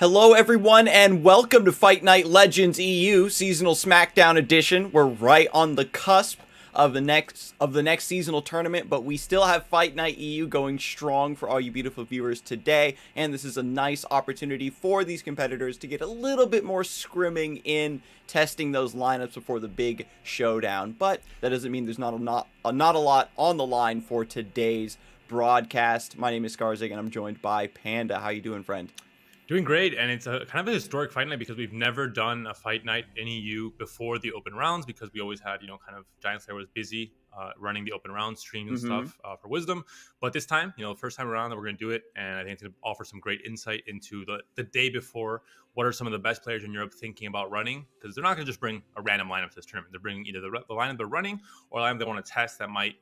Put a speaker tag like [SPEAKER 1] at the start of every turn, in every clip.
[SPEAKER 1] Hello everyone and welcome to Fight Night Legends EU Seasonal Smackdown Edition. We're right on the cusp of the next seasonal tournament, but we still have Fight Night EU going strong for all you beautiful viewers today, and this is a nice opportunity for these competitors to get a little bit more scrimming in testing those lineups before the big showdown. But that doesn't mean there's not a lot on the line for today's broadcast. My name is Scarzig and I'm joined by Panda. How you doing, friend?
[SPEAKER 2] Doing great, and it's a kind of a historic fight night because we've never done a fight night in EU before the open rounds because we always had, kind of Giant Slayer was busy running the open round streams and stuff for Wisdom. But this time, first time around that we're going to do it, and I think it's going to offer some great insight into the day before. What are some of the best players in Europe thinking about running? Because they're not going to just bring a random lineup to this tournament. They're bringing either the lineup they're running or a lineup they want to test that might,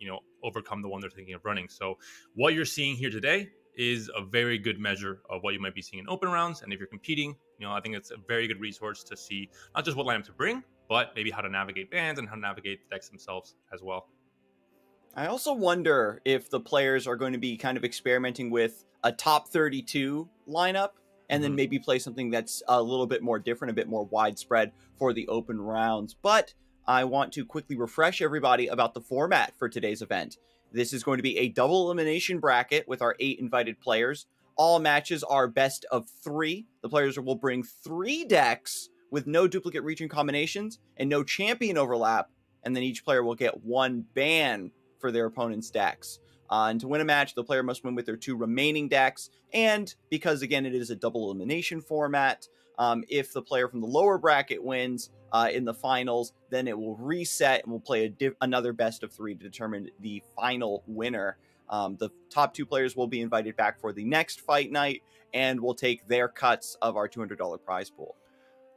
[SPEAKER 2] overcome the one they're thinking of running. So what you're seeing here today is a very good measure of what you might be seeing in open rounds. And if you're competing, I think it's a very good resource to see not just what lineup to bring, but maybe how to navigate bans and how to navigate the decks themselves as well.
[SPEAKER 1] I also wonder if the players are going to be kind of experimenting with a top 32 lineup and then maybe play something that's a little bit more different, a bit more widespread for the open rounds. But I want to quickly refresh everybody about the format for today's event. This is going to be a double elimination bracket with our 8 invited players. All matches are best of 3. The players will bring 3 decks with no duplicate region combinations and no champion overlap. And then each player will get 1 ban for their opponent's decks. And to win a match, the player must win with their 2 remaining decks. And because, again, it is a double elimination format, if the player from the lower bracket wins in the finals, then it will reset and we'll play another best of 3 to determine the final winner. The top 2 players will be invited back for the next fight night and will take their cuts of our $200 prize pool.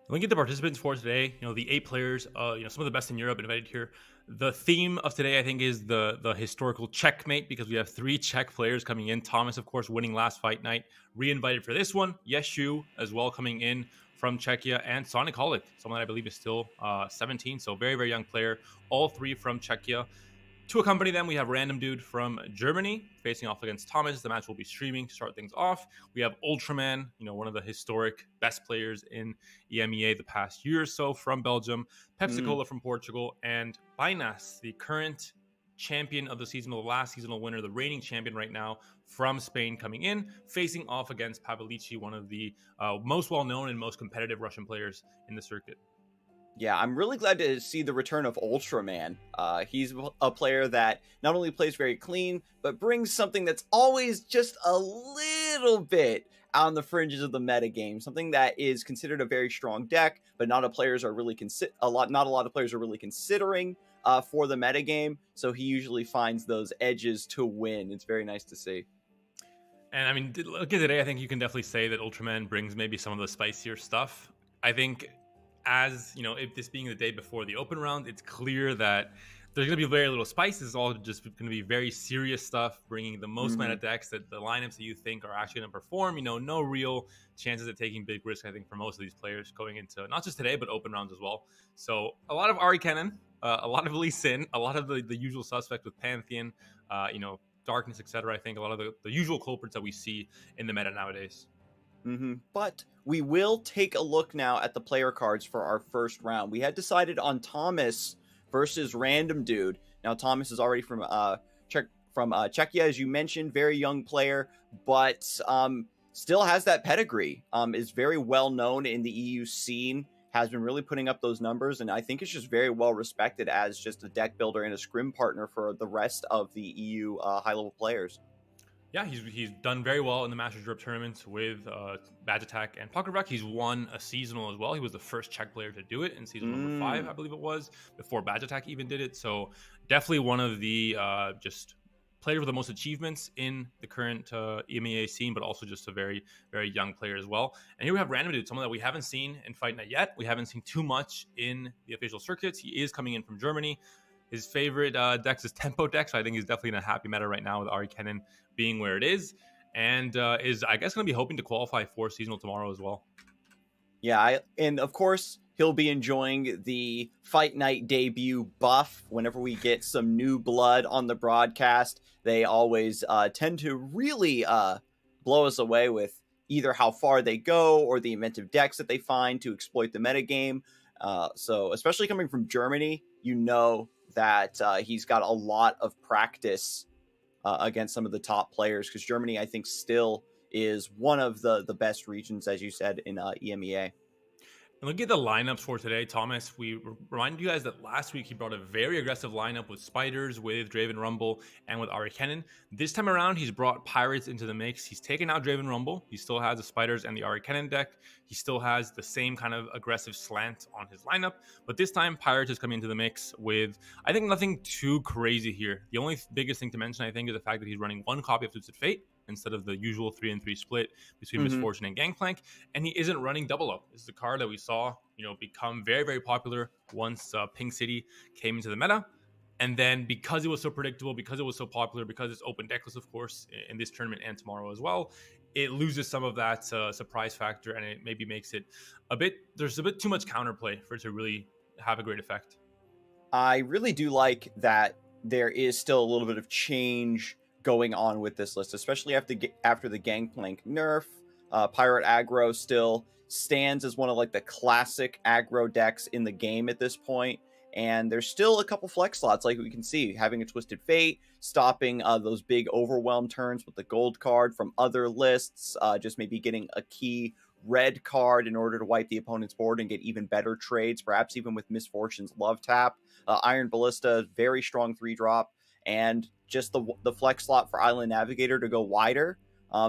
[SPEAKER 2] Looking at the participants for today, the 8 players, some of the best in Europe invited here. The theme of today, I think, is the historical checkmate because we have 3 Czech players coming in. Thomas, of course, winning last fight night, re-invited for this one. Yeshu as well coming in from Czechia, and Sonic Holic, someone that I believe is still 17, so very, very young player. All 3 from Czechia. To accompany them, we have Random Dude from Germany facing off against Thomas. The match will be streaming to start things off. We have Ultraman, one of the historic best players in EMEA the past year or so from Belgium. Pepsi Cola from Portugal. And Binas, the current champion of the season, the last seasonal winner, the reigning champion right now from Spain, coming in, facing off against Povolichi, one of the most well-known and most competitive Russian players in the circuit.
[SPEAKER 1] Yeah, I'm really glad to see the return of Ultraman. He's a player that not only plays very clean, but brings something that's always just a little bit on the fringes of the meta game. Something that is considered a very strong deck, but not a lot of players are really considering for the meta game. So he usually finds those edges to win. It's very nice to see.
[SPEAKER 2] And I mean, look at today, I think you can definitely say that Ultraman brings maybe some of the spicier stuff. I think, as if this being the day before the open round, it's clear that there's going to be very little spice. It's all just going to be very serious stuff, bringing the most meta decks, that the lineups that you think are actually going to perform. No real chances at taking big risks, I think, for most of these players going into not just today, but open rounds as well. So a lot of Ahri Kennen, a lot of Lee Sin, a lot of the usual suspects with Pantheon, Darkness, etc. I think a lot of the usual culprits that we see in the meta nowadays.
[SPEAKER 1] But we will take a look now at the player cards for our first round. We had decided on Thomas versus Random Dude. Now, Thomas is already from Czechia, as you mentioned, very young player, but still has that pedigree. Is very well known in the EU scene, has been really putting up those numbers, and I think it's just very well respected as just a deck builder and a scrim partner for the rest of the EU high-level players.
[SPEAKER 2] Yeah, he's done very well in the Masters Europe tournaments with Badge Attack and Pocket Rock. He's won a seasonal as well. He was the first Czech player to do it in season number 5, I believe it was, before Badge Attack even did it. So definitely one of the just players with the most achievements in the current EMEA scene, but also just a very, very young player as well. And here we have Random Dude, someone that we haven't seen in Fight Night yet. We haven't seen too much in the official circuits. He is coming in from Germany. His favorite decks is Tempo deck, so I think he's definitely in a happy meta right now with Ahri Kennen being where it is, and is, I guess, going to be hoping to qualify for seasonal tomorrow as well.
[SPEAKER 1] Yeah, and of course, he'll be enjoying the Fight Night debut buff. Whenever we get some new blood on the broadcast, they always tend to really blow us away with either how far they go or the inventive decks that they find to exploit the metagame. So especially coming from Germany, you know that he's got a lot of practice against some of the top players, because Germany, I think, still is one of the best regions, as you said, in EMEA.
[SPEAKER 2] And look at the lineups for today, Thomas. We reminded you guys that last week he brought a very aggressive lineup with Spiders, with Draven Rumble, and with Ahri Kennen. This time around, he's brought Pirates into the mix. He's taken out Draven Rumble. He still has the Spiders and the Ahri Kennen deck. He still has the same kind of aggressive slant on his lineup. But this time, Pirates is coming into the mix with, I think, nothing too crazy here. The only biggest thing to mention, I think, is the fact that he's running one copy of Twisted Fate instead of the usual 3-3 split between Misfortune and Gangplank, and he isn't running Double Up. This is a card that we saw, become very, very popular once Pink City came into the meta, and then because it was so predictable, because it was so popular, because it's open deckless, of course, in this tournament and tomorrow as well, it loses some of that surprise factor, and it maybe makes it there's a bit too much counterplay for it to really have a great effect.
[SPEAKER 1] I really do like that there is still a little bit of change going on with this list, especially after the Gangplank nerf. Pirate aggro still stands as one of like the classic aggro decks in the game at this point, and there's still a couple flex slots, like we can see, having a Twisted Fate, stopping those big overwhelm turns with the gold card from other lists, just maybe getting a key red card in order to wipe the opponent's board and get even better trades, perhaps even with Misfortune's Love Tap. Iron Ballista, very strong 3-drop, and just the flex slot for Island Navigator to go wider,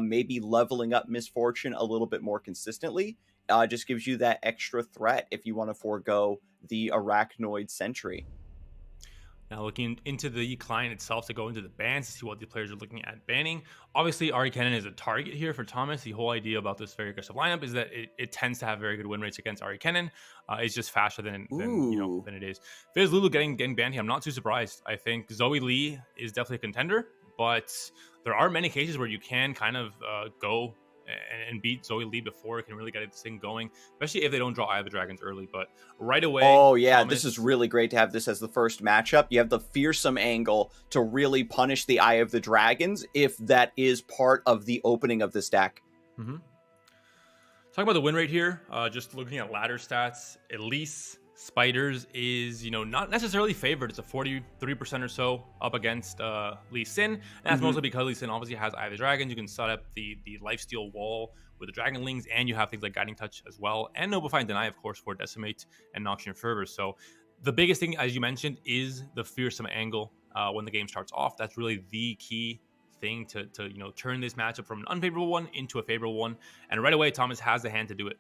[SPEAKER 1] maybe leveling up Misfortune a little bit more consistently, just gives you that extra threat if you want to forego the Arachnoid Sentry.
[SPEAKER 2] Now looking into the client itself to go into the bans to see what the players are looking at banning. Obviously, Ahri Kennen is a target here for Thomas. The whole idea about this very aggressive lineup is that it tends to have very good win rates against Ahri Kennen. It's just faster than it is. Fizz Lulu getting banned here, I'm not too surprised. I think Zoe Lee is definitely a contender, but there are many cases where you can kind of go and beat Zoe Lee before it can really get this thing going, especially if they don't draw Eye of the Dragons early. But right away,
[SPEAKER 1] oh yeah, Thomas, this is really great to have this as the first matchup. You have the fearsome angle to really punish the Eye of the Dragons if that is part of the opening of this deck.
[SPEAKER 2] Talking about the win rate here, just looking at ladder stats, Elise Spiders is, not necessarily favored. It's a 43% or so up against Lee Sin. And that's mostly because Lee Sin obviously has Eye of the Dragons. You can set up the lifesteal wall with the Dragonlings, and you have things like Guiding Touch as well. And Noblefy and Deny, of course, for Decimate and Noxian Fervor. So the biggest thing, as you mentioned, is the fearsome angle when the game starts off. That's really the key thing to turn this matchup from an unfavorable one into a favorable one. And right away, Thomas has the hand to do it.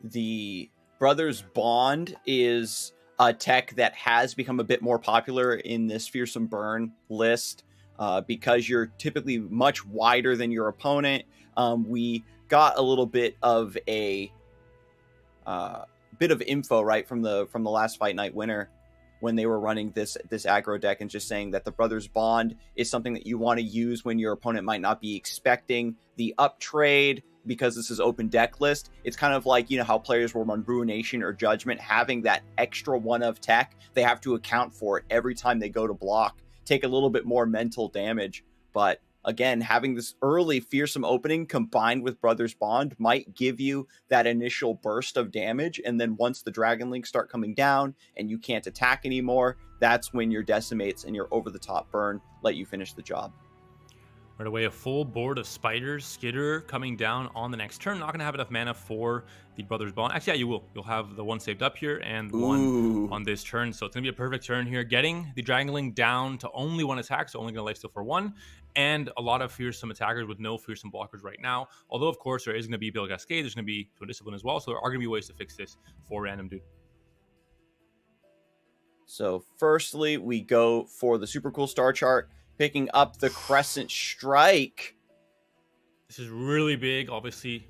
[SPEAKER 1] The Brothers Bond is a tech that has become a bit more popular in this Fearsome Burn list because you're typically much wider than your opponent. We got a little bit of a bit of info right from the last Fight Night winner when they were running this aggro deck, and just saying that the Brothers Bond is something that you want to use when your opponent might not be expecting the up trade, because this is open deck list. It's kind of like, how players will run Ruination or Judgment, having that extra one of tech. They have to account for it every time they go to block, take a little bit more mental damage. But again, having this early fearsome opening combined with Brothers Bond might give you that initial burst of damage, and then once the Dragon Links start coming down and you can't attack anymore, that's when your Decimates and your over-the-top burn let you finish the job.
[SPEAKER 2] Right away, a full board of Spiders, Skitter coming down on the next turn. Not going to have enough mana for the Brothers Bond. Actually, yeah, you will. You'll have the one saved up here and one on this turn. So it's going to be a perfect turn here. Getting the Dragonling down to only one attack, so only going to lifesteal for one. And a lot of fearsome attackers with no fearsome blockers right now. Although, of course, there is going to be Bill Cascade. There's going to be Twin Discipline as well. So there are going to be ways to fix this for Random Dude.
[SPEAKER 1] So firstly, we go for the super cool star chart, picking up the Crescent Strike.
[SPEAKER 2] This is really big, obviously,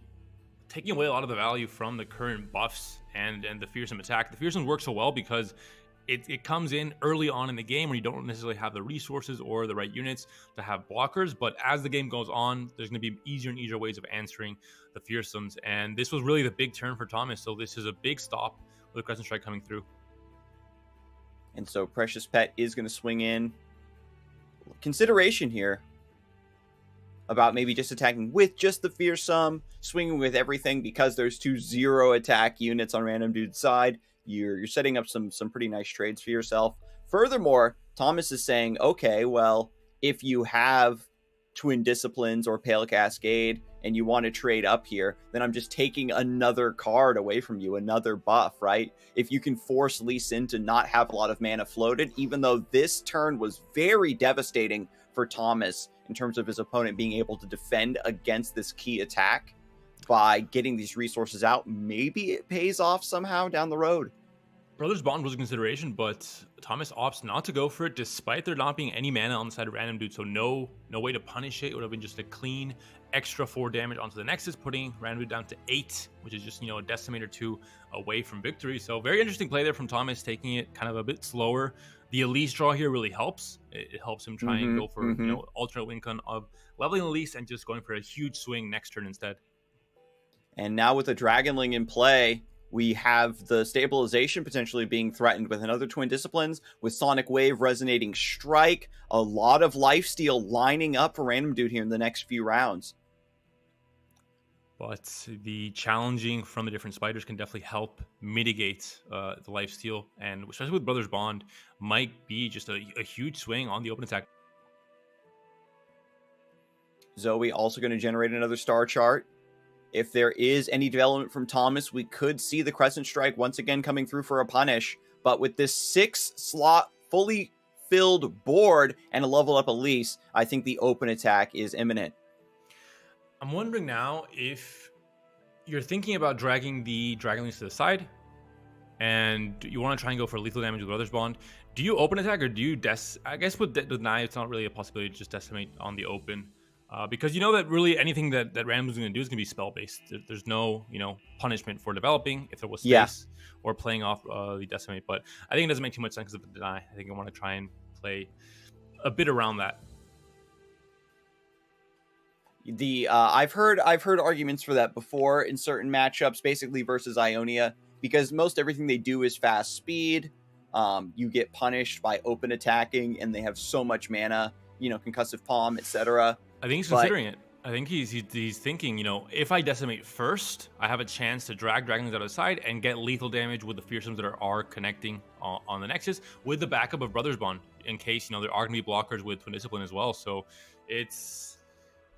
[SPEAKER 2] taking away a lot of the value from the current buffs and the fearsome attack. The fearsome works so well because it comes in early on in the game when you don't necessarily have the resources or the right units to have blockers. But as the game goes on, there's going to be easier and easier ways of answering the fearsomes. And this was really the big turn for Thomas. So this is a big stop with the Crescent Strike coming through.
[SPEAKER 1] And so Precious Pet is going to swing in. Consideration here. about maybe just attacking with just the fearsome, swinging with everything, because there's 2 0 attack units on Random Dude's side. You're setting up some pretty nice trades for yourself. Furthermore, Thomas is saying, okay, well, if you have Twin Disciplines or Pale Cascade and you want to trade up here, then I'm just taking another card away from you, another buff, right? If you can force Lee Sin to not have a lot of mana floated, even though this turn was very devastating for Thomas in terms of his opponent being able to defend against this key attack by getting these resources out, maybe it pays off somehow down the road.
[SPEAKER 2] Brothers Bond was a consideration, but Thomas opts not to go for it, despite there not being any mana on the side of Random Dude. So no way to punish it. It would have been just a clean extra 4 damage onto the Nexus, putting Random Dude down to 8, which is just, a decimate or 2 away from victory. So very interesting play there from Thomas, taking it kind of a bit slower. The Elise draw here really helps. It helps him try and go for alternate win con of leveling Elise and just going for a huge swing next turn instead.
[SPEAKER 1] And now with the Dragonling in play, we have the stabilization potentially being threatened with another Twin Disciplines, with Sonic Wave, Resonating Strike, a lot of lifesteal lining up for Random Dude here in the next few rounds.
[SPEAKER 2] But the challenging from the different spiders can definitely help mitigate the lifesteal, and especially with Brothers Bond, might be just a huge swing on the open attack.
[SPEAKER 1] Zoe also going to generate another star chart. If there is any development from Thomas, we could see the Crescent Strike once again coming through for a punish. But with this 6-slot fully filled board and a level up Elise, I think the open attack is imminent.
[SPEAKER 2] I'm wondering now if you're thinking about dragging the Dragonlings to the side and you want to try and go for lethal damage with Brothers Bond. Do you open attack or do you I guess with Deny, it's not really a possibility to just decimate on the open. Because you know that really anything that Random is going to do is going to be spell-based. There's no, punishment for developing if there was space or playing off the decimate. But I think it doesn't make too much sense of the Deny. I think I want to try and play a bit around that.
[SPEAKER 1] I've heard arguments for that before in certain matchups, basically versus Ionia, because most everything they do is fast speed. You get punished by open attacking, and they have so much mana, concussive palm, etc.
[SPEAKER 2] I think he's considering it. I think he's thinking, if I decimate first, I have a chance to drag Dragonlings out of the side and get lethal damage with the fearsomes that are connecting on the Nexus, with the backup of Brothers Bond, in case, there are going to be blockers with Twin Discipline as well. So it's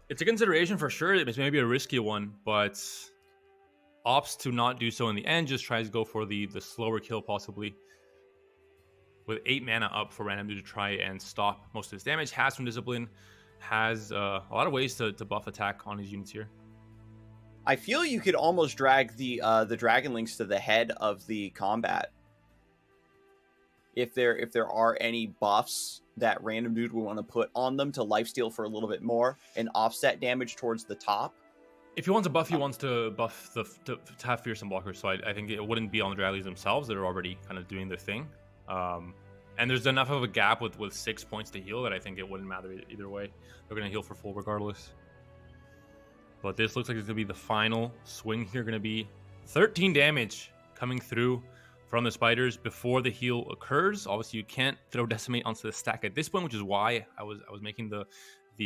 [SPEAKER 2] a consideration for sure. It's maybe a risky one, but opts to not do so in the end, just tries to go for the slower kill possibly. With 8 mana up for Random Dude to try and stop most of his damage. Has Twin Discipline, has a lot of ways to buff attack on his units here.
[SPEAKER 1] I feel you could almost drag the Dragonlings to the head of the combat. If there are any buffs that Random Dude would want to put on them to lifesteal for a little bit more and offset damage towards the top.
[SPEAKER 2] If he wants a buff, he wants to buff to have fearsome blockers. So I think it wouldn't be on the Dragonlings themselves. They're already kind of doing their thing. And there's enough of a gap with 6 points to heal that I think it wouldn't matter either way. They're going to heal for full regardless. But this looks like it's going to be the final swing here. Going to be 13 damage coming through from the spiders before the heal occurs. Obviously, you can't throw Decimate onto the stack at this point, which is why I was making the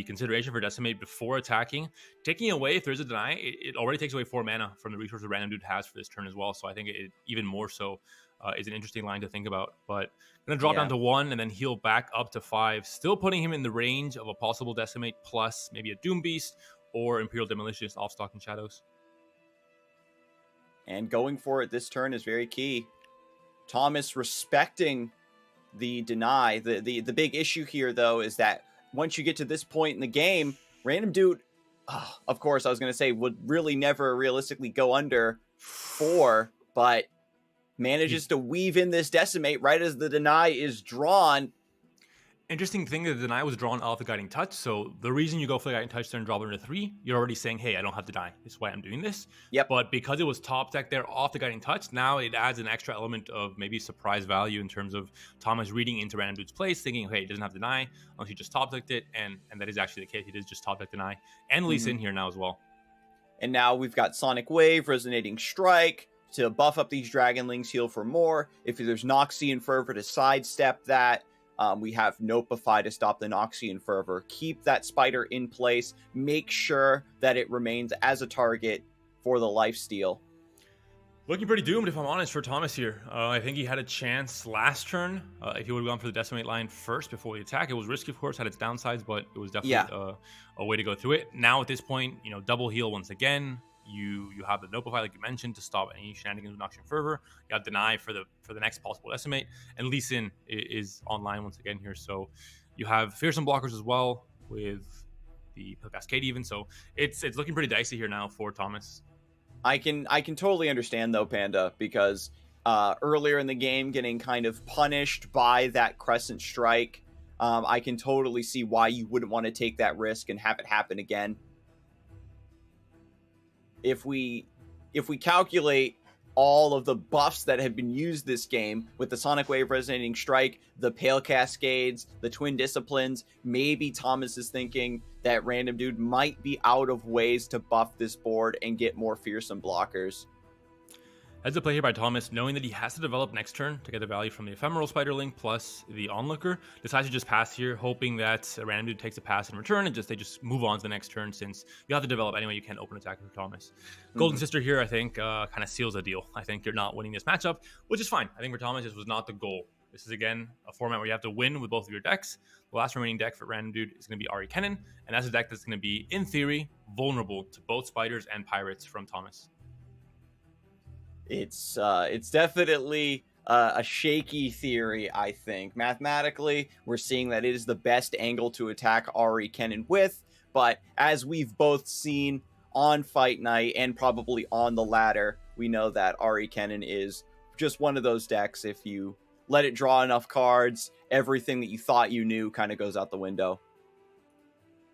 [SPEAKER 2] consideration for Decimate before attacking. Taking away, if there's a Deny, it already takes away 4 mana from the resources Random Dude has for this turn as well. So I think it even more so is an interesting line to think about. But going to drop down to 1 and then heal back up to 5. Still putting him in the range of a possible Decimate plus maybe a Doom Beast or Imperial Demolitionist off Stalking Shadows.
[SPEAKER 1] And going for it this turn is very key. Thomas respecting the Deny. The big issue here, though, is that once you get to this point in the game, Random Dude, of course, I was going to say, would really never realistically go under 4, but manages to weave in this Decimate right as the Deny is drawn.
[SPEAKER 2] Interesting thing that the Deny was drawn off the Guiding Touch. So the reason you go for the Guiding Touch there and drop it into 3, you're already saying, hey, I don't have to Deny. This is why I'm doing this.
[SPEAKER 1] Yep.
[SPEAKER 2] But because it was top deck there off the Guiding Touch, now it adds an extra element of maybe surprise value in terms of Thomas reading into Random Dude's place, thinking, hey, it doesn't have to Deny unless he just top decked it. And that is actually the case. He did just top deck Deny and Elise in here now as well.
[SPEAKER 1] And now we've got Sonic Wave, Resonating Strike to buff up these Dragonlings, heal for more. If there's Noxie and Fervor to sidestep that. We have Notify to stop the Noxian Fervor. Keep that spider in place. Make sure that it remains as a target for the lifesteal.
[SPEAKER 2] Looking pretty doomed, if I'm honest, for Thomas here. I think he had a chance last turn if he would have gone for the Decimate line first before the attack. It was risky, of course, had its downsides, but it was definitely a way to go through it. Now, at this point, double heal once again. You have the Notify, like you mentioned, to stop any shenanigans with Noxian Fervor. You have Deny for the next possible Decimate. And Lee Sin is online once again here. So you have Fearsome blockers as well with the Pale Cascade even. So it's looking pretty dicey here now for Thomas.
[SPEAKER 1] I can totally understand though, Panda, because earlier in the game getting kind of punished by that Crescent Strike, I can totally see why you wouldn't want to take that risk and have it happen again. If we calculate all of the buffs that have been used this game with the Sonic Wave Resonating Strike, the Pale Cascades, the Twin Disciplines, maybe Thomas is thinking that Random Dude might be out of ways to buff this board and get more fearsome blockers.
[SPEAKER 2] Heads up play here by Thomas, knowing that he has to develop next turn to get the value from the Ephemeral Spiderling plus the Onlooker. Decides to just pass here, hoping that a Random Dude takes a pass in return and they just move on to the next turn, since you have to develop anyway. You can't open attack for Thomas. Golden Sister here, I think, kind of seals the deal. I think you're not winning this matchup, which is fine. I think for Thomas, this was not the goal. This is, again, a format where you have to win with both of your decks. The last remaining deck for Random Dude is going to be Ahri Kennen, and that's a deck that's going to be, in theory, vulnerable to both Spiders and Pirates from Thomas.
[SPEAKER 1] It's definitely a shaky theory, I think. Mathematically, we're seeing that it is the best angle to attack Ahri Kennen with, but as we've both seen on Fight Night and probably on the ladder, we know that Ahri Kennen is just one of those decks. If you let it draw enough cards, everything that you thought you knew kind of goes out the window.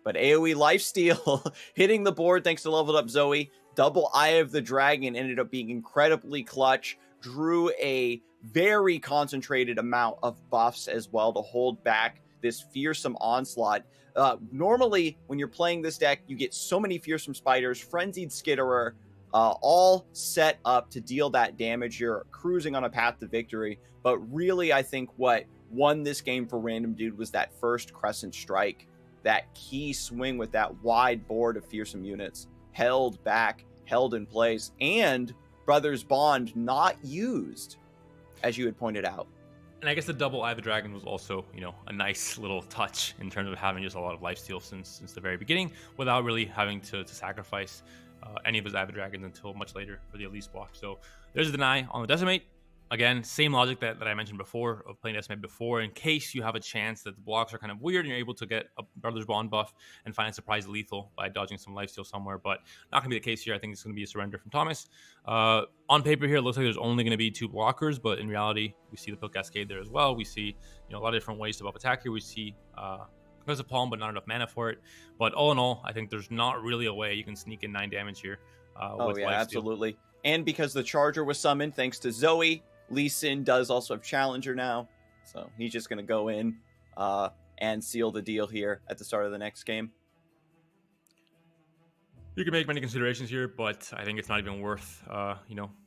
[SPEAKER 1] But AoE lifesteal hitting the board thanks to leveled up Zoe. Double Eye of the Dragon ended up being incredibly clutch. Drew a very concentrated amount of buffs as well to hold back this fearsome onslaught. Normally, when you're playing this deck, you get so many fearsome spiders, Frenzied Skitterer, all set up to deal that damage. You're cruising on a path to victory. But really, I think what won this game for Random Dude was that first Crescent Strike. That key swing with that wide board of fearsome units. Held back, held in place, and Brothers Bond not used, as you had pointed out.
[SPEAKER 2] And I guess the double Eye of the Dragon was also, a nice little touch in terms of having just a lot of lifesteal since the very beginning, without really having to sacrifice any of his Eye of the Dragons until much later for the Elise block. So there's a Deny on the Decimate. Again, same logic that I mentioned before of playing Decimate before, in case you have a chance that the blocks are kind of weird and you're able to get a Brothers Bond buff and find a surprise lethal by dodging some lifesteal somewhere, but not going to be the case here. I think it's going to be a surrender from Thomas. On paper here, it looks like there's only going to be 2 blockers, but in reality, we see the Pale Cascade there as well. We see a lot of different ways to buff attack here. We see Concussive Palm, but not enough mana for it. But all in all, I think there's not really a way you can sneak in 9 damage here.
[SPEAKER 1] With lifesteal. Absolutely. And because the Charger was summoned thanks to Zoe, Lee Sin does also have Challenger now, so he's just going to go in and seal the deal here at the start of the next game.
[SPEAKER 2] You can make many considerations here, but I think it's not even worth,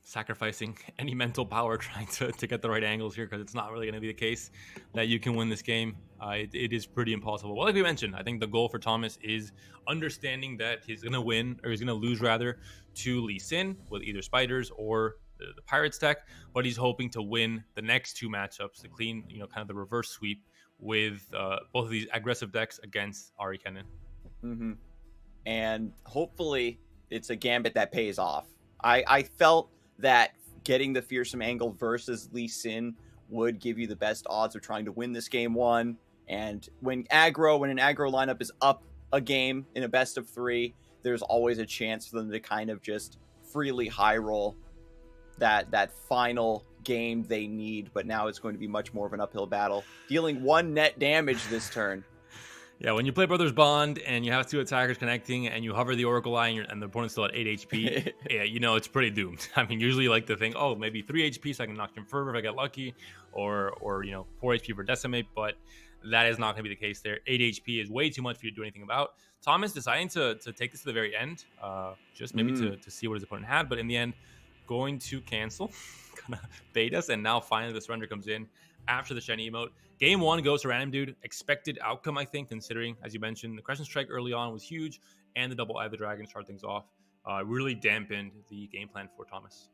[SPEAKER 2] sacrificing any mental power trying to get the right angles here, because it's not really going to be the case that you can win this game. It is pretty impossible. Well, like we mentioned, I think the goal for Thomas is understanding that he's going to win, or he's going to lose rather, to Lee Sin with either Spiders or the Pirates deck, but he's hoping to win the next 2 matchups to clean, kind of the reverse sweep with both of these aggressive decks against Ahri Kennen.
[SPEAKER 1] And hopefully it's a gambit that pays off. I felt that getting the fearsome angle versus Lee Sin would give you the best odds of trying to win this game 1. And when an aggro lineup is up a game in a best of 3, there's always a chance for them to kind of just freely high roll that final game they need, but now it's going to be much more of an uphill battle, dealing 1 net damage this turn.
[SPEAKER 2] Yeah, when you play Brothers Bond and you have 2 attackers connecting and you hover the Oracle Eye and the opponent's still at 8 HP, yeah, it's pretty doomed. I mean, usually you like to think, oh, maybe 3 HP so I can knock him Fervor if I get lucky, or 4 HP for Decimate, but that is not going to be the case there. 8 HP is way too much for you to do anything about. Thomas deciding to take this to the very end, just maybe to see what his opponent had, but in the end, going to cancel, gonna bait us, and now finally the surrender comes in after the shiny emote. Game 1 goes to Random Dude. Expected outcome, I think, considering, as you mentioned, the Crescent Strike early on was huge, and the double Eye of the Dragon to start things off really dampened the game plan for Thomas.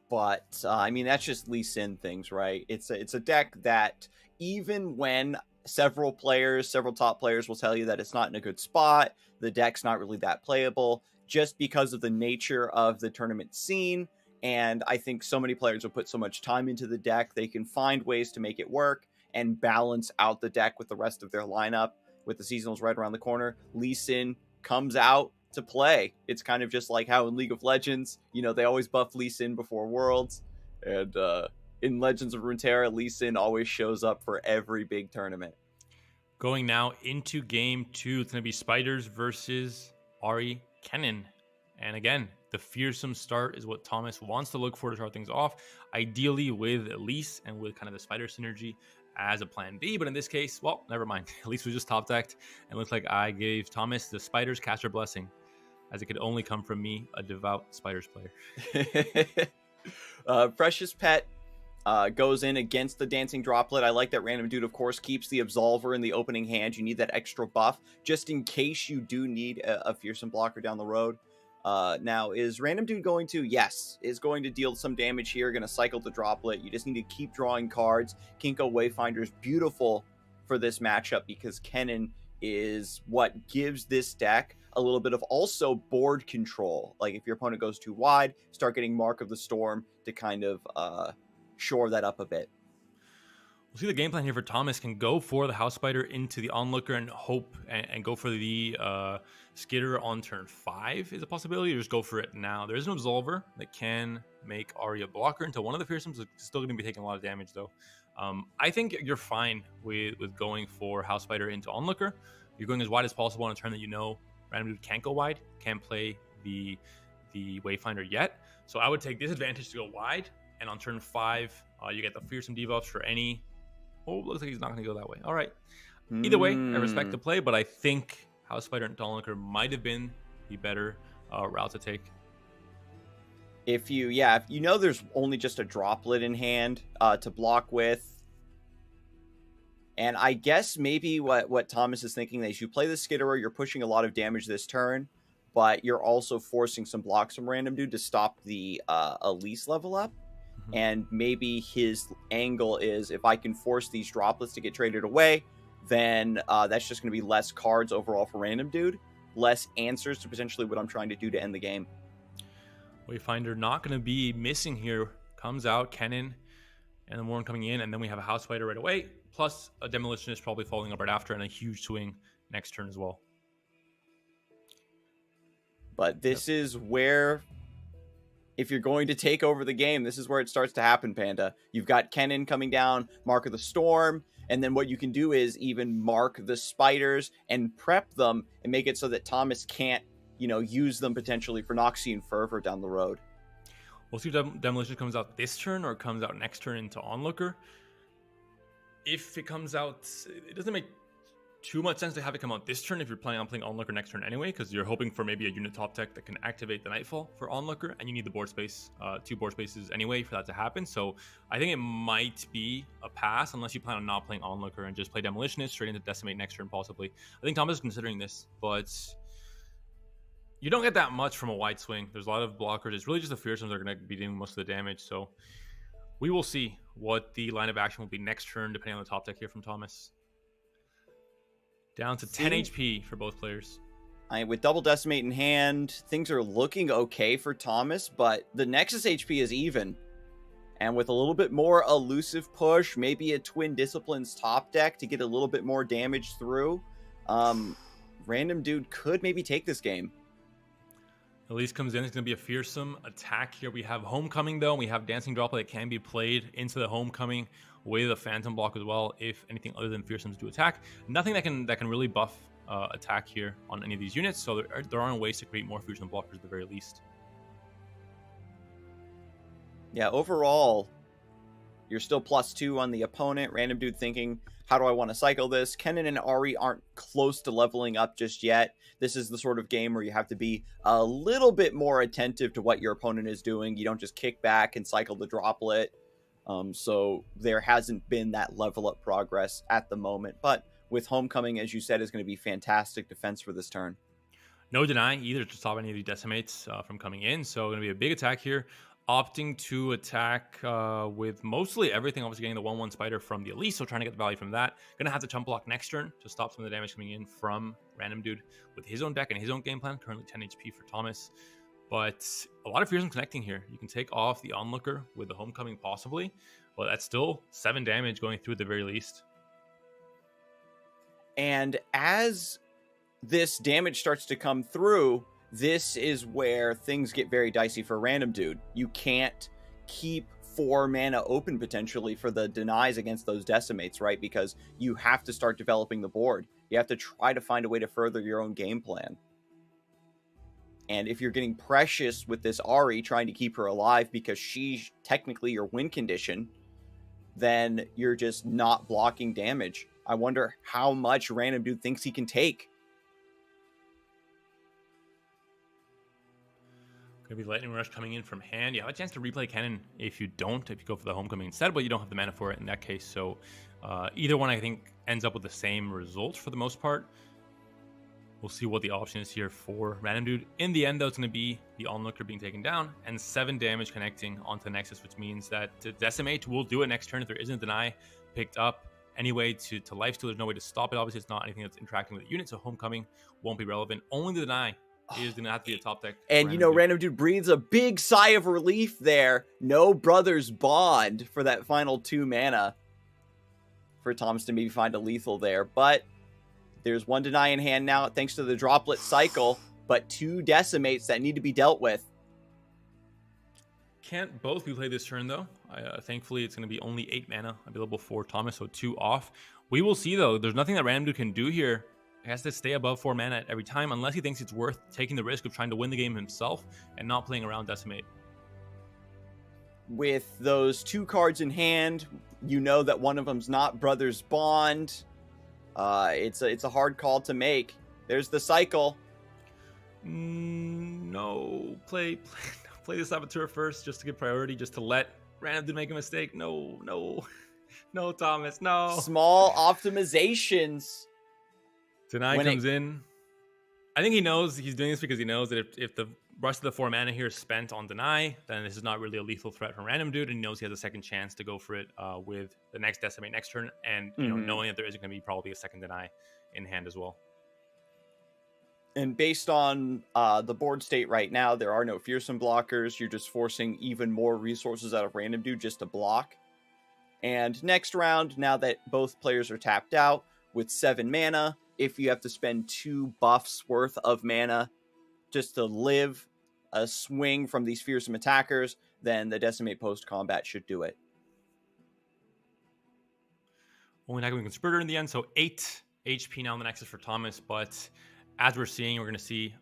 [SPEAKER 1] But I mean, that's just Lee Sin things, right? It's a deck that even when several top players will tell you that it's not in a good spot, the deck's not really that playable, just because of the nature of the tournament scene. And I think so many players will put so much time into the deck, they can find ways to make it work and balance out the deck with the rest of their lineup. With the seasonals right around the corner, Lee Sin comes out to play. It's kind of just like how in League of Legends, you know, they always buff Lee Sin before Worlds. And in Legends of Runeterra, Lee Sin always shows up for every big tournament.
[SPEAKER 2] Going now into game 2, it's going to be Spiders versus Ahri Kennen. And again, the fearsome start is what Thomas wants to look for to start things off, ideally with Elise and with kind of the Spider synergy as a plan B. But in this case, well, never mind. Elise was just top decked, and looks like I gave Thomas the Spiders caster blessing, as it could only come from me, a devout Spiders player.
[SPEAKER 1] Precious Pet goes in against the Dancing Droplet. I like that Random Dude, of course, keeps the Absolver in the opening hand. You need that extra buff just in case you do need a fearsome blocker down the road. Now, is Random Dude going to? Yes, is going to deal some damage here. Going to cycle the Droplet. You just need to keep drawing cards. Kinko Wayfinder is beautiful for this matchup because Kennen is what gives this deck a little bit of also board control. Like if your opponent goes too wide, start getting Mark of the Storm to kind of shore that up a bit.
[SPEAKER 2] We'll see the game plan here for Thomas. Can go for the House Spider into the Onlooker and hope and go for the Skitter on turn 5 is a possibility, or just go for it now. There is an Absolver that can make Ahri a blocker until one of the Fearsomes is still going to be taking a lot of damage, though. I think you're fine with going for House Spider into Onlooker. You're going as wide as possible on a turn that you know Random Dude can't go wide, can't play the Wayfinder yet. So I would take this advantage to go wide, and on turn 5, you get the Fearsome debuffs for any... Oh, looks like he's not going to go that way. All right. Either way, I respect the play, but I think House Spider and Onlooker might have been the better route to take.
[SPEAKER 1] If you know there's only just a Droplet in hand to block with, and I guess maybe what Thomas is thinking is you play the Skitterer, you're pushing a lot of damage this turn, but you're also forcing some blocks from Random Dude to stop the Elise level up. Mm-hmm. And maybe his angle is, if I can force these Droplets to get traded away, then that's just going to be less cards overall for Random Dude, less answers to potentially what I'm trying to do to end the game.
[SPEAKER 2] Wayfinder not going to be missing here. Comes out, Kennen, and the Warren coming in, and then we have a House Spider right away, plus a Demolitionist probably following up right after, and a huge swing next turn as well.
[SPEAKER 1] But this is where, if you're going to take over the game, this is where it starts to happen, Panda. You've got Kennen coming down, Mark of the Storm, and then what you can do is even mark the Spiders and prep them and make it so that Thomas can't, use them potentially for Noxian Fervor down the road.
[SPEAKER 2] We'll see if Demolition comes out this turn or comes out next turn into Onlooker. If it comes out, it doesn't make too much sense to have it come out this turn if you're planning on playing Onlooker next turn anyway, because you're hoping for maybe a unit top deck that can activate the Nightfall for Onlooker, and you need the board space, 2 board spaces anyway for that to happen. So I think it might be a pass unless you plan on not playing Onlooker and just play Demolitionist straight into Decimate next turn possibly. I think Thomas is considering this, but you don't get that much from a wide swing. There's a lot of blockers. It's really just the Fearsomes that are going to be doing most of the damage. So we will see what the line of action will be next turn, depending on the top deck here from Thomas. Down to 10 HP for both players.
[SPEAKER 1] With double Decimate in hand, things are looking okay for Thomas, but the Nexus HP is even. And with a little bit more elusive push, maybe a Twin Disciplines top deck to get a little bit more damage through, Random Dude could maybe take this game.
[SPEAKER 2] Elise comes in. It's going to be a fearsome attack here. We have Homecoming, though. We have Dancing Droplet that can be played into the Homecoming with a Phantom block as well, if anything other than fearsomes do attack. Nothing that can really buff attack here on any of these units, so there aren't ways to create more fearsome blockers at the very least.
[SPEAKER 1] Yeah, overall, you're still +2 on the opponent. Random Dude thinking, how do I want to cycle this? Kennen and Ahri aren't close to leveling up just yet. This is the sort of game where you have to be a little bit more attentive to what your opponent is doing. You don't just kick back and cycle the Droplet. So there hasn't been that level up progress at the moment. But with Homecoming, as you said, is going to be fantastic defense for this turn.
[SPEAKER 2] No deny either to stop any of the decimates from coming in. So going to be a big attack here. Opting to attack with mostly everything. Obviously getting the 1/1 spider from the Elise, so trying to get the value from that. Going to have to chump block next turn to stop some of the damage coming in from Random Dude with his own deck and his own game plan. Currently 10 HP for Thomas. But a lot of fearsome connecting here. You can take off the Onlooker with the Homecoming possibly. But that's still 7 damage going through at the very least.
[SPEAKER 1] And as this damage starts to come through, this is where things get very dicey for Random Dude. You can't keep 4 mana open potentially for the denies against those decimates, right? Because you have to start developing the board. You have to try to find a way to further your own game plan. And if you're getting precious with this Ahri, trying to keep her alive because she's technically your win condition, then you're just not blocking damage. I wonder how much Random Dude thinks he can take.
[SPEAKER 2] Gonna be Lightning Rush coming in from hand. You have a chance to replay Kennen if you go for the Homecoming instead, but you don't have the mana for it in that case. So either one, I think, ends up with the same result for the most part. We'll see what the option is here for Random Dude. In the end, though, it's going to be the Onlooker being taken down and 7 damage connecting onto the Nexus, which means that to Decimate will do it next turn if there isn't a deny picked up. Anyway, to lifesteal, there's no way to stop it. Obviously, it's not anything that's interacting with the unit, so Homecoming won't be relevant. Only the deny is going to have to be a top deck.
[SPEAKER 1] And, Random Dude breathes a big sigh of relief there. No Brothers Bond for that final 2 mana for Thomas to maybe find a lethal there. But there's 1 deny in hand now, thanks to the droplet cycle, but 2 decimates that need to be dealt with.
[SPEAKER 2] Can't both be played this turn, though. Thankfully, it's going to be only 8 mana available for Thomas, so 2 off. We will see, though. There's nothing that Random Dude can do here. He has to stay above 4 mana every time, unless he thinks it's worth taking the risk of trying to win the game himself and not playing around Decimate.
[SPEAKER 1] With those 2 cards in hand, you know that one of them's not Brothers Bond. It's a hard call to make. There's the cycle.
[SPEAKER 2] No, play the Saboteur first, just to give priority, just to let Random Dude make a mistake. No, Thomas, no.
[SPEAKER 1] Small optimizations.
[SPEAKER 2] Deny comes in. I think he knows he's doing this because he knows that if the rest of the 4 mana here is spent on Deny, then this is not really a lethal threat from Random Dude, and he knows he has a second chance to go for it with the next Decimate next turn, and knowing that there isn't going to be probably a second Deny in hand as well.
[SPEAKER 1] And based on the board state right now, there are no fearsome blockers. You're just forcing even more resources out of Random Dude just to block. And next round, now that both players are tapped out with 7 mana, if you have to spend 2 buffs worth of mana just to live a swing from these fearsome attackers, then the Decimate post-combat should do it.
[SPEAKER 2] Only Nagami Conspirator in the end, so 8 HP now on the Nexus for Thomas, but as we're going to see,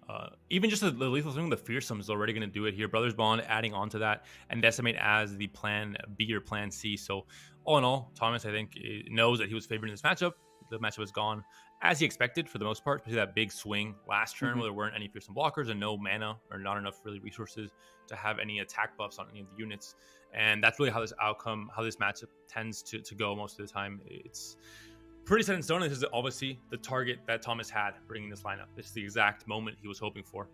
[SPEAKER 2] even just the lethal swing, the fearsome is already going to do it here. Brothers Bond adding on to that, and Decimate as the plan B or plan C. So all in all, Thomas, I think, knows that he was favored in this matchup. The matchup has gone as he expected for the most part, especially that big swing last turn where there weren't any fearsome blockers and no mana or not enough really resources to have any attack buffs on any of the units. And that's really how this matchup tends to go most of the time. It's pretty set in stone. This is obviously the target that Thomas had bringing this lineup. This is the exact moment he was hoping for.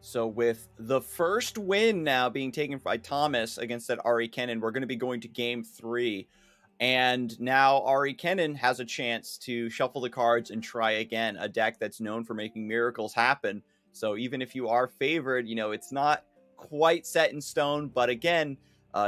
[SPEAKER 1] So with the first win now being taken by Thomas against that Ahri Kennen, we're going to be going to game 3. And now Ahri Kennen has a chance to shuffle the cards and try again, a deck that's known for making miracles happen. So even if you are favored, it's not quite set in stone. But again,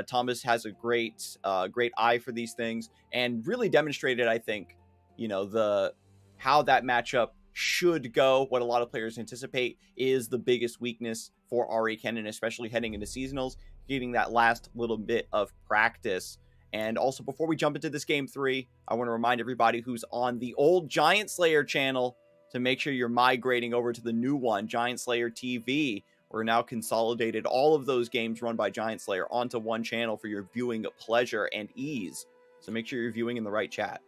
[SPEAKER 1] Thomas has a great eye for these things and really demonstrated, I think, how that matchup should go. What a lot of players anticipate is the biggest weakness for Ahri Kennen, especially heading into seasonals, getting that last little bit of practice. And also, before we jump into this game 3, I want to remind everybody who's on the old Giant Slayer channel to make sure you're migrating over to the new one, GiantSlayerTV. We're now consolidated all of those games run by Giant Slayer onto one channel for your viewing pleasure and ease. So make sure you're viewing in the right chat.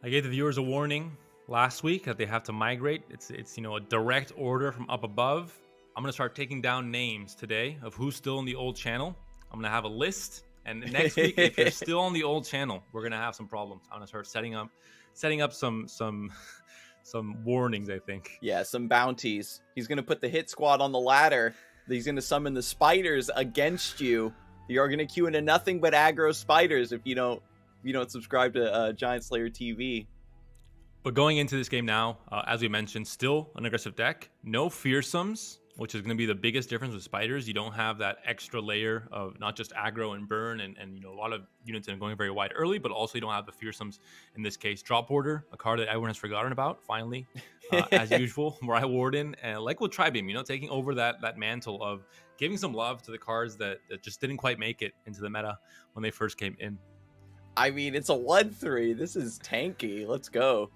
[SPEAKER 2] I gave the viewers a warning last week that they have to migrate. It's a direct order from up above. I'm going to start taking down names today of who's still in the old channel. I'm going to have a list And next week, if you're still on the old channel, we're gonna have some problems. I'm gonna start setting up some warnings, I think.
[SPEAKER 1] Yeah, some bounties. He's gonna put the hit squad on the ladder. He's gonna summon the spiders against you. You're gonna queue into nothing but aggro spiders if you don't subscribe to Giant Slayer TV.
[SPEAKER 2] But going into this game now, as we mentioned, still an aggressive deck. No fearsomes, which is going to be the biggest difference with spiders. You don't have that extra layer of not just aggro and burn and a lot of units and going very wide early, but also you don't have the fearsomes in this case. Drop Border, a card that everyone has forgotten about, finally, as usual. Morai Warden, and like with Tribeam, taking over that mantle of giving some love to the cards that just didn't quite make it into the meta when they first came in.
[SPEAKER 1] I mean, it's a 1-3. This is tanky. Let's go.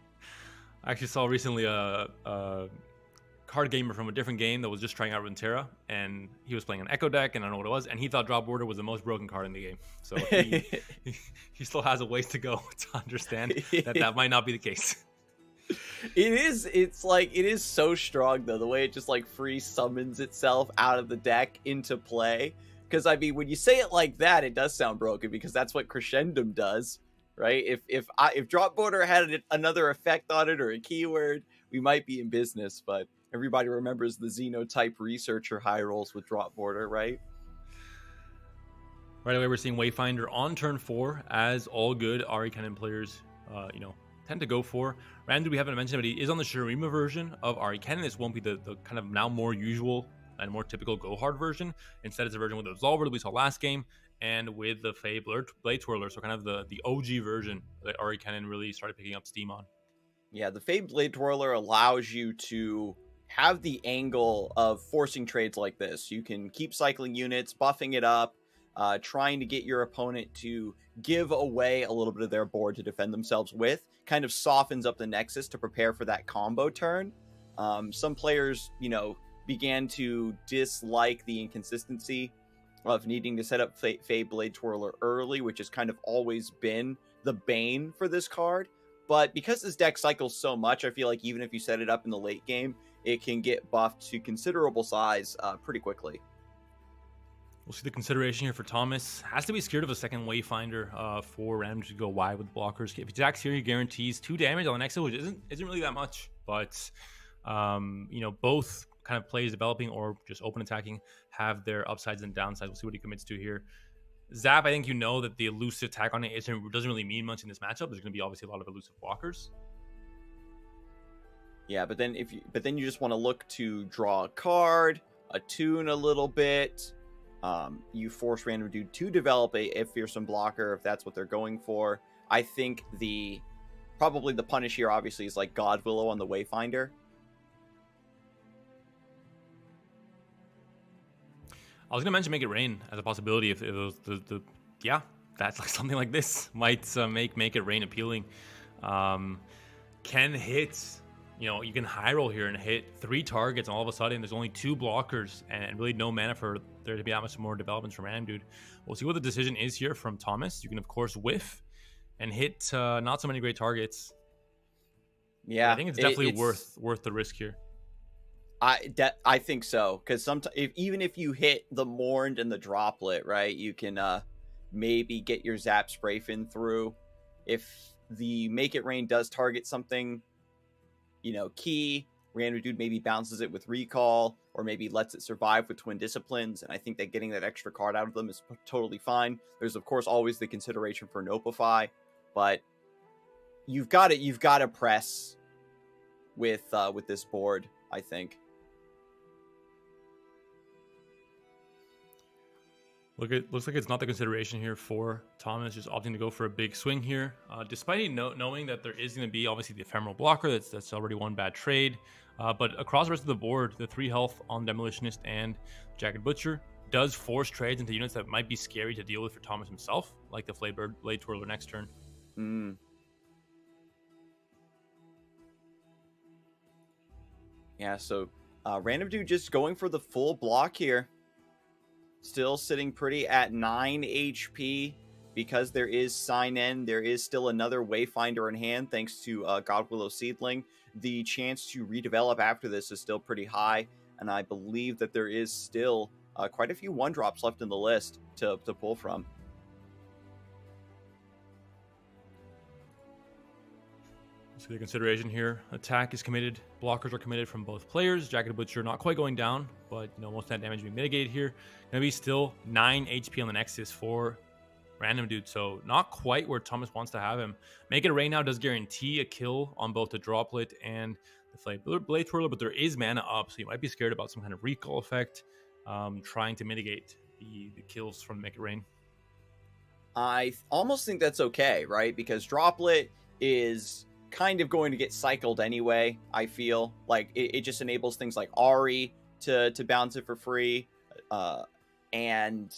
[SPEAKER 2] I actually saw recently a card gamer from a different game that was just trying out Runeterra, and he was playing an Echo deck, and I don't know what it was, and he thought Drop Border was the most broken card in the game. So he still has a ways to go to understand that might not be the case.
[SPEAKER 1] It is so strong though, the way it just like free summons itself out of the deck into play. Because I mean, when you say it like that, it does sound broken because that's what Crescendum does, right? If Drop Border had another effect on it or a keyword, we might be in business. But everybody remembers the Xenotype Researcher high rolls with Drop Border, right?
[SPEAKER 2] Right away, we're seeing Wayfinder on turn 4, as all good Ahri Kennen players, tend to go for. Randu, we haven't mentioned, but he is on the Shurima version of Ahri Kennen. This won't be the kind of now more usual and more typical go hard version. Instead, it's a version with the Absolver that we saw last game and with the Fae Blade Twirler, so kind of the OG version that Ahri Kennen really started picking up steam on.
[SPEAKER 1] Yeah, the Fae Blade Twirler allows you to have the angle of forcing trades like this. You can keep cycling units, buffing it up, trying to get your opponent to give away a little bit of their board to defend themselves with. Kind of softens up the Nexus to prepare for that combo turn. Some players, began to dislike the inconsistency of needing to set up Fae Blade Twirler early, which has kind of always been the bane for this card. But because this deck cycles so much, I feel like even if you set it up in the late game, it can get buffed to considerable size pretty quickly.
[SPEAKER 2] We'll see the consideration here for Thomas. Has to be scared of a second Wayfinder for random to go wide with blockers. If he attacks here, he guarantees 2 damage on the next, which isn't really that much. But, both kind of plays developing or just open attacking have their upsides and downsides. We'll see what he commits to here. Zap, I think that the elusive attack on it doesn't really mean much in this matchup. There's going to be obviously a lot of elusive blockers.
[SPEAKER 1] Yeah, but then you just want to look to draw a card, attune a little bit. You force Random Dude to develop a fearsome blocker if that's what they're going for. I think probably the punish here obviously is like God Willow on the Wayfinder.
[SPEAKER 2] I was gonna mention Make It Rain as a possibility if it was that's like something like this might make It Rain appealing. Can hit, you can high roll here and hit 3 targets, and all of a sudden there's only 2 blockers and really no mana for there to be that much more developments from Random Dude. We'll see what the decision is here from Thomas. You can of course whiff and hit not so many great targets.
[SPEAKER 1] Yeah,
[SPEAKER 2] I think it's definitely worth the risk here.
[SPEAKER 1] I think so, because sometimes even if you hit the Mourned and the Droplet, right, you can maybe get your Zap Spray Fin through. If the Make It Rain does target something, key, Random Dude maybe bounces it with Recall, or maybe lets it survive with Twin Disciplines, and I think that getting that extra card out of them is totally fine. There's of course always the consideration for Nopify, but you've got to press with this board, I think.
[SPEAKER 2] Looks like it's not the consideration here for Thomas, just opting to go for a big swing here. Despite knowing that there is going to be obviously the ephemeral blocker, that's already one bad trade. But across the rest of the board, the 3 health on Demolitionist and Jagged Butcher does force trades into units that might be scary to deal with for Thomas himself, like the Blade Twirler next turn. Yeah, so Random Dude just going for the full block here. Still sitting pretty at 9 HP because there is Sign N. There is still another Wayfinder in hand thanks to God Willow Seedling. The chance to redevelop after this is still pretty high, and I believe that there is still quite a few 1-drops left in the list to pull from. So the consideration here, attack is committed, blockers are committed from both players. Jagged Butcher not quite going down, but most of that damage being mitigated here. Gonna be still 9 HP on the Nexus for Random Dude, so not quite where Thomas wants to have him. Make It Rain now does guarantee a kill on both the Droplet and the Blade Twirler, but there is mana up, so you might be scared about some kind of recall effect, trying to mitigate the kills from Make It Rain.
[SPEAKER 1] I almost think that's okay, right? Because Droplet is kind of going to get cycled anyway. I feel like it just enables things like Ahri to bounce it for free, and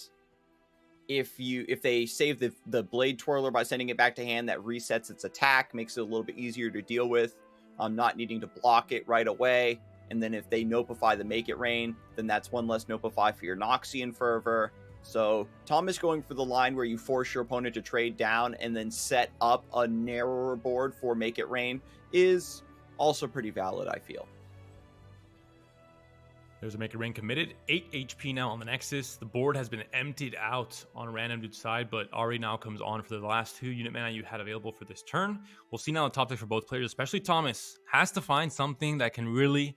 [SPEAKER 1] if they save the Blade Twirler by sending it back to hand, that resets its attack, makes it a little bit easier to deal with, not needing to block it right away. And then if they Nopify the Make It Rain, then that's one less Nopify for your Noxian Fervor. So Thomas going for the line where you force your opponent to trade down and then set up a narrower board for Make It Rain is also pretty valid, I feel.
[SPEAKER 2] There's a Make It Rain committed. 8 HP now on the Nexus. The board has been emptied out on Random Dude's side, but Ahri now comes on for the last 2 unit mana you had available for this turn. We'll see now the top deck for both players, especially Thomas, has to find something that can really,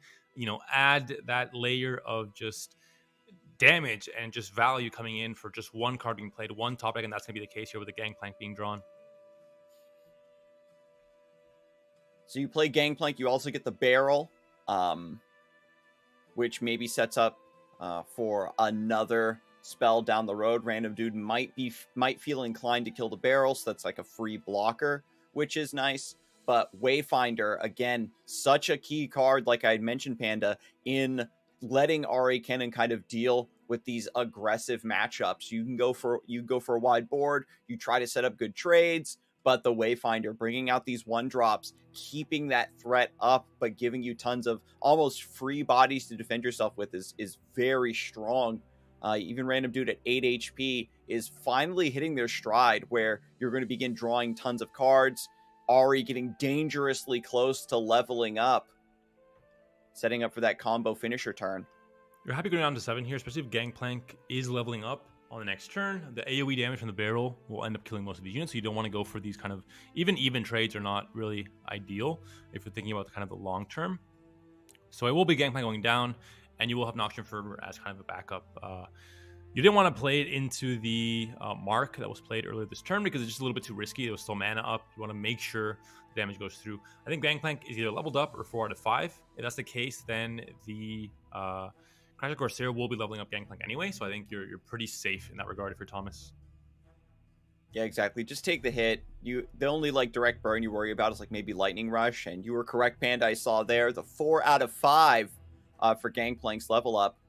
[SPEAKER 2] add that layer of just damage and just value coming in for just one card being played, one top deck, and that's going to be the case here with the Gangplank being drawn.
[SPEAKER 1] So you play Gangplank, you also get the Barrel, which maybe sets up for another spell down the road. Random Dude might feel inclined to kill the Barrel, so that's like a free blocker, which is nice. But Wayfinder, again, such a key card, like I mentioned, Panda, in letting Ahri Kennen kind of deal with these aggressive matchups. You go for a wide board, you try to set up good trades, but the Wayfinder bringing out these 1-drops, keeping that threat up, but giving you tons of almost free bodies to defend yourself with is very strong. Even Random Dude at 8 HP is finally hitting their stride, where you're going to begin drawing tons of cards. Ahri getting dangerously close to leveling up, setting up for that combo finisher turn.
[SPEAKER 2] You're happy going down to 7 here, especially if Gangplank is leveling up on the next turn. The AoE damage from the Barrel will end up killing most of these units, so you don't want to go for these kind of even trades are not really ideal if you're thinking about kind of the long term. So it will be Gangplank going down, and you will have Noxian Fervor as kind of a backup. You didn't want to play it into the mark that was played earlier this turn because it's just a little bit too risky. It was still mana up. You want to make sure the damage goes through. I think Gangplank is either leveled up or 4 out of 5. If that's the case, then the Crashshot Corsair will be leveling up Gangplank anyway, so I think you're pretty safe in that regard if you're Thomas.
[SPEAKER 1] Yeah, exactly. Just take the hit. The only direct burn you worry about is maybe Lightning Rush, and you were correct, Panda. I saw there the 4 out of 5 for Gangplank's level up.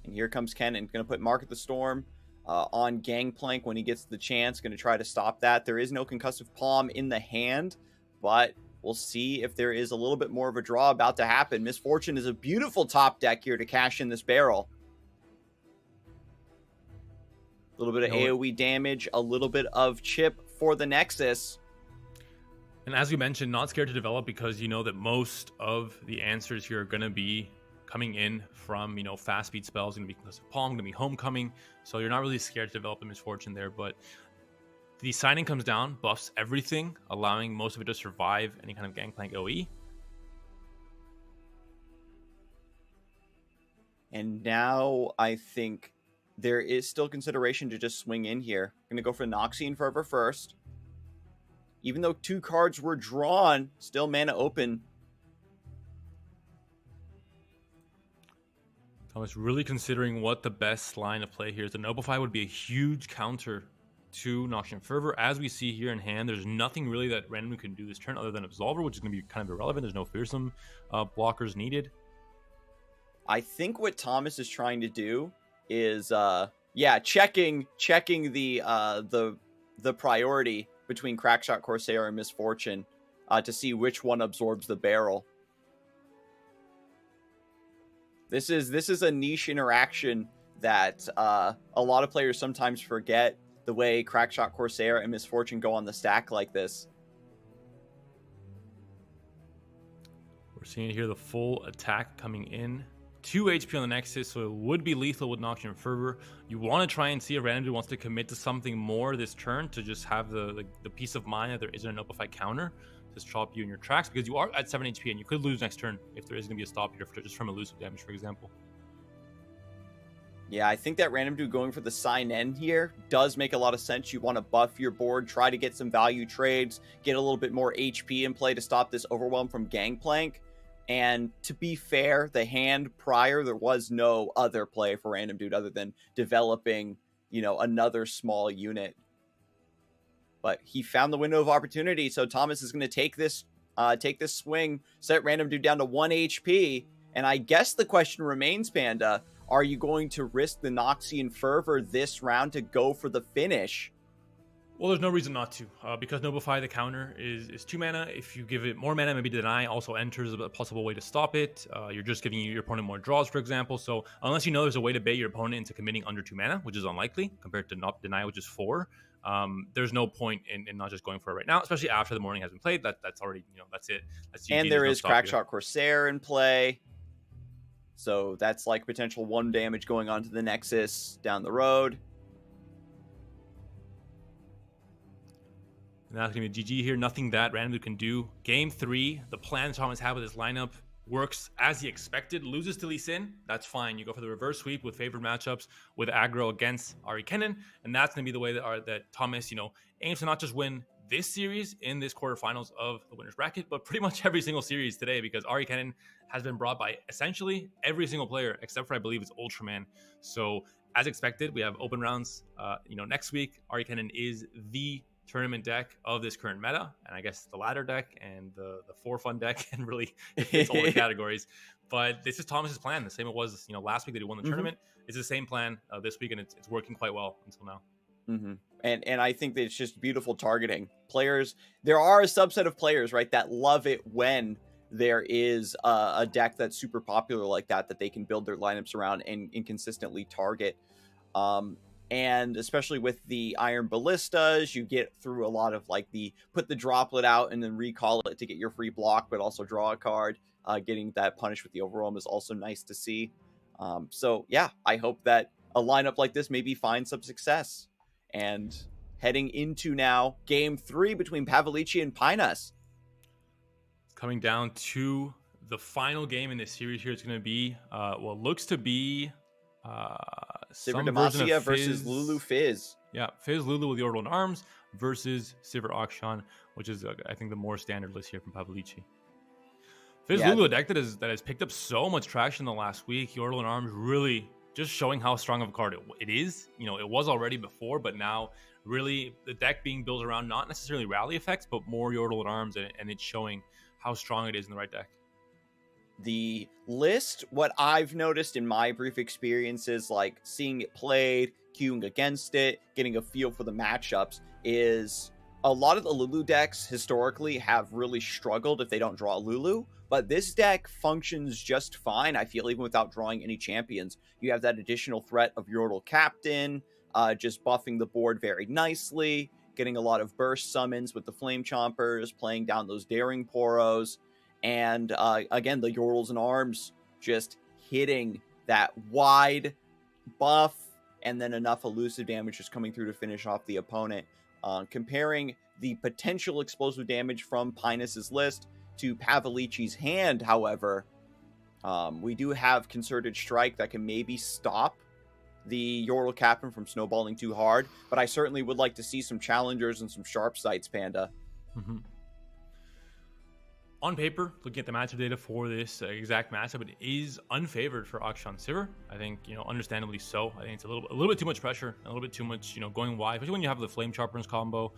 [SPEAKER 1] And here comes Kennen, going to put Mark at the Storm on Gangplank when he gets the chance. Going to try to stop that. There is no Concussive Palm in the hand, but we'll see if there is a little bit more of a draw about to happen. Misfortune is a beautiful top deck here to cash in this Barrel. A little bit of AoE damage, a little bit of chip for the Nexus.
[SPEAKER 2] And as we mentioned, not scared to develop because you know that most of the answers here are going to be coming in from, fast speed spells, going to be Concussive Palm, going to be Homecoming. So you're not really scared to develop the Misfortune there, but the signing comes down, buffs everything, allowing most of it to survive any kind of Gangplank OE.
[SPEAKER 1] And now I think there is still consideration to just swing in here. I'm going to go for Noxian Fervor first. Even though 2 cards were drawn, still mana open.
[SPEAKER 2] Thomas really considering what the best line of play here is. The Noblify would be a huge counter to Noxian Fervor. As we see here in hand, there's nothing really that randomly can do this turn other than Absolver, which is going to be kind of irrelevant. There's no fearsome blockers needed. I
[SPEAKER 1] think what Thomas is trying to do is checking the priority between Crackshot Corsair and Misfortune to see which one absorbs the Barrel. This is a niche interaction that a lot of players sometimes forget, the way Crackshot Corsair and Misfortune go on the stack like this.
[SPEAKER 2] We're seeing here the full attack coming in 2 HP on the Nexus, so it would be lethal with Noxian Fervor. You want to try and see if random dude wants to commit to something more this turn to just have the peace of mind that there isn't an Opify counter to stop you in your tracks, because you are at 7 HP and you could lose next turn if there is going to be a stop here just from elusive damage, for example.
[SPEAKER 1] Yeah, I think that random dude going for the sign N here does make a lot of sense. You want to buff your board, try to get some value trades, get a little bit more HP in play to stop this overwhelm from Gangplank. And to be fair, the hand prior, there was no other play for random dude other than developing, you know, another small unit. But he found the window of opportunity, so Thomas is going to take this swing, set random dude down to 1 HP. And I guess the question remains, Panda, are you going to risk the Noxian Fervor this round to go for the finish?
[SPEAKER 2] Well, there's no reason not to, because Notify the counter is 2 mana. If you give it more mana, maybe Deny also enters a possible way to stop it. You're just giving your opponent more draws, for example. So unless you know there's a way to bait your opponent into committing under 2 mana, which is unlikely compared to not Deny, which is 4, there's no point in not just going for it right now, especially after the morning has been played. That's already, you know, that's it. That's GG,
[SPEAKER 1] and there is Crackshot Corsair in play. So that's like potential 1 damage going on to the Nexus down the road.
[SPEAKER 2] And that's going to be GG here. Nothing that random dude can do. Game 3, the plan Thomas had with his lineup works as he expected. Loses to Lee Sin, that's fine. You go for the reverse sweep with favored matchups with aggro against Ahri Kennen, and that's going to be the way that Thomas, you know, aims to not just win this series in this quarterfinals of the winner's bracket, but pretty much every single series today, because Ahri Kennen has been brought by essentially every single player except for, I believe, it's Ultraman. So as expected, we have open rounds. You know, next week Ahri Kennen is the tournament deck of this current meta, and I guess the ladder deck and the for fun deck, and really it's all the categories. But this is Thomas's plan, the same it was, you know, last week that he won the tournament. It's the same plan this week, and it's working quite well until now.
[SPEAKER 1] And I think that it's just beautiful targeting. Players, there are a subset of players, right, that love it when there is a deck that's super popular like that they can build their lineups around and consistently target. And especially with the Iron Ballistas, you get through a lot of like the put the droplet out and then recall it to get your free block, but also draw a card. Getting that punished with the overwhelm is also nice to see. So yeah, I hope that a lineup like this maybe finds some success. And heading into now game 3 between Povolichi and Pinus.
[SPEAKER 2] Coming down to the final game in this series here, it's going to be what looks to be
[SPEAKER 1] Sivir Demacia versus Lulu Fizz.
[SPEAKER 2] Yeah, Fizz Lulu with the Orbital Arms versus Sivir Akshan, which is I think the more standard list here from Povolichi. Fizz Lulu, a deck that has picked up so much traction in the last week. The Orbital Arms really just showing how strong of a card it is. You know, it was already before, but now really the deck being built around not necessarily rally effects, but more Yordle and Arms, and it's showing how strong it is in the right deck.
[SPEAKER 1] The list, what I've noticed in my brief experiences, like seeing it played, queuing against it, getting a feel for the matchups, is a lot of the Lulu decks historically have really struggled if they don't draw Lulu, but this deck functions just fine, I feel, even without drawing any champions. You have that additional threat of Yordle Captain, just buffing the board very nicely, getting a lot of burst summons with the Flame Chompers, playing down those Daring Poros, and again, the Yordles and Arms just hitting that wide buff, and then enough elusive damage just coming through to finish off the opponent. Comparing the potential explosive damage from Pinus's list to Povolici's hand, however, we do have Concerted Strike that can maybe stop the Yordle Captain from snowballing too hard, but I certainly would like to see some challengers and some sharp sights, Panda.
[SPEAKER 2] On paper, looking at the matchup data for this exact matchup, it is unfavored for Akshan Sivir. I think, you know, understandably so. I think it's a little bit too much pressure, a little bit too much, you know, going wide, especially when you have the Flame Choppers combo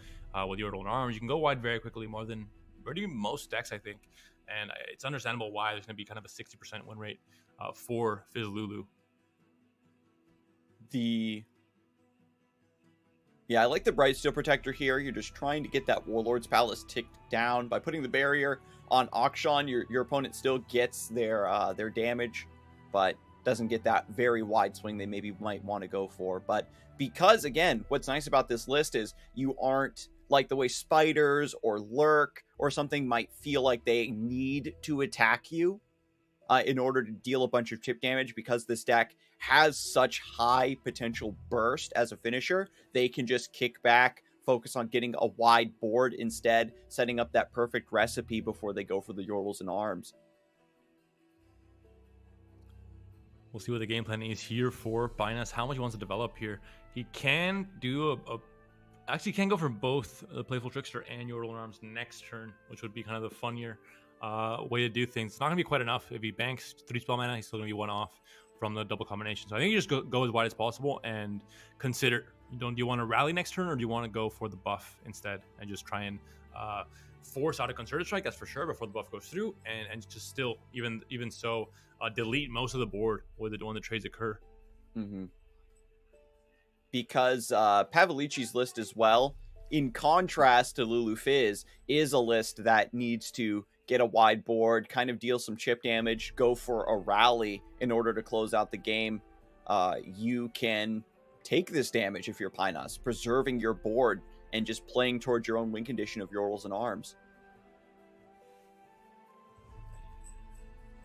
[SPEAKER 2] with Yordle and Arms. You can go wide very quickly, more than pretty most decks, I think. And it's understandable why there's going to be kind of a 60% win rate for Fizz Lulu.
[SPEAKER 1] Yeah, I like the Bright Steel Protector here. You're just trying to get that Warlord's Palace ticked down. By putting the barrier on Akshan, your opponent still gets their damage, but doesn't get that very wide swing they maybe might want to go for. But because, again, what's nice about this list is you aren't like the way Spiders or Lurk or something might feel like they need to attack you. in order to deal a bunch of chip damage, because this deck has such high potential burst as a finisher. They can just kick back, focus on getting a wide board instead, setting up that perfect recipe before they go for the Yordles and Arms.
[SPEAKER 2] We'll see what the game plan is here for Binance, how much he wants to develop here. He can do actually can go for both the Playful Trickster and Yordle and Arms next turn, which would be kind of the funnier way to do things. It's not going to be quite enough. If he banks 3 spell mana, he's still going to be 1 off from the double combination. So I think you just go as wide as possible and consider, do you want to rally next turn, or do you want to go for the buff instead and just try and force out a Concerted Strike, that's for sure, before the buff goes through, and just still, even so, delete most of the board when the trades occur.
[SPEAKER 1] Mm-hmm. Because Povolici's list as well, in contrast to Lulu Fizz, is a list that needs to get a wide board, kind of deal some chip damage, go for a rally in order to close out the game. You can take this damage if you're Pinas, preserving your board and just playing towards your own win condition of Yordles and Arms.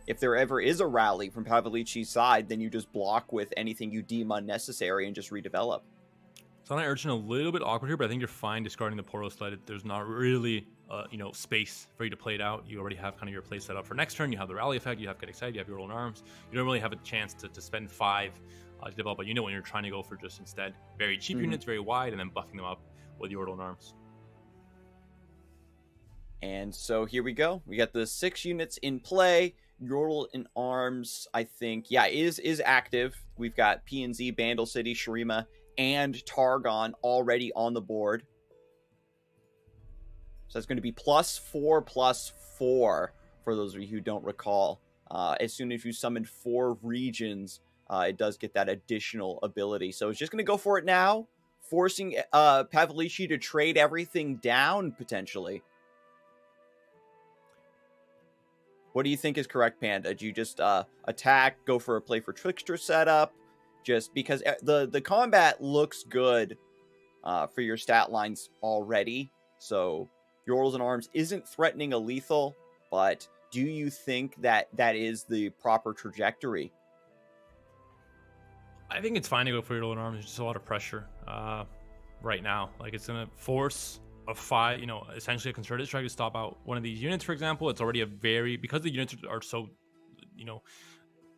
[SPEAKER 1] If there ever is a rally from Povolici's side, then you just block with anything you deem unnecessary and just redevelop.
[SPEAKER 2] Sonic Urchin a little bit awkward here, but I think you're fine discarding the Poro Sled. There's not really, space for you to play it out. You already have kind of your play set up for next turn. You have the rally effect. You have Get Excited. You have your Yordle and Arms. You don't really have a chance to spend 5 to develop a unit when you're trying to go for just instead very cheap units, very wide, and then buffing them up with Yordle and Arms.
[SPEAKER 1] And so here we go. We got the 6 units in play. Yordle and Arms, I think, is active. We've got PNZ, Bandle City, Shurima, and Targon already on the board. So that's going to be +4/+4 for those of you who don't recall. As soon as you summon 4 regions, it does get that additional ability. So it's just going to go for it now, forcing Povolichi to trade everything down, potentially. What do you think is correct, Panda? Do you just attack, go for a play for Trickster setup? Just because the combat looks good for your stat lines already. So Yordles and Arms isn't threatening a lethal, but do you think that is the proper trajectory?
[SPEAKER 2] I think it's fine to go for Yordle and Arms. There's just a lot of pressure right now. Like, it's going to force a 5, essentially a Concerted Strike to stop out one of these units, for example. It's already because the units are so,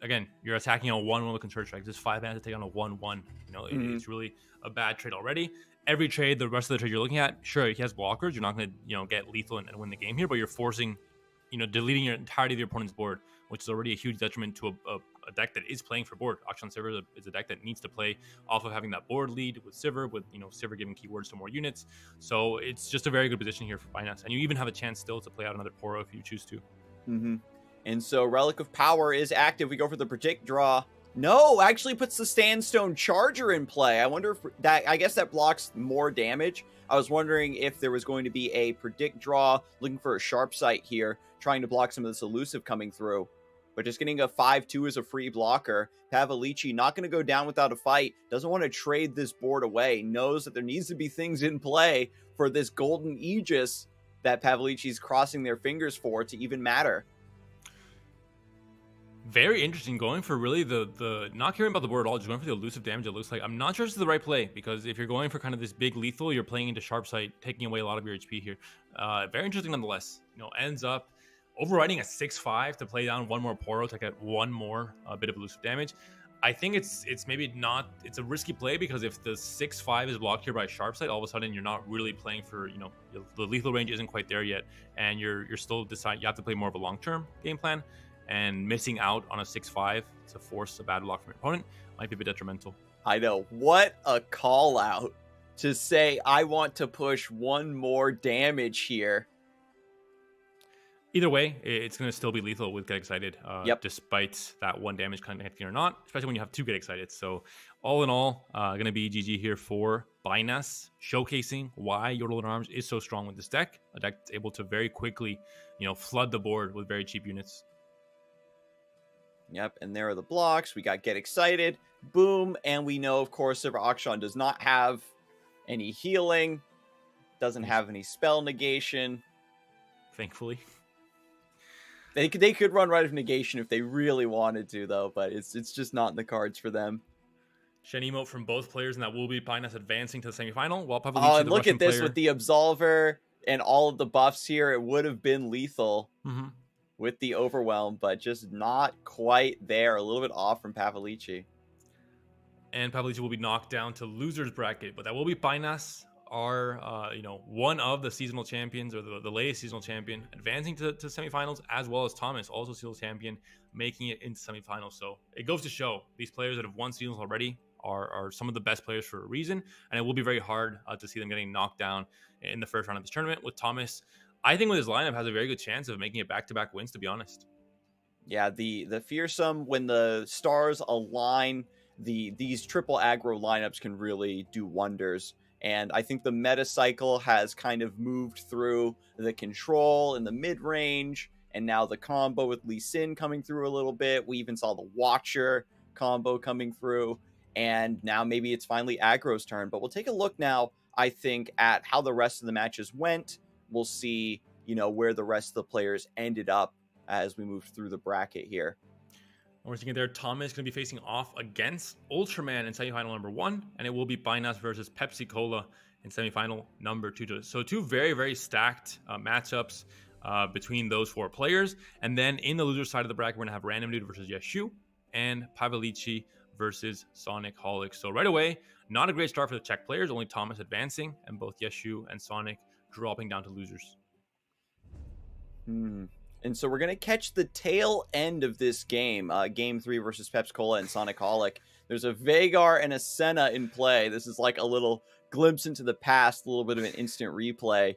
[SPEAKER 2] again, you're attacking on 1/1 with Concerted Strikes. There's 5 mana to take on a 1/1. It's really a bad trade already. Every trade, the rest of the trade you're looking at, sure, he has blockers. You're not going to, get lethal and win the game here, but you're forcing, deleting your entirety of your opponent's board, which is already a huge detriment to a deck that is playing for board. Auction Sivir is a deck that needs to play off of having that board lead with Sivir, with Sivir giving keywords to more units. So it's just a very good position here for Binance, and you even have a chance still to play out another Poro if you choose to.
[SPEAKER 1] Mm-hmm. And so Relic of Power is active. We go for the Predict draw. No, actually puts the Sandstone Charger in play. I guess that blocks more damage. I was wondering if there was going to be a Predict draw, looking for a Sharp Sight here, trying to block some of this elusive coming through. But just getting a 5/2 as a free blocker. Povolichi not going to go down without a fight. Doesn't want to trade this board away. Knows that there needs to be things in play for this Golden Aegis that Povolici's crossing their fingers for to even matter.
[SPEAKER 2] Very interesting, going for really the not caring about the board at all, just going for the elusive damage. It looks like, I'm not sure this is the right play, because if you're going for kind of this big lethal, you're playing into Sharp Sight, taking away a lot of your HP here. Very interesting nonetheless. Ends up overriding a 6/5 to play down 1 more Poro to get 1 more bit of elusive damage. I think it's maybe not, it's a risky play, because if the 6/5 is blocked here by Sharp Sight, all of a sudden you're not really playing for, the lethal range isn't quite there yet, and you're still deciding, you have to play more of a long-term game plan, and missing out on a 6/5 to force a bad block from your opponent might be a bit detrimental.
[SPEAKER 1] I know. What a call out to say, I want to push 1 more damage here.
[SPEAKER 2] Either way, it's going to still be lethal with Get Excited,
[SPEAKER 1] Yep.
[SPEAKER 2] Despite that 1 damage connecting or not, especially when you have 2 Get Excited. So all in all, going to be GG here for Binance, showcasing why Yordle and Arms is so strong with this deck. A deck that's able to very quickly, flood the board with very cheap units.
[SPEAKER 1] Yep, and there are the blocks. We got Get Excited, boom, and we know, of course, Sivir Akshan does not have any healing, doesn't have any spell negation.
[SPEAKER 2] Thankfully.
[SPEAKER 1] They could run Rite of Negation if they really wanted to, though, but it's just not in the cards for them.
[SPEAKER 2] Shen emote from both players, and that will be Pinus advancing to the semifinal, while Povolichi,
[SPEAKER 1] Oh, and
[SPEAKER 2] the
[SPEAKER 1] look
[SPEAKER 2] Russian
[SPEAKER 1] at this
[SPEAKER 2] player,
[SPEAKER 1] with the Absolver and all of the buffs here. It would have been lethal with the Overwhelm, but just not quite there. A little bit off from Povolichi.
[SPEAKER 2] And Povolichi will be knocked down to losers bracket, but that will be Pinus, our one of the seasonal champions, or the latest seasonal champion, advancing to semifinals, as well as Thomas, also seasonal champion, making it into semifinals. So it goes to show these players that have won seasonals already are some of the best players for a reason, and it will be very hard to see them getting knocked down in the first round of this tournament. With Thomas, I think with his lineup has a very good chance of making it back-to-back wins, to be honest.
[SPEAKER 1] Yeah, the fearsome, when the stars align, these triple aggro lineups can really do wonders. And I think the meta cycle has kind of moved through the control in the mid range, and now the combo with Lee Sin coming through a little bit. We even saw the Watcher combo coming through, and now maybe it's finally aggro's turn. But we'll take a look now, I think, at how the rest of the matches went. We'll see, where the rest of the players ended up as we move through the bracket here.
[SPEAKER 2] We're thinking there, Thomas is going to be facing off against Ultraman in semifinal number 1, and it will be Binance versus Pepsi Cola in semifinal number 2. So two very, very stacked matchups between those 4 players. And then in the loser side of the bracket, we're going to have Random Dude versus Yeshu and Povolichi versus Sonic Holic. So right away, not a great start for the Czech players, only Thomas advancing, and both Yeshu and Sonic dropping down to losers.
[SPEAKER 1] And so we're going to catch the tail end of this game, Game 3 versus Pepsi Cola and Sonic Holic. There's a Veigar and a Senna in play. This is like a little glimpse into the past, a little bit of an instant replay,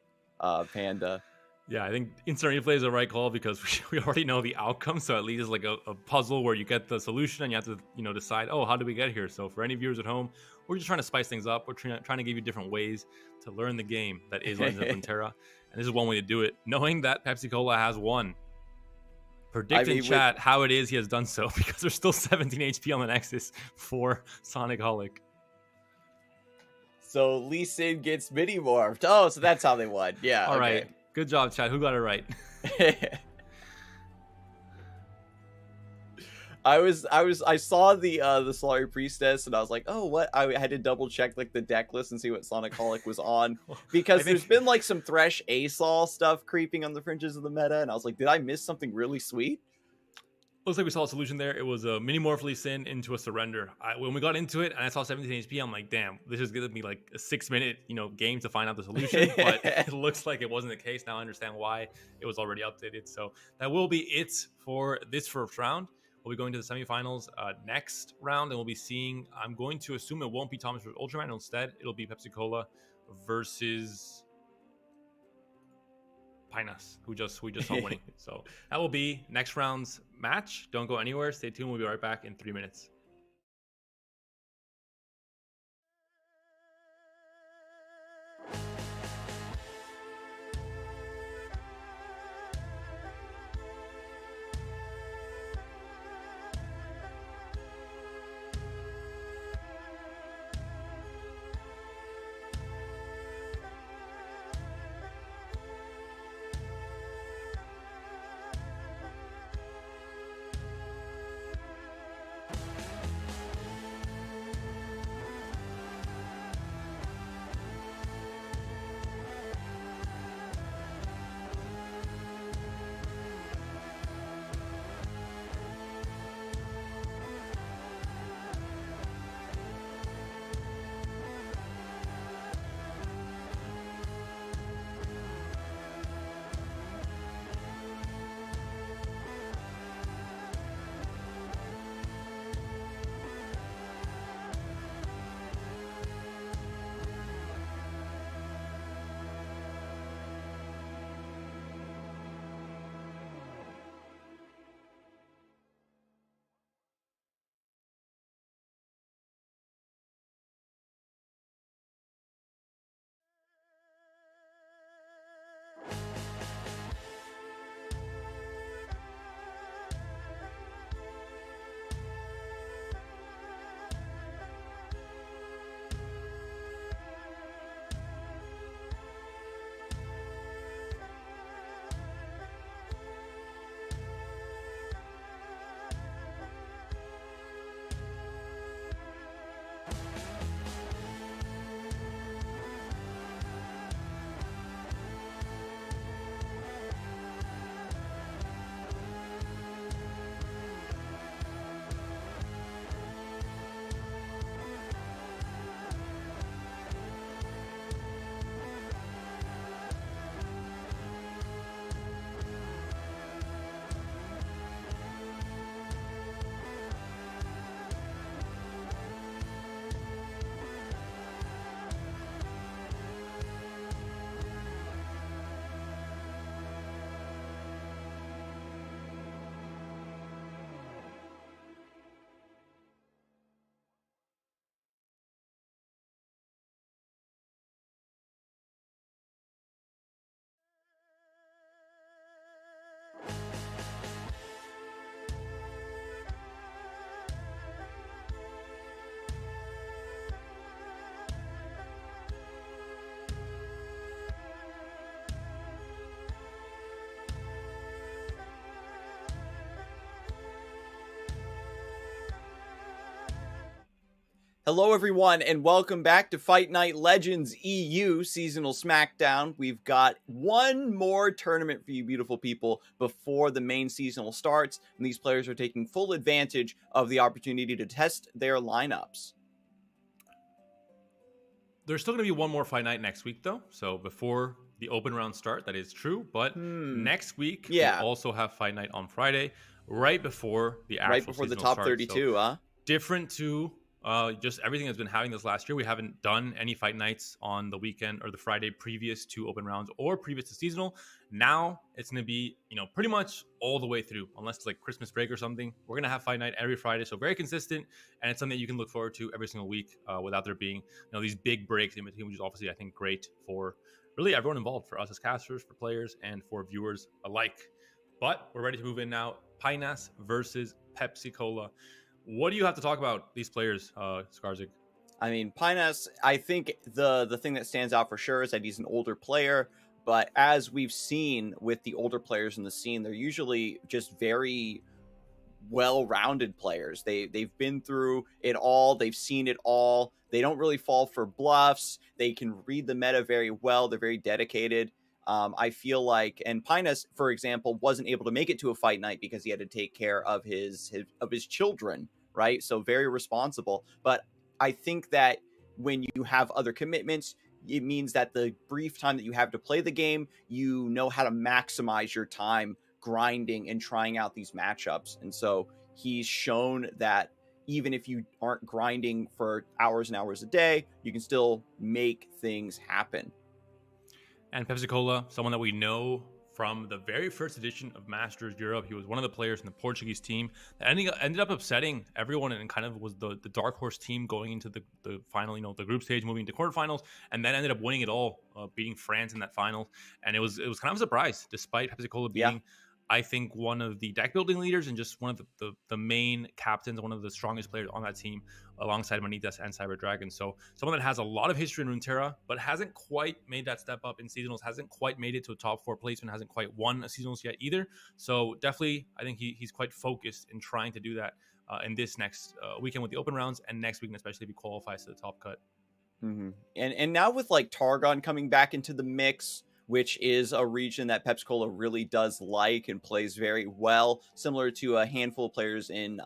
[SPEAKER 1] Panda.
[SPEAKER 2] Yeah, I think instant replay is the right call because we already know the outcome. So at least it's like a puzzle where you get the solution and you have to decide, oh, how did we get here? So for any viewers at home, we're just trying to spice things up. We're trying to give you different ways to learn the game that is Legends of Runeterra. And this is one way to do it, knowing that Pepsi Cola has won. Predict in chat how it is he has done so, because there's still 17 HP on the Nexus for Sonic Holic.
[SPEAKER 1] So Lee Sin gets mini morphed. Oh, so that's how they won. Yeah.
[SPEAKER 2] All right. Good job, chat. Who got it right?
[SPEAKER 1] I saw the Solari Priestess, and I was like, oh, what? I had to double check like the deck list and see what Sonic Holic was on, because there's been like some Thresh ASOL stuff creeping on the fringes of the meta, and I was like, did I miss something really sweet?
[SPEAKER 2] Looks like we saw a solution there. It was a mini morph Lee Sin into a surrender. When we got into it and I saw 17 HP, I'm like, damn, this is gonna be like a 6-minute game to find out the solution. But it looks like it wasn't the case. Now I understand why it was already updated. So that will be it for this first round. We'll be going to the semifinals next round, and we'll be seeing, I'm going to assume it won't be Thomas versus Ultraman. Instead, it'll be Pepsi Cola versus Pinus, who we just saw winning. So that will be next round's match. Don't go anywhere. Stay tuned. We'll be right back in 3 minutes.
[SPEAKER 1] Hello, everyone, and welcome back to Fight Night Legends EU Seasonal Smackdown. We've got one more tournament for you beautiful people before the main seasonal starts, and these players are taking full advantage of the opportunity to test their lineups.
[SPEAKER 2] There's still going to be one more Fight Night next week, though. So before the open round start, that is true. But next week, we also have Fight Night on Friday, right before the actual
[SPEAKER 1] the
[SPEAKER 2] seasonal
[SPEAKER 1] top
[SPEAKER 2] start.
[SPEAKER 1] 32, huh?
[SPEAKER 2] Different to just everything that's been happening this last year. We haven't done any Fight Nights on the weekend or the Friday previous to open rounds or previous to seasonal. Now it's going to be, pretty much all the way through, unless it's like Christmas break or something. We're going to have Fight Night every Friday, so very consistent, and it's something that you can look forward to every single week without there being, these big breaks in between, which is obviously, I think, great for really everyone involved, for us as casters, for players, and for viewers alike. But we're ready to move in now. Pinas versus Pepsi Cola. What do you have to talk about these players, Scarzig?
[SPEAKER 1] I mean, Pinas, I think the thing that stands out for sure is that he's an older player, but as we've seen with the older players in the scene, they're usually just very well-rounded players. They've been through it all, they've seen it all. They don't really fall for bluffs. They can read the meta very well. They're very dedicated. I feel like, and Pinas, for example, wasn't able to make it to a fight night because he had to take care of his children, right? So very responsible. But I think that when you have other commitments, it means that the brief time that you have to play the game, you know how to maximize your time grinding and trying out these matchups. And so he's shown that even if you aren't grinding for hours and hours a day, you can still make things happen.
[SPEAKER 2] And Pepsi Cola, someone that we know from the very first edition of Masters Europe. He was one of the players in the Portuguese team that ended up upsetting everyone and kind of was the dark horse team going into the final, the group stage, moving to quarterfinals, and then ended up winning it all, beating France in that final. And it was kind of a surprise, despite Pepsi Cola being, I think, one of the deck building leaders and just one of the main captains, one of the strongest players on that team, alongside Manitas and Cyber Dragon. So someone that has a lot of history in Runeterra, but hasn't quite made that step up in seasonals, hasn't quite made it to a top 4 placement, hasn't quite won a seasonals yet either. So definitely, I think he's quite focused in trying to do that in this next weekend with the open rounds, and next weekend, especially if he qualifies to the top cut.
[SPEAKER 1] And now with like Targon coming back into the mix, which is a region that Pepsi Cola really does like and plays very well, similar to a handful of players in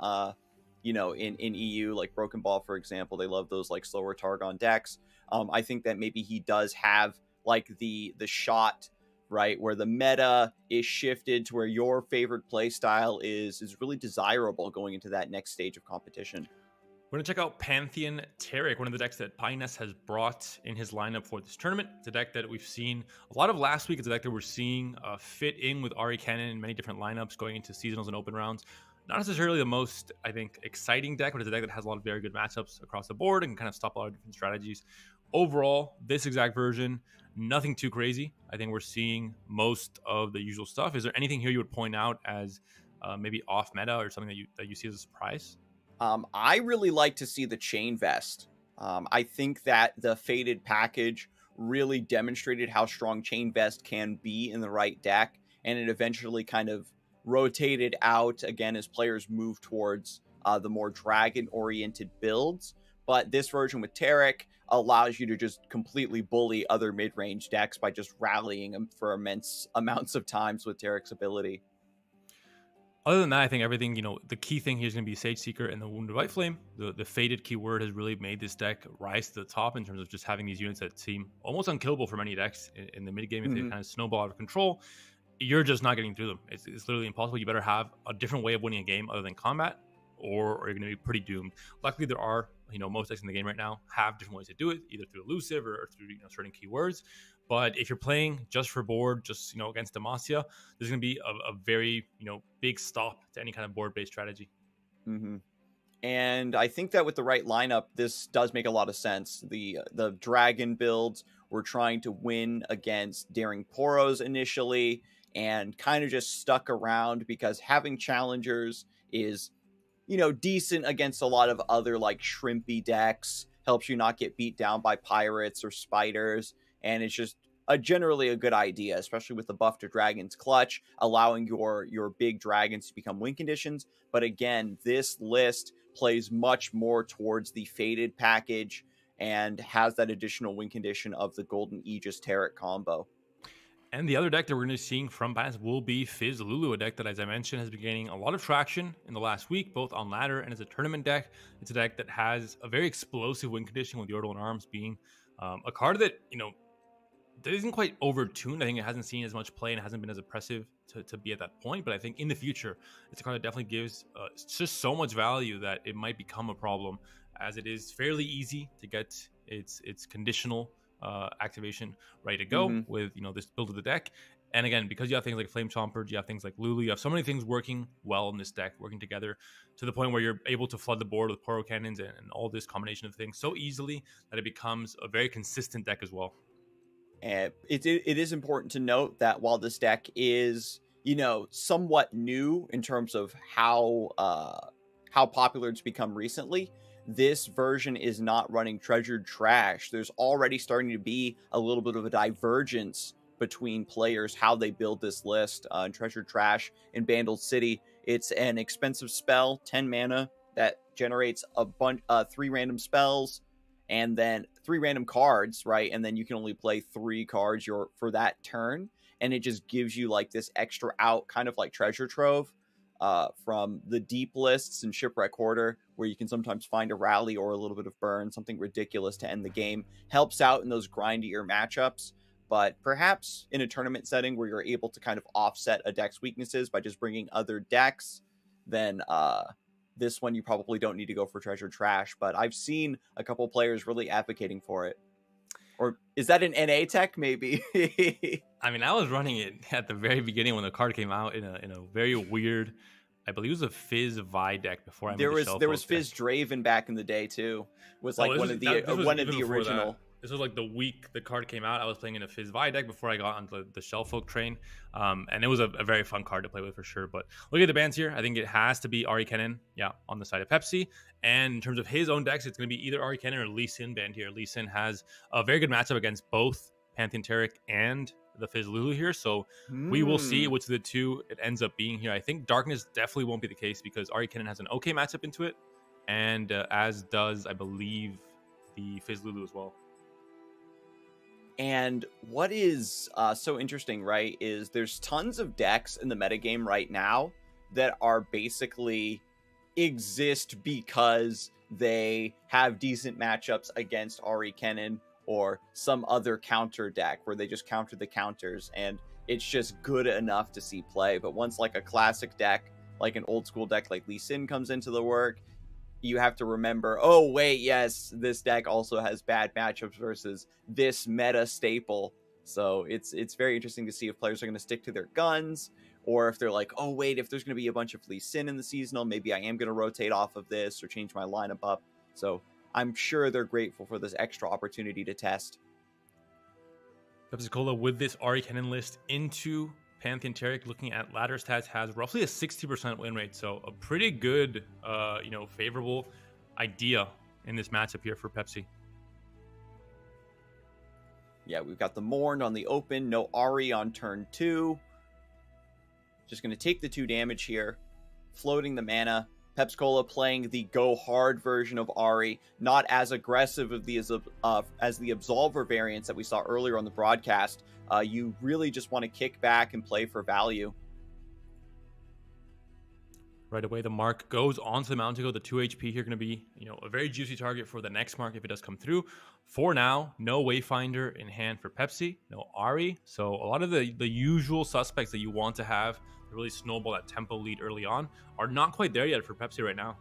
[SPEAKER 1] in EU, like Broken Ball, for example. They love those like slower Targon decks. I think that maybe he does have like the shot, right, where the meta is shifted to where your favorite play style is really desirable going into that next stage of competition.
[SPEAKER 2] We're going to check out Pantheon Taric, one of the decks that Pinas has brought in his lineup for this tournament. It's a deck that we've seen a lot of last week. It's a deck that we're seeing fit in with Ahri, Kennen in many different lineups going into seasonals and open rounds. Not necessarily the most, I think, exciting deck, but it's a deck that has a lot of very good matchups across the board and can kind of stop a lot of different strategies. Overall, this exact version, nothing too crazy. I think we're seeing most of the usual stuff. Is there anything here you would point out as maybe off meta or something that you see as a surprise?
[SPEAKER 1] I really like to see the Chain Vest. I think that the Faded package really demonstrated how strong Chain Vest can be in the right deck, and it eventually kind of rotated out again as players move towards the more dragon-oriented builds. But this version with Taric allows you to just completely bully other mid-range decks by just rallying them for immense amounts of times with Taric's ability.
[SPEAKER 2] Other than that, I think everything, the key thing here is going to be Sage Seeker and the Wounded White Flame. The Faded keyword has really made this deck rise to the top in terms of just having these units that seem almost unkillable for many decks in the mid game. If they kind of snowball out of control, you're just not getting through them. It's literally impossible. You better have a different way of winning a game other than combat, or you're going to be pretty doomed. Luckily, there are, most decks in the game right now have different ways to do it, either through elusive or through certain keywords. But if you're playing just for board, just against Demacia, there's going to be a very big stop to any kind of board-based strategy.
[SPEAKER 1] And I think that with the right lineup, this does make a lot of sense. The dragon builds were trying to win against Daring Poros initially, and kind of just stuck around because having challengers is decent against a lot of other like shrimpy decks, helps you not get beat down by pirates or spiders. And it's just generally a good idea, especially with the buff to Dragon's Clutch, allowing your big dragons to become win conditions. But again, this list plays much more towards the Faded package and has that additional win condition of the Golden Aegis Taric combo.
[SPEAKER 2] And the other deck that we're going to be seeing from Binance will be Fizz Lulu, a deck that, as I mentioned, has been gaining a lot of traction in the last week, both on ladder and as a tournament deck. It's a deck that has a very explosive win condition, with Yordle and Arms being a card that, that isn't quite overtuned. I think it hasn't seen as much play and it hasn't been as impressive to be at that point. But I think in the future, it's a card that definitely gives just so much value that it might become a problem, as it is fairly easy to get its conditional activation ready to go with this build of the deck. And again, because you have things like Flame Chomper, you have things like Lulu, you have so many things working well in this deck, working together to the point where you're able to flood the board with Poro Cannons and all this combination of things so easily that it becomes a very consistent deck as well.
[SPEAKER 1] And it is important to note that while this deck is, somewhat new in terms of how popular it's become recently, this version is not running Treasured Trash. There's already starting to be a little bit of a divergence between players, how they build this list. In Treasured Trash in Bandle City, it's an expensive spell, 10 mana, that generates a bunch, 3 random spells, and then 3 random cards, right? And then you can only play 3 cards for that turn, and it just gives you like this extra out, kind of like Treasure Trove. From the deep lists in Shipwreck Hoarder, where you can sometimes find a rally or a little bit of burn, something ridiculous to end the game. Helps out in those grindier matchups, but perhaps in a tournament setting where you're able to kind of offset a deck's weaknesses by just bringing other decks, then this one you probably don't need to go for Treasure Trash. But I've seen a couple players really advocating for it. Or is that an NA tech, maybe?
[SPEAKER 2] I mean, I was running it at the very beginning when the card came out in a very weird, I believe it was a Fizz Vi deck before I made the Shelf.
[SPEAKER 1] There was Fizz Draven back in the day too. Was like one of the original.
[SPEAKER 2] This was like the week the card came out. I was playing in a Fizz Vi deck before I got onto the Shellfolk train. And it was a very fun card to play with for sure. But look at the bans here. I think it has to be Ahri Kennen, on the side of Pepsi. And in terms of his own decks, it's going to be either Ahri Kennen or Lee Sin banned here. Lee Sin has a very good matchup against both Pantheon Taric and the Fizz Lulu here. So we will see which of the two it ends up being here. I think Darkness definitely won't be the case because Ahri Kennen has an okay matchup into it. And as does, I believe, the Fizz Lulu as well.
[SPEAKER 1] And what is so interesting, right, is there's tons of decks in the metagame right now that are basically exist because they have decent matchups against Ahri Kennen or some other counter deck where they just counter the counters, and it's just good enough to see play. But once like a classic deck, like an old school deck like Lee Sin comes into the work, you have to remember, oh wait, yes, this deck also has bad matchups versus this meta staple. So it's very interesting to see if players are going to stick to their guns, or if they're like, oh wait, if there's going to be a bunch of Lee Sin in the seasonal, maybe I am going to rotate off of this or change my lineup up. So I'm sure they're grateful for this extra opportunity to test.
[SPEAKER 2] Pepsi Cola with this Ahri Kennen list into Pantheon Taric, looking at ladder stats, has roughly a 60% win rate. So a pretty good, favorable idea in this matchup here for Pepsi.
[SPEAKER 1] Yeah, we've got the Mourn on the open, no Ahri on turn 2. Just going to take the 2 damage here, floating the mana. Pepsi Cola playing the go hard version of Ahri, not as aggressive as the Absolver variants that we saw earlier on the broadcast. You really just want to kick back and play for value.
[SPEAKER 2] Right away, the mark goes onto the Mountain Goat. The 2 HP here going to be, a very juicy target for the next mark if it does come through. For now, no Wayfinder in hand for Pepsi, no Ahri. So a lot of the usual suspects that you want to have to really snowball that tempo lead early on are not quite there yet for Pepsi right now.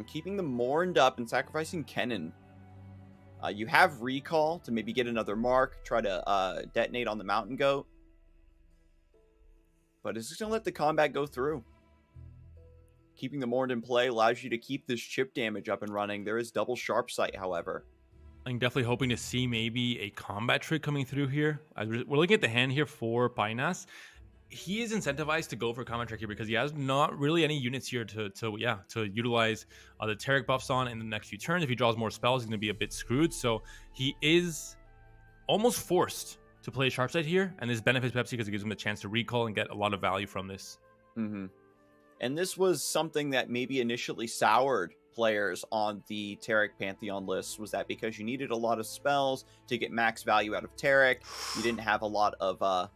[SPEAKER 1] Keeping them mourned up and sacrificing Kennen. You have recall to maybe get another mark, try to detonate on the Mountain Goat. But it's just going to let the combat go through. Keeping the Mourned in play allows you to keep this chip damage up and running. There is double Sharp Sight, however.
[SPEAKER 2] I'm definitely hoping to see maybe a combat trick coming through here. We're looking at the hand here for Painas. He is incentivized to go for a combat trick here because he has not really any units here to utilize the Taric buffs on in the next few turns. If he draws more spells, he's going to be a bit screwed. So he is almost forced to play Sharp Sight here, and this benefits Pepsi because it gives him a chance to recall and get a lot of value from this.
[SPEAKER 1] And this was something that maybe initially soured players on the Taric Pantheon list, was that because you needed a lot of spells to get max value out of Taric, you didn't have a lot of...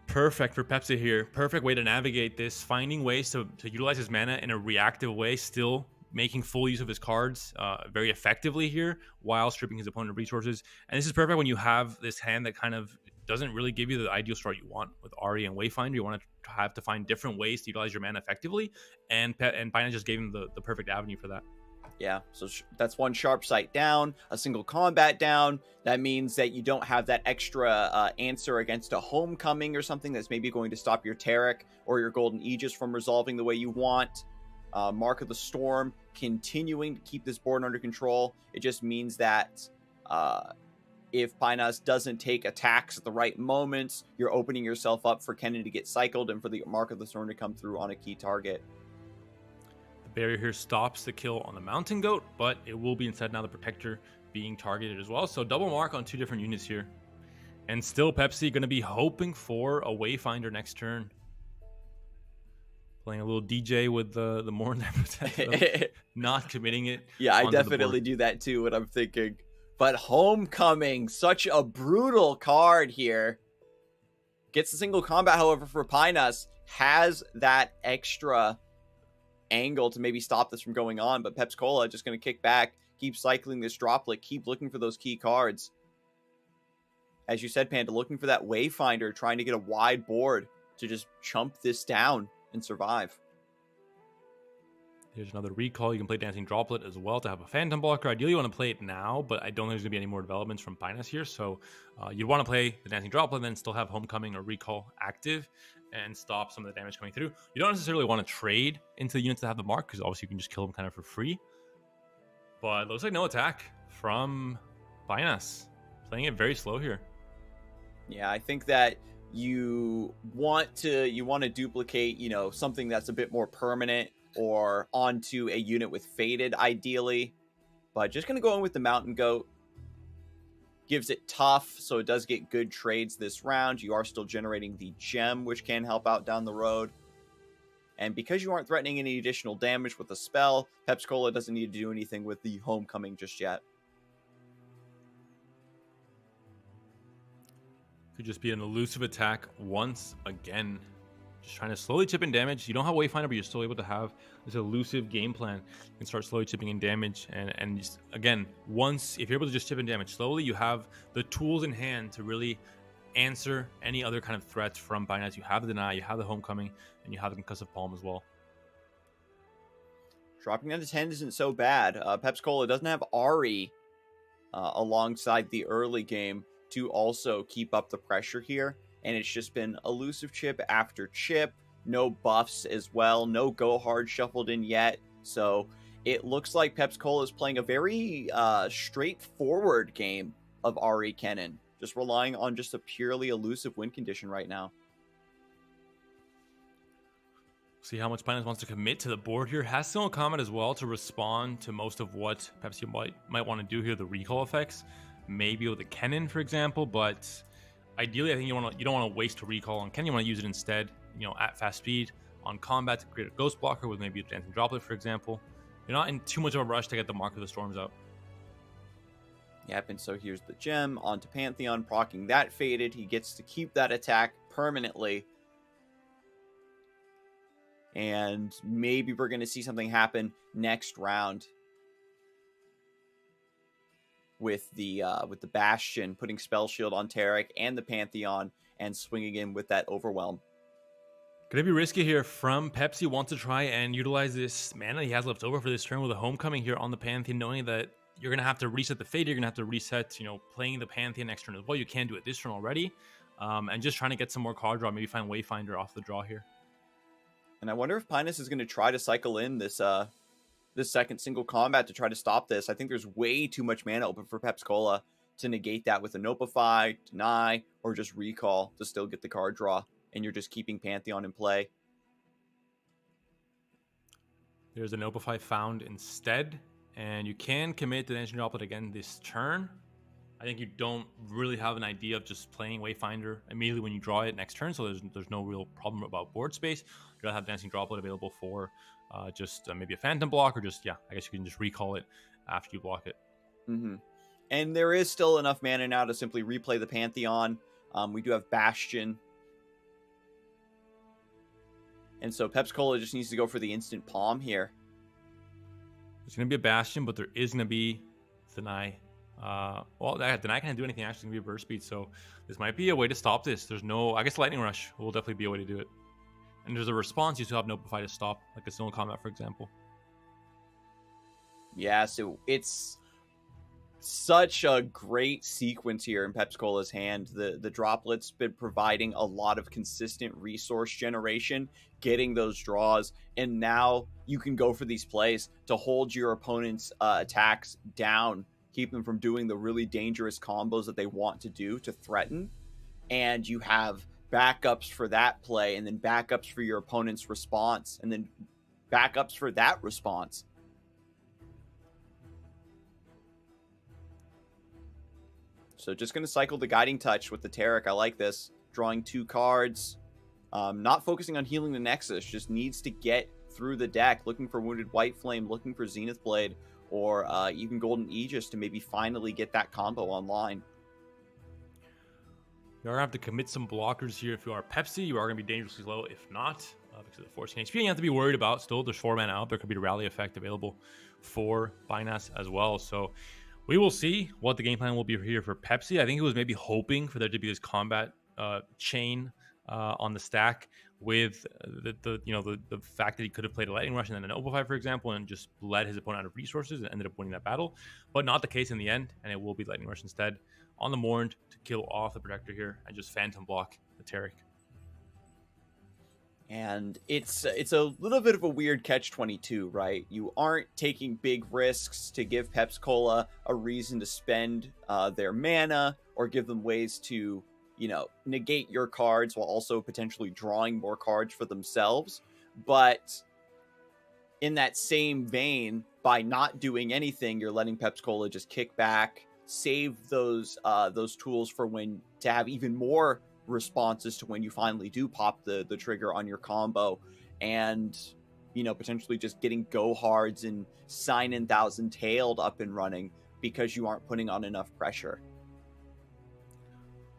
[SPEAKER 2] Perfect for Pepsi here. Perfect way to navigate this, finding ways to utilize his mana in a reactive way, still making full use of his cards very effectively here while stripping his opponent of resources. And this is perfect when you have this hand that kind of doesn't really give you the ideal start you want with Ahri and Wayfinder. You want to have to find different ways to utilize your mana effectively, and Pina just gave him the perfect avenue for that.
[SPEAKER 1] Yeah, so that's one sharp sight down, a single combat down. That means that you don't have that extra answer against a homecoming or something that's maybe going to stop your Taric or your Golden Aegis from resolving the way you want. Mark of the Storm continuing to keep this board under control. It just means that if Pinas doesn't take attacks at the right moments, you're opening yourself up for Kennen to get cycled and for the Mark of the Storm to come through on a key target.
[SPEAKER 2] Barrier here stops the kill on the Mountain Goat, but it will be instead now the Protector being targeted as well. So double mark on two different units here. And still Pepsi going to be hoping for a Wayfinder next turn. Playing a little DJ with the Mourn not committing it.
[SPEAKER 1] Yeah, I definitely do that too when I'm thinking. But Homecoming, such a brutal card here. Gets the single combat, however, for Pinas. Has that extra angle to maybe stop this from going on, but Pepsi just going to kick back, keep cycling this droplet, keep looking for those key cards. As you said, Panda, looking for that Wayfinder, trying to get a wide board to just chump this down and survive.
[SPEAKER 2] Here's another recall. You can play Dancing Droplet as well to have a Phantom Blocker. Ideally, you want to play it now, but I don't think there's going to be any more developments from Pinas here, so you'd want to play the Dancing Droplet and then still have Homecoming or Recall active and stop some of the damage coming through. You don't necessarily want to trade into the units that have the mark, because obviously you can just kill them kind of for free. But it looks like no attack from Pinas. Playing it very slow here.
[SPEAKER 1] Yeah, I think that you want to duplicate, something that's a bit more permanent or onto a unit with Faded, ideally. But just going to go in with the Mountain Goat. Gives it tough, so it does get good trades this round. You are still generating the gem, which can help out down the road. And because you aren't threatening any additional damage with the spell, Pepsi doesn't need to do anything with the Homecoming just yet.
[SPEAKER 2] Could just be an elusive attack once again. Just trying to slowly chip in damage. You don't have Wayfinder, but you're still able to have this elusive game plan. You can start slowly chipping in damage. And just, again, once, if you're able to just chip in damage slowly, you have the tools in hand to really answer any other kind of threats from Binance. You have the Deny, you have the Homecoming, and you have the Concussive Palm as well.
[SPEAKER 1] Dropping down to 10 isn't so bad. Pepsi doesn't have Ahri alongside the early game to also keep up the pressure here. And it's just been elusive chip after chip. No buffs as well. No go hard shuffled in yet. So it looks like Pepsi is playing a very straightforward game of Ahri Kennen. Just relying on just a purely elusive win condition right now.
[SPEAKER 2] See how much Binance wants to commit to the board here. Has single comment as well to respond to most of what Pepsi might want to do here. The recall effects. Maybe with the Kennen, for example, but ideally, I think you don't want to waste a recall on Kennen. You want to use it instead, at fast speed on combat to create a ghost blocker with maybe a Dancing Droplet, for example. You're not in too much of a rush to get the Mark of the Storms out.
[SPEAKER 1] Yep, and so here's the gem onto Pantheon, proccing that Faded. He gets to keep that attack permanently. And maybe we're going to see something happen next round. With the Bastion, putting Spell Shield on Taric and the Pantheon, and swinging in with that Overwhelm.
[SPEAKER 2] Gonna be risky here from Pepsi. Wants to try and utilize this mana he has left over for this turn with a Homecoming here on the Pantheon, knowing that you're gonna have to reset the Fade. You're gonna have to reset, playing the Pantheon next turn as well. You can do it this turn already, and just trying to get some more card draw. Maybe find Wayfinder off the draw here.
[SPEAKER 1] And I wonder if Pinus is gonna try to cycle in this second single combat to try to stop this. I think there's way too much mana open for Pepsi to negate that with a Nopify, Deny, or just Recall to still get the card draw, and you're just keeping Pantheon in play.
[SPEAKER 2] There's a Nopify found instead, and you can commit the Dancing Droplet again this turn. I think you don't really have an idea of just playing Wayfinder immediately when you draw it next turn, so there's no real problem about board space. You'll have Dancing Droplet available for just maybe a Phantom block, or just, yeah, I guess you can just recall it after you block it.
[SPEAKER 1] Mm-hmm. And there is still enough mana now to simply replay the Pantheon. We do have Bastion. And so Pepsi Cola just needs to go for the instant palm here.
[SPEAKER 2] There's going to be a Bastion, but there is going to be Deny. Well, Deny can't do anything. Actually, it's going to be a burst speed, so this might be a way to stop this. There's no... I guess Lightning Rush will definitely be a way to do it. And there's a response. You still have Notify to stop, like a Single Combat, for example.
[SPEAKER 1] Yeah, so it's such a great sequence here in Pepsi Cola's hand. The Droplet's been providing a lot of consistent resource generation, getting those draws, and now you can go for these plays to hold your opponent's attacks down, keep them from doing the really dangerous combos that they want to do to threaten. And you have backups for that play, and then backups for your opponent's response, and then backups for that response. So just going to cycle the Guiding Touch with the Taric. I like this. Drawing 2 cards. Not focusing on healing the Nexus. Just needs to get through the deck. Looking for Wounded White Flame. Looking for Zenith Blade. Or even Golden Aegis to maybe finally get that combo online.
[SPEAKER 2] You are going to have to commit some blockers here if you are Pepsi. You are going to be dangerously low if not. Because of the 14 HP. You have to be worried about still. There's 4 mana out. There could be a rally effect available for Binas as well. So... we will see what the game plan will be here for Pepsi. I think it was maybe hoping for there to be this combat chain on the stack with the fact that he could have played a Lightning Rush and then an Opify, for example, and just led his opponent out of resources and ended up winning that battle. But not the case in the end, and it will be Lightning Rush instead on the Mourn to kill off the Protector here and just Phantom block the Taric.
[SPEAKER 1] And it's a little bit of a weird catch-22, right? You aren't taking big risks to give Pepsi Cola a reason to spend their mana or give them ways to, negate your cards while also potentially drawing more cards for themselves. But in that same vein, by not doing anything, you're letting Pepsi Cola just kick back, save those tools for when to have even more responses to when you finally do pop the trigger on your combo, and potentially just getting go hards and sign in Thousand Tailed up and running because you aren't putting on enough pressure.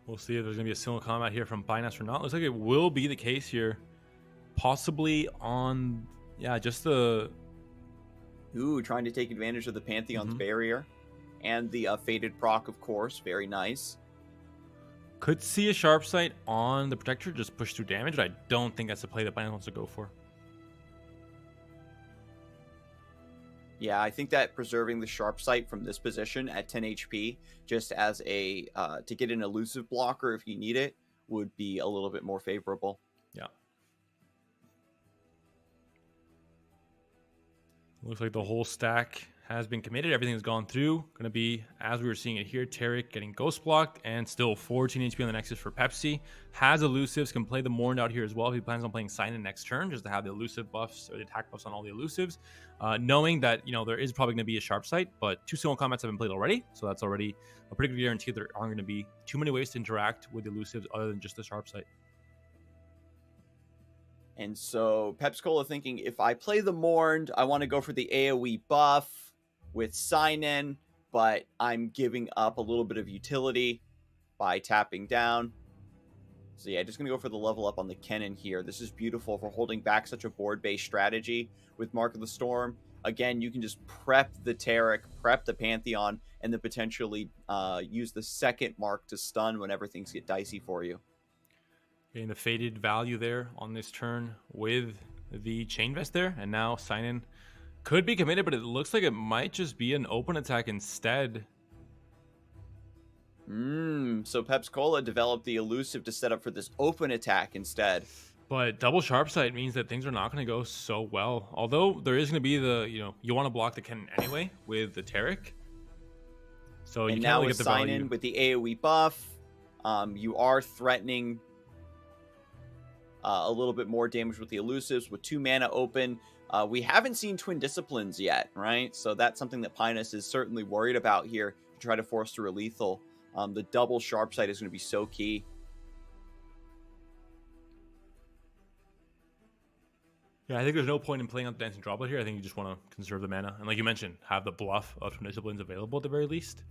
[SPEAKER 2] We'll see if there's gonna be a single combat here from Binas or not. Looks like it will be the case here, possibly on just the
[SPEAKER 1] trying to take advantage of the Pantheon's barrier and the faded proc, of course. Very nice.
[SPEAKER 2] Could see a Sharp Sight on the Protector, just push through damage, but I don't think that's the play that Binas wants to go for.
[SPEAKER 1] Yeah, I think that preserving the Sharp Sight from this position at 10 HP, just as a to get an elusive blocker if you need it, would be a little bit more favorable.
[SPEAKER 2] Yeah. Looks like the whole stack has been committed. Everything has gone through. Going to be, as we were seeing it here, Taric getting Ghost blocked and still 14 HP on the Nexus for Pepsi. Has elusives, can play the Mourn out here as well if he plans on playing Sign in next turn, just to have the elusive buffs or the attack buffs on all the elusives. Knowing that, there is probably going to be a Sharp Sight, but 2 single combats have been played already, so that's already a pretty good guarantee there aren't going to be too many ways to interact with the elusives other than just the Sharp Sight.
[SPEAKER 1] And so Pepsi Cola thinking, if I play the Mourned, I want to go for the AoE buff with Sign-In, but I'm giving up a little bit of utility by tapping down. So yeah, just going to go for the level up on the Kennen here. This is beautiful for holding back such a board-based strategy with Mark of the Storm. Again, you can just prep the Taric, prep the Pantheon, and then potentially use the second Mark to stun whenever things get dicey for you.
[SPEAKER 2] Getting the faded value there on this turn with the Chain Vest there, and now Sign-In could be committed, but it looks like it might just be an open attack instead.
[SPEAKER 1] So Pepsi Cola developed the elusive to set up for this open attack instead.
[SPEAKER 2] But double Sharp Sight means that things are not going to go so well. Although there is going to be the, you want to block the Kennen anyway with the Taric. So
[SPEAKER 1] and
[SPEAKER 2] you
[SPEAKER 1] now
[SPEAKER 2] can't really
[SPEAKER 1] with
[SPEAKER 2] get the value.
[SPEAKER 1] Sign-In with the AoE buff, you are threatening a little bit more damage with the elusives with 2 mana open. We haven't seen Twin Disciplines yet, right? So that's something that Pinus is certainly worried about here to try to force through a lethal. The double sharp sight is going to be so key.
[SPEAKER 2] Yeah, I think there's no point in playing out the Dancing Droplet here. I think you just want to conserve the mana. And like you mentioned, have the bluff of Twin Disciplines available at the very least.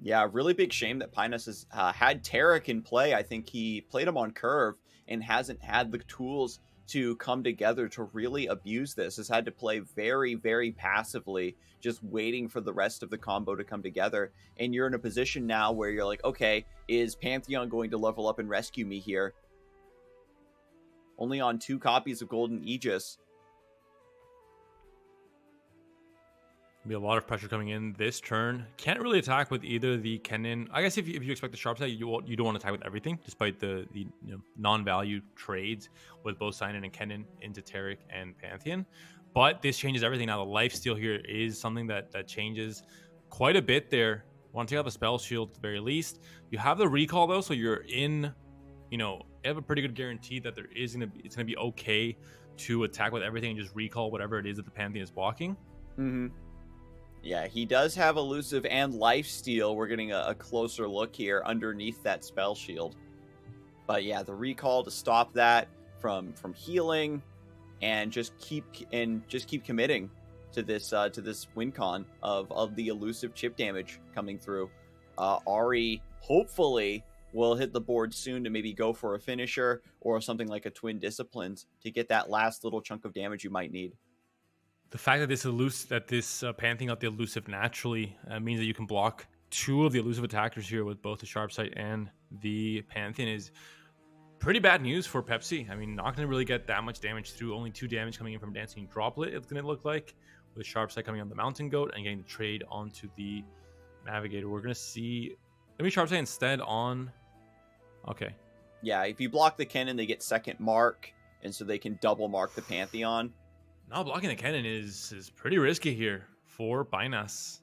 [SPEAKER 1] Yeah, really big shame that Pinus has had Taric in play. I think he played him on curve and hasn't had the tools to come together to really abuse this. Has had to play very, very passively, just waiting for the rest of the combo to come together. And you're in a position now where you're like, okay, is Pantheon going to level up and rescue me here? Only on 2 copies of Golden Aegis.
[SPEAKER 2] Be a lot of pressure coming in this turn. Can't really attack with either the Kennen. I guess if you expect the sharp side, you don't want to attack with everything, despite the non-value trades with both Sinan and Kennen into Taric and Pantheon. But this changes everything now. The lifesteal here is something that changes quite a bit there. Want to take out the spell shield at the very least. You have the recall though, so you're in. You have a pretty good guarantee that it's gonna be okay to attack with everything and just recall whatever it is that the Pantheon is blocking.
[SPEAKER 1] Mm-hmm. Yeah, he does have elusive and lifesteal. We're getting a closer look here underneath that spell shield. But yeah, the recall to stop that from healing, and just keep committing to this win con of the elusive chip damage coming through. Ahri hopefully will hit the board soon to maybe go for a finisher or something like a Twin Disciplines to get that last little chunk of damage you might need.
[SPEAKER 2] The fact that this Pantheon got the elusive naturally means that you can block 2 of the elusive attackers here with both the sharp sight and the Pantheon is pretty bad news for Pepsi. I mean, not going to really get that much damage through. Only 2 damage coming in from Dancing Droplet, it's going to look like, with sharp sight coming on the Mountain Goat and getting the trade onto the Navigator. We're going to see maybe sharp sight instead on. Okay. Yeah,
[SPEAKER 1] if you block the Kennen, they get second mark, and so they can double mark the Pantheon.
[SPEAKER 2] Now blocking the Kennen is pretty risky here for Binance.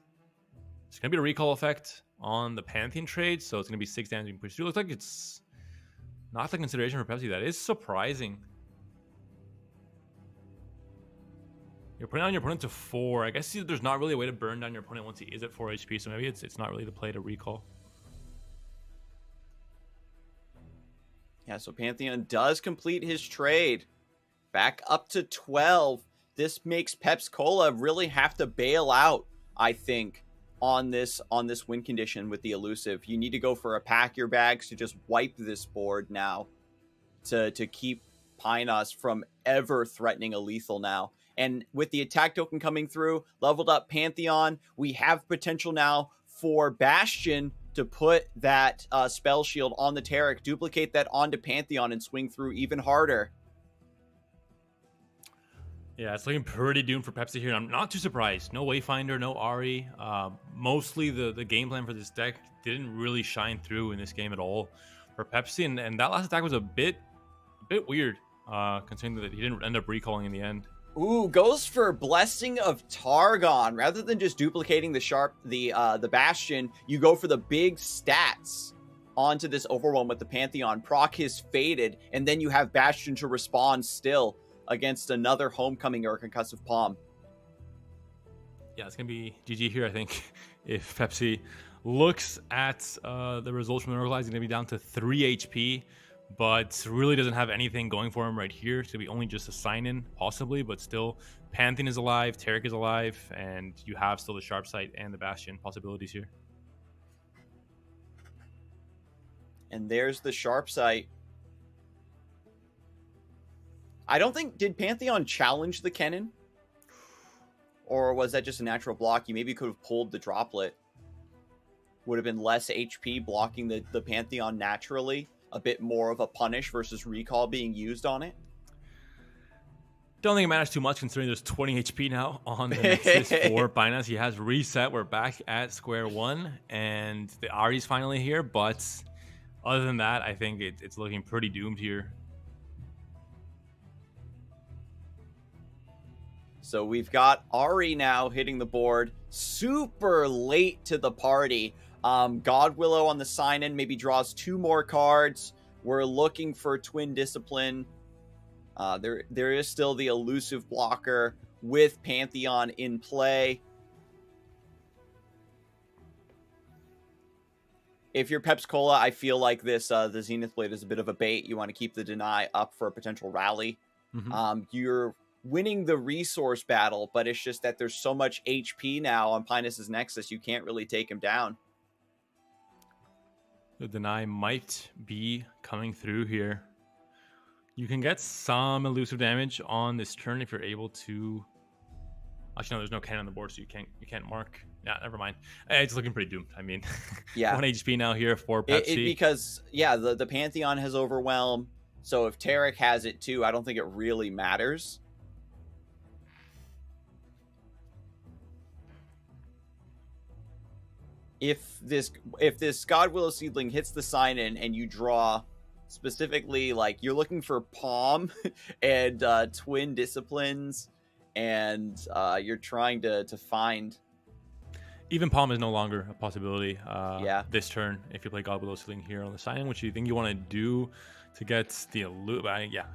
[SPEAKER 2] It's going to be a recall effect on the Pantheon trade, so it's going to be 6 damage being pushed through. Looks like it's not the consideration for Pepsi. That is surprising. You're putting down your opponent to 4. I guess there's not really a way to burn down your opponent once he is at 4 HP, so maybe it's not really the play to recall.
[SPEAKER 1] Yeah, so Pantheon does complete his trade. Back up to 12. This makes Peps Cola really have to bail out, I think, on this win condition with the elusive. You need to go for a pack your bags to just wipe this board now to keep Pinus from ever threatening a lethal now. And with the attack token coming through, leveled up Pantheon, we have potential now for Bastion to put that spell shield on the Taric, duplicate that onto Pantheon, and swing through even harder.
[SPEAKER 2] Yeah, it's looking pretty doomed for Pepsi here. I'm not too surprised. No Wayfinder, no Ahri. Mostly the game plan for this deck didn't really shine through in this game at all for Pepsi. And that last attack was a bit weird, considering that he didn't end up recalling in the end.
[SPEAKER 1] Ooh, goes for Blessing of Targon. Rather than just duplicating the Bastion, you go for the big stats onto this Overwhelm with the Pantheon. Proc his Faded, and then you have Bastion to respond still against another Homecoming or a Concussive Palm.
[SPEAKER 2] Yeah, it's going to be GG here, I think. If Pepsi looks at the results from the Oracle, he's going to be down to 3 HP, but really doesn't have anything going for him right here. It's going to be only just a sign-in, possibly, but still, Pantheon is alive, Taric is alive, and you have still the Sharp Sight and the Bastion possibilities here.
[SPEAKER 1] And there's the Sharp Sight. I don't think, did Pantheon challenge the Kennen? Or was that just a natural block? You maybe could have pulled the Droplet. Would have been less HP blocking the Pantheon naturally. A bit more of a punish versus recall being used on it.
[SPEAKER 2] Don't think it matters too much considering there's 20 HP now on the Nexus for Binance. He has reset. We're back at square one. And the Ahri's finally here. But other than that, I think it's looking pretty doomed here.
[SPEAKER 1] So we've got Ahri now hitting the board super late to the party. God Willow on the sign-in maybe draws 2 more cards. We're looking for Twin Discipline. There is still the elusive blocker with Pantheon in play. If you're Pepsi-Cola, I feel like this the Zenith Blade is a bit of a bait. You want to keep the deny up for a potential rally. You're winning the resource battle, but it's just that there's so much HP now on Pinus's Nexus, you can't really take him down.
[SPEAKER 2] The deny might be coming through here. You can get some elusive damage on this turn if you're able to. Actually, no, there's no cannon on the board, so you can't mark. Yeah, never mind. It's looking pretty doomed. I mean,
[SPEAKER 1] yeah,
[SPEAKER 2] 1 HP now here for Pepsi.
[SPEAKER 1] Because yeah, the Pantheon has Overwhelm. So if Tarek has it too, I don't think it really matters. If this Godwillow Seedling hits the sign in and you draw specifically, like, you're looking for Palm and Twin Disciplines, and you're trying to find.
[SPEAKER 2] Even Palm is no longer a possibility this turn if you play Godwillow Seedling here on the sign in, which you think you want to do to get the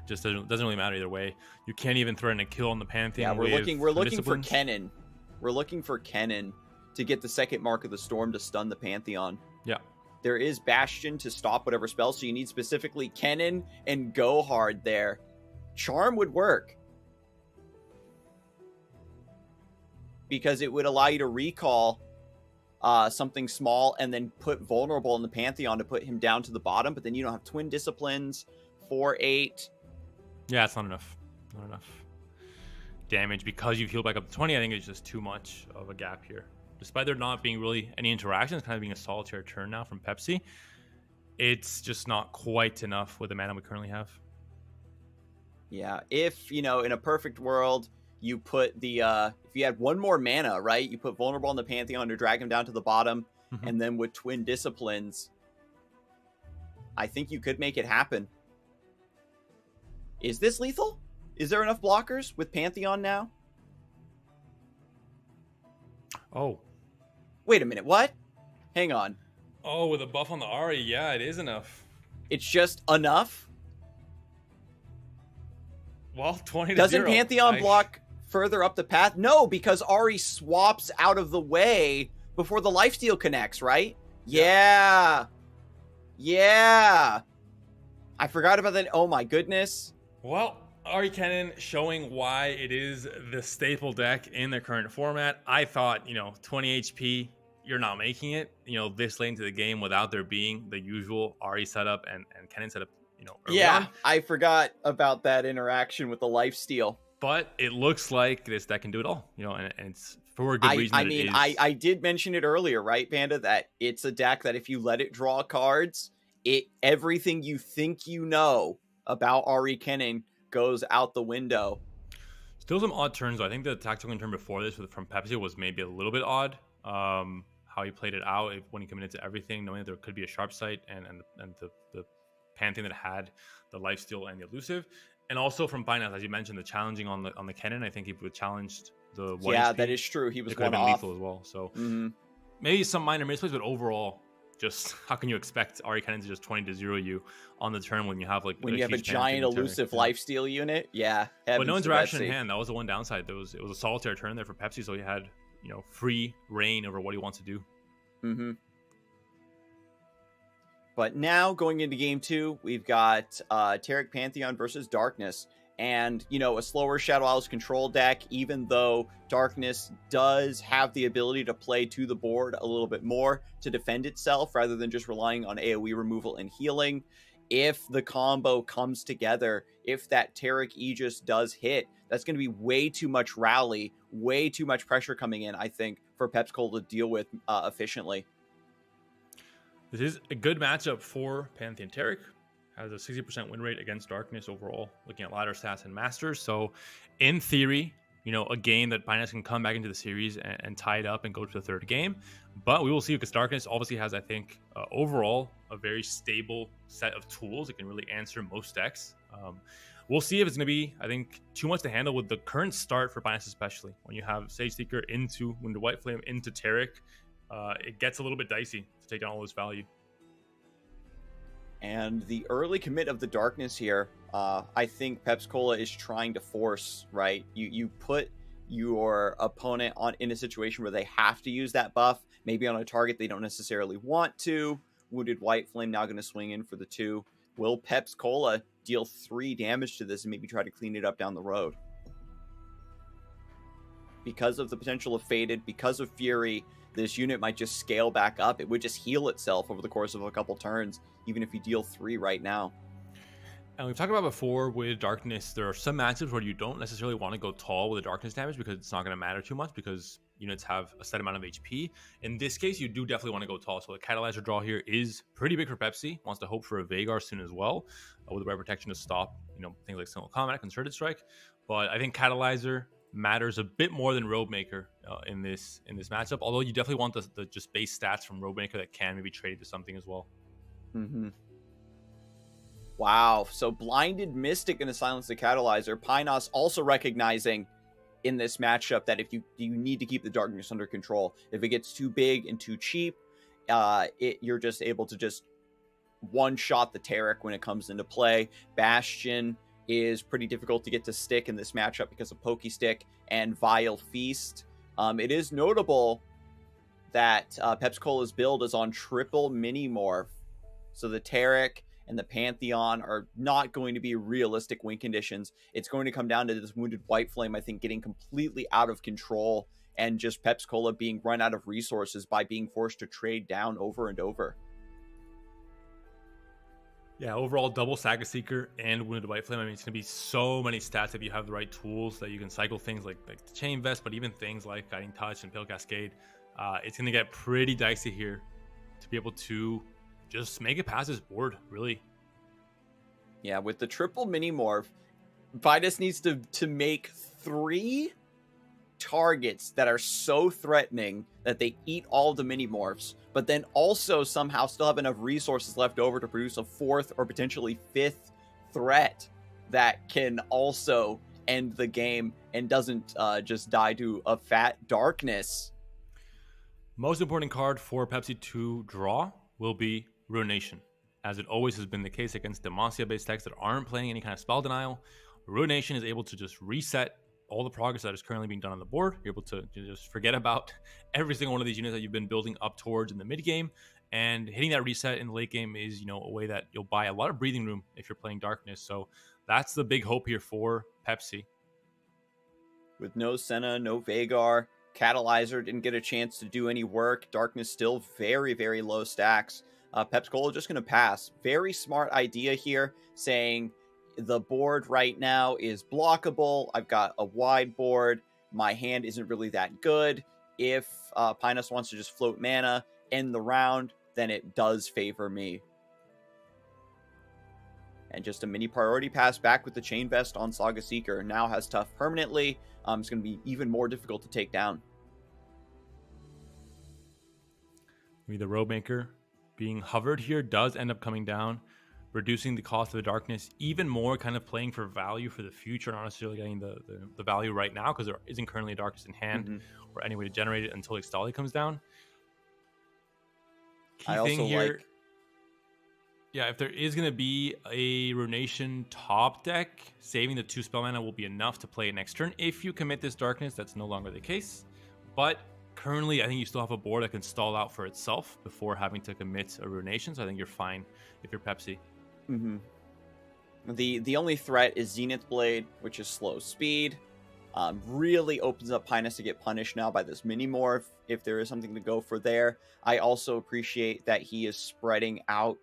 [SPEAKER 2] just doesn't really matter either way. You can't even threaten a kill on the Pantheon.
[SPEAKER 1] Yeah, we're looking for Kennen. We're looking for Kennen to get the second Mark of the Storm to stun the Pantheon.
[SPEAKER 2] Yeah.
[SPEAKER 1] There is Bastion to stop whatever spell, so you need specifically Kennen and Go Hard there. Charm would work, because it would allow you to recall something small and then put Vulnerable in the Pantheon to put him down to the bottom, but then you don't have Twin Disciplines, 4-8.
[SPEAKER 2] Yeah, it's not enough. Not enough damage because you heal back up to 20. I think it's just too much of a gap here. Despite there not being really any interactions, kind of being a solitary turn now from Pepsi, it's just not quite enough with the mana we currently have.
[SPEAKER 1] Yeah, if, in a perfect world, you put the, if you had one more mana, right? You put Vulnerable on the Pantheon to drag him down to the bottom, and then with Twin Disciplines, I think you could make it happen. Is this lethal? Is there enough blockers with Pantheon now?
[SPEAKER 2] Oh.
[SPEAKER 1] Wait a minute, what? Hang on.
[SPEAKER 2] Oh, with a buff on the Ahri, yeah, it is enough.
[SPEAKER 1] It's just enough?
[SPEAKER 2] Well, 20 to
[SPEAKER 1] Doesn't
[SPEAKER 2] 0.
[SPEAKER 1] Pantheon block further up the path? No, because Ahri swaps out of the way before the lifesteal connects, right? Yeah. I forgot about that. Oh my goodness.
[SPEAKER 2] Well, Ahri Kennen showing why it is the staple deck in the current format. I thought, 20 HP, you're not making it, this late into the game without there being the usual Ahri setup and Kennen setup, early on.
[SPEAKER 1] I forgot about that interaction with the lifesteal.
[SPEAKER 2] But it looks like this deck can do it all, and it's for a good reason.
[SPEAKER 1] I did mention it earlier, right, Panda, that it's a deck that if you let it draw cards, everything you think you know about Ahri Kennen goes out the window.
[SPEAKER 2] Still some odd turns, though. I think the tactical turn before this from Pepsi was maybe a little bit odd. How he played it out when he committed to everything, knowing that there could be a sharp sight and the Pantheon that had the lifesteal and the elusive. And also from Binance, as you mentioned, the challenging on the Kennen. I think he would challenged the 1 HP.
[SPEAKER 1] That is true. He was
[SPEAKER 2] one
[SPEAKER 1] off.
[SPEAKER 2] Lethal as well. So maybe some minor misplays, but overall, just how can you expect Ahri Kennen to just 20 to 0 you on the turn when you have a
[SPEAKER 1] giant elusive lifesteal unit? Yeah,
[SPEAKER 2] but no interaction in hand. That was the one downside. It was a solitary turn there for Pepsi, so he had free reign over what he wants to do.
[SPEAKER 1] But now going into game 2, we've got Tarek Pantheon versus Darkness. And, a slower Shadow Isles control deck, even though Darkness does have the ability to play to the board a little bit more to defend itself rather than just relying on AoE removal and healing. If the combo comes together, if that Tarek Aegis does hit, that's going to be way too much rally, way too much pressure coming in, I think, for Pepsi-Cola to deal with efficiently.
[SPEAKER 2] This is a good matchup for Pantheon. Tarek has a 60% win rate against Darkness overall, looking at ladder stats and masters. So in theory, a game that Binance can come back into the series and tie it up and go to the third game. But we will see, because Darkness obviously has, I think, overall a very stable set of tools. It can really answer most decks. We'll see if it's going to be, I think, too much to handle with the current start for Binance, especially when you have Sage Seeker into Wounded White Flame into Tarek. It gets a little bit dicey to take down all this value.
[SPEAKER 1] And the early commit of the Darkness here, I think Pepsi-Cola is trying to force, right? You put your opponent in a situation where they have to use that buff, maybe on a target they don't necessarily want to, Wounded White Flame now going to swing in for the 2. Will Pep's Cola deal 3 damage to this and maybe try to clean it up down the road? Because of the potential of Faded, because of Fury, this unit might just scale back up. It would just heal itself over the course of a couple turns, even if you deal 3 right now.
[SPEAKER 2] And we've talked about before with Darkness, there are some matchups where you don't necessarily want to go tall with the Darkness damage because it's not going to matter too much because units have a set amount of HP. In this case, you do definitely want to go tall. So the Catalyzer draw here is pretty big for Pepsi. Wants to hope for a Veigar soon as well with the right protection to stop, things like Single Combat, Concerted Strike. But I think Catalyzer matters a bit more than Roadmaker in this matchup. Although you definitely want the just base stats from Roadmaker that can maybe trade to something as well.
[SPEAKER 1] Mm-hmm. Wow, so Blinded Mystic going to silence the Catalyzer. Pynos also recognizing in this matchup that if you need to keep the Darkness under control. If it gets too big and too cheap, you're just able to just one-shot the Taric when it comes into play. Bastion is pretty difficult to get to stick in this matchup because of Pokey Stick and Vile Feast. It is notable that Pepsi Cola's build is on triple mini-morph, so the Taric and the Pantheon are not going to be realistic win conditions. It's going to come down to this Wounded White Flame, I think, getting completely out of control and just Pepsi Cola being run out of resources by being forced to trade down over and over.
[SPEAKER 2] Yeah, overall, double Saga Seeker and Wounded White Flame. I mean, it's going to be so many stats if you have the right tools that you can cycle things like the Chain Vest, but even things like Guiding Touch and Pale Cascade. It's going to get pretty dicey here to be able to just make it past this board, really.
[SPEAKER 1] Yeah, with the triple mini morph, Vitus needs to make 3 targets that are so threatening that they eat all the mini morphs, but then also somehow still have enough resources left over to produce a 4th or potentially 5th threat that can also end the game and doesn't just die to a fat darkness.
[SPEAKER 2] Most important card for Pepsi to draw will be Ruination, as it always has been the case against Demacia-based decks that aren't playing any kind of spell denial. Ruination is able to just reset all the progress that is currently being done on the board. You're able to just forget about every single one of these units that you've been building up towards in the mid game, and hitting that reset in the late game is, a way that you'll buy a lot of breathing room if you're playing Darkness. So that's the big hope here for Pepsi.
[SPEAKER 1] With no Senna, no Veigar, Catalyzer didn't get a chance to do any work. Darkness still very, very low stacks. Pepsi Cola just going to pass. Very smart idea here, saying the board right now is blockable. I've got a wide board. My hand isn't really that good. If Pynos wants to just float mana, end the round, then it does favor me. And just a mini priority pass back with the Chain Vest on Saga Seeker. Now has tough permanently. It's going to be even more difficult to take down.
[SPEAKER 2] The Roadmaker being hovered here does end up coming down, reducing the cost of the Darkness even more, kind of playing for value for the future, not necessarily getting the value right now because there isn't currently a Darkness in hand or any way to generate it until Extali comes down. Key thing here, if there is going to be a Ruination top deck, saving the 2 spell mana will be enough to play it next turn. If you commit this Darkness, that's no longer the case. But currently, I think you still have a board that can stall out for itself before having to commit a Ruination. So I think you're fine if you're Pepsi.
[SPEAKER 1] The only threat is Zenith Blade, which is slow speed. Really opens up Pynos to get punished now by this mini morph if there is something to go for there. I also appreciate that he is spreading out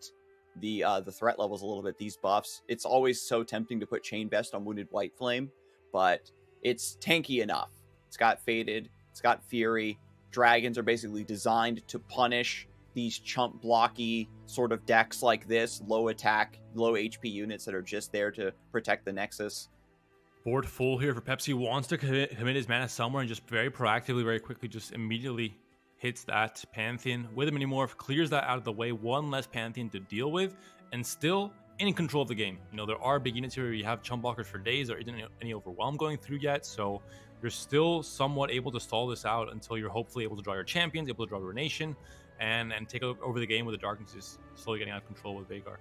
[SPEAKER 1] the threat levels a little bit, these buffs. It's always so tempting to put Chain Vest on Wounded White Flame, but it's tanky enough. It's got Faded, it's got Fury. Dragons are basically designed to punish these chump blocky sort of decks like this, low attack, low HP units that are just there to protect the Nexus.
[SPEAKER 2] Board full here for Pepsi. Wants to commit his mana somewhere and just very proactively, very quickly, just immediately hits that Pantheon with a mini morph, clears that out of the way, one less Pantheon to deal with, and still in control of the game. There are big units here where you have chump blockers for days. There isn't any overwhelm going through yet, so you're still somewhat able to stall this out until you're hopefully able to draw your champions, able to draw Ruination, and take over the game with the Darkness is slowly getting out of control with Veigar.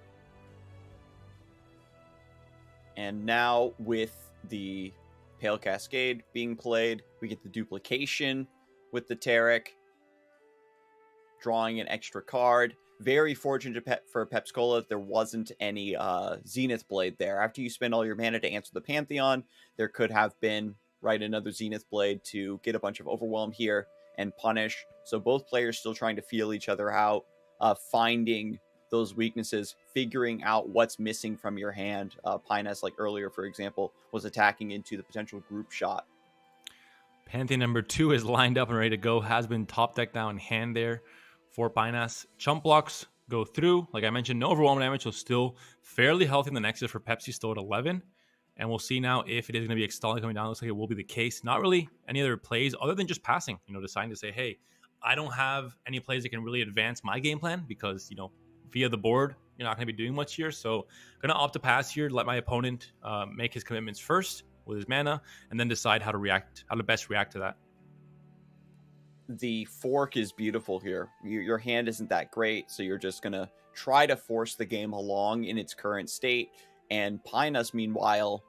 [SPEAKER 1] And now with the Pale Cascade being played, we get the duplication with the Taric, drawing an extra card. very fortunate for Pepscola that there wasn't any Zenith Blade there. After you spend all your mana to answer the Pantheon, there could have been, right, another Zenith Blade to get a bunch of Overwhelm here and punish. So both players still trying to feel each other out, finding those weaknesses, figuring out what's missing from your hand. Pinus, like earlier, for example, was attacking into the potential group shot.
[SPEAKER 2] Pantheon number 2 is lined up and ready to go. Has been top deck now in hand there for Pinus. Chump blocks go through. Like I mentioned, no overwhelm damage, so still fairly healthy in the Nexus for Pepsi, still at 11. And we'll see now if it is going to be Extolling coming down. Looks like it will be the case. Not really any other plays other than just passing, deciding to say, hey, I don't have any plays that can really advance my game plan because, via the board, you're not going to be doing much here. So going to opt to pass here, let my opponent make his commitments first with his mana, and then decide how to best react to that.
[SPEAKER 1] The fork is beautiful here. Your hand isn't that great, so you're just going to try to force the game along in its current state. And Pinus, meanwhile,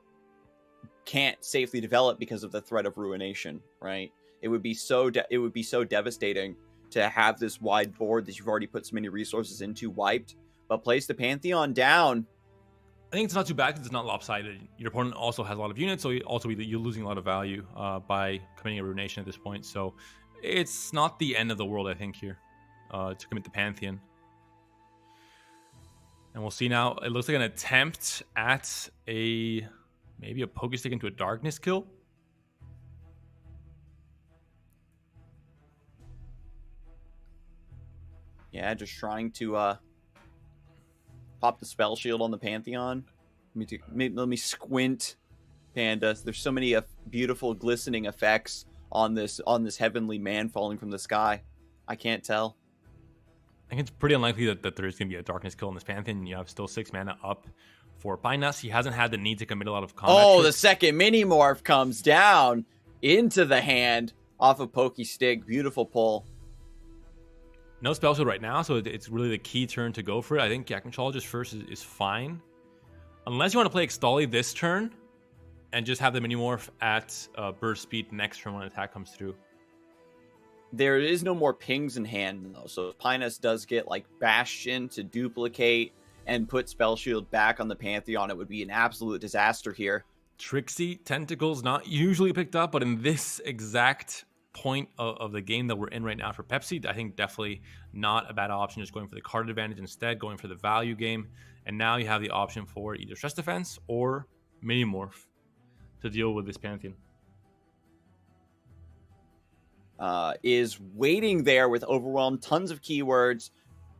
[SPEAKER 1] can't safely develop because of the threat of ruination, right? It would be so devastating to have this wide board that you've already put so many resources into wiped, but place the Pantheon down.
[SPEAKER 2] I think it's not too bad because it's not lopsided. Your opponent also has a lot of units, so you're losing a lot of value by committing a ruination at this point. So it's not the end of the world, I think, here to commit the Pantheon. And we'll see now. It looks like an attempt at maybe a Pokestick into a Darkness kill.
[SPEAKER 1] Yeah, just trying to pop the spell shield on the Pantheon. Let me squint, Panda. There's so many beautiful glistening effects on this heavenly man falling from the sky. I can't tell.
[SPEAKER 2] I think it's pretty unlikely that there is going to be a Darkness kill in this Pantheon. You have still 6 mana up for Pinus. He hasn't had the need to commit a lot of combat.
[SPEAKER 1] Oh, the second mini morph comes down into the hand off of Pokestick. Beautiful pull.
[SPEAKER 2] No spell shield right now, so it's really the key turn to go for it. I think Yakmachologist first is fine. Unless you want to play Extolly this turn and just have the mini morph at burst speed next turn when an attack comes through.
[SPEAKER 1] There is no more pings in hand, though. So if Pinus does get like Bastion to duplicate and put Spell Shield back on the Pantheon, it would be an absolute disaster here.
[SPEAKER 2] Trixie Tentacles, not usually picked up, but in this exact point of the game that we're in right now for Pepsi, I think definitely not a bad option. Just going for the card advantage instead, going for the value game. And now you have the option for either Stress Defense or Mini Morph to deal with this Pantheon.
[SPEAKER 1] Is waiting there with Overwhelm, tons of keywords,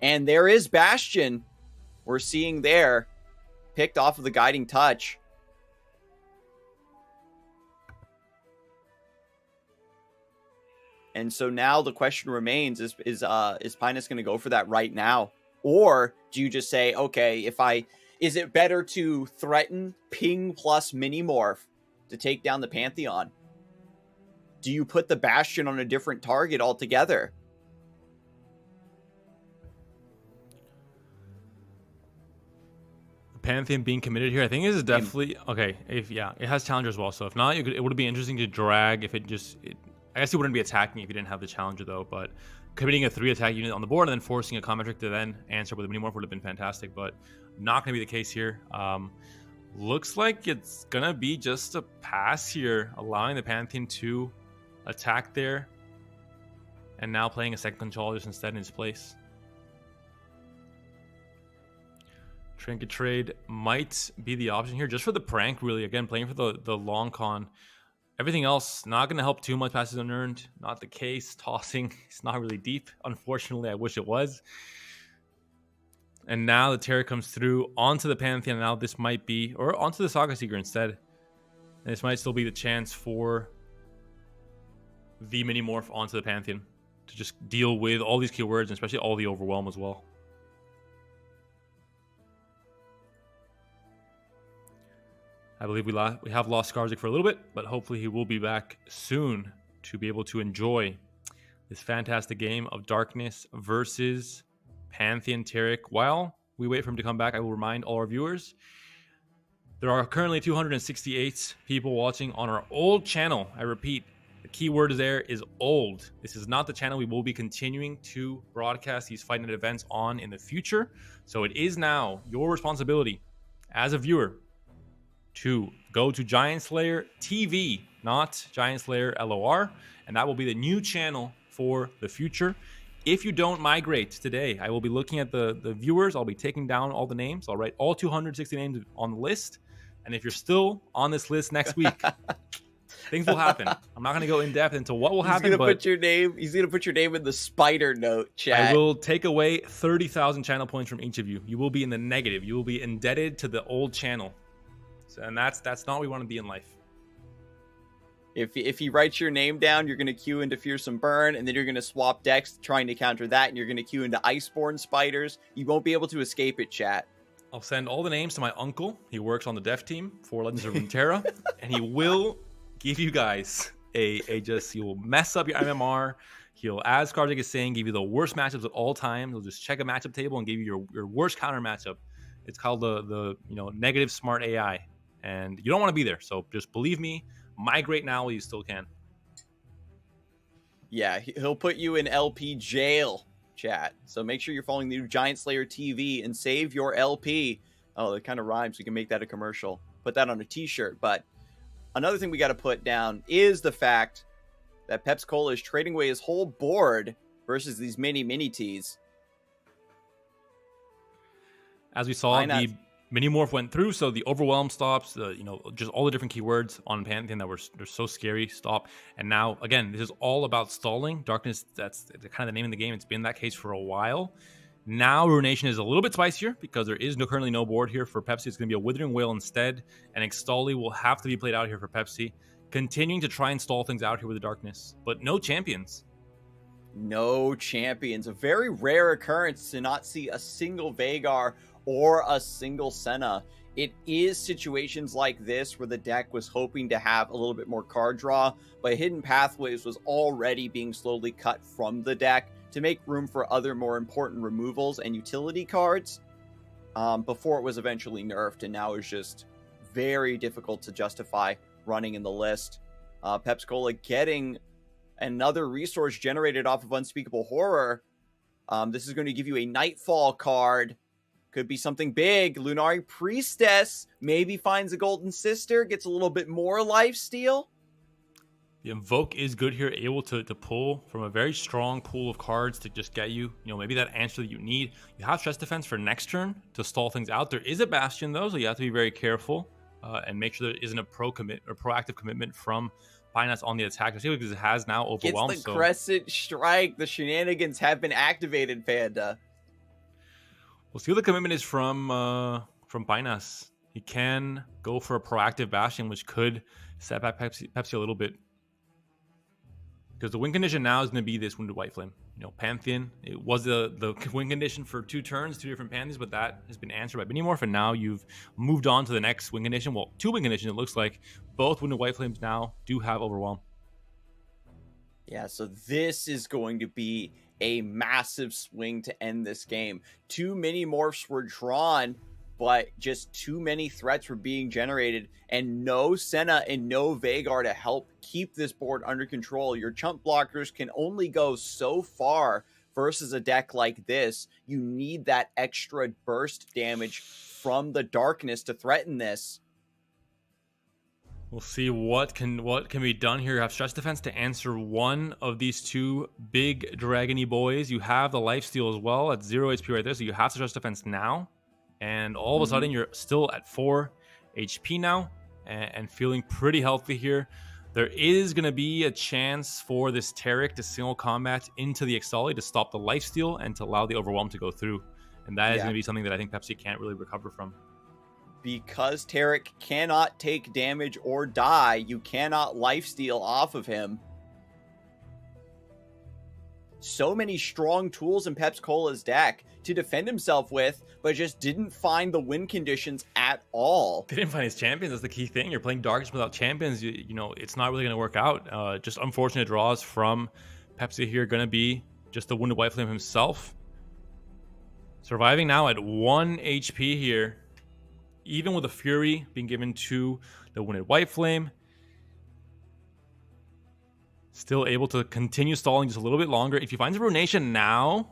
[SPEAKER 1] and there is Bastion. We're seeing there, picked off of the Guiding Touch. And so now the question remains: is Pinus going to go for that right now, or do you just say, okay, is it better to threaten ping plus mini morph to take down the Pantheon? Do you put the Bastion on a different target altogether?
[SPEAKER 2] The Pantheon being committed here, I think is definitely okay. It has Challenger as well. So if not, it would be interesting to drag. I guess it wouldn't be attacking if you didn't have the Challenger though. But committing a 3 attack unit on the board and then forcing a combat trick to then answer with a mini morph would have been fantastic. But not going to be the case here. Looks like it's gonna be just a pass here, allowing the Pantheon to attack there, and now playing a second Controllerist instead in his place. Trinket Trade might be the option here, just for the prank, really. Again, playing for the long con. Everything else, not going to help too much. Passes unearned, not the case. Tossing, it's not really deep. Unfortunately, I wish it was. And now the Terror comes through onto the Pantheon. Now this might be, or onto the Saga Seeker instead. And this might still be the chance for the mini morph onto the Pantheon to just deal with all these keywords, and especially all the overwhelm as well. I believe we have lost Scarzig for a little bit, but hopefully he will be back soon to be able to enjoy this fantastic game of Darkness versus Pantheon Taric. While we wait for him to come back, I will remind all our viewers there are currently 268 people watching on our old channel. I repeat, keyword there is old. This is not the channel we will be continuing to broadcast these Fight Night events on in the future. So it is now your responsibility as a viewer to go to GiantSlayerTV, not GiantSlayer LOR, and that will be the new channel for the future. If you don't migrate today, I will be looking at the viewers. I'll be taking down all the names. I'll write all 260 names on the list. And if you're still on this list next week, things will happen. I'm not going to go in depth into what will happen.
[SPEAKER 1] He's going to put your name in the spider note, chat.
[SPEAKER 2] I will take away 30,000 channel points from each of you. You will be in the negative. You will be indebted to the old channel. So, and that's not what we want to be in life.
[SPEAKER 1] If he writes your name down, you're going to queue into Fearsome Burn, and then you're going to swap decks trying to counter that, and you're going to queue into Iceborne Spiders. You won't be able to escape it, chat.
[SPEAKER 2] I'll send all the names to my uncle. He works on the dev team for Legends of Runeterra, and he will give you guys he will mess up your MMR. He'll, as Scarzig is saying, give you the worst matchups of all time. He'll just check a matchup table and give you your worst counter matchup. It's called the negative smart AI, and you don't want to be there. So just believe me, migrate now while you still can.
[SPEAKER 1] Yeah, he'll put you in LP jail, chat. So make sure you're following the new GiantSlayerTV and save your LP. Oh, that kind of rhymes. We can make that a commercial. Put that on a t-shirt. But another thing we got to put down is the fact that Peps Cola is trading away his whole board versus these mini tees.
[SPEAKER 2] As we saw, the mini morph went through, so the overwhelm stops, just all the different keywords on Pantheon that they're so scary stop. And now, again, this is all about stalling. Darkness, that's kind of the name of the game. It's been that case for a while. Now, Ruination is a little bit spicier because there is currently no board here for Pepsi. It's going to be a Withering Wail instead, and Extolly will have to be played out here for Pepsi, continuing to try and stall things out here with the Darkness, but no champions.
[SPEAKER 1] No champions. A very rare occurrence to not see a single Veigar or a single Senna. It is situations like this where the deck was hoping to have a little bit more card draw, but Hidden Pathways was already being slowly cut from the deck to make room for other more important removals and utility cards before it was eventually nerfed, and now is just very difficult to justify running in the list. Peps Cola getting another resource generated off of Unspeakable Horror. This is going to give you a Nightfall card. Could be something big. Lunari Priestess maybe finds a Golden Sister, gets a little bit more lifesteal.
[SPEAKER 2] The Invoke is good here, able to pull from a very strong pool of cards to just get you, maybe that answer that you need. You have Stress Defense for next turn to stall things out. There is a Bastion, though, so you have to be very careful and make sure there isn't a proactive commitment from Binance on the attack, especially because it has now overwhelmed.
[SPEAKER 1] It's the Crescent Strike. The shenanigans have been activated, Panda.
[SPEAKER 2] We'll see what the commitment is from Binance. He can go for a proactive Bastion, which could set back Pepsi a little bit. Because the win condition now is going to be this Wounded White Flame. Pantheon, it was the win condition for 2 turns, 2 different Pantheons, but that has been answered by Minimorph, and now you've moved on to the next win condition. Well, 2 win conditions, it looks like. Both Wounded White Flames now do have Overwhelm.
[SPEAKER 1] Yeah, so this is going to be a massive swing to end this game. 2 Minimorphs were drawn, but just too many threats were being generated, and no Senna and no Veigar to help keep this board under control. Your chump blockers can only go so far versus a deck like this. You need that extra burst damage from the darkness to threaten this.
[SPEAKER 2] We'll see what can be done here. You have Stress Defense to answer one of these 2 big dragony boys. You have the lifesteal as well at 0 HP right there, so you have to Stress Defense now. And all of a sudden, you're still at 4 HP now and feeling pretty healthy here. There is going to be a chance for this Taric to single combat into the Extolly to stop the lifesteal and to allow the Overwhelm to go through. And that is going to be something that I think Pepsi can't really recover from.
[SPEAKER 1] Because Taric cannot take damage or die, you cannot lifesteal off of him. So many strong tools in Peps Cola's deck to defend himself with, but just didn't find the win conditions at all.
[SPEAKER 2] They didn't find his champions. That's the key thing. You're playing Darkness without champions. It's not really going to work out. Just unfortunate draws from Pepsi here. Going to be just the Wounded White Flame himself. Surviving now at 1 HP here. Even with the Fury being given to the Wounded White Flame. Still able to continue stalling just a little bit longer. If he finds a Runation now,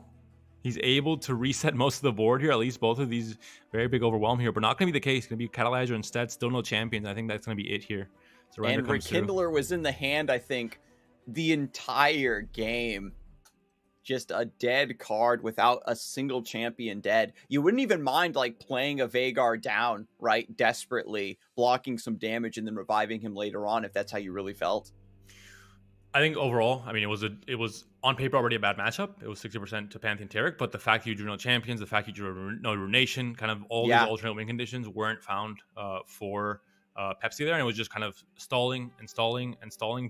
[SPEAKER 2] he's able to reset most of the board here. At least both of these very big overwhelm here, but not going to be the case. Going to be Catalyzer instead. Still no champions. I think that's going to be it here.
[SPEAKER 1] And Rekindler was in the hand, I think, the entire game. Just a dead card without a single champion dead. You wouldn't even mind like playing a Veigar down, right? Desperately blocking some damage and then reviving him later on if that's how you really felt.
[SPEAKER 2] I think overall, I mean, it was on paper already a bad matchup. It was 60% to Pantheon Taric, but the fact you drew no champions, the fact you drew no Runation, kind of all these alternate win conditions weren't found for Pepsi there, and it was just kind of stalling,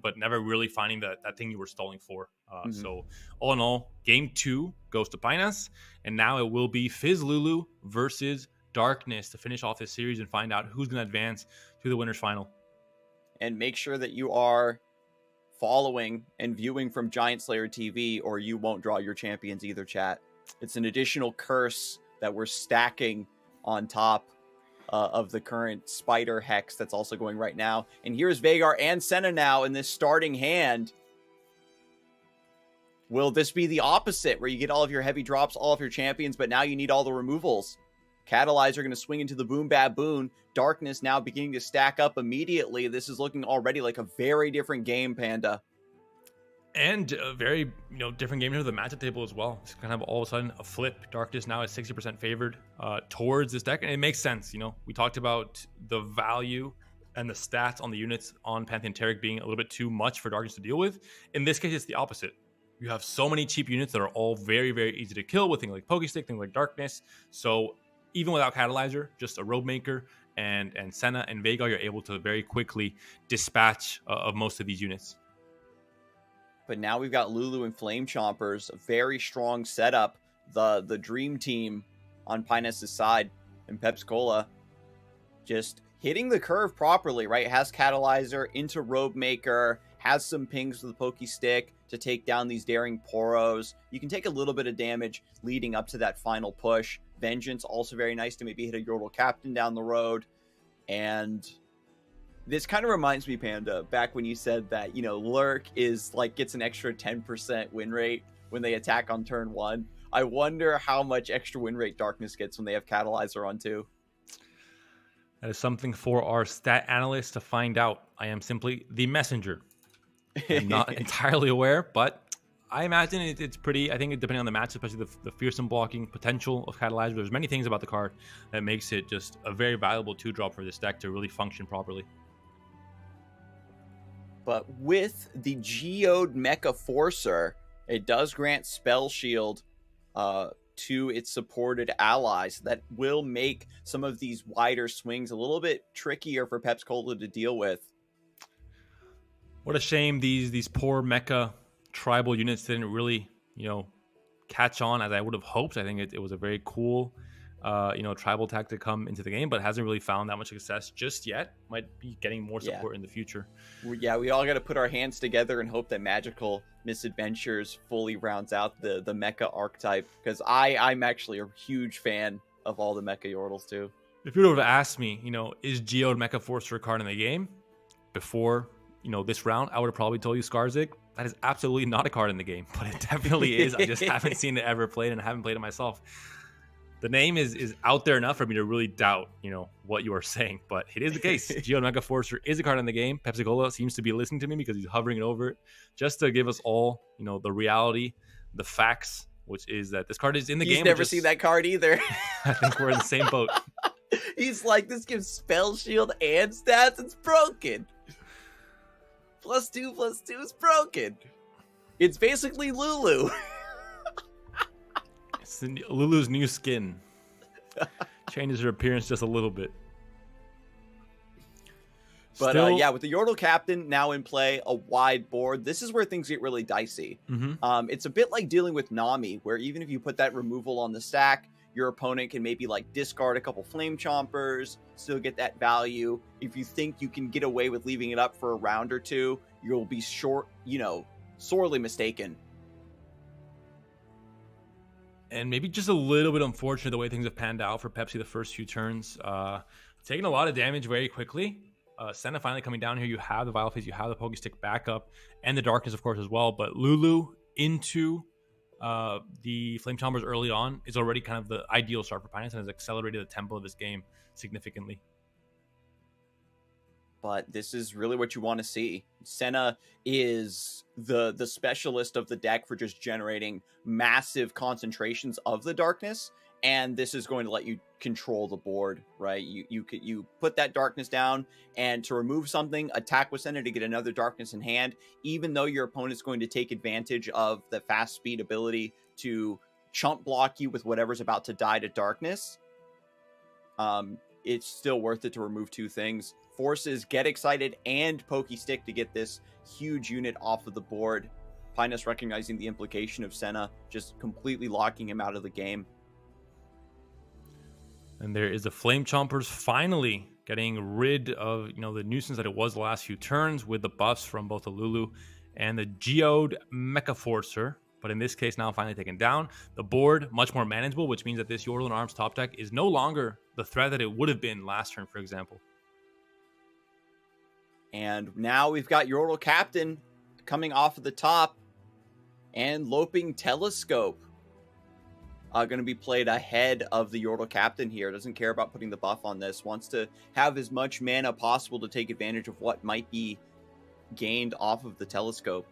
[SPEAKER 2] but never really finding that thing you were stalling for. So all in all, game 2 goes to Pinus, and now it will be Fizz Lulu versus Darkness to finish off this series and find out who's going to advance to the winner's final. And
[SPEAKER 1] make sure that you are following and viewing from GiantSlayerTV, or you won't draw your champions either, chat. It's an additional curse that we're stacking on top of the current spider hex that's also going right now. And here's Veigar and Senna now in this starting hand. Will this be the opposite, where you get all of your heavy drops, all of your champions, but now you need all the removals? Catalyzer going to swing into the Boom Baboon. Darkness now beginning to stack up immediately. This is looking already like a very different game, Panda.
[SPEAKER 2] And a very, different game to the matchup table as well. It's kind of all of a sudden a flip. Darkness now is 60% favored towards this deck. And it makes sense, We talked about the value and the stats on the units on Pantheon Taric being a little bit too much for Darkness to deal with. In this case, it's the opposite. You have so many cheap units that are all very, very easy to kill with things like Pokestick, things like Darkness. So even without Catalyzer, just a Robe Maker and Senna and Veigar, you're able to very quickly dispatch of most of these units.
[SPEAKER 1] But now we've got Lulu and Flame Chompers, a very strong setup. The dream team on Pinus' side, and Pepsi-Cola just hitting the curve properly, right? Has Catalyzer into Robe Maker, has some pings with the Pokestick to take down these daring Poros. You can take a little bit of damage leading up to that final push. Vengeance, also very nice to maybe hit a Yordle Captain down the road. And this kind of reminds me, Panda, back when you said that, Lurk is gets an extra 10% win rate when they attack on turn 1. I wonder how much extra win rate Darkness gets when they have Catalyzer on 2.
[SPEAKER 2] That is something for our stat analyst to find out. I am simply the messenger. I'm not entirely aware, but I imagine it's pretty, I think depending on the match, especially the fearsome blocking potential of Catalyzer, there's many things about the card that makes it just a very valuable 2-drop for this deck to really function properly.
[SPEAKER 1] But with the Geode Mecha Forcer, it does grant Spell Shield to its supported allies. That will make some of these wider swings a little bit trickier for Pepsi-Cola to deal with.
[SPEAKER 2] What a shame these poor mecha tribal units didn't really, catch on as I would have hoped. I think it was a very cool, tribal tactic to come into the game, but hasn't really found that much success just yet. Might be getting more support in the future.
[SPEAKER 1] Yeah, we all got to put our hands together and hope that Magical Misadventures fully rounds out the mecha archetype, because I'm actually a huge fan of all the mecha Yordles too.
[SPEAKER 2] If you would have asked me, is Geode Mecha Forcer a card in the game before this round, I would have probably told you Scarzig. That is absolutely not a card in the game, but it definitely is. I just haven't seen it ever played, and I haven't played it myself. The name is out there enough for me to really doubt, what you are saying, but it is the case. Geode Mecha Forcer is a card in the game. Pepsi-Cola seems to be listening to me because he's hovering it over it, just to give us all, the reality, the facts, which is that this card is in the game.
[SPEAKER 1] He's never seen that card either.
[SPEAKER 2] I think we're in the same boat.
[SPEAKER 1] He's like, this gives Spell Shield and stats. It's broken. +2/+2 is broken. It's basically Lulu.
[SPEAKER 2] It's Lulu's new skin. Changes her appearance just a little bit.
[SPEAKER 1] But with the Yordle Captain now in play, a wide board, this is where things get really dicey. It's a bit like dealing with Nami, where even if you put that removal on the stack, your opponent can maybe discard a couple Flame Chompers, still get that value. If you think you can get away with leaving it up for a round or two, you'll be sorely mistaken.
[SPEAKER 2] And maybe just a little bit unfortunate the way things have panned out for Pepsi the first few turns. Taking a lot of damage very quickly. Senna finally coming down here. You have the Vile Phase, you have the Pokestick backup, and the Darkness, of course, as well. But Lulu into the Flame Chompers early on is already kind of the ideal start for Pinus and has accelerated the tempo of this game significantly.
[SPEAKER 1] But this is really what you want to see. Senna is the specialist of the deck for just generating massive concentrations of the darkness, and this is going to let you control the board, right? You put that darkness down, and to remove something, attack with Senna to get another darkness in hand, even though your opponent's going to take advantage of the fast speed ability to chump block you with whatever's about to die to darkness. It's still worth it to remove two things. Forces Get Excited and Pokestick to get this huge unit off of the board. Pinus recognizing the implication of Senna, just completely locking him out of the game.
[SPEAKER 2] And there is the Flame Chompers finally getting rid of, the nuisance that it was the last few turns with the buffs from both the Lulu and the Geode Mecha Forcer. But in this case, now finally taken down. The board, much more manageable, which means that this Yordle and Arms top deck is no longer the threat that it would have been last turn, for example.
[SPEAKER 1] And now we've got Yordle Captain coming off of the top, and Loping Telescope going to be played ahead of the Yordle Captain here. Doesn't care about putting the buff on this. Wants to have as much mana possible to take advantage of what might be gained off of the Telescope.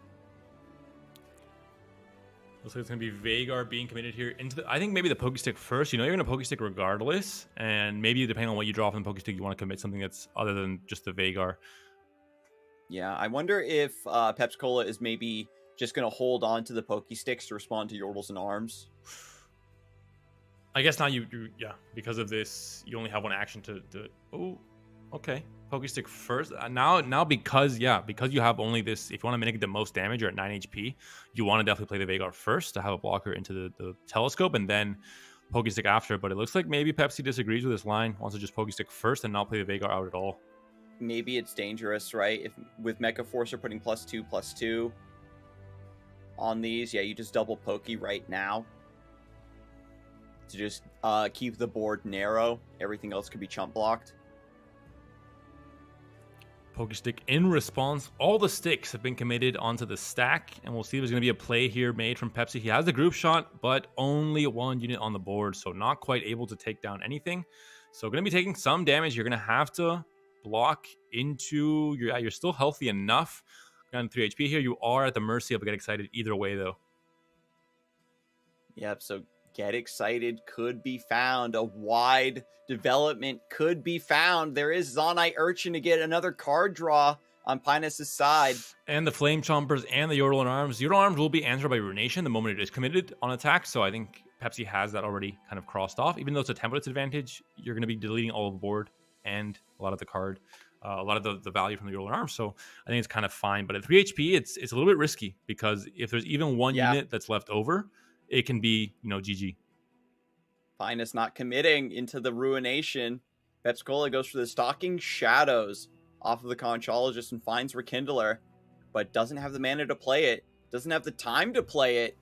[SPEAKER 2] Looks like it's going to be Veigar being committed here into I think maybe the Pokestick first. You're going to Pokestick regardless, and maybe depending on what you draw from the Pokestick, you want to commit something that's other than just the Veigar.
[SPEAKER 1] Yeah, I wonder if Pepsi-Cola is maybe just going to hold on to the Pokesticks to respond to Yordles and Arms.
[SPEAKER 2] I guess now you because of this, you only have one action to oh, okay. Pokestick first. Now because you have only this, if you want to make the most damage, you're at 9 HP, you want to definitely play the Veigar first to have a blocker into the Telescope, and then Pokestick after. But it looks like maybe Pepsi disagrees with this line, wants to just Pokestick first and not play the Veigar out at all.
[SPEAKER 1] Maybe it's dangerous, right? If with Mecha Forcer putting +2/+2 on these, yeah, you just double Pokey right now to just keep the board narrow. Everything else could be chump blocked.
[SPEAKER 2] Pokestick in response. All the sticks have been committed onto the stack, and we'll see if there's going to be a play here made from Pepsi. He has the group shot, but only one unit on the board, so not quite able to take down anything. So going to be taking some damage. You're going to have to block into you're still healthy enough. Down 3 HP here. You are at the mercy of Get Excited either way, though.
[SPEAKER 1] Yep, so Get Excited could be found. A wide development could be found. There is Zonite Urchin to get another card draw on Pinus' side.
[SPEAKER 2] And the Flame Chompers and the Yordle and Arms. Yordle Arms will be answered by Ruination the moment it is committed on attack, so I think Pepsi has that already kind of crossed off. Even though it's a template's advantage, you're going to be deleting all of the board and a lot of the card, a lot of the value from the Yordle and Arms, so I think it's kind of fine. But at 3 HP, it's a little bit risky, because if there's even one unit that's left over, it can be, GG.
[SPEAKER 1] Pinus not committing into the Ruination. Pepsi-Cola goes for the Stalking Shadows off of the Conchologist and finds Rekindler, but doesn't have the mana to play it. Doesn't have the time to play it.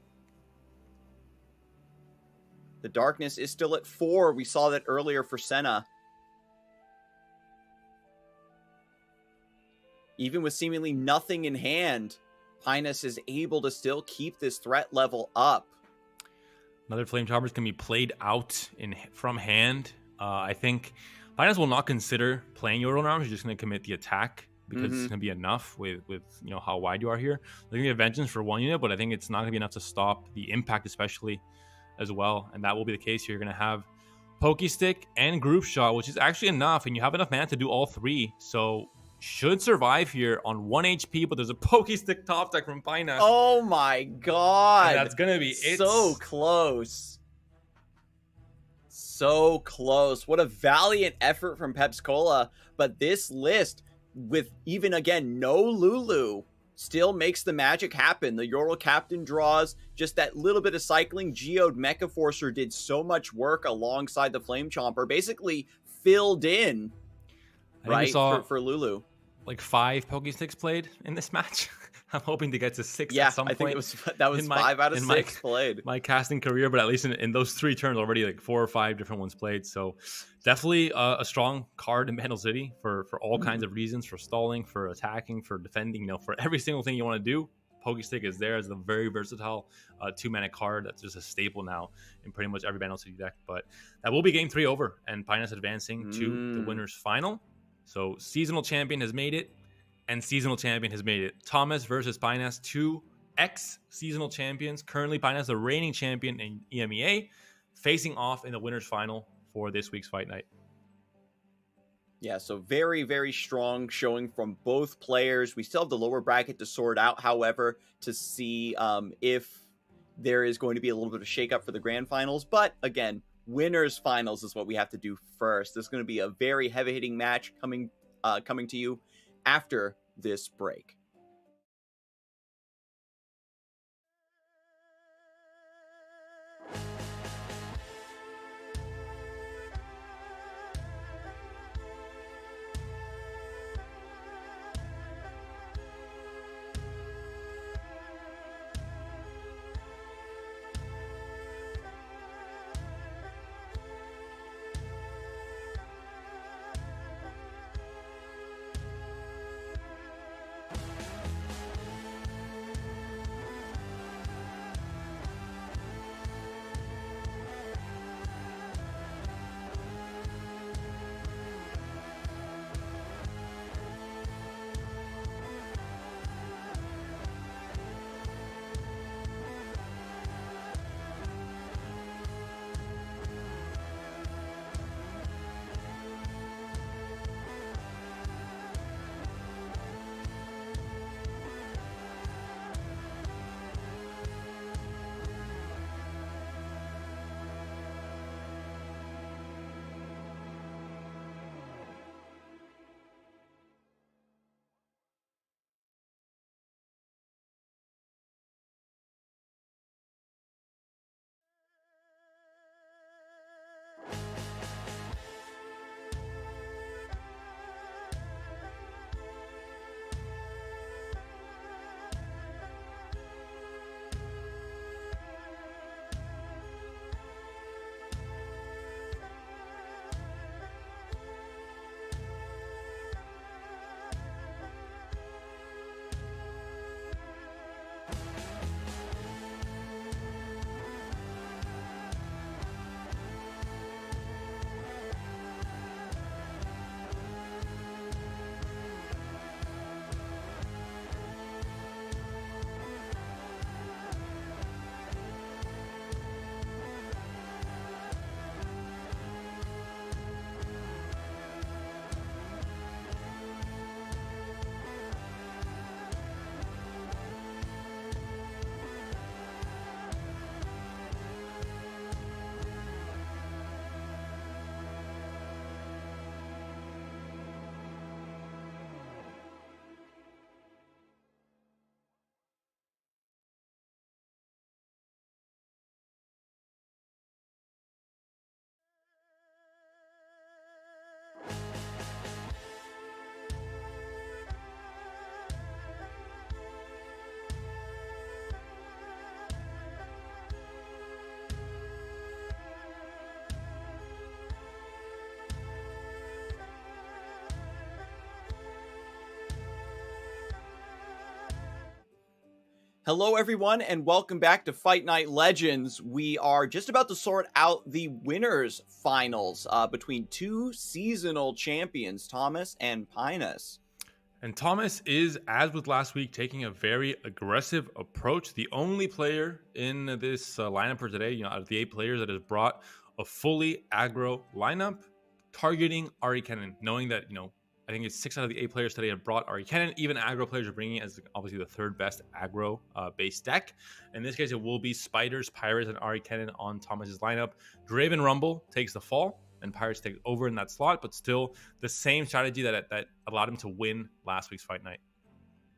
[SPEAKER 1] The Darkness is still at 4. We saw that earlier for Senna. Even with seemingly nothing in hand, Pinus is able to still keep this threat level up.
[SPEAKER 2] Another Flame Chompers can be played out from hand. I think Pinus will not consider playing Yordle and Arms. You're just going to commit the attack because it's going to be enough with how wide you are here. They're going to get Vengeance for one unit, but I think it's not going to be enough to stop the impact, especially as well. And that will be the case here. You're going to have Pokestick and Group Shot, which is actually enough, and you have enough mana to do all three. So should survive here on 1 HP, but there's a Pokestick top deck from Pinus.
[SPEAKER 1] Oh my god.
[SPEAKER 2] And that's going to be it.
[SPEAKER 1] So close. So close. What a valiant effort from Pepsi-Cola. But this list, with even, again, no Lulu, still makes the magic happen. The Yordle Captain draws, just that little bit of cycling. Geode Mecha Forcer did so much work alongside the Flame Chomper. Basically filled in, right, for Lulu.
[SPEAKER 2] Like 5 Pokesticks played in this match. I'm hoping to get to 6
[SPEAKER 1] Yeah,
[SPEAKER 2] at some
[SPEAKER 1] I think
[SPEAKER 2] point.
[SPEAKER 1] that was 5 out of 6 played.
[SPEAKER 2] My casting career, but at least in those 3 turns already, like 4 or 5 different ones played. So definitely a strong card in Bandle City for all kinds of reasons, for stalling, for attacking, for defending, for every single thing you want to do. Pokestick is there as a very versatile 2-mana card that's just a staple now in pretty much every Bandle City deck. But that will be game 3 over, and Pinus advancing to the winners final. So seasonal champion has made it, and seasonal champion has made it. Thomas versus Pinus, 2 ex-seasonal champions. Currently, Pinus, the reigning champion in EMEA, facing off in the winners final for this week's Fight Night.
[SPEAKER 1] Yeah, so very, very strong showing from both players. We still have the lower bracket to sort out, however, to see if there is going to be a little bit of shakeup for the grand finals. But again, winners finals is what we have to do first. This is going to be a very heavy-hitting match coming to you after this break. Hello, everyone, and welcome back to Fight Night Legends. We are just about to sort out the winners finals between 2 seasonal champions, Thomas and Pinus.
[SPEAKER 2] And Thomas is, as with last week, taking a very aggressive approach. The only player in this lineup for today, out of the 8 players that has brought a fully aggro lineup, targeting Ahri Kennen, knowing that, I think it's 6 out of the 8 players today have brought Ahri Kennen. Even aggro players are bringing it as obviously the 3rd best aggro base deck. In this case, it will be Spiders, Pirates, and Ahri Kennen on Thomas's lineup. Draven Rumble takes the fall, and Pirates take over in that slot, but still the same strategy that allowed him to win last week's Fight Night.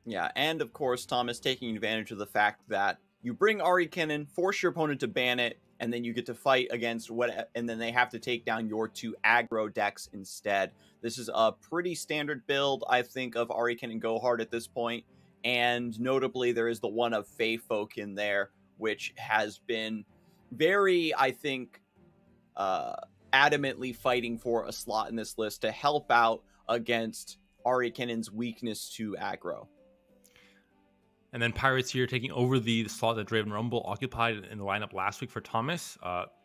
[SPEAKER 1] Yeah, and of course, Thomas taking advantage of the fact that you bring Ahri Kennen, force your opponent to ban it, and then you get to fight against and then they have to take down your 2 aggro decks instead. This is a pretty standard build, I think, of Ahri Kennen Go Hard at this point. And notably, there is the one of Fey Folk in there, which has been very, I think, adamantly fighting for a slot in this list to help out against Ahri Kennen's weakness to aggro.
[SPEAKER 2] And then Pirates here taking over the slot that Draven Rumble occupied in the lineup last week for Thomas.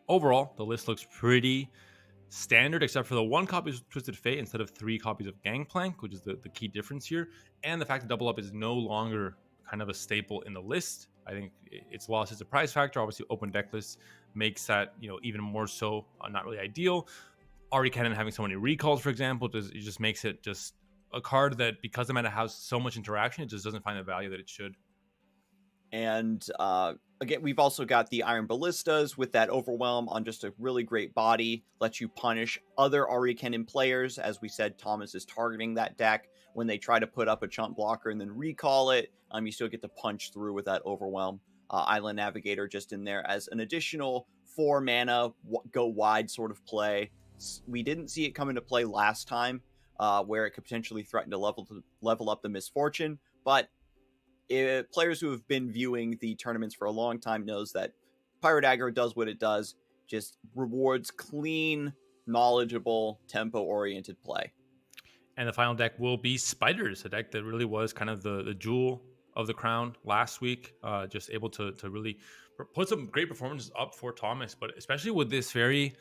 [SPEAKER 2] Overall, the list looks pretty standard, except for the 1 copy of Twisted Fate instead of 3 copies of Gangplank, which is the key difference here. And the fact that Double Up is no longer kind of a staple in the list. I think it's lost its surprise factor. Obviously, open deck list makes that, even more so not really ideal. Ahri Kennen having so many recalls, for example, it just makes it just a card that, because the meta has so much interaction, it just doesn't find the value that it should.
[SPEAKER 1] And again, we've also got the Iron Ballistas with that Overwhelm on just a really great body. Lets you punish other Ahri Kennen players. As we said, Thomas is targeting that deck. When they try to put up a chump blocker and then recall it, you still get to punch through with that Overwhelm. Island Navigator just in there as an additional 4 mana, go wide sort of play. We didn't see it come into play last time, where it could potentially threaten to level up the Misfortune, but players who have been viewing the tournaments for a long time knows that Pirate Aggro does what it does, just rewards clean, knowledgeable, tempo-oriented play.
[SPEAKER 2] And the final deck will be Spiders, a deck that really was kind of the jewel of the crown last week. Just able to really put some great performances up for Thomas, but especially with this very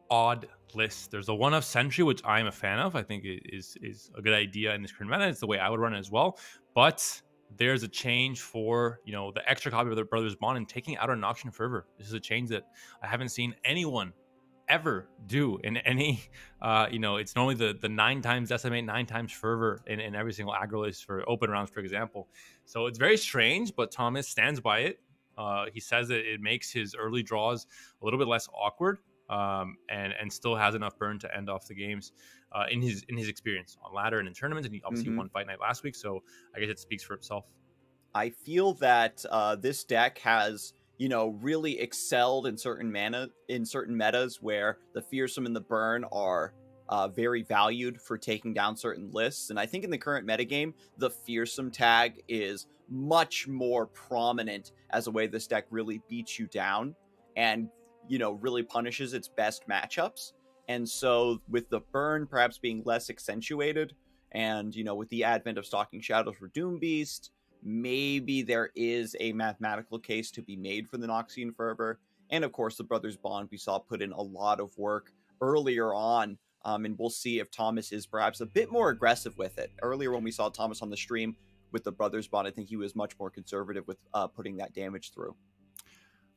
[SPEAKER 2] odd list. There's the one of Sentry, which I'm a fan of. I think it is a good idea in this current meta. It's the way I would run it as well. But there's a change for, the extra copy of the Brothers Bond and taking out an Noxian Fervor. This is a change that I haven't seen anyone ever do in any, it's normally the 9 times Decimate, 9 times Fervor in every single aggro list for open rounds, for example. So it's very strange, but Thomas stands by it. He says that it makes his early draws a little bit less awkward, and still has enough burn to end off the games in his experience on ladder and in tournaments. And he obviously won Fight Night last week, so I guess it speaks for itself.
[SPEAKER 1] I feel that this deck has really excelled in certain metas where the fearsome and the burn are very valued for taking down certain lists. And I think in the current metagame, the fearsome tag is much more prominent as a way this deck really beats you down and really punishes its best matchups. And so with the burn perhaps being less accentuated, and with the advent of Stalking Shadows for Doom Beast, maybe there is a mathematical case to be made for the Noxian Fervor. And of course, the Brothers Bond we saw put in a lot of work earlier on. And we'll see if Thomas is perhaps a bit more aggressive with it. Earlier when we saw Thomas on the stream with the Brothers Bond, I think he was much more conservative with putting that damage through.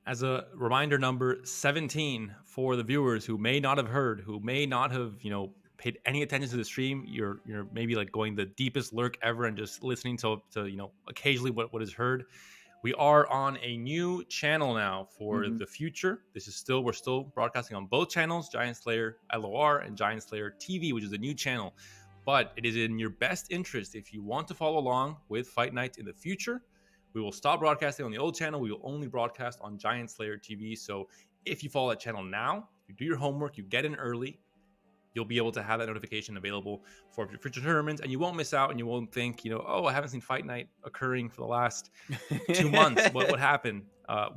[SPEAKER 2] As a reminder, number 17 for the viewers who may not have heard, who may not have, paid any attention to the stream, you're maybe like going the deepest lurk ever and just listening to occasionally what is heard. We are on a new channel now for the future. We're still broadcasting on both channels, Giant Slayer LoR and Giant Slayer TV, which is a new channel. But it is in your best interest, if you want to follow along with Fight Night in the future, we will stop broadcasting on the old channel. We will only broadcast on Giant Slayer TV. So if you follow that channel now, you do your homework, you get in early, you'll be able to have that notification available for future tournaments, and you won't miss out, and you won't think, oh, I haven't seen Fight Night occurring for the last 2 months. What happened?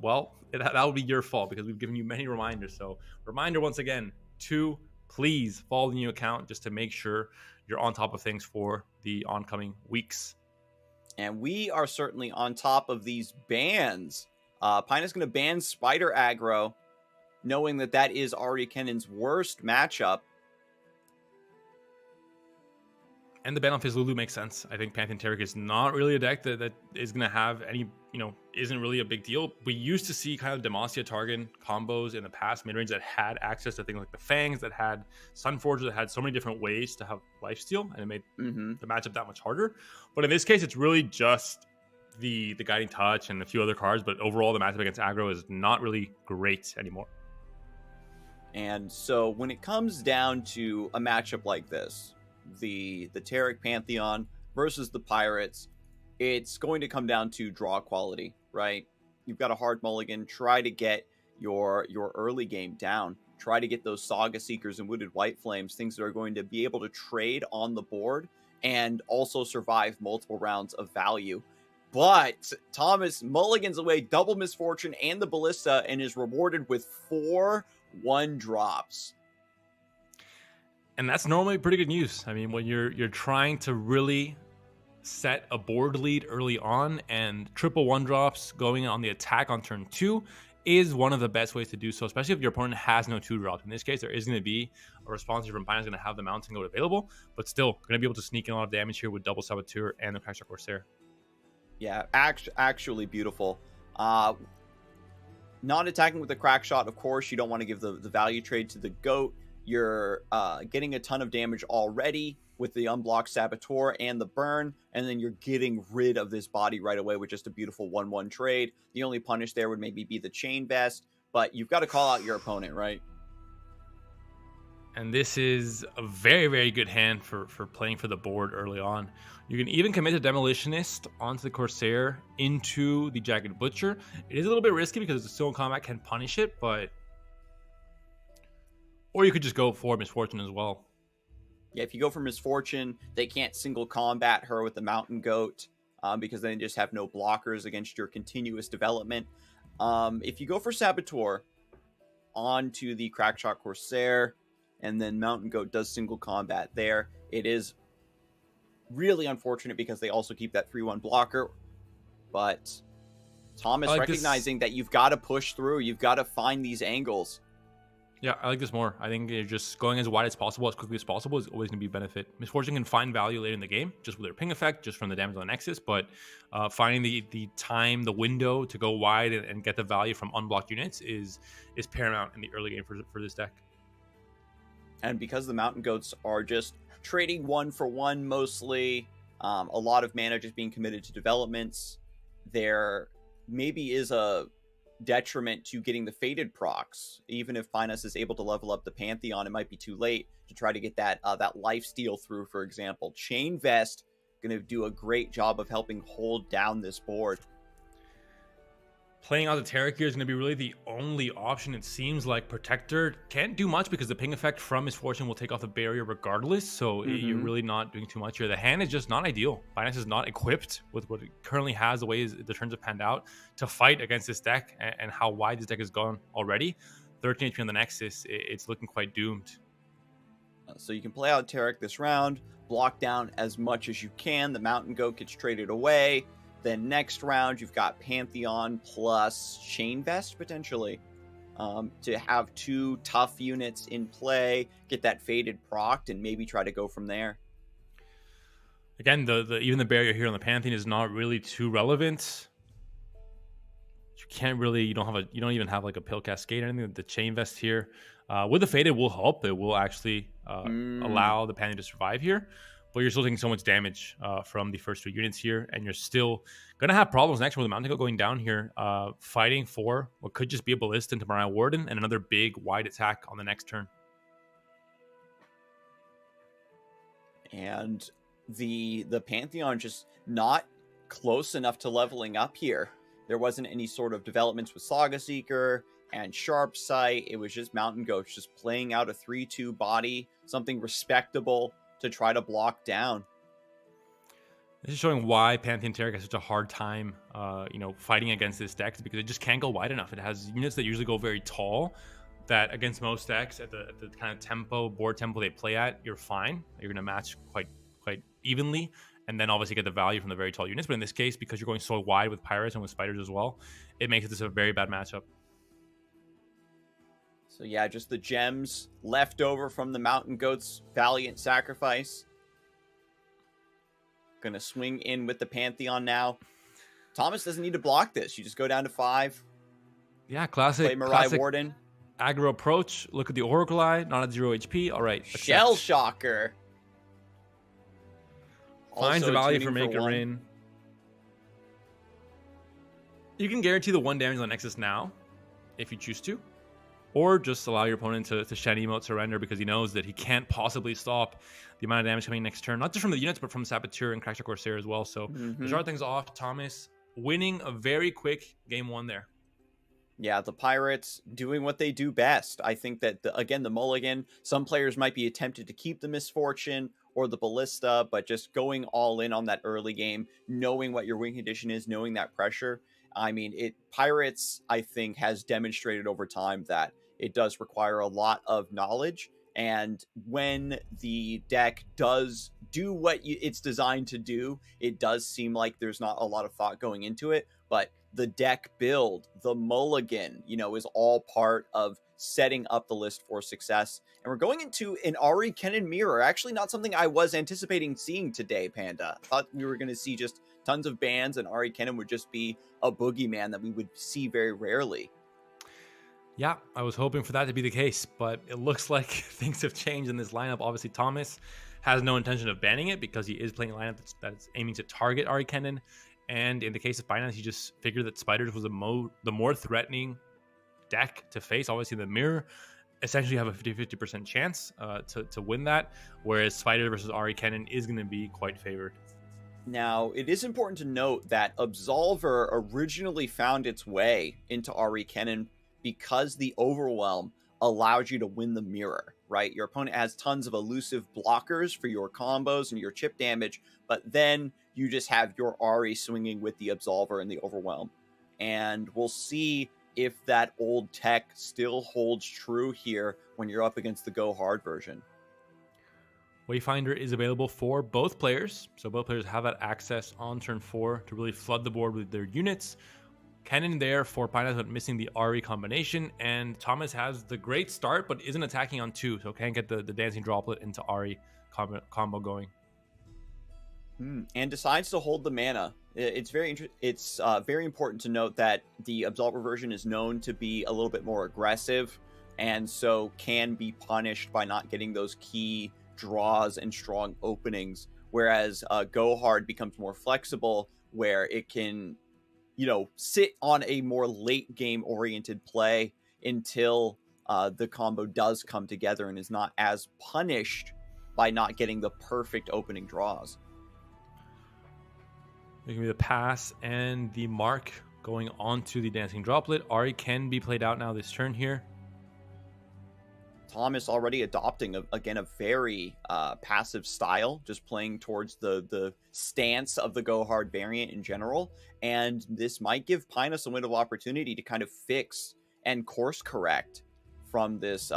[SPEAKER 2] Well, that will be your fault because we've given you many reminders. So reminder once again to please follow the new account just to make sure you're on top of things for the oncoming weeks.
[SPEAKER 1] And we are certainly on top of these bans. Pina's going to ban Spider Aggro, knowing that is Ahri Kennen's worst matchup.
[SPEAKER 2] And the ban on Fizzlulu makes sense. I think Pantheon Taric is not really a deck that is going to have any, isn't really a big deal. We used to see kind of Demacia Targon combos in the past, mid-range, that had access to things like the Fangs, that had Sunforger, that had so many different ways to have lifesteal, and it made the matchup that much harder. But in this case, it's really just the Guiding Touch and a few other cards, but overall the matchup against aggro is not really great anymore.
[SPEAKER 1] And so when it comes down to a matchup like this, the Taric Pantheon versus the Pirates, it's going to come down to draw quality, right? You've got a hard mulligan. Try to get your early game down. Try to get those Saga Seekers and Wooded White Flames, things that are going to be able to trade on the board and also survive multiple rounds of value. But Thomas mulligans away double misfortune and the ballista and is rewarded with 4 1-drops.
[SPEAKER 2] And that's normally pretty good news. I mean, when you're trying to really set a board lead early on, and triple 1-drops going on the attack on turn 2 is one of the best ways to do so, especially if your opponent has no 2-drops. In this case, there is going to be a response from Panda is going to have the mountain goat available, but still going to be able to sneak in a lot of damage here with double Saboteur and the Crackshot Corsair.
[SPEAKER 1] Yeah, actually beautiful. Not attacking with the Crackshot, of course, you don't want to give the value trade to the goat. You're getting a ton of damage already with the unblocked Saboteur and the burn, and then you're getting rid of this body right away with just a beautiful 1-1 trade. The only punish there would maybe be the Chain Vest, but you've got to call out your opponent, right?
[SPEAKER 2] And this is a very, very good hand for playing for the board early on. You can even commit a Demolitionist onto the Corsair into the Jagged Butcher. It is a little bit risky because the still in combat can punish it, but... Or you could just go for Misfortune as well.
[SPEAKER 1] Yeah, if you go for Misfortune, they can't single combat her with the Mountain Goat because then they just have no blockers against your continuous development. If you go for Saboteur onto the Crackshot Corsair, and then Mountain Goat does single combat there, it is really unfortunate because they also keep that 3-1 blocker. But Thomas recognizing that you've got to push through, you've got to find these angles.
[SPEAKER 2] Yeah, I like this more. I think you're just going as wide as possible, as quickly as possible is always going to be a benefit. Misfortune can find value later in the game, just with their ping effect, just from the damage on the Nexus, but finding the time, the window to go wide and get the value from unblocked units is paramount in the early game for this deck.
[SPEAKER 1] And because the Mountain Goats are just trading 1-for-1 mostly, a lot of mana just being committed to developments, there maybe is a detriment to getting the Fated procs. Even if Pinus is able to level up the Pantheon, it might be too late to try to get that lifesteal through, for example. Chain Vest going to do a great job of helping hold down this board.
[SPEAKER 2] Playing out the Terra here is going to be really the only option. It seems like Protector can't do much because the ping effect from Misfortune will take off the barrier regardless, so you're really not doing too much here. The hand is just not ideal. Binance is not equipped with what it currently has, the way the turns have panned out, to fight against this deck and how wide this deck has gone already. 13 HP on the Nexus, it's looking quite doomed.
[SPEAKER 1] So you can play out Tarek this round, block down as much as you can. The Mountain Goat gets traded away. Then next round, you've got Pantheon plus Chain Vest, potentially, to have 2 tough units in play, get that Fated procced, and maybe try to go from there.
[SPEAKER 2] Again, even the barrier here on the Pantheon is not really too relevant. You can't really, you don't even have like a Pill Cascade or anything. The Chain Vest here, with the Fated will help. It will actually allow the Pantheon to survive here. But you're still taking so much damage from the first 2 units here, and you're still going to have problems next with the Mountain Goat going down here, fighting for what could just be a Ballista into Mariah Warden and another big wide attack on the next turn.
[SPEAKER 1] And the Pantheon just not close enough to leveling up here. There wasn't any sort of developments with Saga Seeker and Sharp Sight. It was just Mountain Goats just playing out a 3-2 body, something respectable to try to block down.
[SPEAKER 2] This is showing why Pantheon Tarek has such a hard time, fighting against this deck, because it just can't go wide enough. It has units that usually go very tall, that against most decks at the kind of board tempo they play at, you're fine. You're going to match quite evenly, and then obviously get the value from the very tall units. But in this case, because you're going so wide with Pirates and with Spiders as well, it makes this a very bad matchup.
[SPEAKER 1] So yeah, just the gems left over from the Mountain Goat's valiant sacrifice. Gonna swing in with the Pantheon now. Thomas doesn't need to block this. You just go down to 5.
[SPEAKER 2] Yeah, classic.
[SPEAKER 1] Play Mariah Warden.
[SPEAKER 2] Aggro approach. Look at the Oracle Eye. Not at 0 HP. All right. Accept.
[SPEAKER 1] Shell Shocker.
[SPEAKER 2] Finds the value for Make
[SPEAKER 1] a
[SPEAKER 2] Rain. You can guarantee the 1 damage on Nexus now, if you choose to. Or just allow your opponent to Shen Emote surrender, because he knows that he can't possibly stop the amount of damage coming next turn. Not just from the units, but from Saboteur and Crackshot Corsair as well. So to start things off, Thomas winning a very quick game 1 there.
[SPEAKER 1] Yeah, the Pirates doing what they do best. I think that, again, the Mulligan, some players might be tempted to keep the Misfortune or the Ballista, but just going all in on that early game, knowing what your win condition is, knowing that pressure. I mean, Pirates, I think, has demonstrated over time that it does require a lot of knowledge. And when the deck does do what it's designed to do, it does seem like there's not a lot of thought going into it. But the deck build, the mulligan, is all part of setting up the list for success. And we're going into an Ahri Kennen mirror. Actually, not something I was anticipating seeing today, Panda. I thought we were going to see just tons of bans, and Ahri Kennen would just be a boogeyman that we would see very rarely.
[SPEAKER 2] Yeah, I was hoping for that to be the case, but it looks like things have changed in this lineup. Obviously, Thomas has no intention of banning it because he is playing a lineup that's aiming to target Ahri Kennen. And in the case of Binance, he just figured that Spiders was the more threatening deck to face. Obviously, the mirror essentially have a 50% chance to win that, whereas Spider versus Ahri Kennen is going to be quite favored.
[SPEAKER 1] Now, it is important to note that Absolver originally found its way into Ahri Kennen because the Overwhelm allows you to win the mirror, right? Your opponent has tons of elusive blockers for your combos and your chip damage, but then you just have your Ahri swinging with the Absolver and the Overwhelm. And we'll see if that old tech still holds true here when you're up against the Go Hard version.
[SPEAKER 2] Wayfinder is available for both players, so both players have that access on turn 4 to really flood the board with their units. Kennen there for Pineapple, but missing the Ahri combination, and Thomas has the great start, but isn't attacking on 2, so can't get the dancing droplet into Ahri combo going.
[SPEAKER 1] And decides to hold the mana. It's very important to note that the Absolver version is known to be a little bit more aggressive, and so can be punished by not getting those key draws and strong openings, whereas Go Hard becomes more flexible, where it can sit on a more late game oriented play until the combo does come together and is not as punished by not getting the perfect opening draws.
[SPEAKER 2] Making me the pass and the mark going onto the dancing droplet. Ahri can be played out now this turn here.
[SPEAKER 1] Thomas already adopting, a very passive style, just playing towards the stance of the Go Hard variant in general. And this might give Pinus a window of opportunity to kind of fix and course correct from this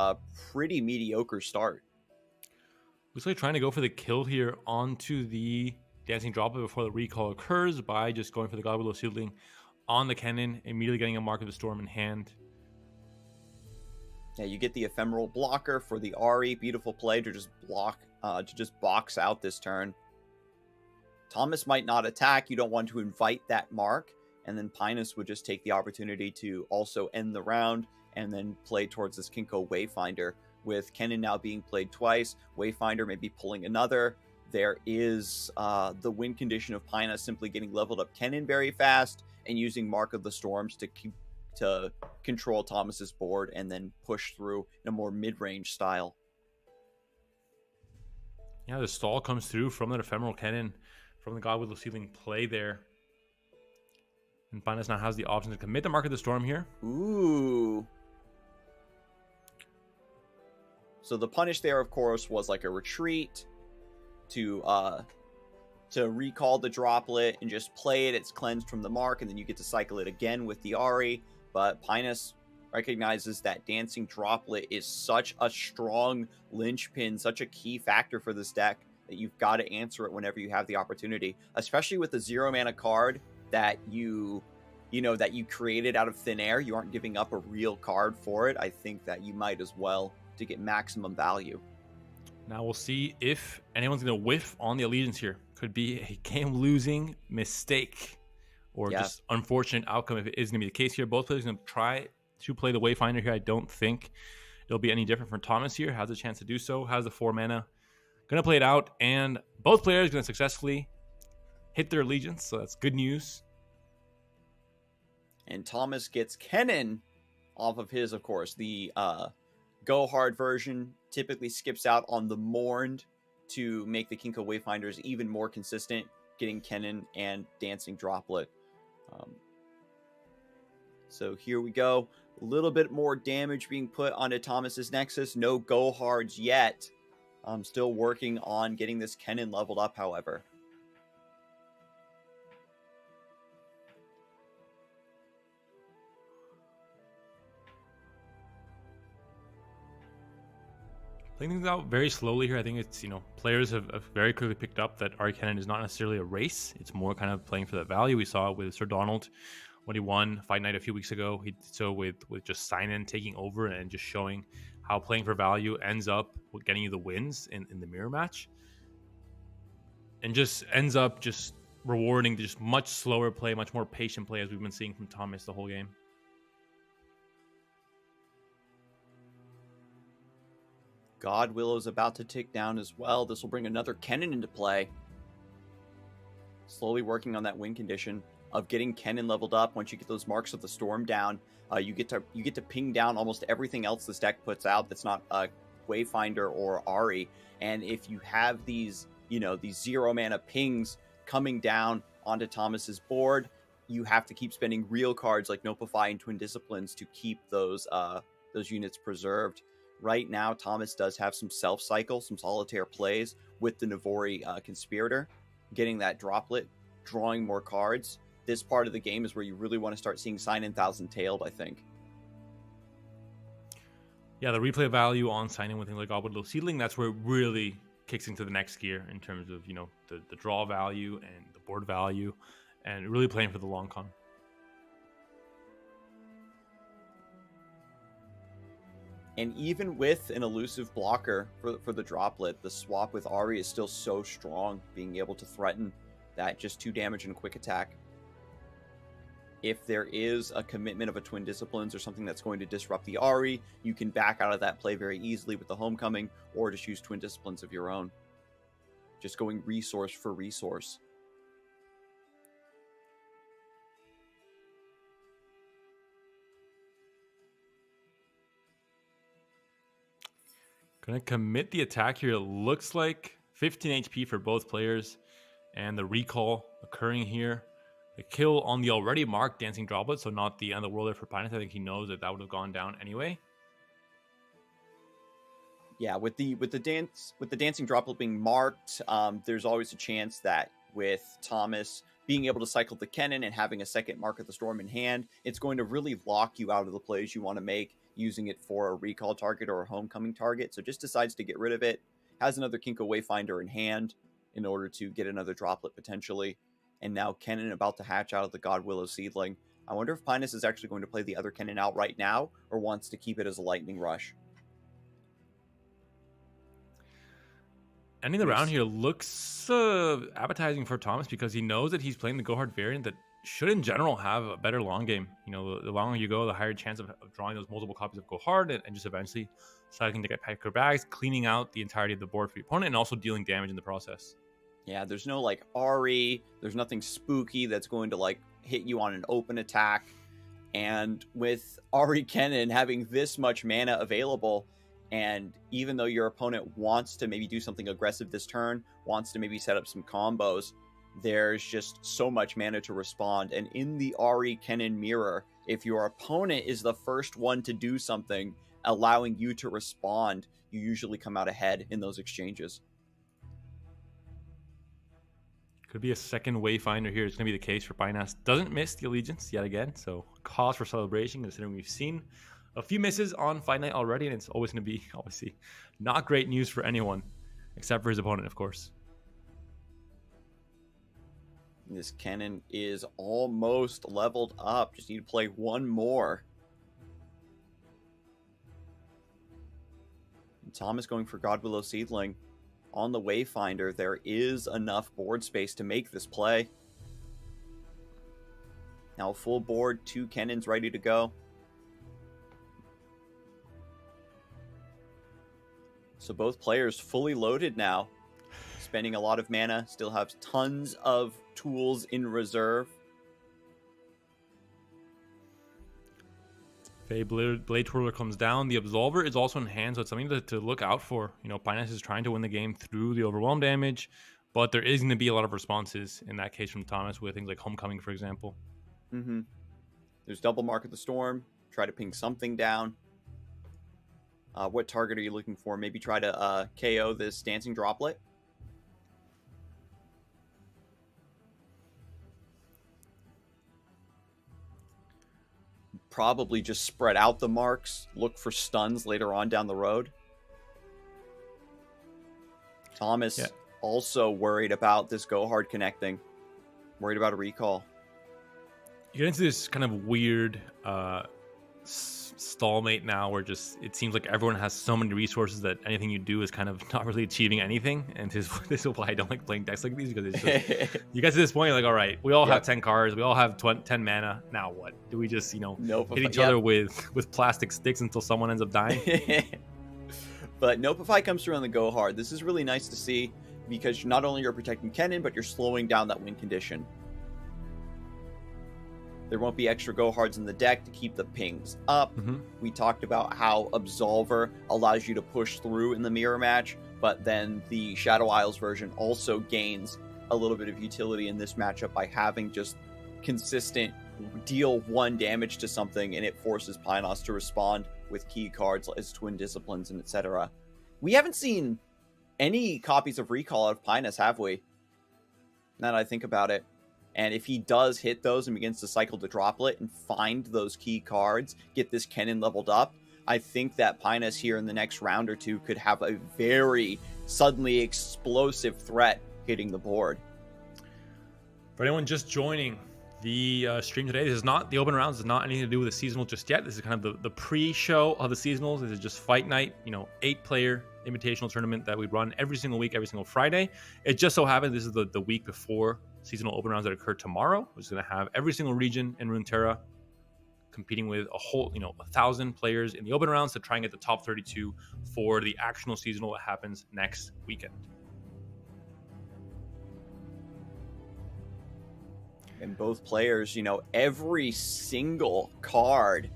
[SPEAKER 1] pretty mediocre start.
[SPEAKER 2] Looks like trying to go for the kill here onto the dancing droplet before the recall occurs by just going for the God Below Shielding on the Kennen, immediately getting a Mark of the Storm in hand.
[SPEAKER 1] Yeah, you get the ephemeral blocker for the Ahri. Beautiful play to just box out this turn. Thomas might not attack. You don't want to invite that mark. And then Pinus would just take the opportunity to also end the round and then play towards this Kinko Wayfinder. With Kennen now being played twice, Wayfinder may be pulling another. There is the win condition of Pinus simply getting leveled up Kennen very fast and using Mark of the Storms to control Thomas's board and then push through in a more mid-range style.
[SPEAKER 2] Yeah, the stall comes through from that ephemeral Kennen from the God with the Ceiling play there. And Pinus now has the option to commit the Mark of the Storm here.
[SPEAKER 1] Ooh. So the punish there, of course, was like a retreat to recall the droplet and just play it. It's cleansed from the mark, and then you get to cycle it again with the Ahri. But Pinus recognizes that dancing droplet is such a strong linchpin, such a key factor for this deck that you've got to answer it whenever you have the opportunity, especially with the 0 mana card that you created out of thin air. You aren't giving up a real card for it. I think that you might as well to get maximum value.
[SPEAKER 2] Now we'll see if anyone's going to whiff on the Allegiance here. Could be a game-losing mistake or just unfortunate outcome if it is going to be the case here. Both players are going to try to play the Wayfinder here. I don't think it'll be any different from Thomas here. Has a chance to do so. Has the 4 mana. Going to play it out. And both players going to successfully hit their Allegiance. So that's good news.
[SPEAKER 1] And Thomas gets Kennen off of his, of course. The Go Hard version typically skips out on the Mourned to make the Kinko Wayfinders even more consistent, getting Kennen and Dancing Droplet. So here we go. A little bit more damage being put onto Thomas's Nexus. No go hards yet. I'm still working on getting this Kennen leveled up, however.
[SPEAKER 2] Playing things out very slowly here. I think it's, players have very quickly picked up that Ahri Kennen is not necessarily a race. It's more kind of playing for that value. We saw it with Sir Donald when he won Fight Night a few weeks ago. He did so with just sign-in taking over and just showing how playing for value ends up with getting you the wins in the mirror match. And just ends up just rewarding just much slower play, much more patient play, as we've been seeing from Thomas the whole game.
[SPEAKER 1] God Willow's about to tick down as well. This will bring another Kennen into play. Slowly working on that win condition of getting Kennen leveled up. Once you get those marks of the storm down, you get to ping down almost everything else this deck puts out that's not a Wayfinder or Ahri. And if you have these, these 0 mana pings coming down onto Thomas's board, you have to keep spending real cards like Nopify and Twin Disciplines to keep those units preserved. Right now, Thomas does have some self-cycle, some solitaire plays with the Navori Conspirator, getting that droplet, drawing more cards. This part of the game is where you really want to start seeing Sign-In Thousand Tailed, I think.
[SPEAKER 2] Yeah, the replay value on Sign-In with things like Goblin Little Seedling, that's where it really kicks into the next gear in terms of, the draw value and the board value, and really playing for the long con.
[SPEAKER 1] And even with an elusive blocker for the droplet, the swap with Ahri is still so strong, being able to threaten that just 2 damage and quick attack. If there is a commitment of a Twin Disciplines or something that's going to disrupt the Ahri, you can back out of that play very easily with the Homecoming, or just use Twin Disciplines of your own. Just going resource for resource.
[SPEAKER 2] Gonna commit the attack here. It looks like 15 HP for both players, and the recall occurring here. The kill on the already marked Dancing Droplet, so not the Underworlder for Pinus. I think he knows that would have gone down anyway.
[SPEAKER 1] Yeah, with the Dancing Droplet being marked, there's always a chance that with Thomas being able to cycle the Kennen and having a second Mark of the Storm in hand, it's going to really lock you out of the plays you want to make, using it for a recall target or a homecoming target. So just decides to get rid of it, has another Kinko Wayfinder in hand in order to get another droplet potentially. And now Kennen about to hatch out of the God Willow Seedling. I wonder if Pinus is actually going to play the other Kennen out right now, or wants to keep it as a lightning rush.
[SPEAKER 2] Ending the round here looks appetizing for Thomas, because he knows that he's playing the Go Hard variant that should in general have a better long game. The longer you go, the higher chance of drawing those multiple copies of Go Hard and just eventually cycling to get Packer bags, cleaning out the entirety of the board for your opponent, and also dealing damage in the process.
[SPEAKER 1] Yeah, there's no Ahri, there's nothing spooky that's going to hit you on an open attack. And with Ahri Kennen having this much mana available, and even though your opponent wants to maybe do something aggressive this turn, wants to maybe set up some combos, there's just so much mana to respond. And in the Ahri Kennen mirror, if your opponent is the first one to do something, allowing you to respond, you usually come out ahead in those exchanges.
[SPEAKER 2] Could be a second Wayfinder here. It's going to be the case for Pinus. Doesn't miss the Allegiance yet again, so cause for celebration, considering we've seen a few misses on Fight Night already, and it's always going to be, obviously, not great news for anyone, except for his opponent, of course.
[SPEAKER 1] This Kennen is almost leveled up. Just need to play one more. And Thomas going for God Willow Seedling. On the Wayfinder, there is enough board space to make this play. Now full board, 2 Kennens ready to go. So both players fully loaded now. Spending a lot of mana, still have tons of tools in reserve.
[SPEAKER 2] Fey Blade Twirler comes down. The Absolver is also in hand, so it's something to look out for. Pinus is trying to win the game through the overwhelm damage, but there is going to be a lot of responses in that case from Thomas with things like Homecoming, for example.
[SPEAKER 1] Mm-hmm. There's double Mark of the Storm. Try to ping something down. What target are you looking for? Maybe try to KO this Dancing Droplet. Probably just spread out the marks. Look for stuns later on down the road. Thomas also worried about this go hard connecting. Worried about a recall.
[SPEAKER 2] You get into this kind of weird stalemate now where just it seems like everyone has so many resources that anything you do is kind of not really achieving anything. And this is why I don't like playing decks like these, because it's just you get to this point, you're like, all right, we all have 10 cards, we all have 10 mana. Now what? Do we just, hit each other with plastic sticks until someone ends up dying?
[SPEAKER 1] But Nopify comes through on the go hard. This is really nice to see, because not only you're protecting Kennen, but you're slowing down that win condition. There won't be extra go hards in the deck to keep the pings up. We talked about how Absolver allows you to push through in the mirror match, but then the Shadow Isles version also gains a little bit of utility in this matchup by having just consistent deal 1 damage to something, and it forces Pynos to respond with key cards as Twin Disciplines and etc. We haven't seen any copies of Recall out of Pynos, have we? Now that I think about it. And if he does hit those and begins to cycle the Droplet and find those key cards, get this Kennen leveled up, I think that Pynos here in the next round or two could have a very suddenly explosive threat hitting the board.
[SPEAKER 2] For anyone just joining the stream today, this is not the open rounds. This is not anything to do with the seasonal just yet. This is kind of the pre-show of the seasonals. This is just fight night, 8-player invitational tournament that we run every single week, every single Friday. It just so happens this is the week before seasonal open rounds that occur tomorrow, which is going to have every single region in Runeterra competing with a whole, 1,000 players in the open rounds to try and get the top 32 for the actual seasonal that happens next weekend.
[SPEAKER 1] And both players, every single card,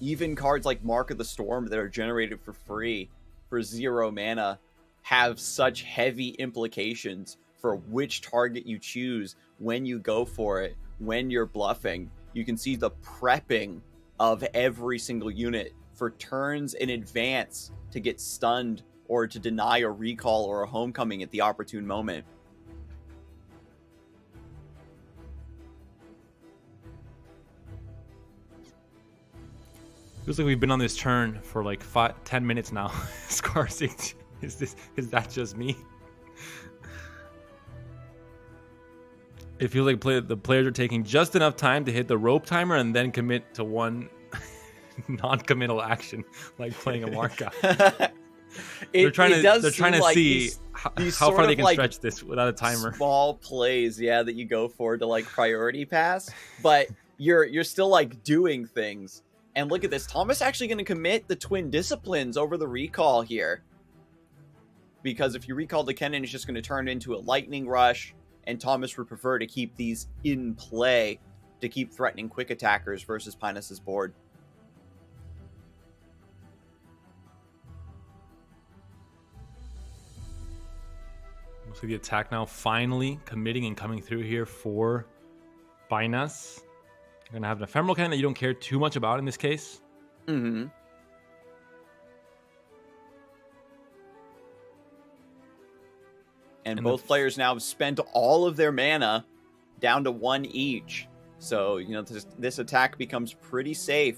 [SPEAKER 1] even cards like Mark of the Storm that are generated for free for 0 mana, have such heavy implications for which target you choose when you go for it, when you're bluffing. You can see the prepping of every single unit for turns in advance to get stunned or to deny a recall or a homecoming at the opportune moment.
[SPEAKER 2] Feels like we've been on this turn for like 10 minutes now. Scarzig, is that just me? It feels like the players are taking just enough time to hit the rope timer and then commit to one non-committal action, like playing a markup. They're trying to see how far they can stretch this without a timer.
[SPEAKER 1] Small plays, that you go for to priority pass, but you're still doing things. And look at this, Thomas actually going to commit the Twin Disciplines over the recall here, because if you recall the Kennen, it's just going to turn into a lightning rush. And Thomas would prefer to keep these in play to keep threatening quick attackers versus Pynos' board.
[SPEAKER 2] We'll see the attack now finally committing and coming through here for Pynos. You're going to have an Ephemeral Cannon that you don't care too much about in this case.
[SPEAKER 1] Mm-hmm. And both players now have spent all of their mana down to 1 each. So, this attack becomes pretty safe.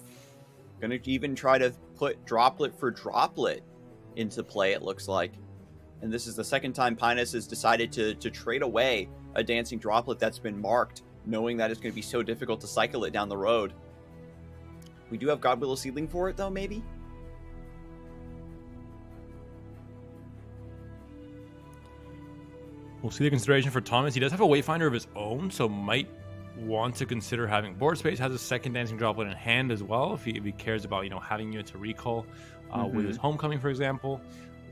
[SPEAKER 1] Going to even try to put Droplet for Droplet into play, it looks like. And this is the second time Pynos has decided to trade away a Dancing Droplet that's been marked, knowing that it's going to be so difficult to cycle it down the road. We do have Godwillow Seedling for it, though, maybe?
[SPEAKER 2] We'll see the consideration for Thomas. He does have a Wayfinder of his own, so might want to consider having board space. Has a second Dancing Droplet in hand as well, if he cares about having units to recall with his Homecoming, for example,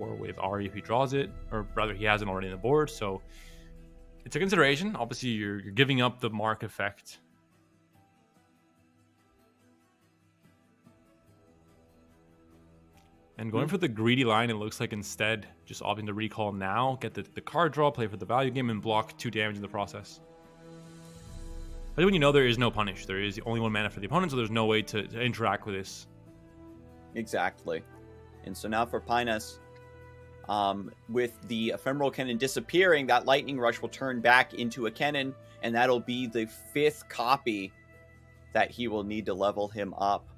[SPEAKER 2] or with Ahri if he draws it, or rather he has it already in the board. So it's a consideration. Obviously, you're giving up the mark effect. And going for the greedy line, it looks like instead just opting to recall now, get the card draw, play for the value game, and block 2 damage in the process. But when you know there is no punish, there is only 1 mana for the opponent, so there's no way to interact with this.
[SPEAKER 1] Exactly. And so now for Pinus, with the Ephemeral Kennen disappearing, that Lightning Rush will turn back into a Kennen, and that'll be the 5th copy that he will need to level him up.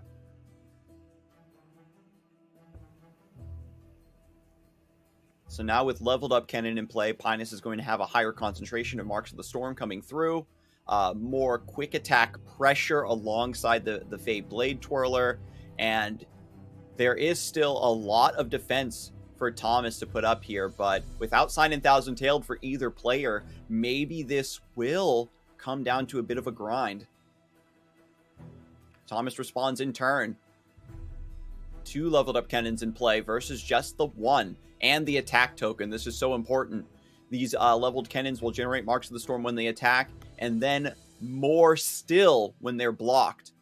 [SPEAKER 1] So now with leveled up Kennen in play, Pinus is going to have a higher concentration of Marks of the Storm coming through, more quick attack pressure alongside the Fey Blade Twirler, and there is still a lot of defense for Thomas to put up here, but without Sign-In Thousand Tailed for either player, maybe this will come down to a bit of a grind. Thomas responds in turn. 2 leveled up Kennens in play versus just the 1 and the attack token. This is so important. These leveled Kennens will generate Marks of the Storm when they attack, and then more still when they're blocked.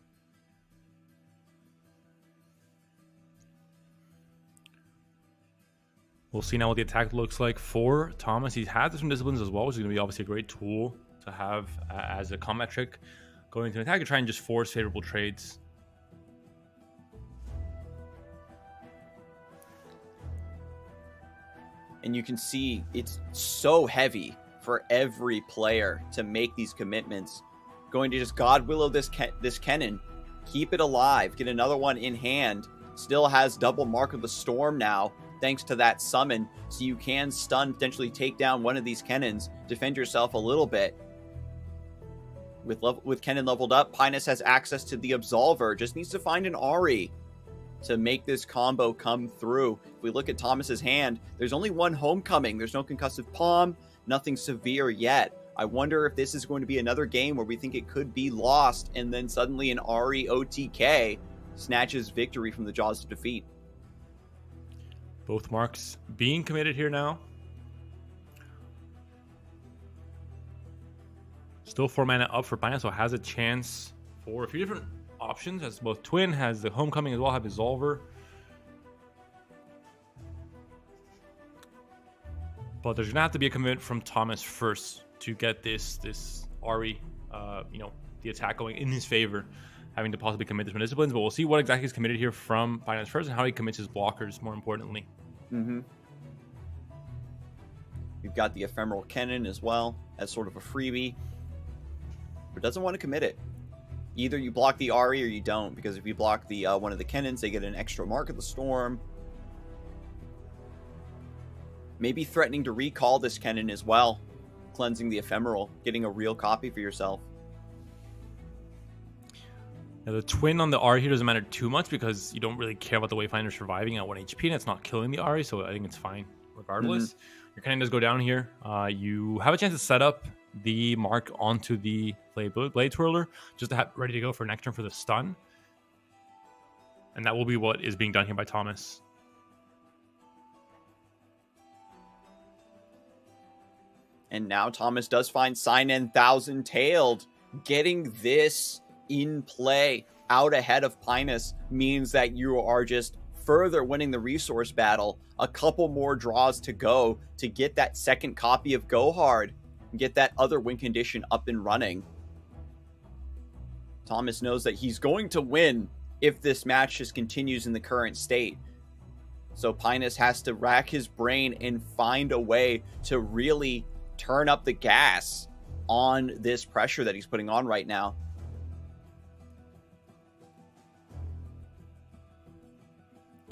[SPEAKER 2] We'll see now what the attack looks like for Thomas. He has some disciplines as well, which is going to be obviously a great tool to have as a combat trick going into an attack and try and just force favorable trades.
[SPEAKER 1] And you can see it's so heavy for every player to make these commitments. Going to just God Willow this Kennen, keep it alive, get another one in hand. Still has double Mark of the Storm now, thanks to that summon. So you can stun, potentially take down one of these Kennens, defend yourself a little bit. With Kennen leveled up, Pinus has access to the Absolver, just needs to find an Ahri to make this combo come through. If we look at Thomas's hand, there's only 1 Homecoming. There's no Concussive Palm, nothing severe yet. I wonder if this is going to be another game where we think it could be lost, and then suddenly an Ahri OTK snatches victory from the jaws of defeat.
[SPEAKER 2] Both marks being committed here now. Still 4 mana up for Pinus, so has a chance for a few different options, as both Twin has the Homecoming as well, have Absolver. But there's gonna have to be a commitment from Thomas first to get this Ahri, the attack going in his favor, having to possibly commit this disciplines. But we'll see what exactly is committed here from Pinus first, and how he commits his blockers, more importantly.
[SPEAKER 1] We've got the Ephemeral Kennen as well as sort of a freebie, but doesn't want to commit it. Either you block the Ahri or you don't, because if you block the one of the Kennens, they get an extra Mark of the Storm. Maybe threatening to recall this Kennen as well, cleansing the Ephemeral, getting a real copy for yourself.
[SPEAKER 2] Now, the Twin on the Ahri here doesn't matter too much because you don't really care about the Wayfinder surviving at 1 HP, and it's not killing the Ahri, so I think it's fine regardless. Your Kennen does go down here. You have a chance to set up the mark onto the Blade Twirler just to have ready to go for next turn for the stun. And that will be what is being done here by Thomas.
[SPEAKER 1] And now Thomas does find Sign-In Thousand Tailed. Getting this in play out ahead of Pinus means that you are just further winning the resource battle. A couple more draws to go to get that second copy of Go Hard and get that other win condition up and running. Thomas knows that he's going to win if this match just continues in the current state. So Pinus has to rack his brain and find a way to really turn up the gas on this pressure that he's putting on right now.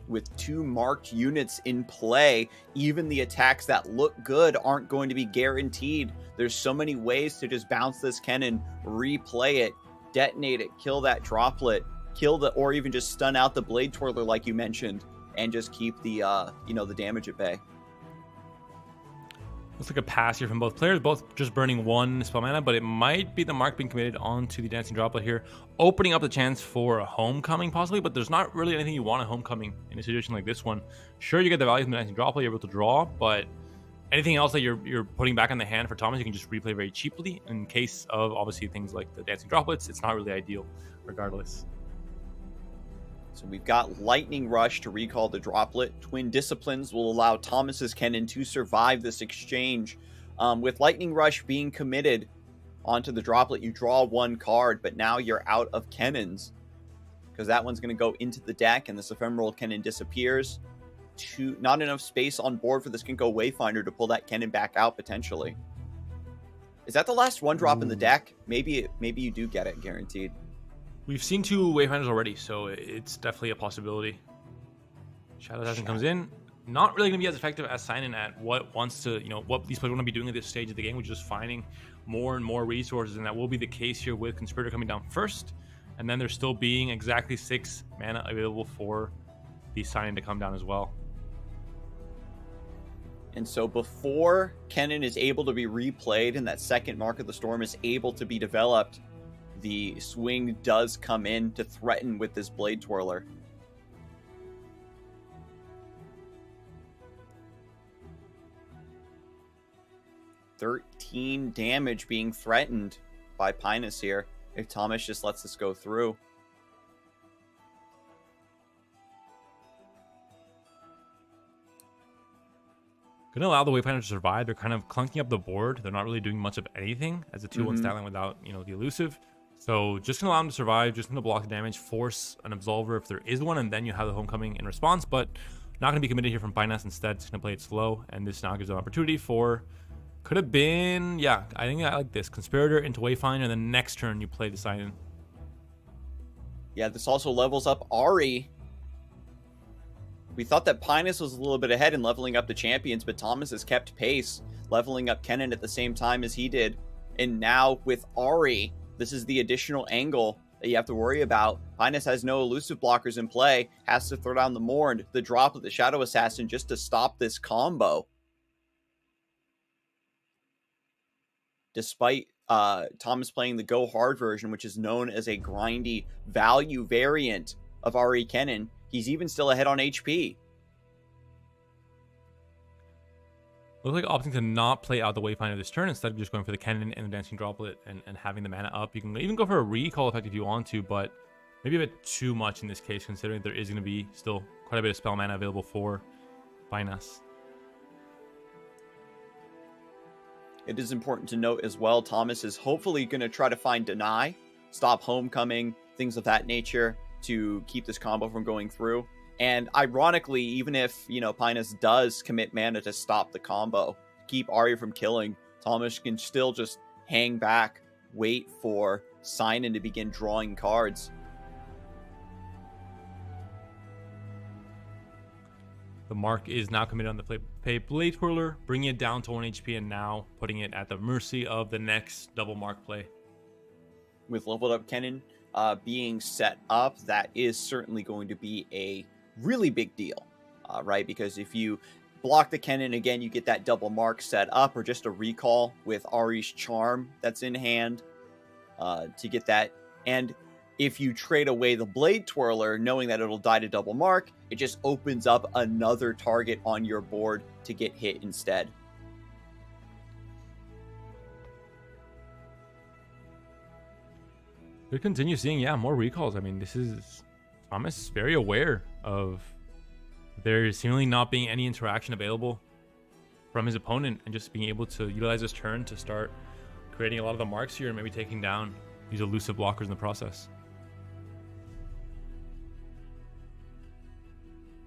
[SPEAKER 1] With 2 marked units in play, even the attacks that look good aren't going to be guaranteed. There's so many ways to just bounce this Kennen, replay it, detonate it, kill that droplet, or even just stun out the Blade Twirler like you mentioned, and just keep the the damage at bay.
[SPEAKER 2] Looks like a pass here from both players, both just burning 1 spell mana, but it might be the mark being committed onto the Dancing Droplet here, opening up the chance for a Homecoming possibly, but there's not really anything you want a Homecoming in a situation like this one. Sure, you get the value from the Dancing Droplet, you're able to draw, but anything else that you're putting back in the hand for Thomas, you can just replay very cheaply. In case of, obviously, things like the Dancing Droplets, it's not really ideal regardless.
[SPEAKER 1] So we've got Lightning Rush to recall the Droplet. Twin Disciplines will allow Thomas's Kennen to survive this exchange. With Lightning Rush being committed, onto the droplet. You draw one card, but now you're out of Kennens, because that one's going to go into the deck, and this ephemeral Kennen disappears. Not enough space on board for this Ginkgo Wayfinder to pull that Kennen back out, potentially. Is that the last one drop in the deck? Maybe you do get it, guaranteed.
[SPEAKER 2] We've seen 2 Wayfinders already, so it's definitely a possibility. Shadow Assassin comes in. Not really going to be as effective as Sign-In at what wants to, what these players want to be doing at this stage of the game, which is finding more and more resources, and that will be the case here with Conspirator coming down first, and then there's still being exactly 6 mana available for the Sign-In to come down as well.
[SPEAKER 1] And so before Kennen is able to be replayed and that second Mark of the Storm is able to be developed, the swing does come in to threaten with this Blade Twirler. $13 damage being threatened by Pinus here if Thomas just lets this go through.
[SPEAKER 2] Gonna allow the Wayfinder to survive. They're kind of clunking up the board. They're not really doing much of anything as a 2-1 stat line without, the elusive. So just gonna allow them to survive, just gonna block the damage, force an Absolver if there is one, and then you have the Homecoming in response, but not gonna be committed here from Binance. Instead, just gonna play it slow, and this now gives an opportunity for, could have been, yeah, I think I like this. Conspirator into Wayfinder, and then next turn you play the Sign-In.
[SPEAKER 1] Yeah, this also levels up Ahri. We thought that Pinus was a little bit ahead in leveling up the champions, but Thomas has kept pace, leveling up Kennen at the same time as he did. And now with Ahri, this is the additional angle that you have to worry about. Pinus has no elusive blockers in play, has to throw down the Mourn, the drop of the Shadow Assassin just to stop this combo. Despite Thomas playing the Go Hard version, which is known as a grindy value variant of Ahri Kennen, he's even still ahead on HP.
[SPEAKER 2] Looks like opting to not play out the Wayfinder this turn, instead of just going for the Kennen and the Dancing Droplet and having the mana up. You can even go for a recall effect if you want to, but maybe a bit too much in this case, considering there is going to be still quite a bit of spell mana available for Binance.
[SPEAKER 1] It is important to note as well, Thomas is hopefully going to try to find Deny, stop Homecoming, things of that nature, to keep this combo from going through. And ironically, even if, Pinus does commit mana to stop the combo, keep Ahri from killing, Thomas can still just hang back, wait for Sign-In to begin drawing cards.
[SPEAKER 2] The mark is now committed on the play Blade Twirler, bringing it down to 1 HP and now putting it at the mercy of the next double mark play.
[SPEAKER 1] With leveled up Kennen being set up, that is certainly going to be a really big deal, right? Because if you block the Kennen again, you get that double mark set up, or just a recall with Ahri's Charm that's in hand to get that. And if you trade away the Blade Twirler, knowing that it'll die to double mark, it just opens up another target on your board to get hit instead.
[SPEAKER 2] We continue seeing, more recalls. I mean, this is Thomas very aware of there seemingly not being any interaction available from his opponent, and just being able to utilize his turn to start creating a lot of the marks here and maybe taking down these elusive blockers in the process.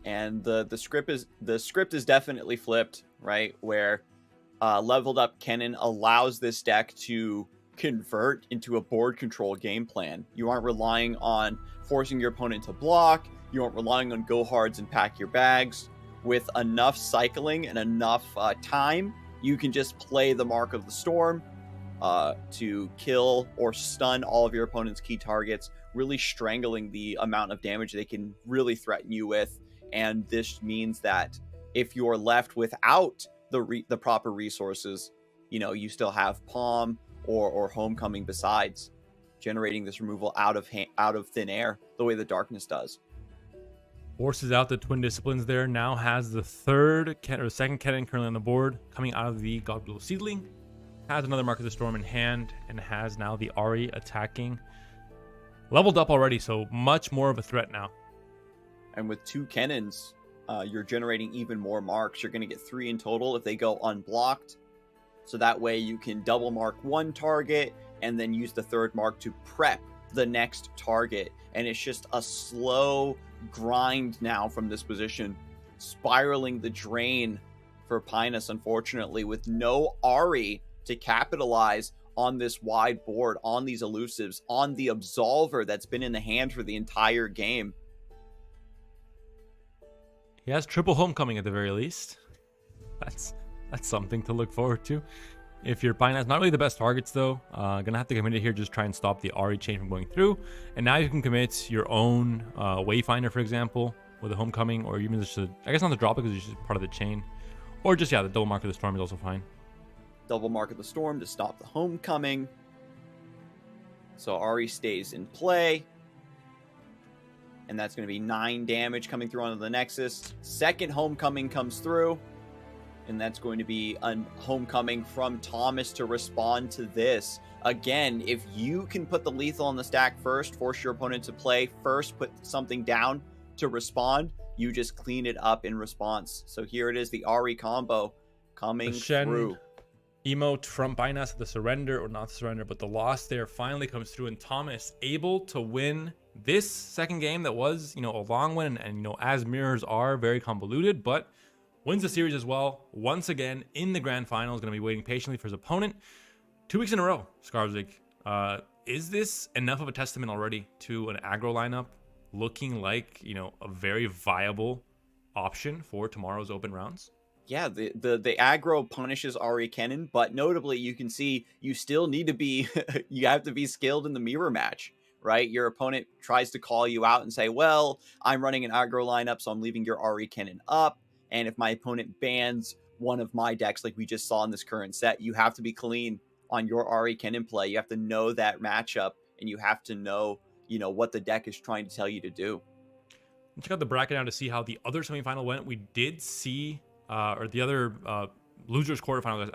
[SPEAKER 1] And the script is definitely flipped, right? Where leveled up Kennen allows this deck to convert into a board control game plan. You aren't relying on forcing your opponent to block. You aren't relying on go hards and pack your bags. With enough cycling and enough time, you can just play the Mark of the Storm to kill or stun all of your opponent's key targets, really strangling the amount of damage they can really threaten you with. And this means that if you're left without the proper resources, you still have Palm or Homecoming besides, generating this removal out of thin air, the way the Darkness does.
[SPEAKER 2] Forces out the Twin Disciplines there, now has the second Kennen currently on the board, coming out of the Godblue Seedling, has another Mark of the Storm in hand, and has now the Ahri attacking. Leveled up already, so much more of a threat now.
[SPEAKER 1] And with 2 Kennens, you're generating even more marks. You're going to get 3 in total if they go unblocked. So that way you can double mark one target, and then use the third mark to prep the next target. And it's just a slow grind now from this position, spiraling the drain for Pinus, unfortunately, with no Ahri to capitalize on this wide board, on these elusives, on the Absolver that's been in the hand for the entire game.
[SPEAKER 2] He has triple homecoming at the very least. That's something to look forward to. If your Pinus, not really the best targets though, gonna have to commit it here, just try and stop the Ahri chain from going through. And now you can commit your own Wayfinder, for example, with a homecoming, or even just I guess not to drop it because it's just part of the chain. Or just, yeah, the double mark of the storm is also fine.
[SPEAKER 1] Double mark of the storm to stop the homecoming. So Ahri stays in play. And that's going to be 9 damage coming through onto the Nexus. Second homecoming comes through. And that's going to be a homecoming from Thomas to respond to this. Again, if you can put the lethal on the stack first, force your opponent to play first, put something down to respond, you just clean it up in response. So here it is, the Ahri combo coming through.
[SPEAKER 2] Emote from Binance, the surrender, or not the surrender, but the loss there finally comes through, and Thomas able to win this second game that was, a long one, and as mirrors are, very convoluted, but wins the series as well. Once again, in the grand final, is going to be waiting patiently for his opponent. 2 weeks in a row, Scarzig. Is this enough of a testament already to an aggro lineup looking like, a very viable option for tomorrow's open rounds?
[SPEAKER 1] Yeah, the aggro punishes Ahri Kennen, but notably you can see you still need to be, you have to be skilled in the mirror match, right? Your opponent tries to call you out and say, well, I'm running an aggro lineup, so I'm leaving your Ahri Kennen up. And if my opponent bans one of my decks, like we just saw in this current set, you have to be clean on your Ahri Kennen play. You have to know that matchup, and you have to know, what the deck is trying to tell you to do.
[SPEAKER 2] Check out the bracket now to see how the other semifinal went. We did see, or the other losers quarterfinal,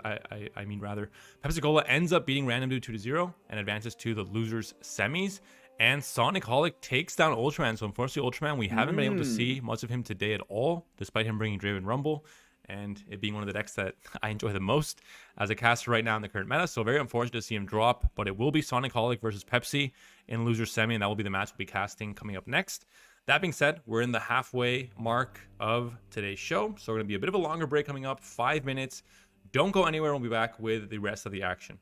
[SPEAKER 2] I mean rather, Pepsi-Cola ends up beating Random Dude 2-0 and advances to the losers semis. And Sonic Holic takes down Ultraman. So unfortunately, Ultraman, we haven't been able to see much of him today at all, despite him bringing Draven Rumble and it being one of the decks that I enjoy the most as a caster right now in the current meta. So very unfortunate to see him drop, but it will be Sonic Holic versus Pepsi in loser semi, and that will be the match we'll be casting coming up next. That being said, we're in the halfway mark of today's show, so we're going to be a bit of a longer break coming up, 5 minutes. Don't go anywhere. We'll be back with the rest of the action.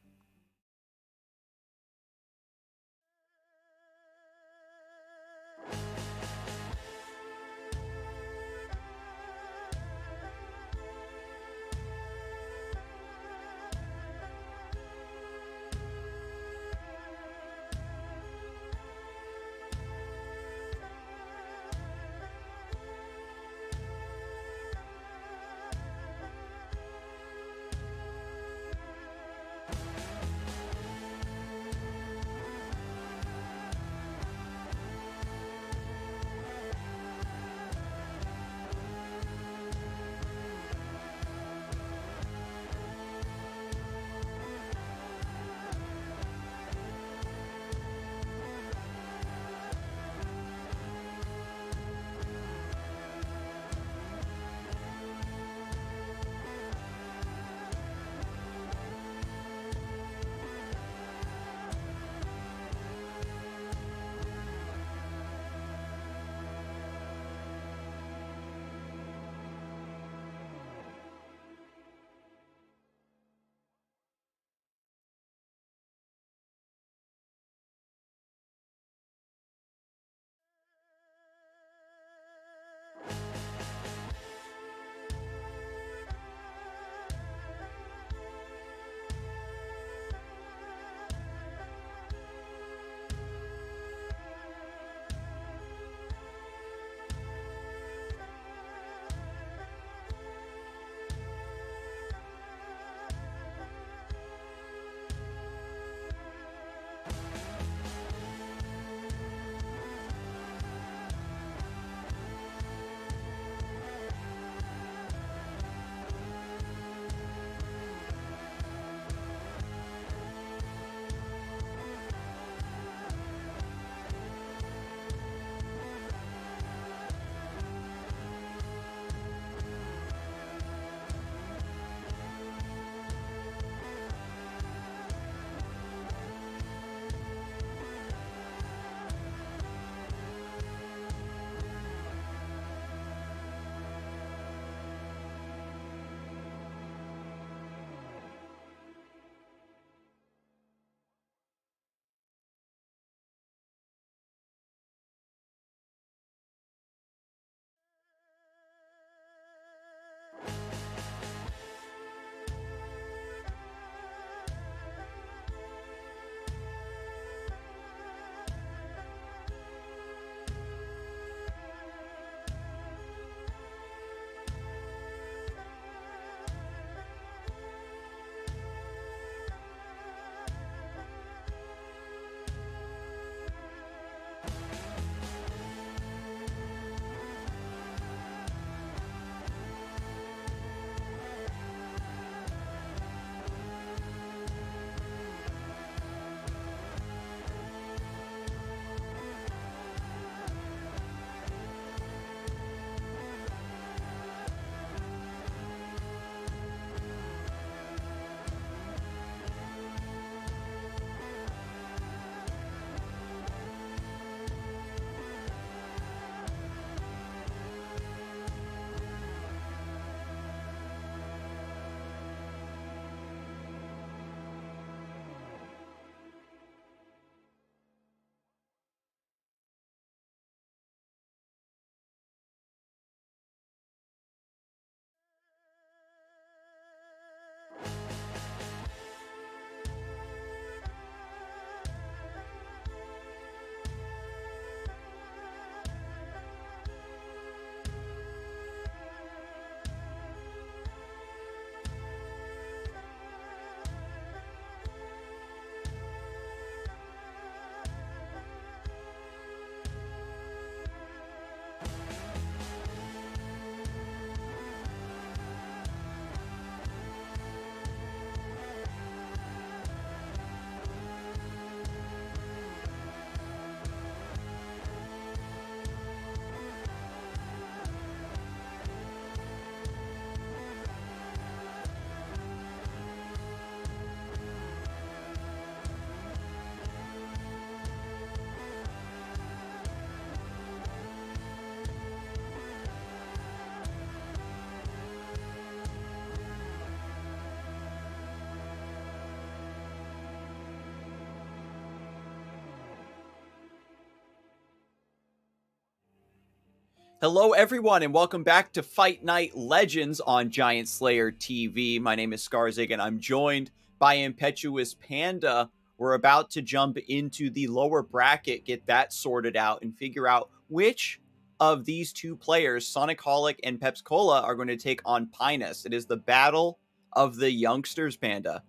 [SPEAKER 1] Hello, everyone, and welcome back to Fight Night Legends on GiantSlayerTV. My name is Scarzig, and I'm joined by ImpetuousPanda. We're about to jump into the lower bracket, get that sorted out, and figure out which of these two players, Sonicholic and Peps Cola, are going to take on Pinus. It is the battle of the youngsters, Panda.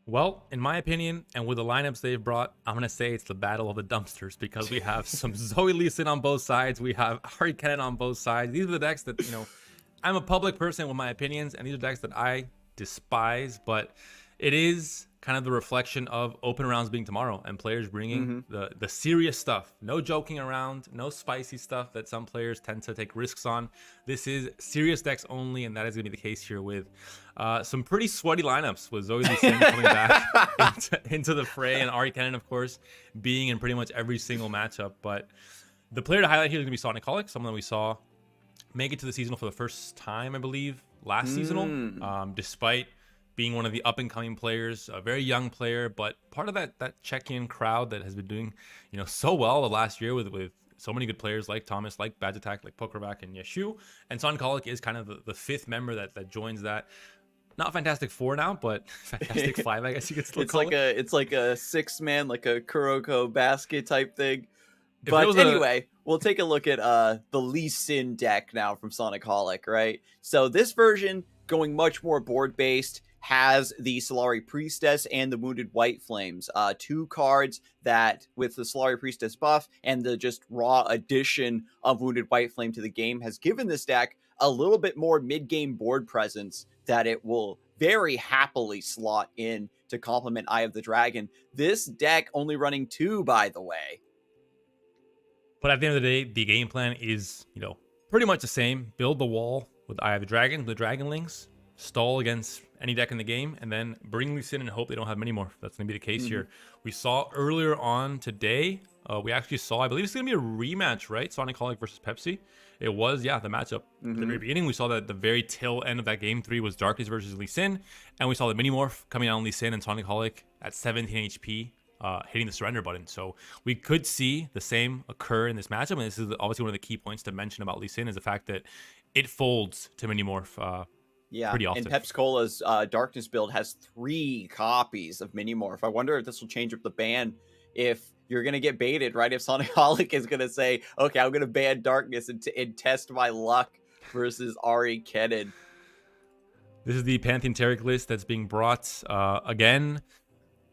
[SPEAKER 2] Well, in my opinion, and with the lineups they've brought, I'm going to say it's the battle of the dumpsters because we have some Zoe Lee Sin on both sides. We have Ahri Kennen on both sides. These are the decks that, I'm a public person with my opinions, and these are decks that I despise, but it is kind of the reflection of open rounds being tomorrow and players bringing the serious stuff. No joking around, no spicy stuff that some players tend to take risks on. This is serious decks only, and that is going to be the case here with some pretty sweaty lineups with Zoe Lee Sin coming back into the fray, and Ahri Kennen, of course, being in pretty much every single matchup. But the player to highlight here is going to be Sonicholic, someone that we saw make it to the seasonal for the first time, I believe, last seasonal, despite being one of the up-and-coming players, a very young player, but part of that check-in crowd that has been doing, so well the last year with so many good players like Thomas, like Badge Attack, like Pokerback, and Yeshu. And Sonicholic is kind of the fifth member that joins that. Not Fantastic Four now, but Fantastic Five, I guess you could still call it.
[SPEAKER 1] It's like a six-man, like a Kuroko basket type thing. But anyway, we'll take a look at the Lee Sin deck now from Sonicholic, right? So this version, going much more board-based, has the Solari Priestess and the Wounded White Flames. Two cards that, with the Solari Priestess buff and the just raw addition of Wounded White Flame to the game, has given this deck a little bit more mid-game board presence that it will very happily slot in to complement Eye of the Dragon. This deck only running 2, by the way.
[SPEAKER 2] But at the end of the day, the game plan is, pretty much the same. Build the wall with Eye of the Dragon, the Dragonlings, stall against any deck in the game, and then bring Lee Sin and hope they don't have many more. That's going to be the case here. We saw earlier on today, we actually saw, I believe it's going to be a rematch, right? Sonicholic versus Pepsi. It was, the matchup. At the very beginning, we saw that the very tail end of that game 3 was Darkness versus Lee Sin, and we saw the mini-morph coming out on Lee Sin and Sonicholic at 17 HP, hitting the surrender button. So we could see the same occur in this matchup, and this is obviously one of the key points to mention about Lee Sin is the fact that it folds to mini-morph pretty often.
[SPEAKER 1] And Peps Cola's Darkness build has 3 copies of Minimorph. I wonder if this will change up the ban if you're going to get baited, right? If Sonicholic is going to say, okay, I'm going to ban Darkness and test my luck versus Ahri Kennen.
[SPEAKER 2] This is the Pantheon Taric list that's being brought. Again,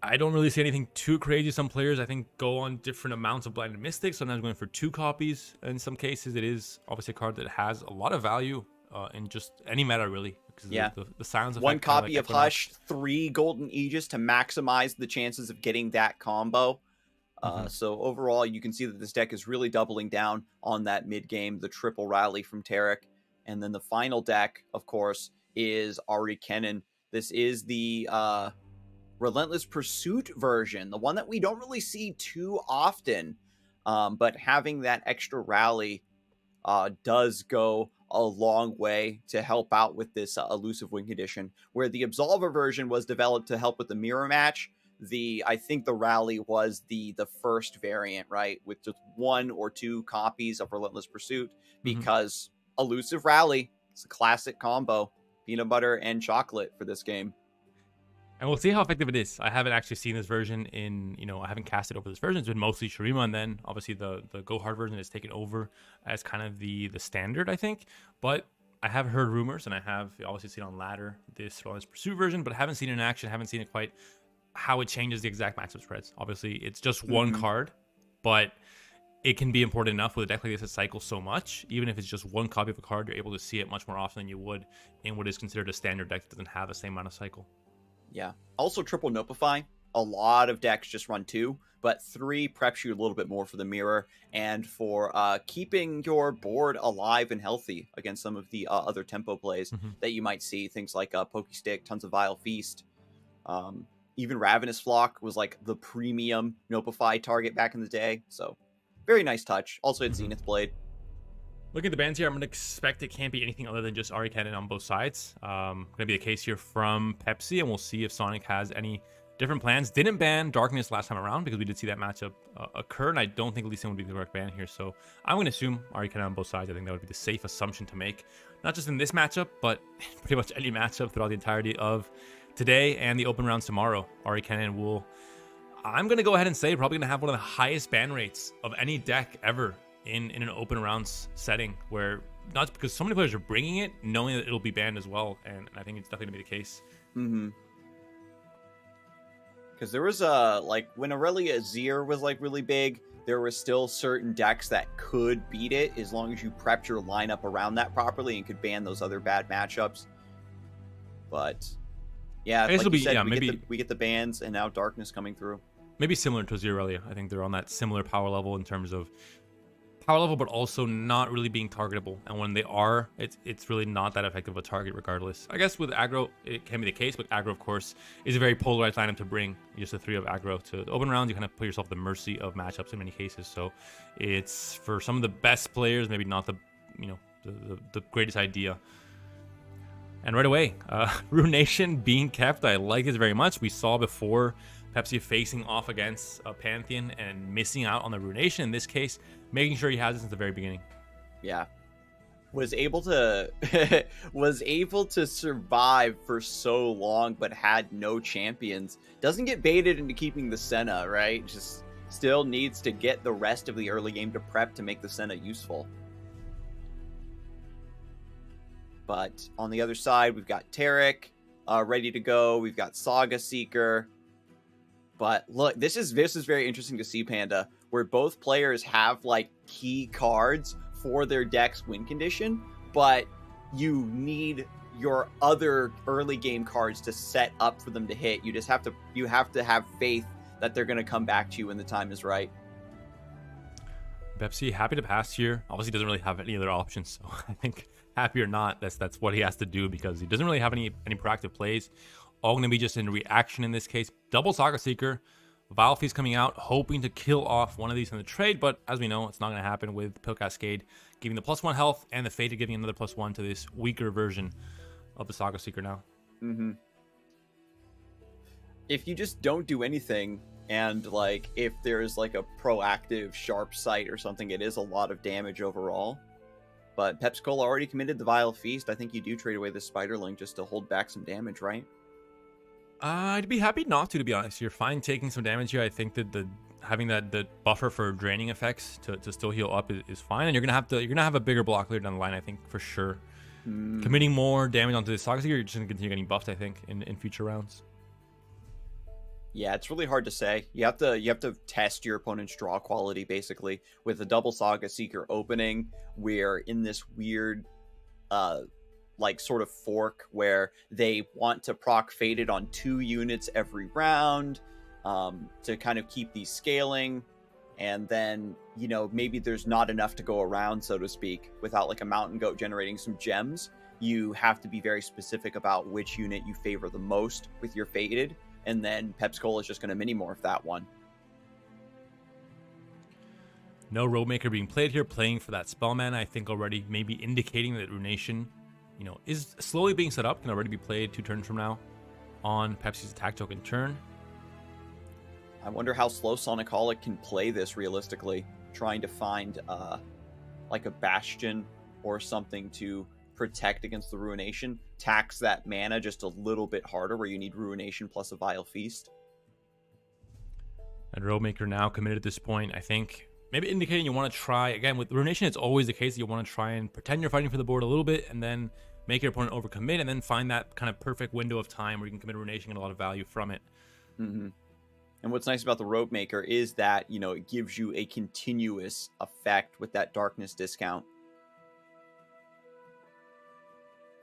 [SPEAKER 2] I don't really see anything too crazy. Some players, I think, go on different amounts of Blinded Mystic, sometimes going for 2 copies. In some cases, it is obviously a card that has a lot of value in just any meta, really. The sounds of
[SPEAKER 1] 1 copy of Hush, 3 Golden Aegis to maximize the chances of getting that combo. So overall, you can see that this deck is really doubling down on that mid game, the triple rally from Taric. And then the final deck, of course, is Ahri Kennen. This is the Relentless Pursuit version, the one that we don't really see too often. But having that extra rally does go a long way to help out with this elusive win condition, where the Absolver version was developed to help with the mirror match. I think the rally was the first variant, right, with just 1 or 2 copies of Relentless Pursuit, because elusive rally is a classic combo, peanut butter and chocolate for this game.
[SPEAKER 2] And we'll see how effective it is. I haven't actually seen this version I haven't casted over this version. It's been mostly Shurima, and then obviously the Go Hard version is taken over as kind of the standard, I think. But I have heard rumors, and I have obviously seen on Ladder this Relentless Pursuit version, but I haven't seen it in action, haven't seen it quite how it changes the exact matchup spreads. Obviously, it's just 1 card, but it can be important enough with a deck like this that cycles so much. Even if it's just 1 copy of a card, you're able to see it much more often than you would in what is considered a standard deck that doesn't have the same amount of cycle.
[SPEAKER 1] Yeah. Also, triple Nopify. A lot of decks just run 2, but 3 preps you a little bit more for the mirror and for keeping your board alive and healthy against some of the other tempo plays that you might see. Things like Pokestick, Tons of Vile Feast. Even Ravenous Flock was like the premium Nopify target back in the day. So, very nice touch. Also, it's Zenith Blade.
[SPEAKER 2] Looking at the bans here, I'm going to expect it can't be anything other than just Ahri Kennen on both sides. Going to be the case here from Pepsi, and we'll see if Sonic has any different plans. Didn't ban Darkness last time around because we did see that matchup occur, and I don't think Lee Sin would be the correct ban here. So I'm going to assume Ahri Kennen on both sides. I think that would be the safe assumption to make, not just in this matchup, but pretty much any matchup throughout the entirety of today and the open rounds tomorrow. Ahri Kennen will, I'm going to go ahead and say, probably going to have one of the highest ban rates of any deck ever in an open rounds setting, where not because so many players are bringing it, knowing that it'll be banned as well, and I think it's definitely going to be the case.
[SPEAKER 1] Because there was like when Aurelia Azir was like really big, there were still certain decks that could beat it as long as you prepped your lineup around that properly and could ban those other bad matchups. But yeah, like you said, we get the bans, and now Darkness coming through. Maybe
[SPEAKER 2] similar to Azir Aurelia. I think they're on that similar power level in terms of power level, but also not really being targetable. And when they are, it's really not that effective of a target regardless. I guess with aggro, it can be the case, but aggro, of course, is a very polarized lineup to bring. Just a 3 of aggro to the open rounds, you kind of put yourself at the mercy of matchups in many cases. So it's, for some of the best players, maybe not the, you know, the greatest idea. And right away, Ruination being kept, I like this very much. We saw before Pepsi facing off against a Pantheon and missing out on the Ruination. In this case, making sure he has it since the very beginning.
[SPEAKER 1] Yeah. Was able to survive for so long, but had no champions. Doesn't get baited into keeping the Senna, right? Just still needs to get the rest of the early game to prep to make the Senna useful. But on the other side, we've got Taric ready to go. We've got Saga Seeker. But look, this is very interesting to see, Panda, where both players have like key cards for their deck's win condition, but you need your other early game cards to set up for them to hit. You have to have faith that they're going to come back to you when the time is right.
[SPEAKER 2] Pepsi happy to pass here. Obviously doesn't really have any other options, so I think happy or not, that's what he has to do, because he doesn't really have any proactive plays. All going to be just in reaction in this case. Double Saga Seeker. Vile Feast coming out, hoping to kill off one of these in the trade, but as we know, it's not going to happen with Pill Cascade giving the +1 health and the Fated giving another +1 to this weaker version of the Saga Seeker now.
[SPEAKER 1] If you just don't do anything, and like if there's like a proactive sharp sight or something, it is a lot of damage overall. But Pepsi-Cola already committed the Vile Feast. I think you do trade away the Spiderling just to hold back some damage, right?
[SPEAKER 2] I'd be happy not to be honest. You're fine taking some damage here. I think that having the buffer for draining effects to still heal up is fine, and you're gonna have a bigger block later down the line, I think, for sure. Committing more damage onto the Saga Seeker, you're just gonna continue getting buffed, I think, in future rounds.
[SPEAKER 1] Yeah, it's really hard to say. You have to test your opponent's draw quality, basically. With the double Saga Seeker opening, we're in this weird like sort of fork where they want to proc Fated on 2 units every round to kind of keep these scaling. And then, you know, maybe there's not enough to go around, so to speak, without like a Mountain Goat generating some gems. You have to be very specific about which unit you favor the most with your Fated. And then Pepsi-Cola is just going to mini-morph that one.
[SPEAKER 2] No Roadmaker being played here, playing for that spell mana, I think already maybe indicating that Ruination, you know, is slowly being set up, can already be played 2 turns from now on Pepsi's attack token turn.
[SPEAKER 1] I wonder how slow Sonicaholic can play this realistically, trying to find like a Bastion or something to protect against the Ruination, tax that mana just a little bit harder where you need Ruination plus a Vile Feast.
[SPEAKER 2] And Roadmaker now committed at this point, I think. Maybe indicating you want to try, again, with Ruination, it's always the case that you want to try and pretend you're fighting for the board a little bit and then make your opponent overcommit and then find that kind of perfect window of time where you can commit Ruination and get a lot of value from it.
[SPEAKER 1] And what's nice about the Roadmaker is that, you know, it gives you a continuous effect with that darkness discount.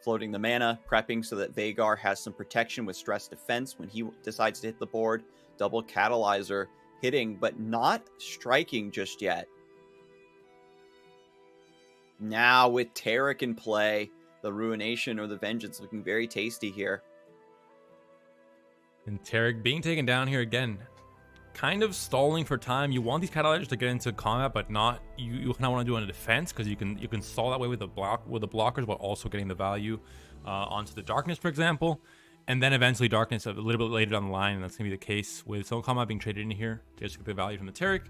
[SPEAKER 1] Floating the mana, prepping so that Vhagar has some protection with stress defense when he decides to hit the board. Double Catalyzer hitting, but not striking just yet. Now with Taric in play, the Ruination or the Vengeance looking very tasty here.
[SPEAKER 2] And Taric being taken down here again. Kind of stalling for time. You want these Catalyzers to get into combat, but not you kind of want to do it on a defense, because you can stall that way with the blockers, but also getting the value onto the darkness, for example. And then eventually Darkness a little bit later down the line, and that's going to be the case with Soul Combat being traded in here to just get the value from the Taric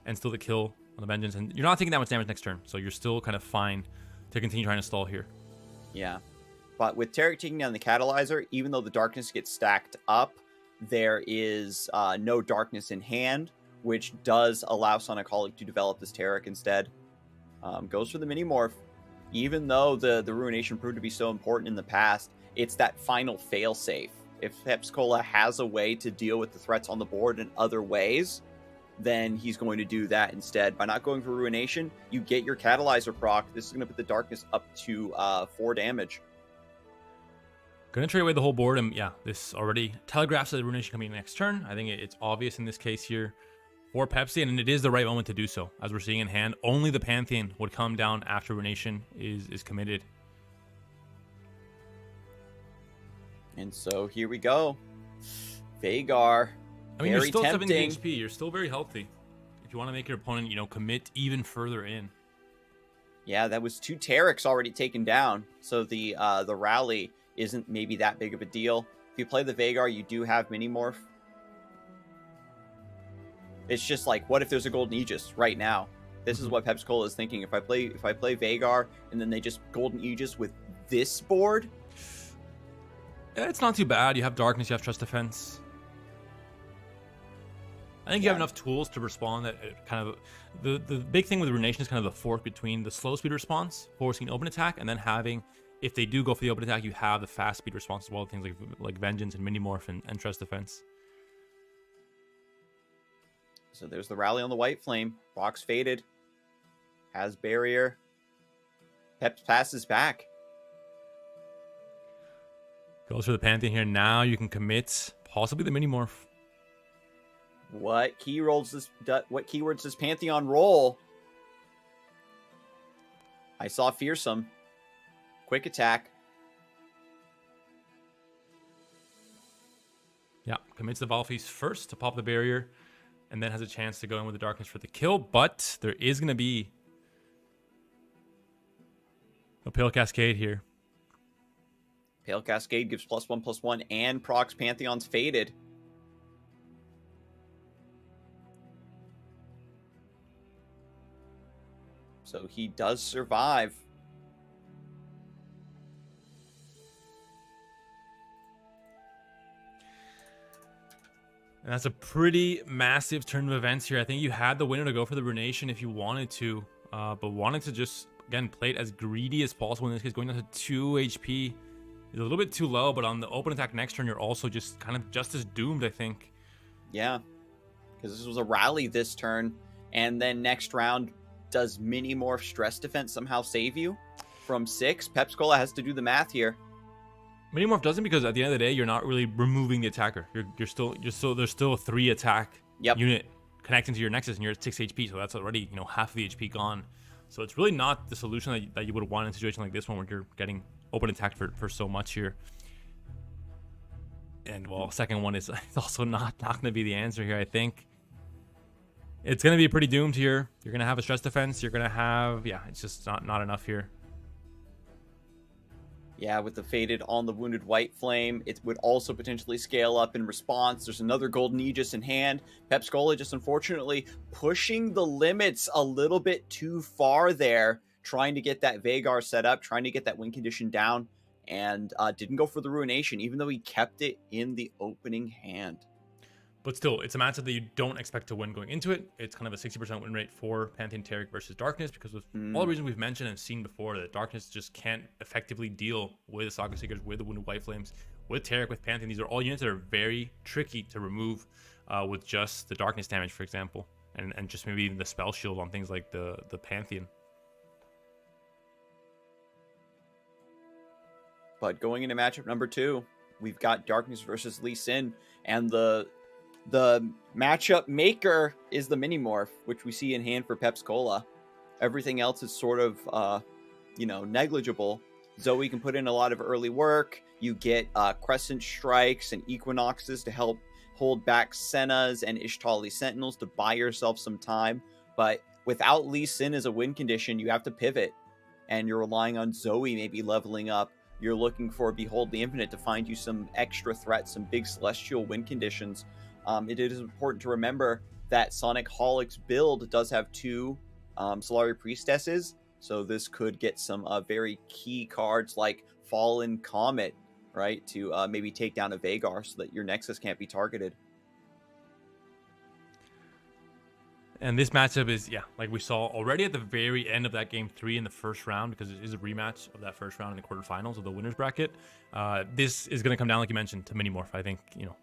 [SPEAKER 2] and still the kill on the Vengeance. And you're not taking that much damage next turn, so you're still kind of fine to continue trying to stall here.
[SPEAKER 1] Yeah. But with Taric taking down the Catalyzer, even though the Darkness gets stacked up, there is no Darkness in hand, which does allow Sonicolic to develop this Taric instead. Goes for the Mini-Morph. Even though the Ruination proved to be so important in the past, it's that final fail-safe. If Pepsi-Cola has a way to deal with the threats on the board in other ways, then he's going to do that instead. By not going for Ruination, you get your Catalyzer proc. This is going to put the Darkness up to 4 damage.
[SPEAKER 2] Going to trade away the whole board, and yeah, this already telegraphs the Ruination coming next turn. I think it's obvious in this case here for Pepsi, and it is the right moment to do so. As we're seeing in hand, only the Pantheon would come down after Ruination is committed.
[SPEAKER 1] And so here we go. Vhagar.
[SPEAKER 2] I mean, you're still
[SPEAKER 1] tempting.
[SPEAKER 2] 70 HP. You're still very healthy. If you want to make your opponent, commit even further in.
[SPEAKER 1] Yeah, that was 2 Tarics already taken down. So the rally isn't maybe that big of a deal. If you play the Vhagar, you do have Mini-Morph. It's just like, what if there's a Golden Aegis right now? This is what Pepsi-Cola is thinking. If I play Vhagar and then they just Golden Aegis with this board,
[SPEAKER 2] it's not too bad. You have Darkness, you have Trust Defense. I think you have enough tools to respond that it kind of... The big thing with Ruination is kind of the fork between the slow speed response, forcing open attack, and then having, if they do go for the open attack, you have the fast speed response as well, things like Vengeance and Mini-Morph and Trust Defense.
[SPEAKER 1] So there's the rally on the White Flame. Box faded. Has barrier. Peps passes back.
[SPEAKER 2] Goes for the Pantheon here. Now you can commit possibly the Mini-Morph.
[SPEAKER 1] What keywords does Pantheon roll? I saw Fearsome. Quick attack.
[SPEAKER 2] Yeah, commits the Valfeast first to pop the barrier, and then has a chance to go in with the Darkness for the kill. But there is going to be a Pale Cascade here.
[SPEAKER 1] Pale Cascade gives +1/+1 and procs Pantheon's Faded. So he does survive.
[SPEAKER 2] And that's a pretty massive turn of events here. I think you had the winner to go for the Ruination if you wanted to, but wanted to just, again, play it as greedy as possible. In this case, going down to 2 HP is a little bit too low, but on the open attack next turn, you're also just kind of just as doomed, I think.
[SPEAKER 1] Yeah, because this was a rally this turn, and then next round, does Mini-Morph Stress Defense somehow save you from 6? Pepsi-Cola has to do the math here.
[SPEAKER 2] Mini-Morph doesn't, because at the end of the day, you're not really removing the attacker. There's still a 3 attack unit connecting to your Nexus, and you're at 6 HP, so that's already half of the HP gone. So it's really not the solution that you would want in a situation like this one, where you're getting open attacked for so much here. And well, second one is also not going to be the answer here. I think it's going to be pretty doomed here. You're going to have a Stress Defense. You're going to have it's just not enough here.
[SPEAKER 1] Yeah, with the Faded on the Wounded White Flame, it would also potentially scale up in response. There's another Golden Aegis in hand. Pepsi-Cola just unfortunately pushing the limits a little bit too far there, trying to get that Vhagar set up, trying to get that win condition down, and didn't go for the Ruination, even though he kept it in the opening hand.
[SPEAKER 2] But still, it's a matchup that you don't expect to win going into it. It's kind of a 60% win rate for Pantheon Taric versus Darkness, because of all the reasons we've mentioned and seen before, that Darkness just can't effectively deal with the Saga Seekers, with the Wounded White Flames, with Taric, with Pantheon. These are all units that are very tricky to remove with just the Darkness damage, for example, and just maybe even the Spell Shield on things like the Pantheon.
[SPEAKER 1] But going into matchup number 2, we've got Darkness versus Lee Sin, and the matchup maker is the Mini-Morph, which we see in hand for Pepsi-Cola. Everything else is sort of, negligible. Zoe can put in a lot of early work. You get Crescent Strikes and Equinoxes to help hold back Senna's and Ishtali Sentinels to buy yourself some time. But without Lee Sin as a win condition, you have to pivot. And you're relying on Zoe maybe leveling up you're looking for Behold the Infinite to find you some extra threats, some big celestial win conditions. It is important to remember that Sonic Holic's build does have 2 Solari Priestesses, so this could get some very key cards like Fallen Comet, right, to maybe take down a Vagar so that your Nexus can't be targeted.
[SPEAKER 2] And this matchup is, yeah, like we saw already at the very end of that game 3 in the first round, because it is a rematch of that first round in the quarterfinals of the winners bracket. This is going to come down, like you mentioned, to Minimorph. I think, you know,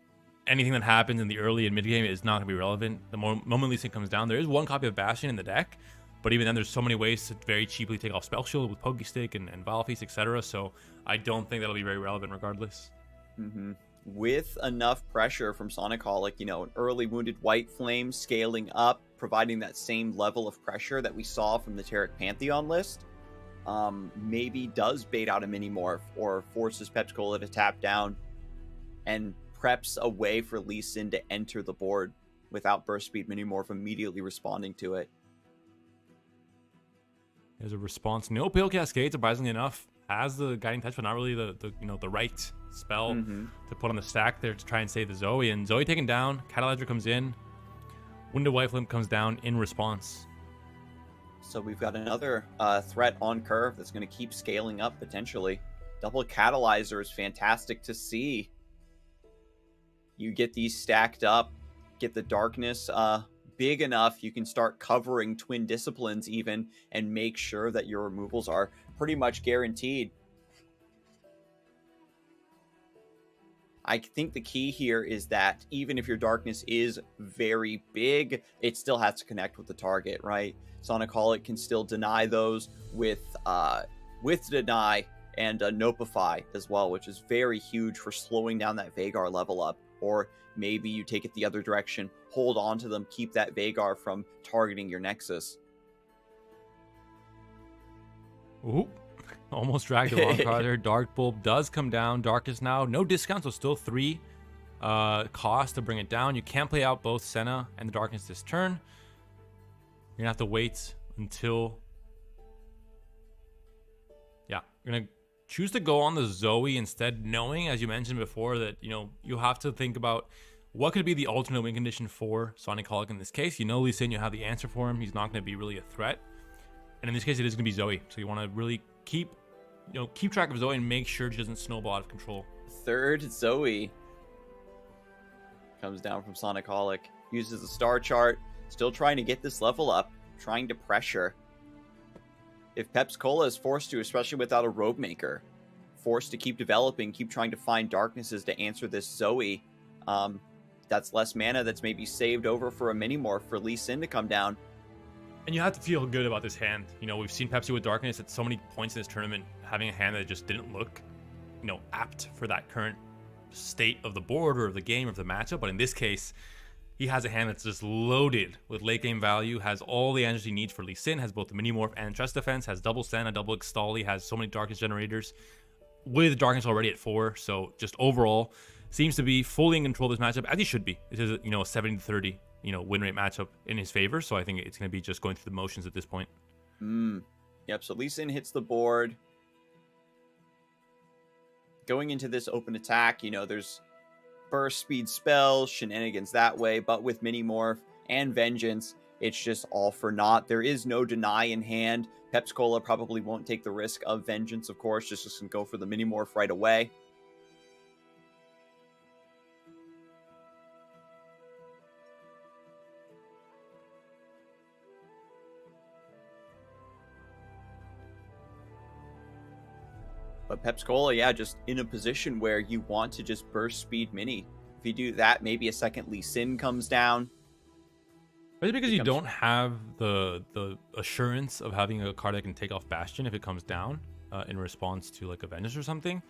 [SPEAKER 2] anything that happens in the early and mid game is not going to be relevant. The moment Lee Sin comes down, there is 1 copy of Bastion in the deck, but even then, there's so many ways to very cheaply take off Spell Shield with Pokestick and Vile Feast, etc. So I don't think that'll be very relevant regardless.
[SPEAKER 1] With enough pressure from Sonic Holic, you know, an early Wounded White Flame scaling up, providing that same level of pressure that we saw from the Taric Pantheon list, maybe does bait out a Minimorph or forces Pepsi-Cola to tap down and preps a way for Lee Sin to enter the board without Burst Speed Minimorph immediately responding to it.
[SPEAKER 2] There's a response. No Pale Cascade, surprisingly enough, has the Guiding Touch, but not really the right spell to put on the stack there to try and save the Zoe. And Zoe taken down, Catalyzer comes in, Wounded White Flame comes down in response.
[SPEAKER 1] So we've got another threat on curve that's going to keep scaling up potentially. Double Catalyzer is fantastic to see. You get these stacked up, get the darkness big enough, you can start covering Twin Disciplines even, and make sure that your removals are pretty much guaranteed. I think the key here is that even if your darkness is very big, it still has to connect with the target, right? Sonic Holic can still deny those with Deny and Nopify as well, which is very huge for slowing down that Vagar level up. Or maybe you take it the other direction, hold on to them, keep that Vagar from targeting your Nexus.
[SPEAKER 2] Ooh, almost dragged a long card there. Dark Bulb does come down. Darkness now, no discount, so still 3 cost to bring it down. You can't play out both Senna and the Darkness this turn. You're gonna have to wait until... Yeah, you're gonna choose to go on the Zoe instead, knowing, as you mentioned before, that, you know, you have to think about what could be the alternate win condition for Sonic Holic in this case. You know Lee Sin, you have the answer for him. He's not going to be really a threat. And in this case, it is going to be Zoe. So you want to really keep track of Zoe and make sure she doesn't snowball out of control.
[SPEAKER 1] Third Zoe comes down from Sonic Holic. Uses the star chart. Still trying to get this level up. Trying to pressure. If Pepsi-Cola is forced to, especially without a Robe Maker, forced to keep developing, keep trying to find darknesses to answer this Zoe, that's less mana that's maybe saved over for a Minimorph for Lee Sin to come down.
[SPEAKER 2] And you have to feel good about this hand. You know, we've seen Pepsi with Darkness at so many points in this tournament having a hand that just didn't look, you know, apt for that current state of the board or of the game or of the matchup. But in this case, he has a hand that's just loaded with late game value, has all the energy he needs for Lee Sin, has both the Minimorph and Trust Defense, has double Senna, double Extali, has so many Darkness generators with Darkness already at 4. So just overall, seems to be fully in control of this matchup, as he should be. It is, you know, a 70-30, you know, win rate matchup in his favor. So I think it's going to be just going through the motions at this point.
[SPEAKER 1] Yep, so Lee Sin hits the board. Going into this open attack, you know, there's burst speed spells, shenanigans that way, but with Minimorph and Vengeance, it's just all for naught. There is no deny in hand. Pepsi-Cola probably won't take the risk of Vengeance, of course, just gonna go for the Minimorph right away. But Pepsi-Cola, yeah, just in a position where you want to just burst speed mini. If you do that, maybe a second Lee Sin comes down.
[SPEAKER 2] But because you don't have the assurance of having a card that can take off Bastion if it comes down in response to like a Vengeance or something.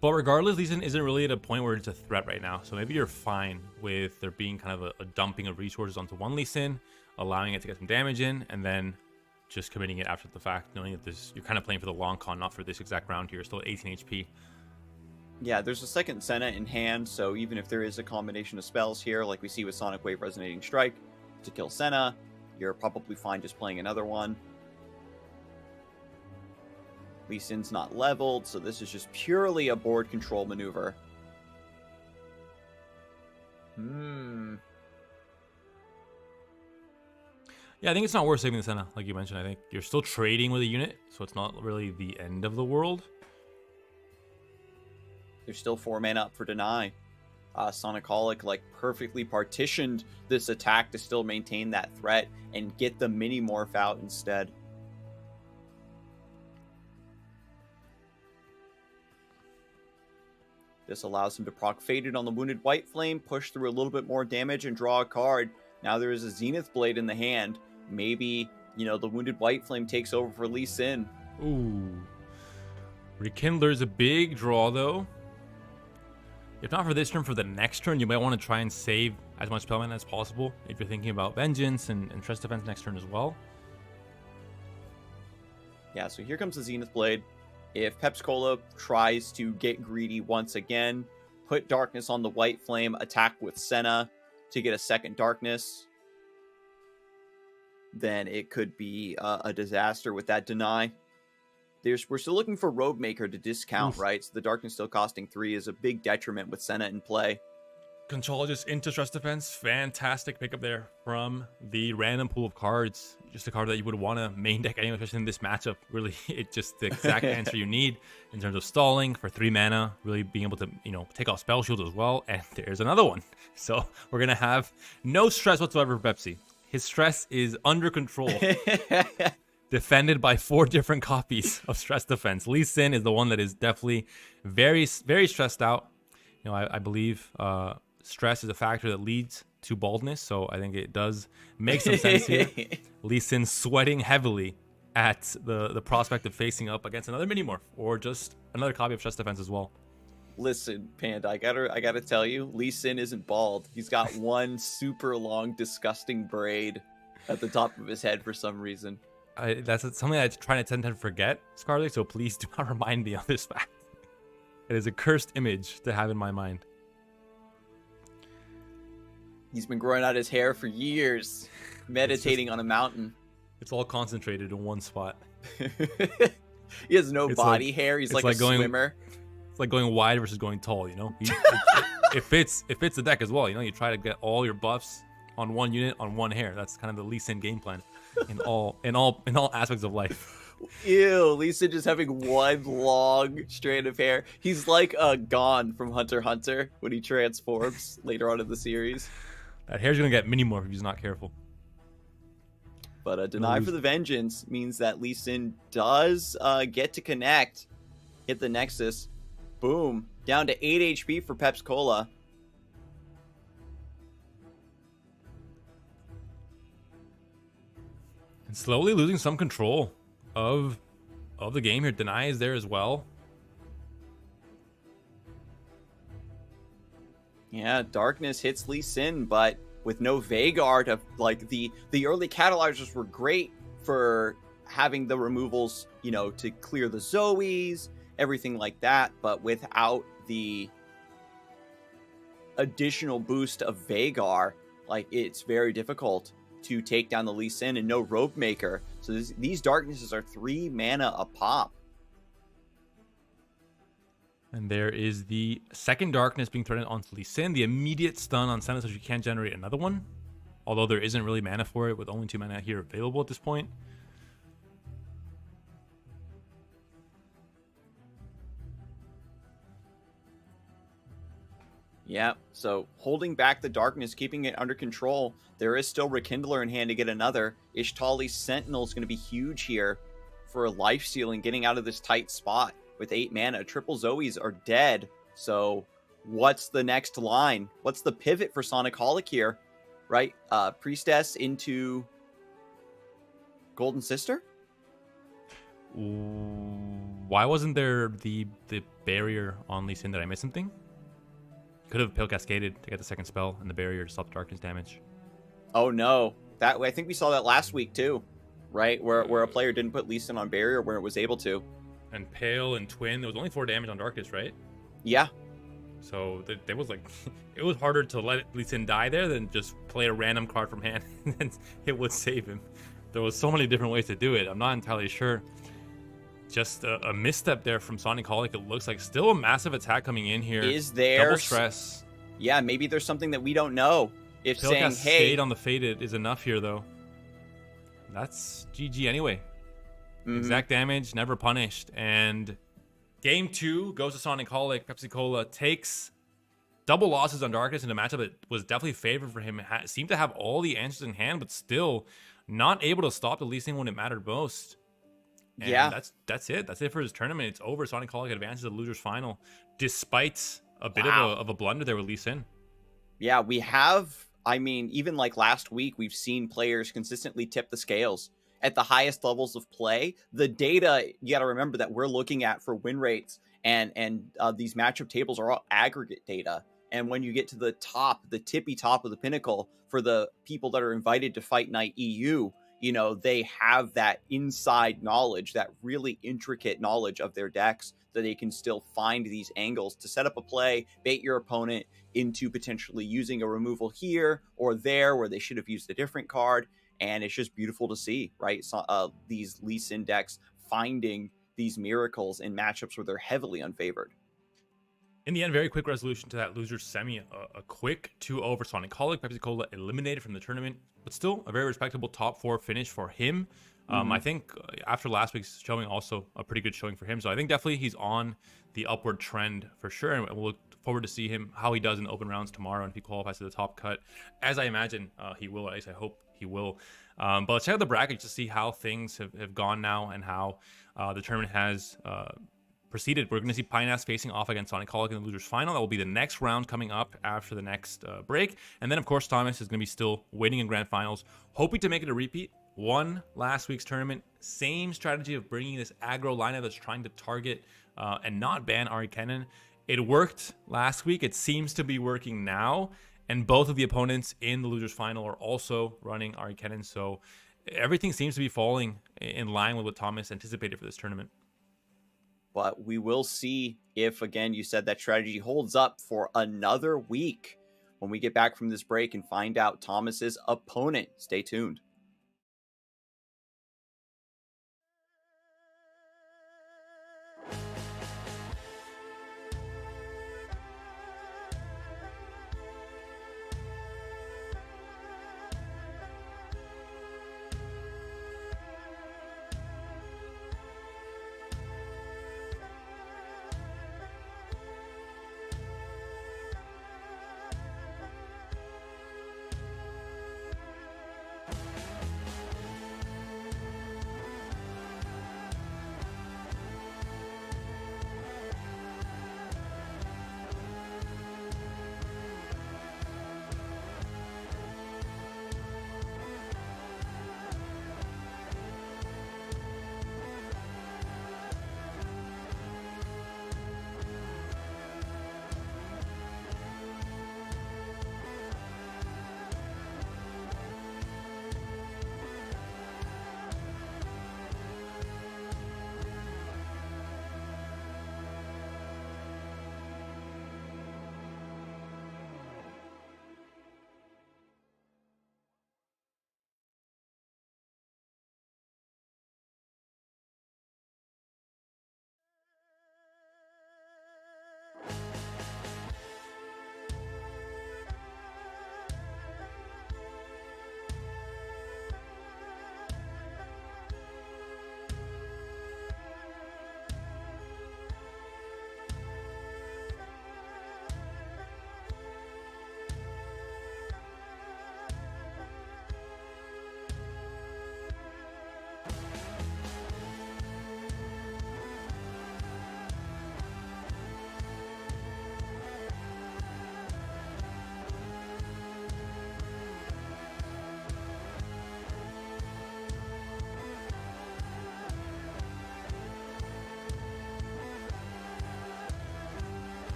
[SPEAKER 2] But regardless, Lee Sin isn't really at a point where it's a threat right now. So maybe you're fine with there being kind of a dumping of resources onto one Lee Sin, allowing it to get some damage in, and then just committing it after the fact, knowing that you're kind of playing for the long con, not for this exact round here. Still at 18 HP.
[SPEAKER 1] Yeah, there's a second Senna in hand, so even if there is a combination of spells here, like we see with Sonic Wave Resonating Strike, to kill Senna, you're probably fine just playing another one. Lee Sin's not leveled, so this is just purely a board control maneuver.
[SPEAKER 2] Yeah, I think it's not worth saving the Senna, like you mentioned. I think you're still trading with a unit, so it's not really the end of the world.
[SPEAKER 1] There's still 4 mana up for deny. Sonicolic like perfectly partitioned this attack to still maintain that threat and get the mini morph out instead. This allows him to proc Faded on the Wounded White Flame, push through a little bit more damage, and draw a card. Now there is a Zenith Blade in the hand. Maybe, you know, the Wounded White Flame takes over for Lee Sin.
[SPEAKER 2] Ooh. Rekindler's a big draw, though. If not for this turn, for the next turn, you might want to try and save as much spell mana as possible if you're thinking about Vengeance and Stress Defense next turn as well.
[SPEAKER 1] Yeah, so here comes the Zenith Blade. If Pepsi-Cola tries to get greedy once again, put Darkness on the White Flame, attack with Senna to get a second Darkness, then it could be a disaster with that deny. We're still looking for Roadmaker to discount, right? So the Darkness still costing 3 is a big detriment with Senna in play.
[SPEAKER 2] Contrologist into Stress Defense. Fantastic pickup there from the random pool of cards. Just a card that you would want to main deck anyway, especially in this matchup. Really, it's just the exact answer you need in terms of stalling for 3 mana, really being able to, you know, take off Spell Shield as well. And there's another one. So we're going to have no stress whatsoever for Pepsi. His stress is under control. Defended by 4 different copies of Stress Defense. Lee Sin is the one that is definitely very, very stressed out. You know, I believe stress is a factor that leads to baldness, so I think it does make some sense here. Lee Sin sweating heavily at the prospect of facing up against another Minimorph or just another copy of Stress Defense as well.
[SPEAKER 1] Listen, Panda, I gotta tell you, Lee Sin isn't bald. He's got one super long, disgusting braid at the top of his head for some reason.
[SPEAKER 2] That's something I try to tend to forget, Scarzig, so please do not remind me of this fact. It is a cursed image to have in my mind.
[SPEAKER 1] He's been growing out his hair for years, meditating on a mountain.
[SPEAKER 2] It's all concentrated in one spot.
[SPEAKER 1] He has no body hair. He's like a swimmer.
[SPEAKER 2] It's like going wide versus going tall, you know? It fits the deck as well, you know? You try to get all your buffs on one unit on one hair. That's kind of the Lee Sin game plan in all aspects of life.
[SPEAKER 1] Ew, Lee Sin just having one long strand of hair. He's like Gon from Hunter x Hunter when he transforms later on in the series.
[SPEAKER 2] That hair's gonna get mini morph if he's not careful.
[SPEAKER 1] But a deny for the Vengeance means that Lee Sin does get to connect, hit the Nexus. Boom, down to 8 HP for Pepsi-Cola.
[SPEAKER 2] And slowly losing some control of the game here. Deny is there as well.
[SPEAKER 1] Yeah, Darkness hits Lee Sin, but with no Vagar to, like, the early catalyzers were great for having the removals, you know, to clear the Zoes, everything like that, but without the additional boost of Vagar, like, it's very difficult to take down the Lee Sin, and no Robe Maker. So these Darknesses are 3 mana a pop.
[SPEAKER 2] And there is the second Darkness being threatened onto Lee Sin. The immediate stun on Senna, so you can't generate another one. Although there isn't really mana for it, with only 2 mana here available at this point.
[SPEAKER 1] Yeah, so holding back the Darkness, keeping it under control. There is still Rekindler in hand to get another. Ishtali's Sentinel is going to be huge here for life stealing, getting out of this tight spot with 8 mana. Triple Zoes are dead. So what's the next line? What's the pivot for Sonicolic here? Right? Priestess into Golden Sister?
[SPEAKER 2] Why wasn't there the barrier on Lee Sin? Did I miss something? Could have Pale Cascaded to get the second spell and the barrier to stop the Darkness damage.
[SPEAKER 1] Oh no. That I think we saw that last week too. Right? Where a player didn't put Lee Sin on barrier where it was able to.
[SPEAKER 2] And Pale and Twin, there was only 4 damage on Darkness, right?
[SPEAKER 1] Yeah.
[SPEAKER 2] So there was like, it was harder to let Lee Sin die there than just play a random card from hand and it would save him. There was so many different ways to do it. I'm not entirely sure. Just a misstep there from Sonic Holic. It looks like still a massive attack coming in here.
[SPEAKER 1] Is there
[SPEAKER 2] double stress?
[SPEAKER 1] Yeah, maybe there's something that we don't know. If saying, hey,
[SPEAKER 2] Cascade on the faded is enough here, though. That's GG anyway. Exact damage, never punished. And game 2 goes to Sonic Holic. Pepsi Cola takes double losses on Darkness in a matchup that was definitely favored for him. Seemed to have all the answers in hand, but still not able to stop the Lee Sin when it mattered most. And
[SPEAKER 1] yeah,
[SPEAKER 2] that's it. That's it for his tournament. It's over. Sonic Holic advances to the losers final, despite a bit of a blunder there with Lee Sin.
[SPEAKER 1] Yeah, we have. I mean, even like last week, we've seen players consistently tip the scales at the highest levels of play. The data, you got to remember that we're looking at for win rates and these matchup tables are all aggregate data. And when you get to the top, the tippy top of the pinnacle for the people that are invited to Fight Night EU, you know, they have that inside knowledge, that really intricate knowledge of their decks, that they can still find these angles to set up a play, bait your opponent into potentially using a removal here or there where they should have used a different card. And it's just beautiful to see, right? So, these Lee Sin decks finding these miracles in matchups where they're heavily unfavored.
[SPEAKER 2] In the end, very quick resolution to that loser's semi. A quick 2-0 for Sonic Holic. Pepsi Cola eliminated from the tournament, but still a very respectable top 4 finish for him. I think after last week's showing, also a pretty good showing for him. So I think definitely he's on the upward trend for sure. And we'll look forward to see him, how he does in the open rounds tomorrow and if he qualifies to the top cut, as I imagine he will, at least I hope he will. But let's check out the bracket to see how things have gone now and how the tournament has proceeded. We're going to see Pineass facing off against Sonic Holic in the losers final. That will be the next round coming up after the next break. And then, of course, Thomas is going to be still waiting in grand finals, hoping to make it a repeat. Won last week's tournament. Same strategy of bringing this aggro lineup that's trying to target and not ban Ahri Kennen. It worked last week. It seems to be working now. And both of the opponents in the losers final are also running Ahri Kennen. So everything seems to be falling in line with what Thomas anticipated for this tournament.
[SPEAKER 1] But we will see if, again, you said that strategy holds up for another week when we get back from this break and find out Thomas's opponent. Stay tuned.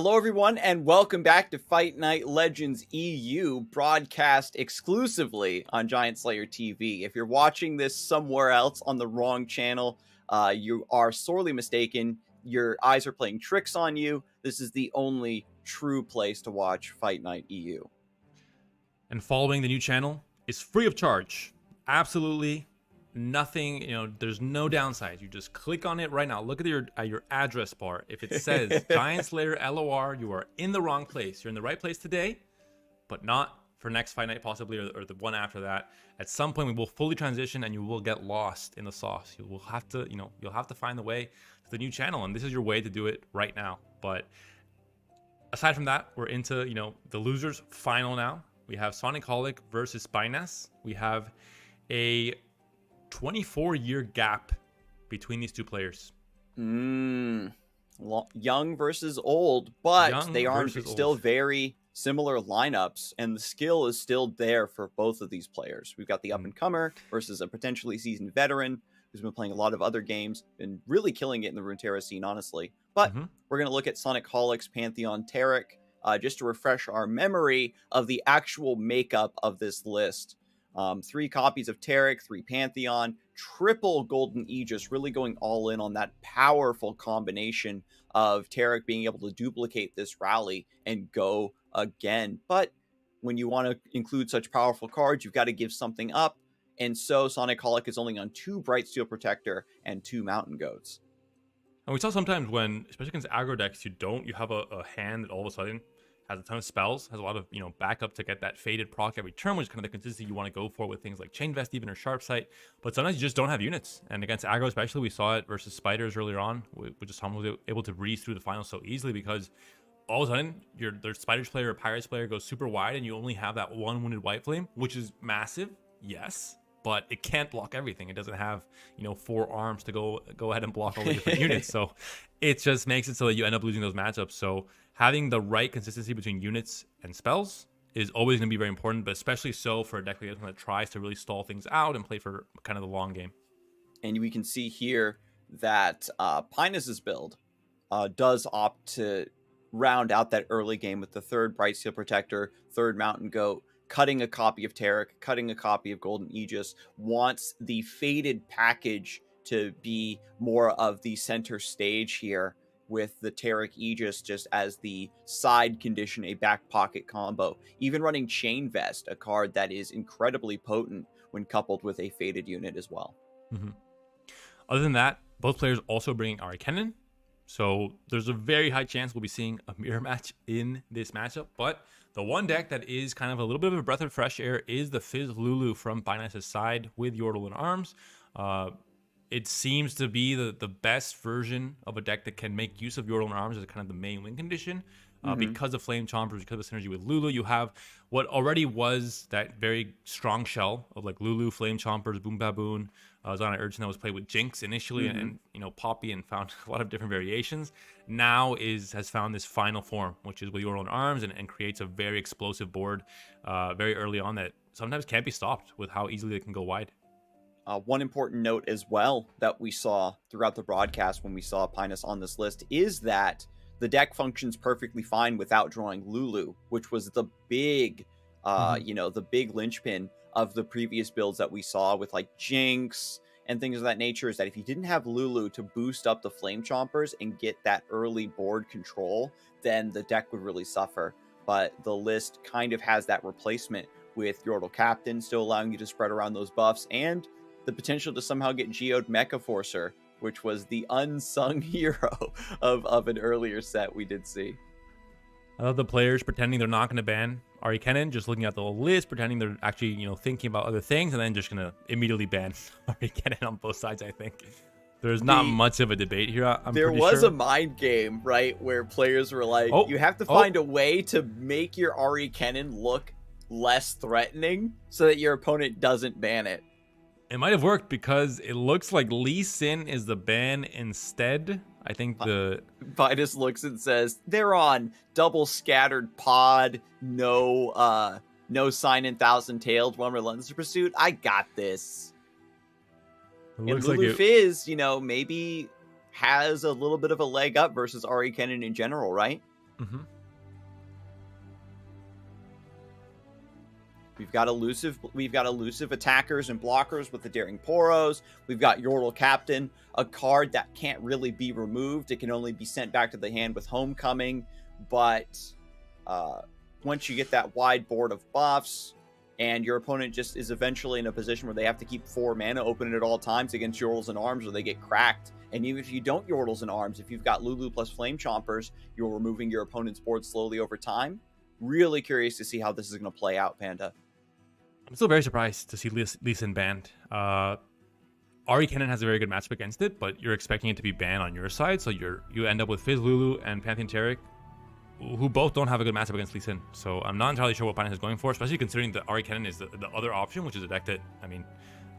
[SPEAKER 1] Hello, everyone, and welcome back to Fight Night Legends EU, broadcast exclusively on GiantSlayerTV. If you're watching this somewhere else on the wrong channel, you are sorely mistaken. Your eyes are playing tricks on you. This is the only true place to watch Fight Night EU.
[SPEAKER 2] And following the new channel is free of charge. Absolutely nothing, there's no downside. You just click on it right now. Look at your address bar. If it says Giant Slayer LOR, you are in the wrong place. You're in the right place today, but not for next Fight Night possibly, or the one after that. At some point we will fully transition and you will get lost in the sauce. You will have to, you'll have to find the way to the new channel, and this is your way to do it right now. But aside from that, we're into, the losers final now. We have Sonicholic versus Spines. We have a 24-year gap between these two players.
[SPEAKER 1] Young versus old, but they are still very similar lineups, and the skill is still there for both of these players. We've got the up-and-comer versus a potentially seasoned veteran who's been playing a lot of other games and really killing it in the Runeterra scene, honestly. But we're going to look at Sonicholic's Pantheon Taric, just to refresh our memory of the actual makeup of this list. 3 copies of Taric, 3 Pantheon, triple Golden Aegis, really going all in on that powerful combination of Taric being able to duplicate this rally and go again. But when you want to include such powerful cards, you've got to give something up. And so Sonicholic is only on 2 Bright Steel Protector and 2 Mountain Goats.
[SPEAKER 2] And we saw sometimes when, especially against aggro decks, you have a hand that all of a sudden has a ton of spells, has a lot of, backup to get that faded proc every turn, which is kind of the consistency you want to go for with things like Chain Vest even or Sharp Sight. But sometimes you just don't have units. And against aggro especially, we saw it versus Spiders earlier on, which is someone was able to breeze through the final so easily because all of a sudden their Spiders player or Pirates player goes super wide and you only have that 1 wounded White Flame, which is massive, yes, but it can't block everything. It doesn't have, 4 arms to go ahead and block all the different units. So it just makes it so that you end up losing those matchups. So having the right consistency between units and spells is always going to be very important, but especially so for a deck like this one that tries to really stall things out and play for kind of the long game.
[SPEAKER 1] And we can see here that Pinus' build does opt to round out that early game with the 3rd Bright Steel Protector, 3rd Mountain Goat, cutting a copy of Taric, cutting a copy of Golden Aegis, wants the faded package to be more of the center stage here, with the Taric Aegis just as the side condition, a back pocket combo. Even running Chain Vest, a card that is incredibly potent when coupled with a faded unit as well.
[SPEAKER 2] Other than that, both players also bringing Ahri Kennen. So there's a very high chance we'll be seeing a mirror match in this matchup. But the one deck that is kind of a little bit of a breath of fresh air is the Fizz Lulu from Binance's side with Yordle in arms. It seems to be the best version of a deck that can make use of Yordle in arms as kind of the main win condition. Because of Flame Chompers, because of synergy with Lulu, you have what already was that very strong shell of like Lulu, Flame Chompers, Boom Baboon, Zana Urchin that was played with Jinx initially, and Poppy, and found a lot of different variations. Now has found this final form, which is with Yordle in arms, and creates a very explosive board very early on that sometimes can't be stopped with how easily they can go wide.
[SPEAKER 1] One important note as well that we saw throughout the broadcast when we saw Pinus on this list is that the deck functions perfectly fine without drawing Lulu, which was the big, the big linchpin of the previous builds that we saw with like Jinx and things of that nature, is that if you didn't have Lulu to boost up the Flame Chompers and get that early board control, then the deck would really suffer. But the list kind of has that replacement with Yordle Captain, still allowing you to spread around those buffs, and the potential to somehow get Geode Mecha Forcer, which was the unsung hero of an earlier set we did see.
[SPEAKER 2] I love the players pretending they're not going to ban Ahri Kennen, just looking at the list, pretending they're actually, thinking about other things, and then just going to immediately ban Ahri Kennen on both sides, I think. There's not much of a debate here,
[SPEAKER 1] There was a mind game, right, where players were like, you have to find a way to make your Ahri Kennen look less threatening so that your opponent doesn't ban it.
[SPEAKER 2] It might have worked because it looks like Lee Sin is the ban instead. I think the
[SPEAKER 1] Vitus looks and says they're on double scattered pod, no sign in Thousand Tailed, one relentless pursuit. I got this. And Lulu Fizz, maybe has a little bit of a leg up versus Ahri Kennen in general, right?
[SPEAKER 2] Mm-hmm.
[SPEAKER 1] We've got elusive attackers and blockers with the Daring Poros. We've got Yordle Captain, a card that can't really be removed. It can only be sent back to the hand with Homecoming. But once you get that wide board of buffs, and your opponent just is eventually in a position where they have to keep 4 mana open at all times against Yordles and Arms, or they get cracked. And even if you don't Yordles and Arms, if you've got Lulu plus Flame Chompers, you're removing your opponent's board slowly over time. Really curious to see how this is going to play out, Panda.
[SPEAKER 2] I'm still very surprised to see Lee Sin banned. Ahri Kennen has a very good matchup against it, but you're expecting it to be banned on your side, so you end up with Fizz Lulu and Pantheon Taric, who both don't have a good matchup against Lee Sin. So I'm not entirely sure what Finance is going for, especially considering that Ahri Kennen is the other option, which is a deck that, I mean,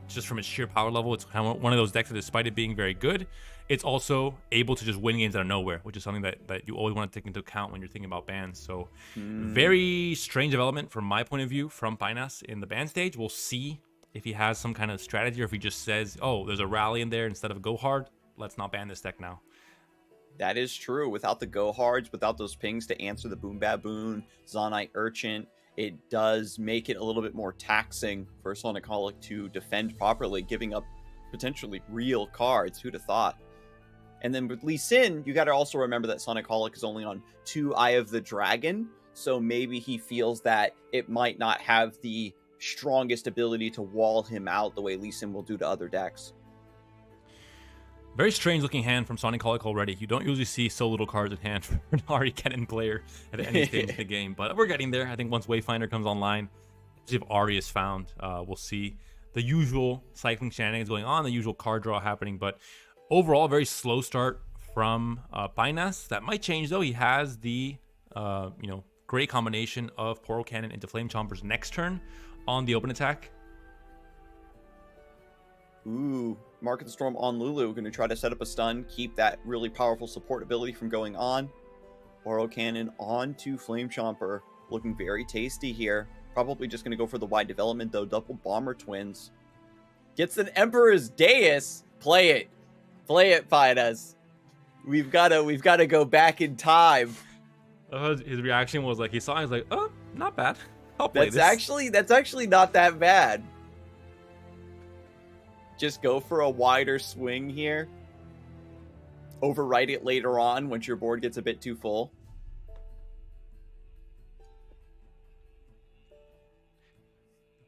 [SPEAKER 2] just from its sheer power level, it's kind of one of those decks that, despite it being very good, it's also able to just win games out of nowhere, which is something that you always want to take into account when you're thinking about bans. So very strange development from my point of view from Pinas in the ban stage. We'll see if he has some kind of strategy, or if he just says, oh, there's a rally in there instead of go hard, let's not ban this deck now.
[SPEAKER 1] That is true. Without the go hards, without those pings to answer the Boom Baboon, Zonite Urchin, it does make it a little bit more taxing for Sonicolic to defend properly, giving up potentially real cards. Who'd have thought? And then with Lee Sin, you got to also remember that Sonicolic is only on 2 Eye of the Dragon, so maybe he feels that it might not have the strongest ability to wall him out the way Lee Sin will do to other decks.
[SPEAKER 2] Very strange looking hand from Sonicolic already. You don't usually see so little cards in hand for an Ahri Kennen player at any stage of the game, but we're getting there. I think once Wayfinder comes online, see if Ahri is found, we'll see the usual cycling shenanigans going on, the usual card draw happening, but overall, very slow start from Pinas. That might change though. He has the great combination of Poro Cannon into Flame Chompers next turn on the open attack.
[SPEAKER 1] Ooh, Mark of the Storm on Lulu. Going to try to set up a stun, keep that really powerful support ability from going on. Poro Cannon onto Flame Chomper. Looking very tasty here. Probably just going to go for the wide development though. Double Bomber Twins. Gets an Emperor's Deus. Play it. Play it, Pinas. We've got to go back in time.
[SPEAKER 2] His reaction was like, he saw it, he's like, oh, not bad. I'll play
[SPEAKER 1] this. That's actually not that bad. Just go for a wider swing here. Overwrite it later on once your board gets a bit too full.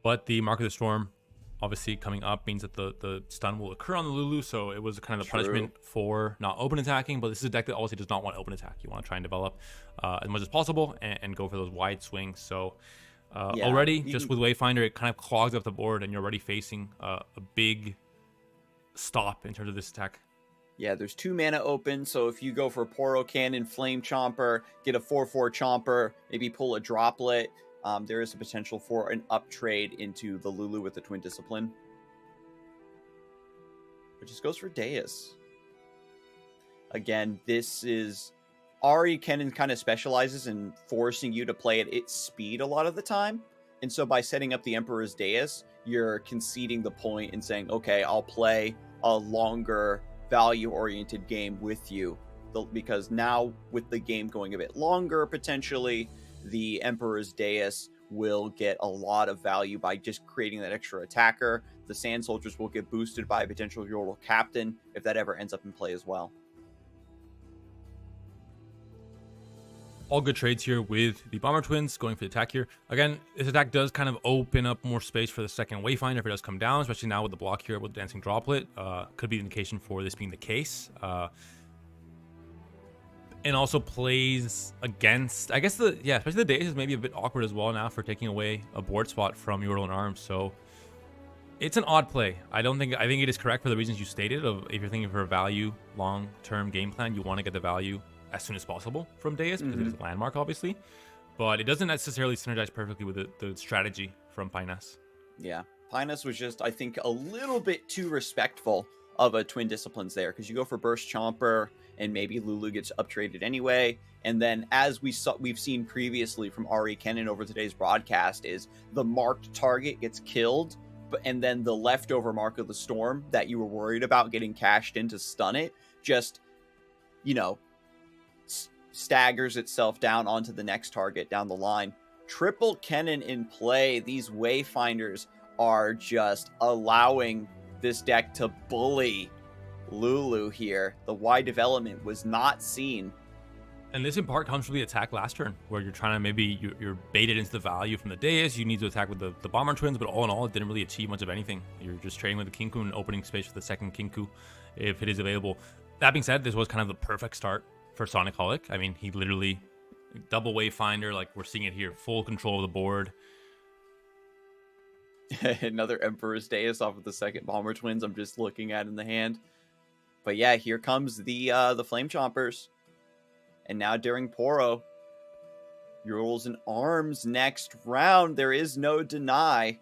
[SPEAKER 2] But the Mark of the Storm obviously coming up means that the stun will occur on the Lulu, so it was kind of the punishment for not open attacking, but this is a deck that obviously does not want open attack. You want to try and develop as much as possible and go for those wide swings. So already, just with Wayfinder, it kind of clogs up the board, and you're already facing a big stop in terms of this attack.
[SPEAKER 1] Yeah, there's 2 mana open, so if you go for Poro Cannon, Flame Chomper, get a 4/4 Chomper, maybe pull a Droplet, there is a potential for an up trade into the Lulu with the Twin Discipline. It just goes for Deus. Again, this is... Ahri Kennen kind of specializes in forcing you to play at its speed a lot of the time. And so by setting up the Emperor's Deus, you're conceding the point and saying, okay, I'll play a longer value-oriented game with you. Because now, with the game going a bit longer, potentially, the Emperor's Deus will get a lot of value by just creating that extra attacker. The Sand Soldiers will get boosted by a potential Yordle Captain, if that ever ends up in play as well.
[SPEAKER 2] All good trades here with the Bomber Twins going for the attack here. Again, this attack does kind of open up more space for the second Wayfinder if it does come down, especially now with the block here with Dancing Droplet. Could be an indication for this being the case. And also plays against, I guess, especially the Deus is maybe a bit awkward as well now for taking away a board spot from Yordle and Arms. So it's an odd play. I think it is correct for the reasons you stated. Of if you're thinking for a value, long-term game plan, you want to get the value as soon as possible from Deus because it is a landmark, obviously. But it doesn't necessarily synergize perfectly with the strategy from Pinas.
[SPEAKER 1] Yeah, Pinas was just, I think, a little bit too respectful of a Twin Disciplines there, because you go for Burst Chomper and maybe Lulu gets uptraded anyway. And then, as we've seen previously from Ahri Kennen over today's broadcast, is the marked target gets killed, and then the leftover Mark of the Storm that you were worried about getting cashed in to stun it, just, staggers itself down onto the next target down the line. Triple Kennen in play. These Wayfinders are just allowing this deck to bully Lulu here. The Y development was not seen.
[SPEAKER 2] And this in part comes from the attack last turn, where you're trying to maybe you're baited into the value from the dais. You need to attack with the Bomber Twins, but all in all, it didn't really achieve much of anything. You're just trading with the Kinku and opening space for the second Kinku if it is available. That being said, this was kind of the perfect start for Sonicholic. I mean, he literally double Wayfinder, like we're seeing it here, full control of the board.
[SPEAKER 1] Another Emperor's Dais off of the second Bomber Twins I'm just looking at in the hand. But yeah, here comes the Flame Chompers. And now during Poro, Yordles and Arms next round. There is no deny.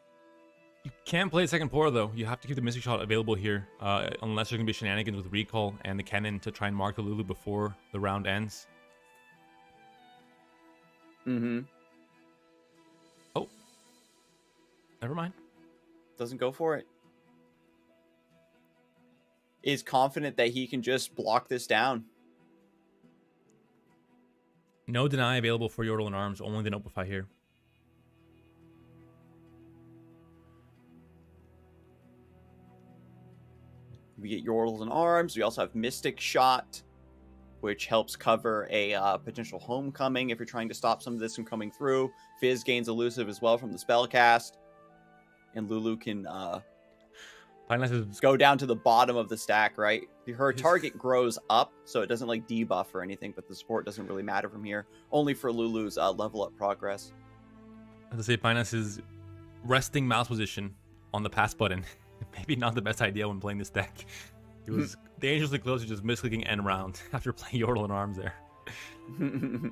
[SPEAKER 2] You can't play second Poro, though. You have to keep the Mystic Shot available here, unless there's going to be shenanigans with Recall and the Kennen to try and mark the Lulu before the round ends.
[SPEAKER 1] Mm-hmm.
[SPEAKER 2] Oh. Never mind.
[SPEAKER 1] Doesn't go for it. Is confident that he can just block this down.
[SPEAKER 2] No deny available for Yordle and Arms, only the Notify here.
[SPEAKER 1] We get Yordles and Arms. We also have Mystic Shot, which helps cover a potential homecoming if you're trying to stop some of this from coming through. Fizz gains elusive as well from the spell cast. And Lulu can go down to the bottom of the stack, right? Her target grows up, so it doesn't like debuff or anything, but the support doesn't really matter from here. Only for Lulu's level up progress.
[SPEAKER 2] As I say, Pinus is resting mouse position on the pass button. Maybe not the best idea when playing this deck. It was dangerously close to just misclicking end round after playing Yordle and Arms there.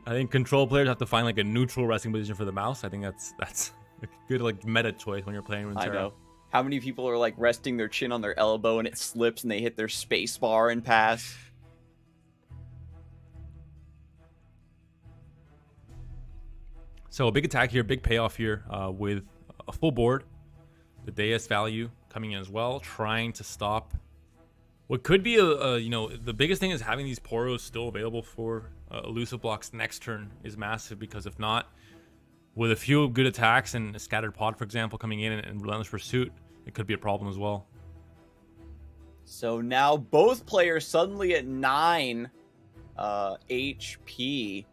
[SPEAKER 2] I think control players have to find like a neutral resting position for the mouse. I think that's a good like meta choice when you're playing Runeterra.
[SPEAKER 1] I know. How many people are like resting their chin on their elbow and it slips and they hit their space bar and pass?
[SPEAKER 2] So a big attack here, big payoff here with a full board. The dais value coming in as well, trying to stop what could be the biggest thing is having these Poros still available for elusive blocks next turn is massive, because if not, with a few good attacks and a scattered pod, for example, coming in and relentless pursuit, it could be a problem as well.
[SPEAKER 1] So now both players suddenly at 9 HP.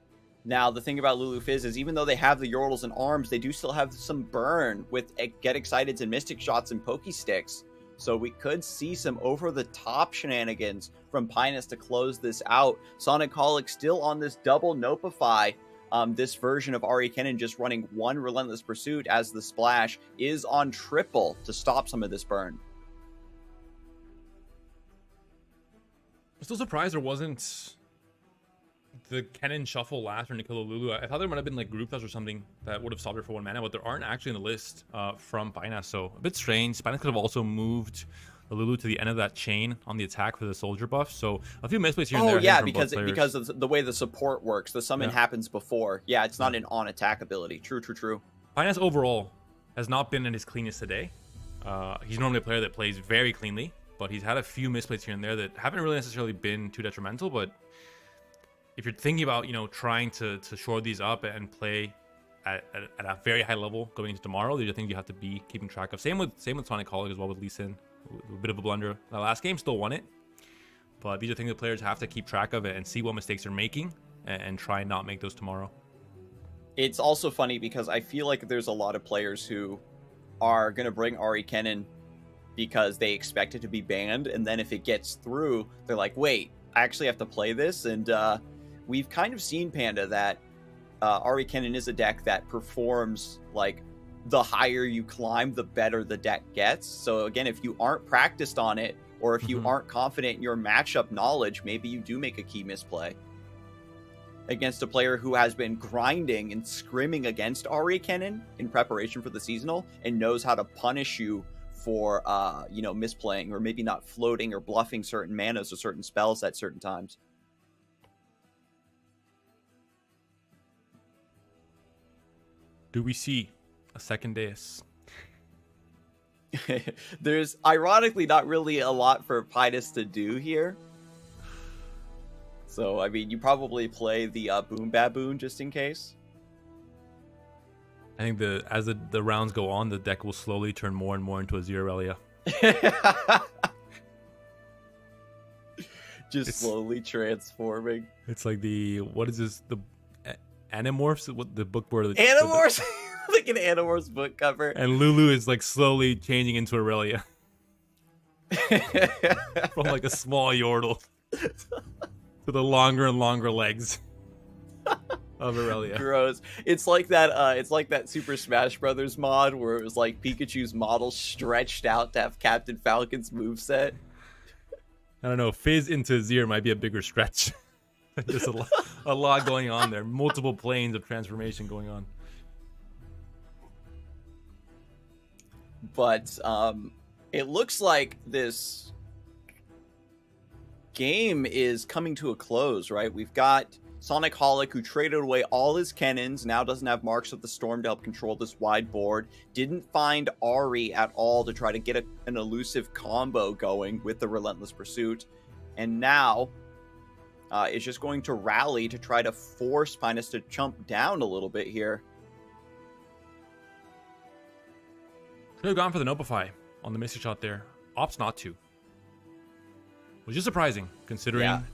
[SPEAKER 1] Now, the thing about Lulu Fizz is even though they have the Yordles and Arms, they do still have some burn with Get Exciteds and Mystic Shots and Pokesticks. So we could see some over-the-top shenanigans from Pinus to close this out. Sonicholic still on this double Notify. This version of Ahri Kennen just running one Relentless Pursuit as the splash is on triple to stop some of this burn.
[SPEAKER 2] I'm still surprised there wasn't the Kennen shuffle last turn to kill Lulu. I thought there might have been like group dust or something that would have stopped her for 1 mana, but there aren't actually in the list from Pinus, so a bit strange. Pinus could have also moved the Lulu to the end of that chain on the attack for the soldier buff, so a few misplays here and there.
[SPEAKER 1] Oh yeah, because of the way the support works, the summon happens before. Yeah, it's not an on-attack ability. True.
[SPEAKER 2] Pinus overall has not been in his cleanest today. He's normally a player that plays very cleanly, but he's had a few misplays here and there that haven't really necessarily been too detrimental. But if you're thinking about, trying to shore these up and play at a very high level going into tomorrow, these are things you have to be keeping track of. Same with Sonicholic as well with Lee Sin. A bit of a blunder. The last game still won it, but these are things that players have to keep track of it and see what mistakes they're making and try and not make those tomorrow.
[SPEAKER 1] It's also funny because I feel like there's a lot of players who are going to bring Ahri Kennen because they expect it to be banned, and then if it gets through, they're like, wait, I actually have to play this. And we've kind of seen, Panda, that Ahri Kennen is a deck that performs like the higher you climb, the better the deck gets. So again, if you aren't practiced on it, or if you aren't confident in your matchup knowledge, maybe you do make a key misplay against a player who has been grinding and scrimming against Ahri Kennen in preparation for the seasonal and knows how to punish you for misplaying or maybe not floating or bluffing certain manas or certain spells at certain times.
[SPEAKER 2] Do we see a second dais?
[SPEAKER 1] There's ironically not really a lot for Pinus to do here. So, I mean, you probably play the Boom Baboon just in case.
[SPEAKER 2] I think as the rounds go on, the deck will slowly turn more and more into a Zeralia.
[SPEAKER 1] Just slowly transforming.
[SPEAKER 2] It's like what is this? The Animorphs? What the book where
[SPEAKER 1] Animorphs? Like an Animorphs book cover.
[SPEAKER 2] And Lulu is like slowly changing into Aurelia. From like a small Yordle to the longer and longer legs of Aurelia.
[SPEAKER 1] Gross. It's like that Super Smash Brothers mod where it was like Pikachu's model stretched out to have Captain Falcon's moveset.
[SPEAKER 2] I don't know. Fizz into Zir might be a bigger stretch. There's a lot going on there. Multiple planes of transformation going on.
[SPEAKER 1] But it looks like this game is coming to a close, right? We've got Sonic Holic, who traded away all his Kennens, now doesn't have Marks of the Storm to help control this wide board. Didn't find Ahri at all to try to get an elusive combo going with the Relentless Pursuit. And now is just going to rally to try to force Pinus to jump down a little bit here.
[SPEAKER 2] Could have gone for the Notify on the Mystic Shot there. Opts not to. Which is surprising, considering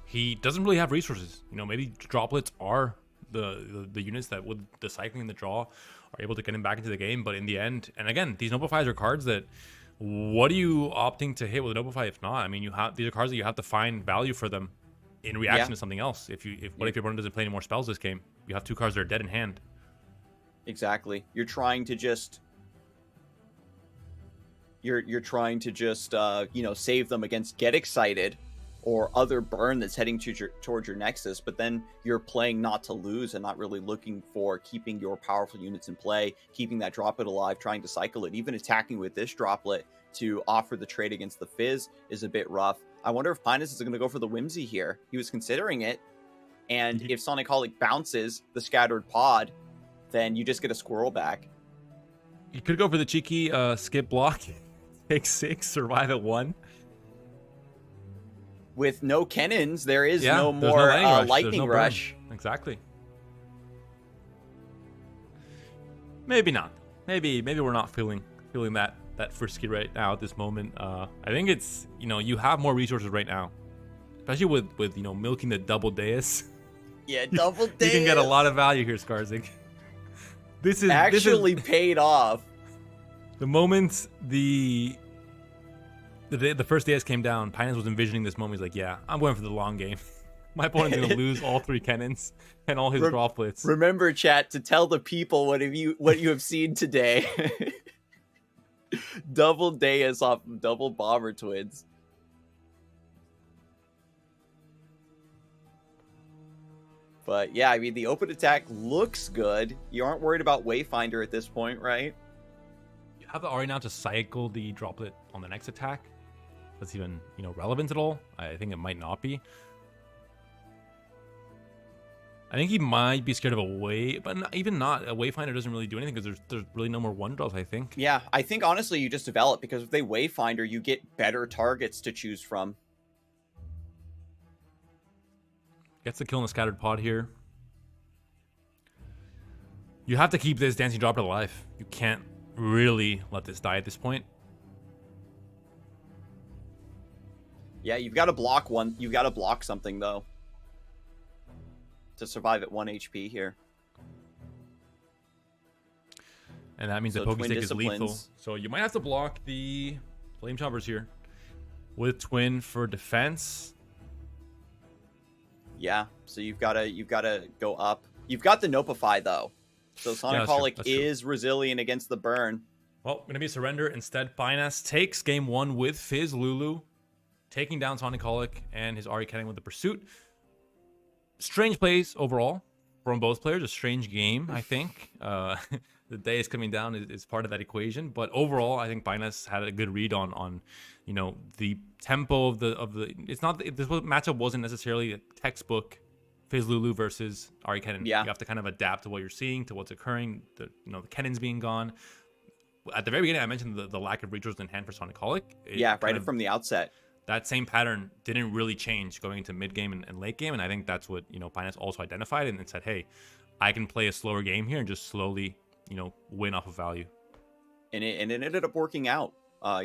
[SPEAKER 2] he doesn't really have resources. You know, maybe droplets are the units that with the cycling and the draw are able to get him back into the game. But in the end, and again, these Notifies are cards that, what are you opting to hit with a Notify if not? I mean, these are cards that you have to find value for them in reaction to something else. If your opponent doesn't play any more spells this game, you have 2 cards that are dead in hand.
[SPEAKER 1] Exactly. You're trying to just you're trying to just save them against Get Excited or other burn that's heading towards your Nexus, but then you're playing not to lose and not really looking for keeping your powerful units in play, keeping that droplet alive, trying to cycle it. Even attacking with this droplet to offer the trade against the Fizz is a bit rough. I wonder if Pinus is going to go for the Whimsy here. He was considering it, and if Sonic Holic bounces the Scattered Pod, then you just get a squirrel back.
[SPEAKER 2] You could go for the cheeky skip block, take 6, survive at 1.
[SPEAKER 1] With no Kennens, there is no more lightning rush.
[SPEAKER 2] Exactly. Maybe not. Maybe we're not feeling that frisky right now at this moment. I think it's, you have more resources right now, especially with milking the double Deus.
[SPEAKER 1] Yeah, double Deus.
[SPEAKER 2] You can get a lot of value here, Scarzig. This is
[SPEAKER 1] paid off.
[SPEAKER 2] The moment the first Deus came down, Pinus was envisioning this moment. He's like, yeah, I'm going for the long game. My opponent's going to lose all 3 Kennens and all his droplets.
[SPEAKER 1] Remember, chat, to tell the people what you have seen today. Double Deus off of double Bomber Twins. But yeah, I mean, the open attack looks good. You aren't worried about Wayfinder at this point, right?
[SPEAKER 2] You have the Ahri now to cycle the droplet on the next attack. That's even, relevant at all? I think it might not be. I think he might be scared of but even not. A Wayfinder doesn't really do anything because there's really no more 1-drops, I think.
[SPEAKER 1] Yeah, I think honestly you just develop, because if they Wayfinder, you get better targets to choose from.
[SPEAKER 2] Gets the kill in the Scattered Pod here. You have to keep this Dancing Droplet alive. You can't really let this die at this point.
[SPEAKER 1] Yeah, you've got to block one. You've got to block something, though, to survive at 1 HP here.
[SPEAKER 2] And that means the Pokestake is lethal. So you might have to block the Flame Chompers here with Twin for defense.
[SPEAKER 1] Yeah, so you've got to go up. You've got the Notify, though. So Sonic Holic is resilient against the burn.
[SPEAKER 2] Well, going to be a surrender. Instead, Pinus takes game 1 with Fizz Lulu, taking down Sonic Holic and his Ahri Kennen with the Pursuit. Strange plays overall from both players. A strange game, I think. The day is coming down is part of that equation, but overall, I think Pinus had a good read on the tempo of the. It's not this matchup wasn't necessarily a textbook Fizz Lulu versus Ahri Kennen.
[SPEAKER 1] Yeah.
[SPEAKER 2] You have to kind of adapt to what you're seeing, to what's occurring. The Kennens being gone. At the very beginning, I mentioned the lack of resources in hand for Sonic Holic.
[SPEAKER 1] Right from the outset.
[SPEAKER 2] that same pattern didn't really change going into mid game and late game, and I think that's what, you know, Binance also identified and said, hey, I can play a slower game here and just slowly, you know, win off of value.
[SPEAKER 1] And it ended up working out.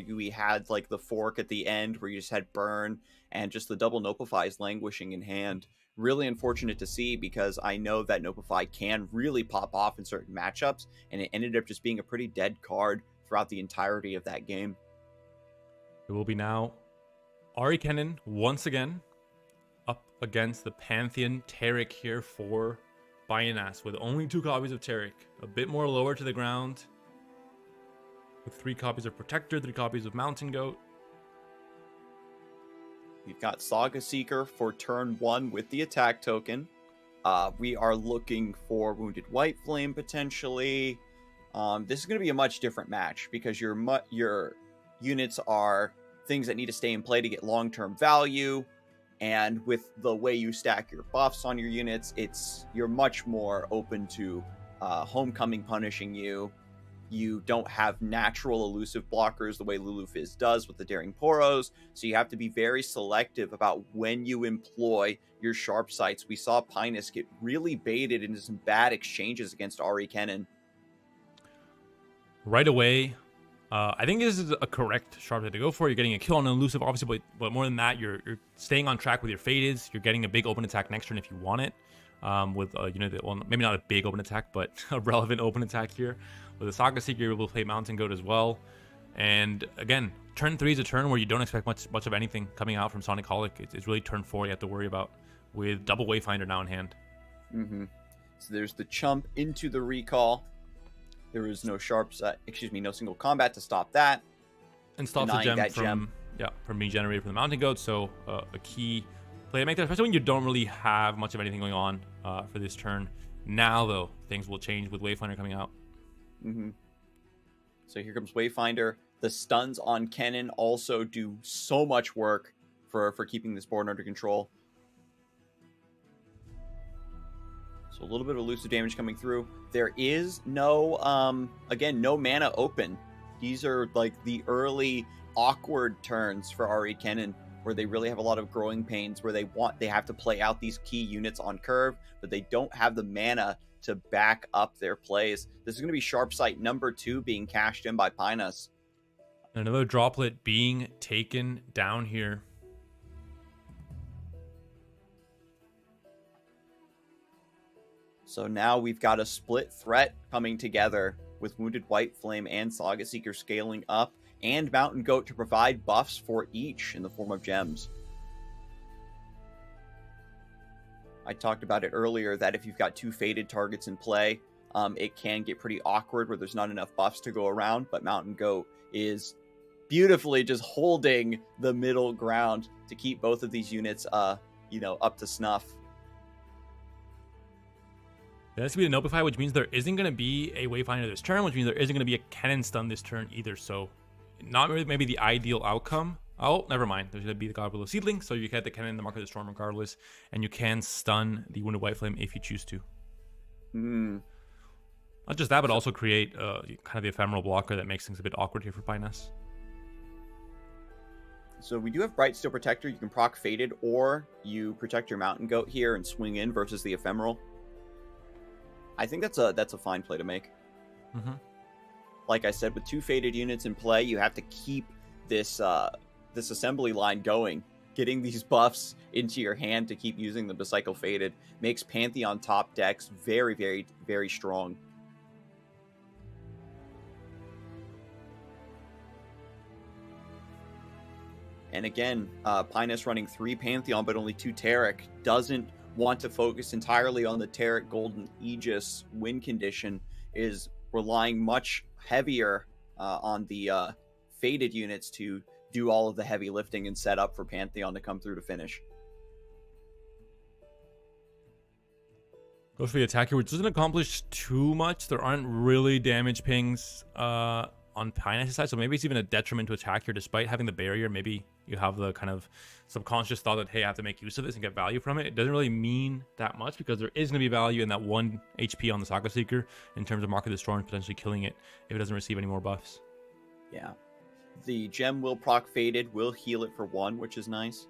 [SPEAKER 1] We had like the fork at the end where you just had burn and just the double Nopifies languishing in hand. Really unfortunate to see, because I know that Nopify can really pop off in certain matchups, and it ended up just being a pretty dead card throughout the entirety of that game.
[SPEAKER 2] It will be now Ahri Kennen once again up against the Pantheon Taric here for Binance with only 2 copies of Taric. A bit more lower to the ground with 3 copies of Protector, 3 copies of Mountain Goat.
[SPEAKER 1] We've got Saga Seeker for turn 1 with the attack token. We are looking for Wounded White Flame potentially. This is going to be a much different match because your units are things that need to stay in play to get long-term value. And with the way you stack your buffs on your units, you're much more open to Homecoming punishing you. You don't have natural elusive blockers the way Lulu Fizz does with the Daring Poros, so you have to be very selective about when you employ your sharp sights. We saw Pinus get really baited into some bad exchanges against Ahri Kennen.
[SPEAKER 2] Right away, I think this is a correct sharp sight to go for. You're getting a kill on an elusive, obviously, but more than that, you're staying on track with your fadeds. You're getting a big open attack next turn if you want it. With you know, well, maybe not a big open attack, but a relevant open attack here. With the Saga Seeker, you're able to play Mountain Goat as well. And again, turn 3 is a turn where you don't expect much of anything coming out from Sonic Holic. It's really turn 4 you have to worry about with double Wayfinder now in hand.
[SPEAKER 1] So there's the chump into the recall. There is no no single combat to stop that.
[SPEAKER 2] And stops the gem from being generated from the Mountain Goat. So a key play to make there, especially when you don't really have much of anything going on for this turn. Now, though, things will change with Wayfinder coming out.
[SPEAKER 1] So here comes Wayfinder. The stuns on Kennen also do so much work for keeping this board under control. So a little bit of elusive damage coming through. There is no, no mana open. These are like the early awkward turns for Ahri Kennen, where they really have a lot of growing pains, where they have to play out these key units on curve, but they don't have the mana to back up their plays. This is going to be Sharp Sight number 2 being cashed in by Pinus.
[SPEAKER 2] Another droplet being taken down here.
[SPEAKER 1] So now we've got a split threat coming together with Wounded White Flame and Saga Seeker scaling up, and Mountain Goat to provide buffs for each in the form of gems. I talked about it earlier that if you've got 2 faded targets in play, it can get pretty awkward where there's not enough buffs to go around, but Mountain Goat is beautifully just holding the middle ground to keep both of these units up to snuff.
[SPEAKER 2] That's going to be the Nopify, which means there isn't going to be a Wayfinder this turn, which means there isn't going to be a Kennen stun this turn either. So not really maybe the ideal outcome. Oh, never mind. There's going to be the God Below Seedling, so you get the Kennen in the Mark of the Storm regardless, and you can stun the Wounded White Flame if you choose to. Not just that, but also create kind of the ephemeral blocker that makes things a bit awkward here for Pinus.
[SPEAKER 1] So we do have Bright Steel Protector. You can proc Faded, or you protect your Mountain Goat here and swing in versus the ephemeral. I think that's a fine play to make. Like I said, with 2 faded units in play, you have to keep this assembly line going. Getting these buffs into your hand to keep using them to cycle faded makes Pantheon top decks very, very, very strong. And again, Pinus running 3 Pantheon but only 2 Taric doesn't want to focus entirely on the Taric Golden Aegis win condition, is relying much heavier on the faded units to do all of the heavy lifting and set up for Pantheon to come through to finish.
[SPEAKER 2] Goes for the attack here, which doesn't accomplish too much. There aren't really damage pings on Pinus' side, so maybe it's even a detriment to attack here despite having the barrier. Maybe you have the kind of subconscious thought that, hey, I have to make use of this and get value from it. It doesn't really mean that much because there is going to be value in that 1 HP on the Saga Seeker in terms of Mark of the Storm, potentially killing it if it doesn't receive any more buffs.
[SPEAKER 1] Yeah. The gem will proc Faded, will heal it for 1, which is nice.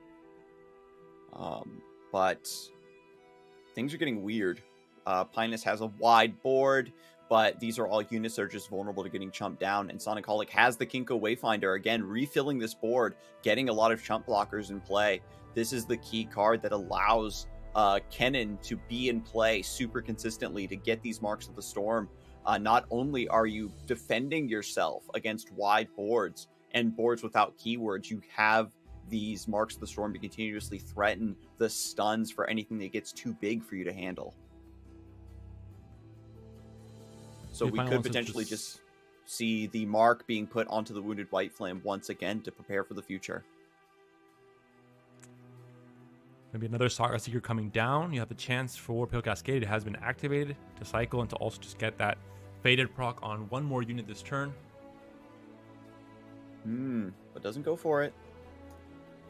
[SPEAKER 1] But things are getting weird. Pinus has a wide board, but these are all units that are just vulnerable to getting chumped down. And Sonicholic has the Kinko Wayfinder, again, refilling this board, getting a lot of chump blockers in play. This is the key card that allows Kennen to be in play super consistently to get these Marks of the Storm. Not only are you defending yourself against wide boards and boards without keywords, you have these Marks of the Storm to continuously threaten the stuns for anything that gets too big for you to handle. So we could potentially just see the mark being put onto the Wounded White Flame once again to prepare for the future.
[SPEAKER 2] Maybe another Saga Seeker coming down. You have the chance for Pale Cascade. It has been activated to cycle and to also just get that Faded proc on one more unit this turn.
[SPEAKER 1] But doesn't go for it.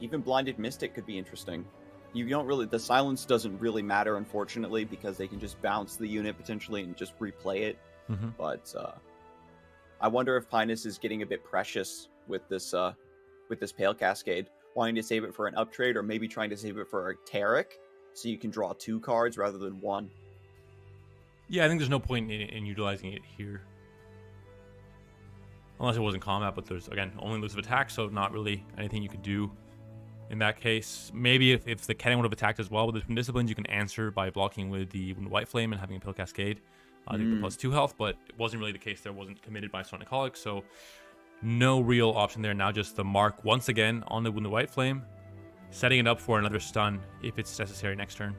[SPEAKER 1] Even Blinded Mystic could be interesting. You don't really, the silence doesn't really matter, unfortunately, because they can just bounce the unit potentially and just replay it. But I wonder if Pinus is getting a bit precious with this Pale Cascade, wanting to save it for an uptrade, or maybe trying to save it for a Taric, so you can draw 2 cards rather than 1.
[SPEAKER 2] Yeah, I think there's no point in utilizing it here. Unless it wasn't combat, but there's, again, only elusive attack, so not really anything you could do in that case. Maybe if the Kennen would have attacked as well with the Twin Disciplines, you can answer by blocking with the White Flame and having a Pale Cascade. I think the +2 health, but it wasn't really the case there. Wasn't committed by Sonicholic, so no real option there. Now just the mark once again on the White Flame, setting it up for another stun if it's necessary next turn.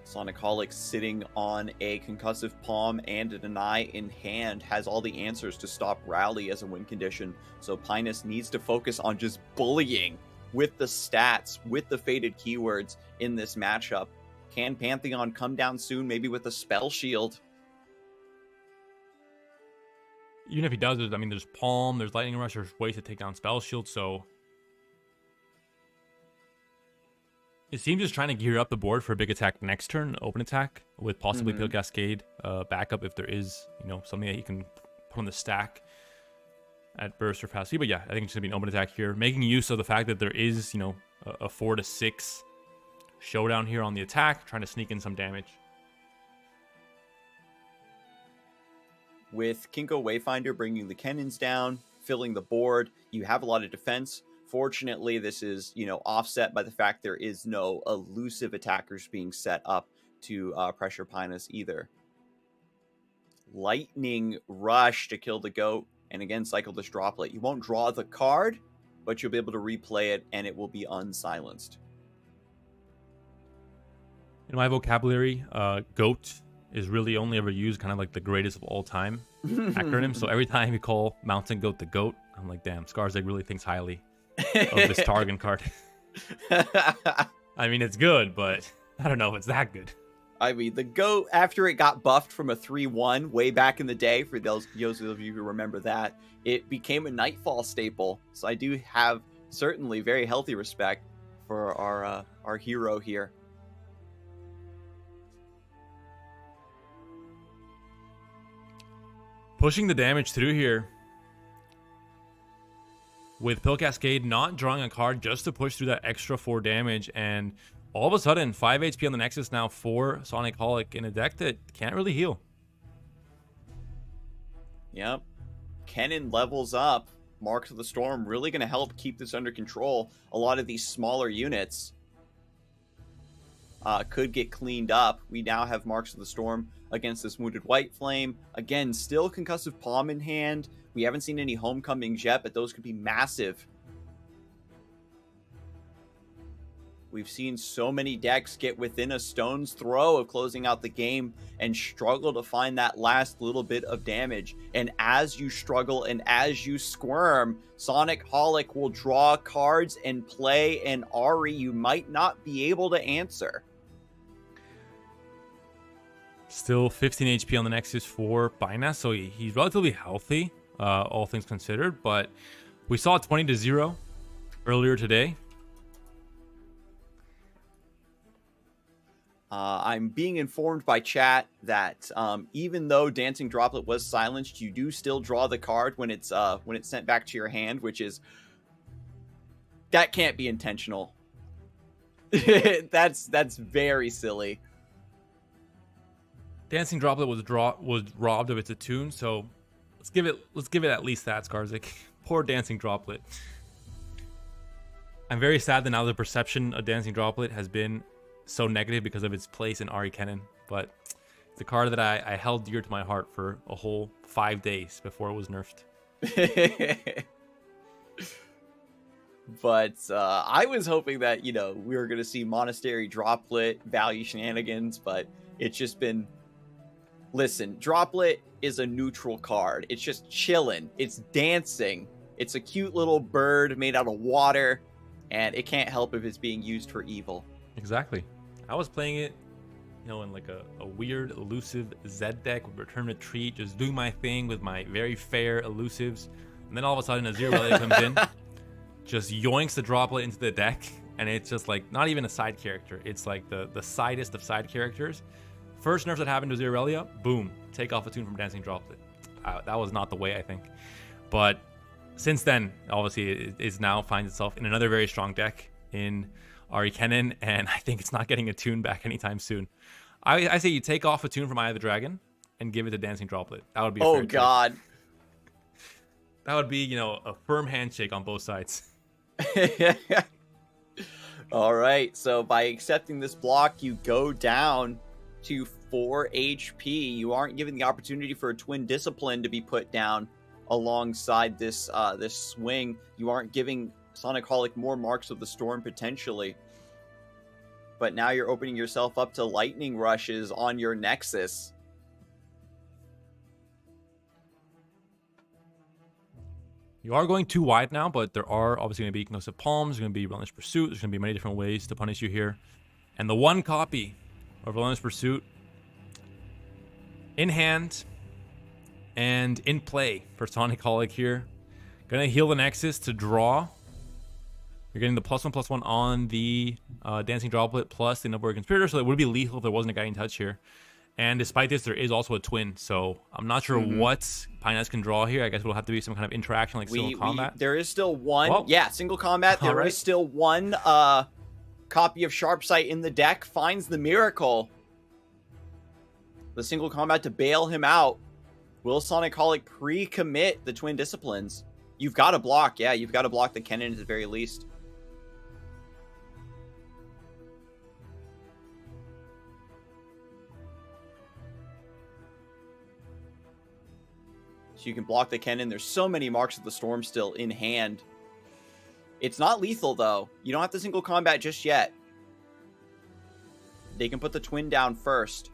[SPEAKER 1] Sonicholic sitting on a Concussive Palm and a Deny in hand has all the answers to stop Rally as a win condition. So Pinus needs to focus on just bullying with the stats, with the faded keywords in this matchup. Can Pantheon come down soon, maybe with a Spell Shield?
[SPEAKER 2] Even if he does, there's Palm, there's Lightning Rush, there's ways to take down Spell Shield, so it seems just trying to gear up the board for a big attack next turn, open attack, with possibly Pale Cascade backup if there is, something that he can put on the stack at burst or fast speed. But yeah, I think it's going to be an open attack here, making use of the fact that there is, a 4 to 6 showdown here on the attack, trying to sneak in some damage.
[SPEAKER 1] With Kinko Wayfinder bringing the Kennens down, filling the board, you have a lot of defense. Fortunately, this is, offset by the fact there is no elusive attackers being set up to pressure Pinus either. Lightning Rush to kill the goat, and again, cycle this Droplet. You won't draw the card, but you'll be able to replay it, and it will be unsilenced.
[SPEAKER 2] In my vocabulary, goat is really only ever used kind of like the greatest of all time acronym. So every time you call Mountain Goat the goat, I'm like, damn, Scarzig really thinks highly of this Targon card. It's good, but I don't know if it's that good.
[SPEAKER 1] The goat, after it got buffed from a 3-1 way back in the day, for those of you who remember that, it became a Nightfall staple. So I do have certainly very healthy respect for our hero here.
[SPEAKER 2] Pushing the damage through here. With Pale Cascade not drawing a card just to push through that extra 4 damage. And all of a sudden, 5 HP on the Nexus now for Sonicholic in a deck that can't really heal.
[SPEAKER 1] Yep. Kennen levels up. Marks of the Storm really going to help keep this under control. A lot of these smaller units could get cleaned up. We now have Marks of the Storm against this Wounded White Flame. Again, still Concussive Palm in hand. We haven't seen any Homecomings yet, but those could be massive. We've seen so many decks get within a stone's throw of closing out the game and struggle to find that last little bit of damage. And as you struggle and as you squirm, Sonicholic will draw cards and play an Ahri you might not be able to answer.
[SPEAKER 2] Still 15 HP on the Nexus for Pinus, so he's relatively healthy, all things considered. But we saw 20-0 earlier today.
[SPEAKER 1] I'm being informed by chat that even though Dancing Droplet was silenced, you do still draw the card when it's sent back to your hand, which is that can't be intentional. That's very silly.
[SPEAKER 2] Dancing Droplet was robbed of its attune, so let's give it at least that, Scarzig. Poor Dancing Droplet. I'm very sad that now the perception of Dancing Droplet has been so negative because of its place in Ahri Kennen, but it's a card that I held dear to my heart for a whole 5 days before it was nerfed.
[SPEAKER 1] But I was hoping that, we were going to see Monastery Droplet value shenanigans, but it's just been... Listen, Droplet is a neutral card. It's just chilling. It's dancing. It's a cute little bird made out of water, and it can't help if it's being used for evil.
[SPEAKER 2] Exactly. I was playing it, in like a weird elusive Z deck with Return Retreat, just doing my thing with my very fair elusives, and then all of a sudden a Zero Relic comes in, just yoinks the Droplet into the deck, and it's just like not even a side character. It's like the sidest of side characters. First nerf that happened to Zerelia, boom, take off a tune from Dancing Droplet. That was not the way, I think. But since then, obviously, it now finds itself in another very strong deck in Ahri Kennen, and I think it's not getting a tune back anytime soon. I say you take off a tune from Eye of the Dragon and give it to Dancing Droplet. That would be a fair trade.
[SPEAKER 1] God.
[SPEAKER 2] That would be, a firm handshake on both sides.
[SPEAKER 1] All right, so by accepting this block, you go down to 4 HP. You aren't given the opportunity for a Twin Discipline to be put down alongside this this swing. You aren't giving Sonicholic more Marks of the Storm potentially. But now you're opening yourself up to Lightning Rushes on your Nexus.
[SPEAKER 2] You are going too wide now, but there are obviously going to be Ignitive Palms, there's going to be Relentless Pursuit, there's going to be many different ways to punish you here. And the one copy of Relentless Pursuit in hand and in play for Sonicholic here. Gonna heal the Nexus to draw. You're getting the +1/+1 on the Dancing Droplet plus the Noble Conspirator, so it would be lethal if there wasn't a Guiding Touch here. And despite this, there is also a twin, so I'm not sure what Pinus can draw here. I guess it'll have to be some kind of interaction like single combat.
[SPEAKER 1] There is still one.
[SPEAKER 2] Well,
[SPEAKER 1] yeah, single combat. There is still one copy of Sharpsight in the deck. Finds the Miracle. The single combat to bail him out. Will Sonicholic pre-commit the Twin Disciplines? You've got to block. Yeah, you've got to block the Kennen at the very least. So you can block the Kennen. There's so many Marks of the Storm still in hand. It's not lethal, though. You don't have to single combat just yet. They can put the Twin down first.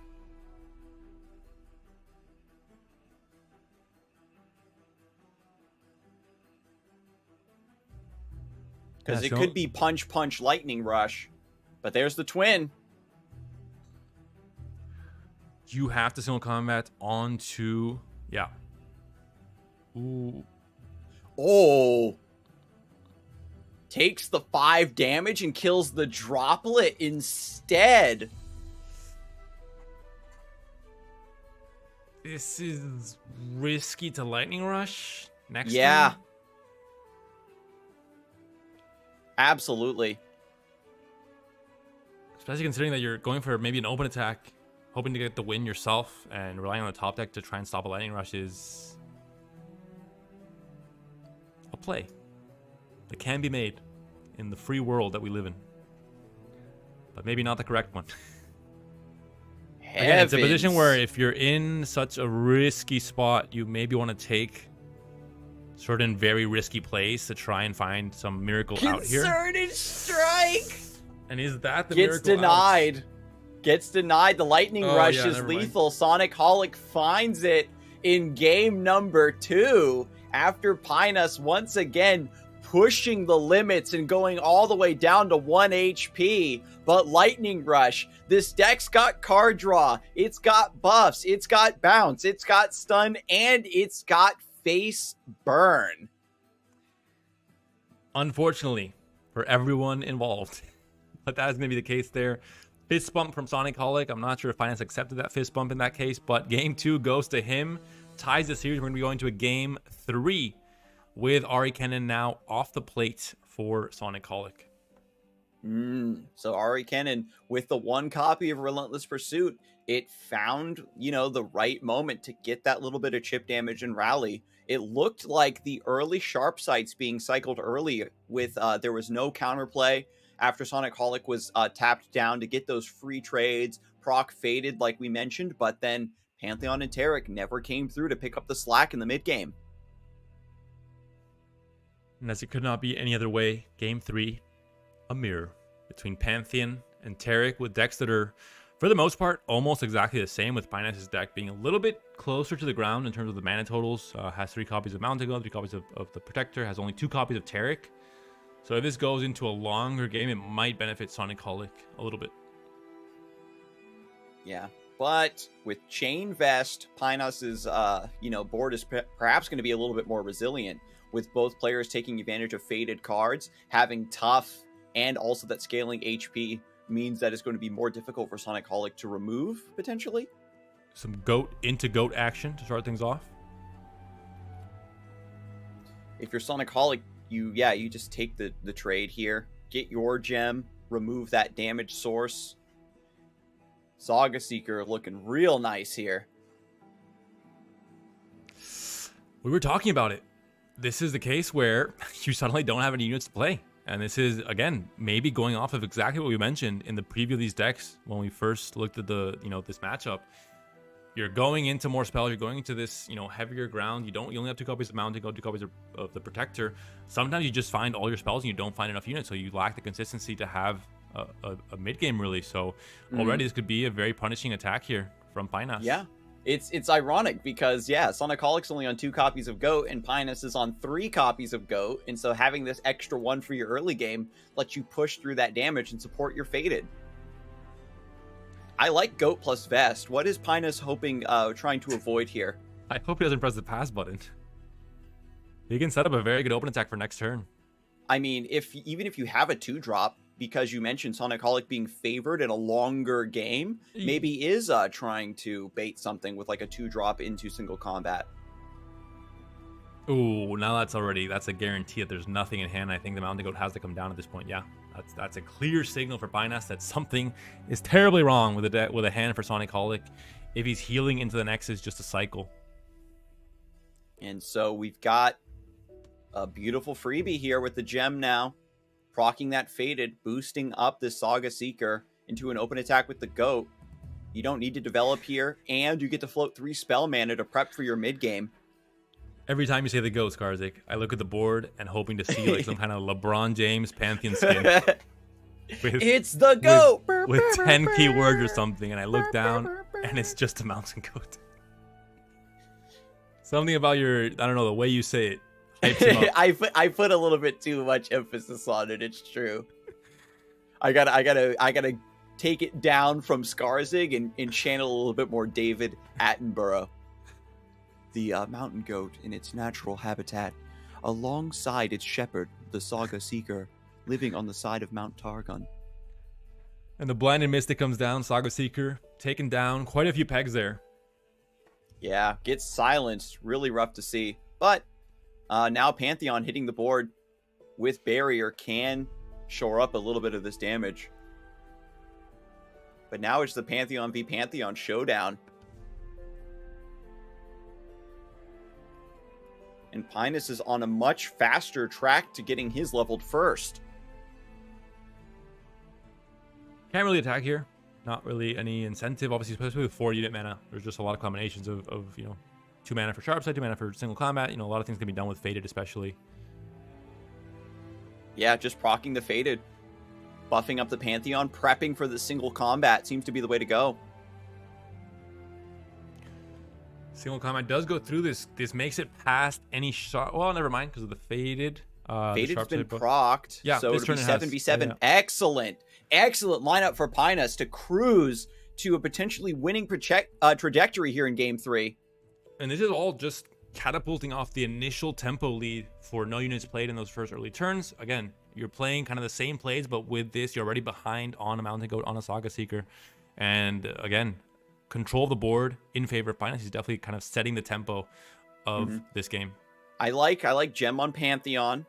[SPEAKER 1] Because it could be punch, punch, lightning rush. But there's the Twin.
[SPEAKER 2] You have to single combat onto... Yeah. Ooh.
[SPEAKER 1] Oh. Takes the 5 damage and kills the Droplet instead.
[SPEAKER 2] This is risky to lightning rush next
[SPEAKER 1] Yeah.
[SPEAKER 2] turn.
[SPEAKER 1] Absolutely.
[SPEAKER 2] Especially considering that you're going for maybe an open attack, hoping to get the win yourself, and relying on the top deck to try and stop a lightning rush is a play that can be made in the free world that we live in. But maybe not the correct one. Again, it's a position where if you're in such a risky spot, you maybe want to take certain very risky plays to try and find some miracle out here.
[SPEAKER 1] Concerted Strike!
[SPEAKER 2] And is that the
[SPEAKER 1] Gets
[SPEAKER 2] miracle
[SPEAKER 1] denied.
[SPEAKER 2] out?
[SPEAKER 1] Gets denied. The Lightning Rush is lethal. Sonicholic finds it in game number 2 after Pinus once again pushing the limits and going all the way down to 1 HP. But Lightning Rush, this deck's got card draw, it's got buffs, it's got bounce, it's got stun, and it's got face burn.
[SPEAKER 2] Unfortunately for everyone involved, but that is going to be the case there. fist bump from Sonicholic. I'm not sure if Finance accepted that fist bump in that case, but game 2 goes to him. Ties the series. We're going to be going to a game 3 with Ahri Kennen now off the plate for Sonicholic.
[SPEAKER 1] So Ahri Kennen with the 1 copy of Relentless Pursuit, it found, the right moment to get that little bit of chip damage and rally. It looked like the early sharp sights being cycled early with, there was no counterplay after Sonicholic was tapped down to get those free trades. Proc faded like we mentioned, but then Pantheon and Taric never came through to pick up the slack in the mid game.
[SPEAKER 2] And as it could not be any other way, game 3, a mirror between Pantheon and Taric with decks that are, for the most part, almost exactly the same, with Binance's deck being a little bit closer to the ground in terms of the mana totals. Has 3 copies of Mountain Goat, 3 copies of the Protector, has only 2 copies of Taric. So if this goes into a longer game, it might benefit Sonicholic a little bit.
[SPEAKER 1] Yeah, but with Chain Vest, Pinus's board is perhaps going to be a little bit more resilient, with both players taking advantage of faded cards. Having tough and also that scaling HP means that it's going to be more difficult for Sonicholic to remove, potentially.
[SPEAKER 2] Some goat into goat action to start things off.
[SPEAKER 1] If you're Sonicholic, you just take the trade here, get your gem, remove that damage source. Saga Seeker looking real nice here.
[SPEAKER 2] We were talking about it. This is the case where you suddenly don't have any units to play. And this is, again, maybe going off of exactly what we mentioned in the preview of these decks when we first looked at this matchup. You're going into more spells. You're going into this, heavier ground. You only have 2 copies of Mountain Goat, 2 copies of the Protector. Sometimes you just find all your spells and you don't find enough units, so you lack the consistency to have a mid game really. So already this could be a very punishing attack here from Pinus.
[SPEAKER 1] Yeah. It's ironic because, Sonicholic's only on 2 copies of Goat and Pinus is on 3 copies of Goat. And so having this extra 1 for your early game lets you push through that damage and support your Faded. I like Goat plus Vest. What is Pinus trying to avoid here?
[SPEAKER 2] I hope he doesn't press the pass button. He can set up a very good open attack for next turn.
[SPEAKER 1] I mean, even if you have a 2-drop, because you mentioned Sonicholic being favored in a longer game, maybe is trying to bait something with like a 2-drop into single combat.
[SPEAKER 2] Ooh, now that's a guarantee that there's nothing in hand. I think the Mountain Goat has to come down at this point. Yeah, that's a clear signal for Pinus that something is terribly wrong with a hand for Sonicholic. If he's healing into the Nexus just a cycle.
[SPEAKER 1] And so we've got a beautiful freebie here with the gem now. Proccing that Faded, boosting up this Saga Seeker into an open attack with the Goat. You don't need to develop here, and you get to float 3 spell mana to prep for your mid game.
[SPEAKER 2] Every time you say the Goat, Scarzig, I look at the board and hoping to see like some kind of LeBron James Pantheon skin.
[SPEAKER 1] It's the Goat!
[SPEAKER 2] With 10 keywords or something, and I look down, and it's just a Mountain Goat. Something about the way you say it.
[SPEAKER 1] I put a little bit too much emphasis on it. It's true. I gotta take it down from Scarzig and channel a little bit more David Attenborough. The Mountain Goat in its natural habitat, alongside its shepherd, the Saga Seeker, living on the side of Mount Targon.
[SPEAKER 2] And the Blinded Mystic comes down. Saga Seeker taken down. Quite a few pegs there.
[SPEAKER 1] Yeah, gets silenced. Really rough to see, but. Now Pantheon hitting the board with Barrier can shore up a little bit of this damage. But now it's the Pantheon v Pantheon showdown. And Pinus is on a much faster track to getting his leveled first.
[SPEAKER 2] Can't really attack here. Not really any incentive. Obviously, especially with 4 unit mana. There's just a lot of combinations of 2 mana for sharp side, 2 mana for single combat. A lot of things can be done with Faded, especially.
[SPEAKER 1] Yeah, just proccing the Faded. Buffing up the Pantheon, prepping for the single combat seems to be the way to go.
[SPEAKER 2] Single combat does go through this. This makes it past any shot. Well, never mind, because of the Faded.
[SPEAKER 1] Faded's been procced,
[SPEAKER 2] yeah,
[SPEAKER 1] so it'll be 7v7. Yeah. Excellent lineup for Pinus to cruise to a potentially winning trajectory here in Game 3.
[SPEAKER 2] And this is all just catapulting off the initial tempo lead for no units played in those first early turns. Again, you're playing kind of the same plays, but with this, you're already behind on a Mountain Goat, on a Saga Seeker. And again, control of the board in favor of Finance. He's definitely kind of setting the tempo of this game.
[SPEAKER 1] I like Gem on Pantheon.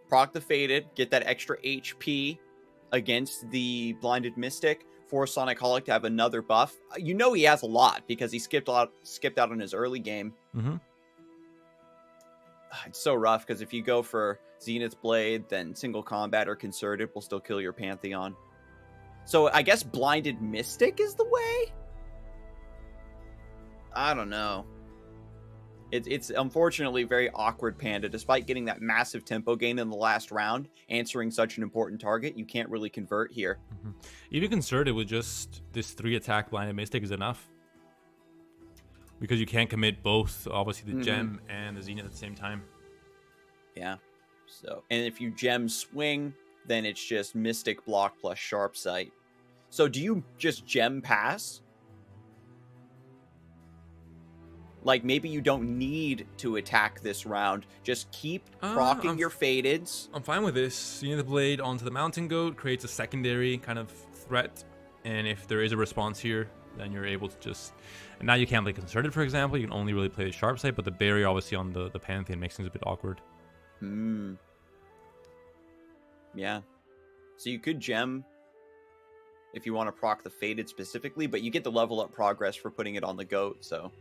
[SPEAKER 1] Proc the Faded, get that extra HP against the Blinded Mystic. Force Sonic Holic to have another buff. You know he has a lot because he skipped out on his early game. It's so rough because if you go for Zenith Blade, then single combat or concerted will still kill your Pantheon. So I guess Blinded Mystic is the way? I don't know. It's unfortunately very awkward, Panda. Despite getting that massive tempo gain in the last round, answering such an important target, you can't really convert here.
[SPEAKER 2] Even concerted with just this 3-attack Blinded Mystic is enough. Because you can't commit both, obviously, the Gem and the Zenith at the same time.
[SPEAKER 1] Yeah. So, and if you Gem swing, then it's just Mystic block plus Sharp Sight. So do you just Gem pass? Like, maybe you don't need to attack this round. Just keep proccing your Fadeds.
[SPEAKER 2] I'm fine with this. Zenith Blade onto the Mountain Goat creates a secondary kind of threat. And if there is a response here, then you're able to just... And now you can't play Concerted, for example. You can only really play the Sharp Sight, but the barrier, obviously, on the Pantheon makes things a bit awkward.
[SPEAKER 1] Yeah. So you could Gem if you want to proc the Faded specifically, but you get the level up progress for putting it on the Goat, so...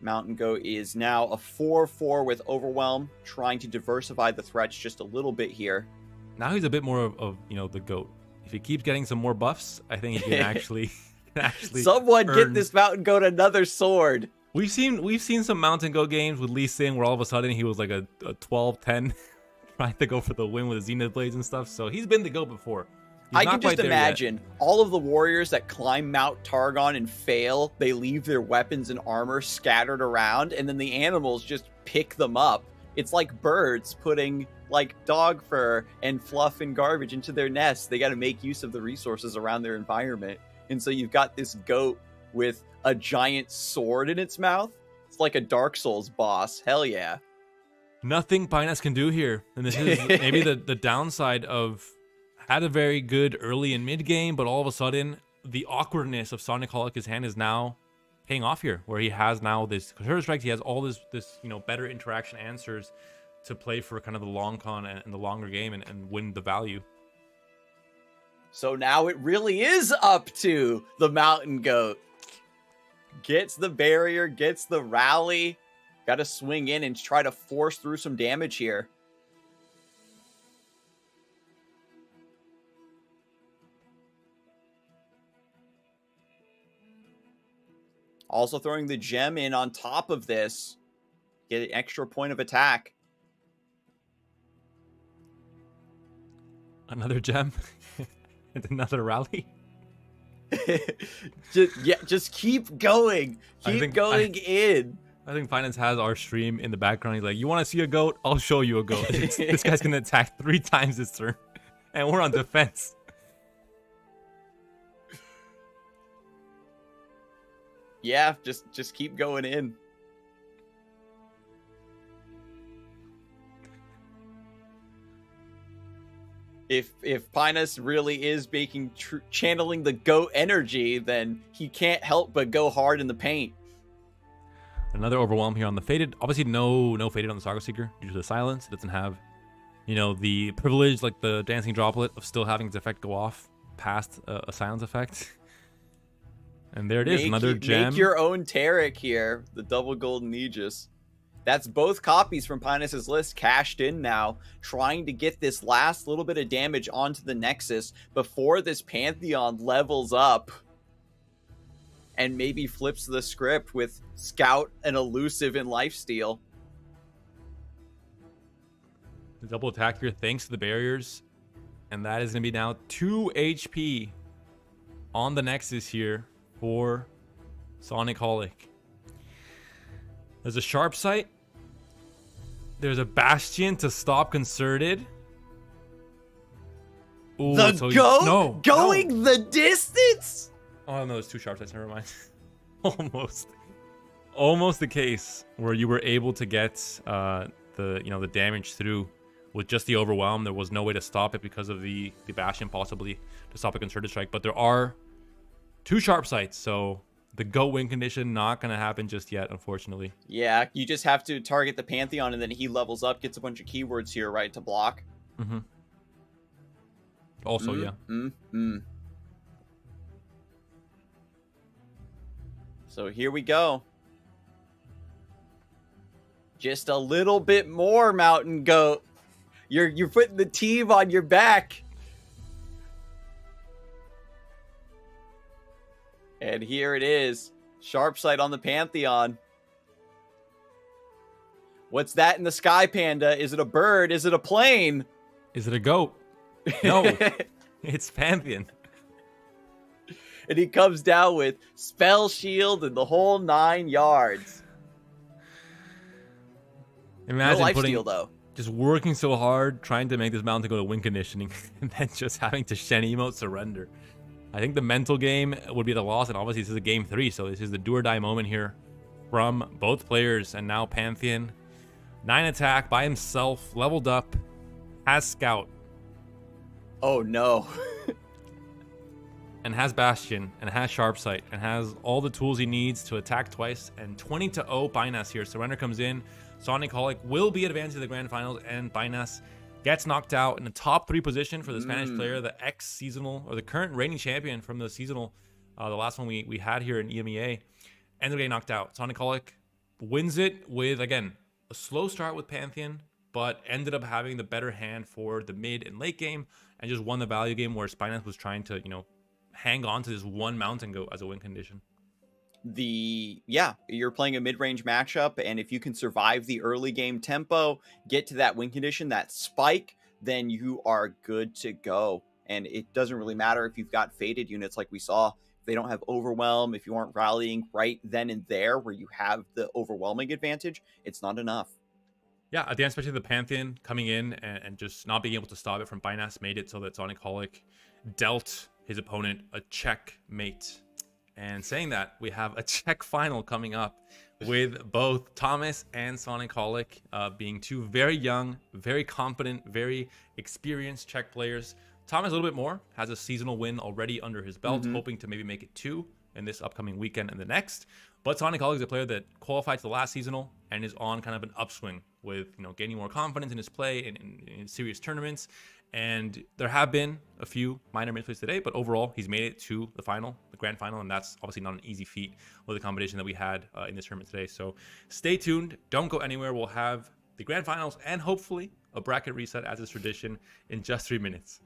[SPEAKER 1] Mountain Goat is now a 4/4 with Overwhelm, trying to diversify the threats just a little bit here.
[SPEAKER 2] Now he's a bit more of you know, the Goat. If he keeps getting some more buffs, I think he can actually
[SPEAKER 1] Someone get this Mountain Goat another sword.
[SPEAKER 2] We've seen some Mountain Goat games with Lee Sin where all of a sudden he was like a 12-10 trying to go for the win with the Zenith Blades and stuff. So he's been the Goat before.
[SPEAKER 1] I can just imagine all of the warriors that climb Mount Targon and fail, they leave their weapons and armor scattered around, and then the animals just pick them up. It's like birds putting like dog fur and fluff and garbage into their nests. They got to make use of the resources around their environment. And so you've got this goat with a giant sword in its mouth. It's like a Dark Souls boss. Hell yeah.
[SPEAKER 2] Nothing Pinus can do here. And this is maybe the downside of... Had a very good early and mid game, but all of a sudden the awkwardness of Sonic Holic's hand is now paying off here, where he has now this Concerted Strikes, he has all this you know, better interaction answers to play for kind of the long con and the longer game and win the value.
[SPEAKER 1] So now it really is up to the Mountain Goat. Gets the barrier, gets the rally. Got to swing in and try to force through some damage here. Also throwing the Gem in on top of this. Get an extra point of attack.
[SPEAKER 2] Another Gem. And another rally.
[SPEAKER 1] just keep going. Keep going in.
[SPEAKER 2] I think Finance has our stream in the background. He's like, you want to see a goat? I'll show you a goat. This guy's going to attack 3 times this turn. And we're on defense.
[SPEAKER 1] Yeah, just keep going in. If Pinus really is channeling the goat energy, then he can't help but go hard in the paint.
[SPEAKER 2] Another Overwhelm here on the Faded. Obviously, no Faded on the Saga Seeker due to the silence. It doesn't have, you know, the privilege like the Dancing Droplet of still having its effect go off past a silence effect. And there it is, another Gem.
[SPEAKER 1] Make your own Tarek here, the double golden Aegis. That's both copies from Pinus's list cashed in now, trying to get this last little bit of damage onto the Nexus before this Pantheon levels up and maybe flips the script with Scout and Elusive and Lifesteal.
[SPEAKER 2] The double attack here thanks to the barriers. And that is going to be now 2 HP on the Nexus here for Sonic Holic. There's a Sharp Sight. There's a Bastion to stop Concerted. Ooh,
[SPEAKER 1] the goat going the distance?
[SPEAKER 2] Oh no, there's 2 Sharp Sights. Never mind. Almost. almost the case where you were able to get the damage through with just the overwhelm. There was no way to stop it because of the Bastion, possibly to stop a concerted strike. But there are 2 sharp sights, so the go win condition not gonna happen just yet, unfortunately.
[SPEAKER 1] Yeah, you just have to target the Pantheon, and then he levels up, gets a bunch of keywords here, right, to block.
[SPEAKER 2] Mm-hmm. Also, yeah.
[SPEAKER 1] So here we go. Just a little bit more, Mountain Goat. You're putting the team on your back. And here it is. Sharp sight on the Pantheon. What's that in the sky, Panda? Is it a bird? Is it a plane?
[SPEAKER 2] Is it a goat? No, it's Pantheon.
[SPEAKER 1] And he comes down with Spell Shield and the whole 9 yards.
[SPEAKER 2] Imagine
[SPEAKER 1] no lifesteal, though.
[SPEAKER 2] Just working so hard, trying to make this mountain go to win conditioning, and then just having to Shen emote surrender. I think the mental game would be the loss, and obviously this is a game 3, so this is the do or die moment here from both players. And now Pantheon, 9 attack by himself, leveled up, has Scout.
[SPEAKER 1] Oh no.
[SPEAKER 2] And has Bastion, and has Sharp Sight, and has all the tools he needs to attack twice. And 20-0 Bynas here. Surrender comes in. Sonic Holic will be advanced to the grand finals, and Bynas gets knocked out in the top 3 position for the Spanish player, the ex-seasonal, or the current reigning champion from the seasonal, the last one we had here in EMEA. Ended up getting knocked out. Sonic Holic wins it with, again, a slow start with Pantheon, but ended up having the better hand for the mid and late game, and just won the value game where Spinus was trying to, hang on to this one mountain goat as a win condition.
[SPEAKER 1] You're playing a mid-range matchup, and if you can survive the early game tempo, get to that win condition, that spike, then you are good to go. And it doesn't really matter if you've got faded units like we saw. If they don't have overwhelm, if you aren't rallying right then and there where you have the overwhelming advantage, it's not enough.
[SPEAKER 2] Yeah, at the end, especially the Pantheon coming in and just not being able to stop it from Bynas made it so that Sonic Holic dealt his opponent a checkmate. And saying that, we have a Czech final coming up with both Thomas and Sonic Holic being 2 very young, very competent, very experienced Czech players. Thomas a little bit more, has a seasonal win already under his belt, hoping to maybe make it 2 in this upcoming weekend and the next. But Sonic Holic is a player that qualified to the last seasonal and is on kind of an upswing with, gaining more confidence in his play in serious tournaments. And there have been a few minor misplays today, but overall, he's made it to the final, the grand final, and that's obviously not an easy feat with the combination that we had in this tournament today. So stay tuned. Don't go anywhere. We'll have the grand finals and hopefully a bracket reset as is tradition in just 3 minutes.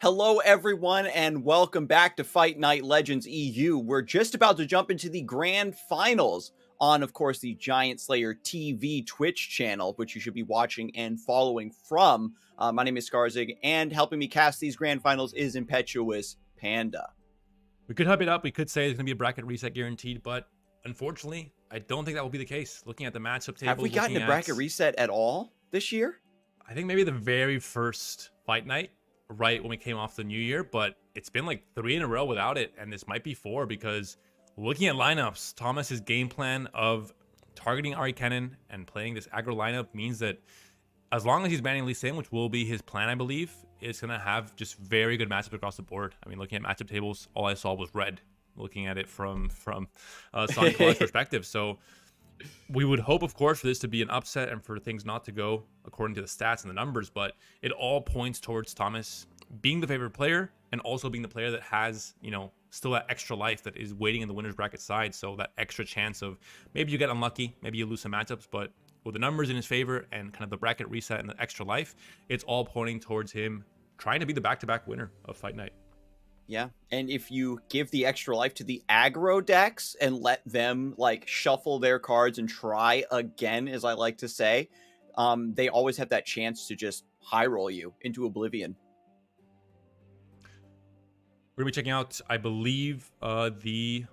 [SPEAKER 1] Hello, everyone, and welcome back to Fight Night Legends EU. We're just about to jump into the grand finals on, of course, the GiantSlayerTV Twitch channel, which you should be watching and following from. My name is Scarzig, and helping me cast these grand finals is ImpetuousPanda.
[SPEAKER 2] We could hub it up. We could say there's going to be a bracket reset guaranteed, but unfortunately, I don't think that will be the case. Looking at the matchup table,
[SPEAKER 1] Have we gotten a bracket reset at all this year?
[SPEAKER 2] I think maybe the very first fight night, right when we came off the new year, but it's been like 3 in a row without it, and this might be 4 because looking at lineups, Thomas's game plan of targeting Ahri Kennen and playing this aggro lineup means that as long as he's banning Lee Sin, which will be his plan, I believe, it's going to have just very good matchups across the board. I mean, looking at matchup tables, all I saw was red, looking at it from Sonic Collect's perspective. So we would hope, of course, for this to be an upset and for things not to go according to the stats and the numbers, but it all points towards Thomas being the favorite player and also being the player that has, you know, still that extra life that is waiting in the winner's bracket side. So that extra chance of maybe you get unlucky, maybe you lose some matchups, but with the numbers in his favor and kind of the bracket reset and the extra life, it's all pointing towards him trying to be the back-to-back winner of Fight Night.
[SPEAKER 1] Yeah, and if you give the extra life to the aggro decks and let them like shuffle their cards and try again, as I like to say, they always have that chance to just high roll you into oblivion.
[SPEAKER 2] We're gonna be checking out, I believe, the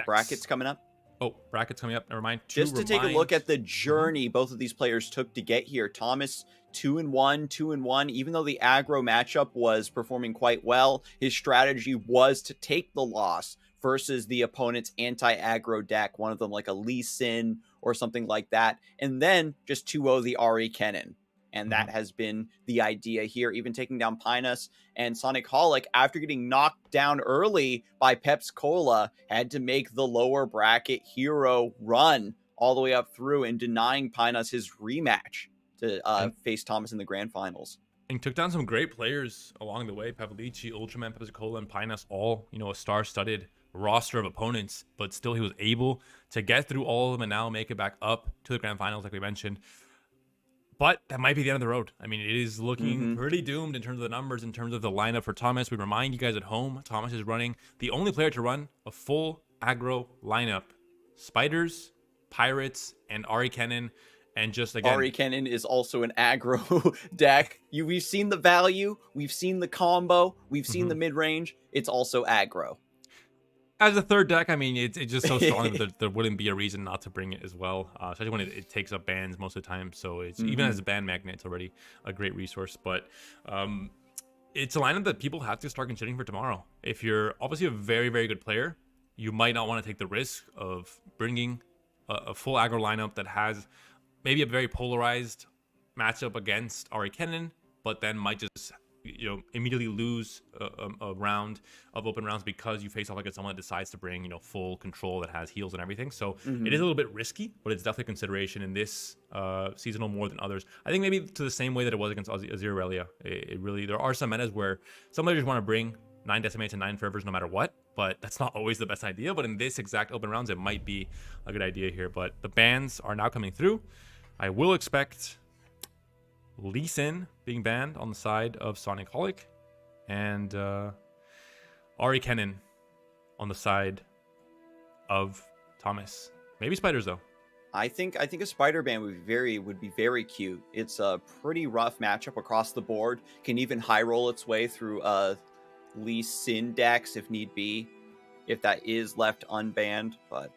[SPEAKER 1] brackets coming up.
[SPEAKER 2] Oh, brackets coming up. Never mind.
[SPEAKER 1] Just to take a look at the journey both of these players took to get here. Thomas 2-1, 2-1. Even though the aggro matchup was performing quite well, his strategy was to take the loss versus the opponent's anti-aggro deck, one of them like a Lee Sin or something like that, and then just 2-0 the Ahri Kennen. And that has been the idea here, even taking down Pinus and Sonic Holic after getting knocked down early by Pep's Cola, had to make the lower bracket hero run all the way up through and denying Pinus his rematch to face Thomas in the grand finals.
[SPEAKER 2] And took down some great players along the way. Povolichi, Ultraman, Pep's Cola, and Pinus, all, you know, a star-studded roster of opponents, but still he was able to get through all of them and now make it back up to the grand finals, like we mentioned. But that might be the end of the road. I mean, it is looking pretty doomed in terms of the numbers, in terms of the lineup for Thomas. We remind you guys at home, Thomas is running the only player to run a full aggro lineup. Spiders, Pirates, and Ahri Kennen. And just again,
[SPEAKER 1] Ahri Kennen is also an aggro deck. We've seen the value, we've seen the combo, we've seen the mid-range. It's also aggro.
[SPEAKER 2] As a third deck, I mean, it's just so strong that there wouldn't be a reason not to bring it as well, especially when it takes up bans most of the time. So it's even as a ban magnet, it's already a great resource. But it's a lineup that people have to start considering for tomorrow. If you're obviously a very, very good player, you might not want to take the risk of bringing a full aggro lineup that has maybe a very polarized matchup against Ahri Kennen, but then might just, you know, immediately lose a round of open rounds because you face off against someone that decides to bring, you know, full control that has heals and everything. So it is a little bit risky, but it's definitely a consideration in this seasonal more than others. I think maybe to the same way that it was against Azirelia. It really, there are some metas where some players want to bring 9 decimates and 9 fervors no matter what, but that's not always the best idea. But in this exact open rounds, it might be a good idea here. But the bans are now coming through. I will expect Lee Sin being banned on the side of Sonic Holic, and Ahri Kennen on the side of Thomas. Maybe Spiders though.
[SPEAKER 1] I think a spider ban would be very cute. It's a pretty rough matchup across the board. Can even high roll its way through Lee Sin decks if need be, if that is left unbanned, but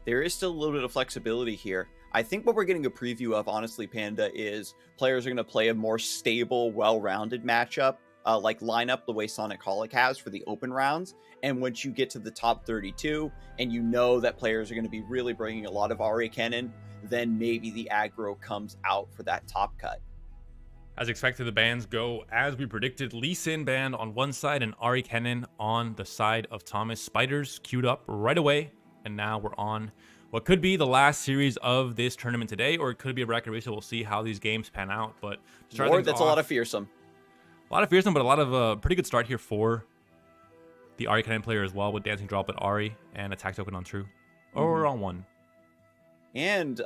[SPEAKER 1] there is still a little bit of flexibility here. I think what we're getting a preview of, honestly, Panda, is players are going to play a more stable, well-rounded matchup, like lineup the way Sonic Holic has for the open rounds. And once you get to the top 32, and you know that players are going to be really bringing a lot of Ahri Kennen, then maybe the aggro comes out for that top cut.
[SPEAKER 2] As expected, the bans go as we predicted. Lee Sin banned on one side and Ahri Kennen on the side of Thomas. Spiders queued up right away. And now we're on what could be the last series of this tournament today, or it could be a bracket race. So we'll see how these games pan out. But
[SPEAKER 1] Lord, that's a lot of fearsome.
[SPEAKER 2] A lot of fearsome, but a lot of pretty good start here for the Ahri Kennen player as well, with Dancing Drop at Ahri and Attack Token on True. Or on 1.
[SPEAKER 1] And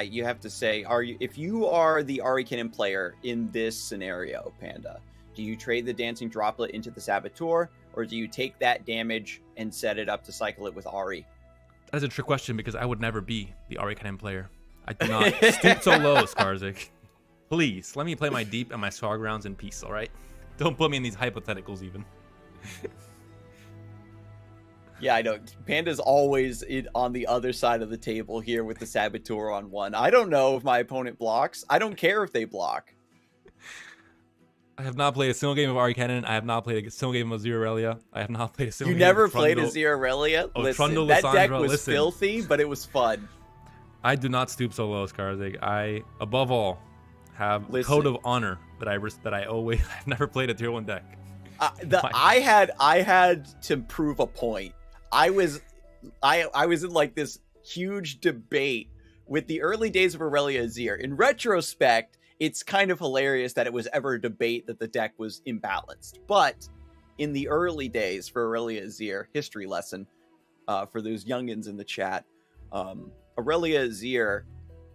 [SPEAKER 1] you have to say, if you are the Ahri Kennen player in this scenario, Panda, do you trade the Dancing Droplet into the Saboteur, or do you take that damage and set it up to cycle it with Ahri?
[SPEAKER 2] That is a trick question because I would never be the Ahri Kennen player. I do not stoop so low, Scarzig. Please, let me play my deep and my Scarg rounds in peace, all right? Don't put me in these hypotheticals even.
[SPEAKER 1] Yeah, I know. Panda's always on the other side of the table here with the Saboteur on 1. I don't know if my opponent blocks. I don't care if they block.
[SPEAKER 2] I have not played a single game of Ahri Kennen. I have not played a single game of Zerorelia. I have not played a single
[SPEAKER 1] game
[SPEAKER 2] of
[SPEAKER 1] You never played a Zerorelia?
[SPEAKER 2] Oh,
[SPEAKER 1] Listen,
[SPEAKER 2] Trundle,
[SPEAKER 1] that deck
[SPEAKER 2] Lissandra,
[SPEAKER 1] was filthy, but it was fun.
[SPEAKER 2] I do not stoop so low, Scarzig. I, above all, have a code of honor that I always. I've never played a tier 1 deck.
[SPEAKER 1] I had to prove a point. I was in like this huge debate with the early days of Aurelia Azir. In retrospect, it's kind of hilarious that it was ever a debate that the deck was imbalanced. But in the early days for Aurelia Azir, history lesson for those youngins in the chat, Aurelia Azir,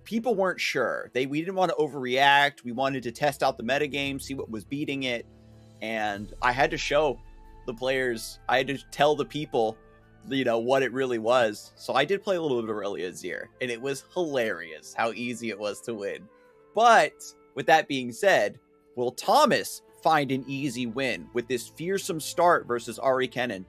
[SPEAKER 1] people weren't sure. We didn't want to overreact. We wanted to test out the metagame, see what was beating it. And I had to show the players, I had to tell the people, what it really was. So I did play a little bit of Aurelia Azir, and it was hilarious how easy it was to win. But with that being said, will Thomas find an easy win with this fearsome start versus Ahri Kennen?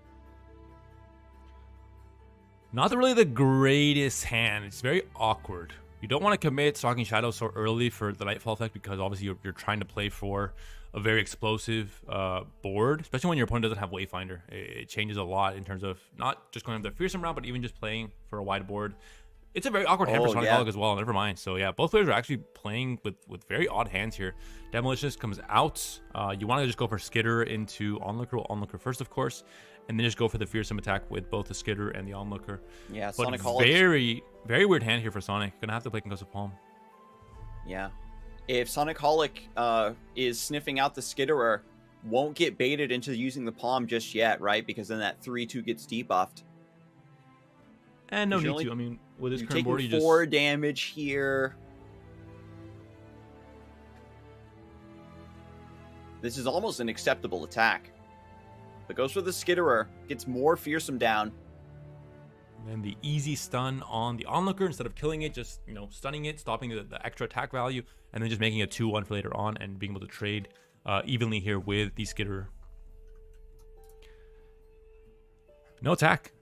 [SPEAKER 2] Not really the greatest hand. It's very awkward. You don't want to commit Stalking Shadow so early for the Nightfall effect because obviously you're trying to play for a very explosive board, especially when your opponent doesn't have Wayfinder. It changes a lot in terms of not just going up the fearsome route, but even just playing for a wide board. It's a very awkward hand for Sonic Holic as well. Never mind. So yeah, both players are actually playing with very odd hands here. Demolitionist comes out. You want to just go for Skitter into Onlooker. Onlooker first, of course, and then just go for the fearsome attack with both the Skitter and the Onlooker.
[SPEAKER 1] Yeah,
[SPEAKER 2] but
[SPEAKER 1] Sonic Holic.
[SPEAKER 2] Very, very weird hand here for Sonic. Gonna have to play Concussive Palm.
[SPEAKER 1] Yeah. If Sonic Holic is sniffing out the Skitterer, won't get baited into using the Palm just yet, right? Because then that 3-2 gets debuffed.
[SPEAKER 2] And no need to. I mean, with his current board, you
[SPEAKER 1] just 4 damage here. This is almost an acceptable attack. But goes for the Skitterer, gets more fearsome down.
[SPEAKER 2] And the easy stun on the Onlooker instead of killing it, just stunning it, stopping the extra attack value, and then just making a 2-1 for later on and being able to trade evenly here with the Skitterer. No attack.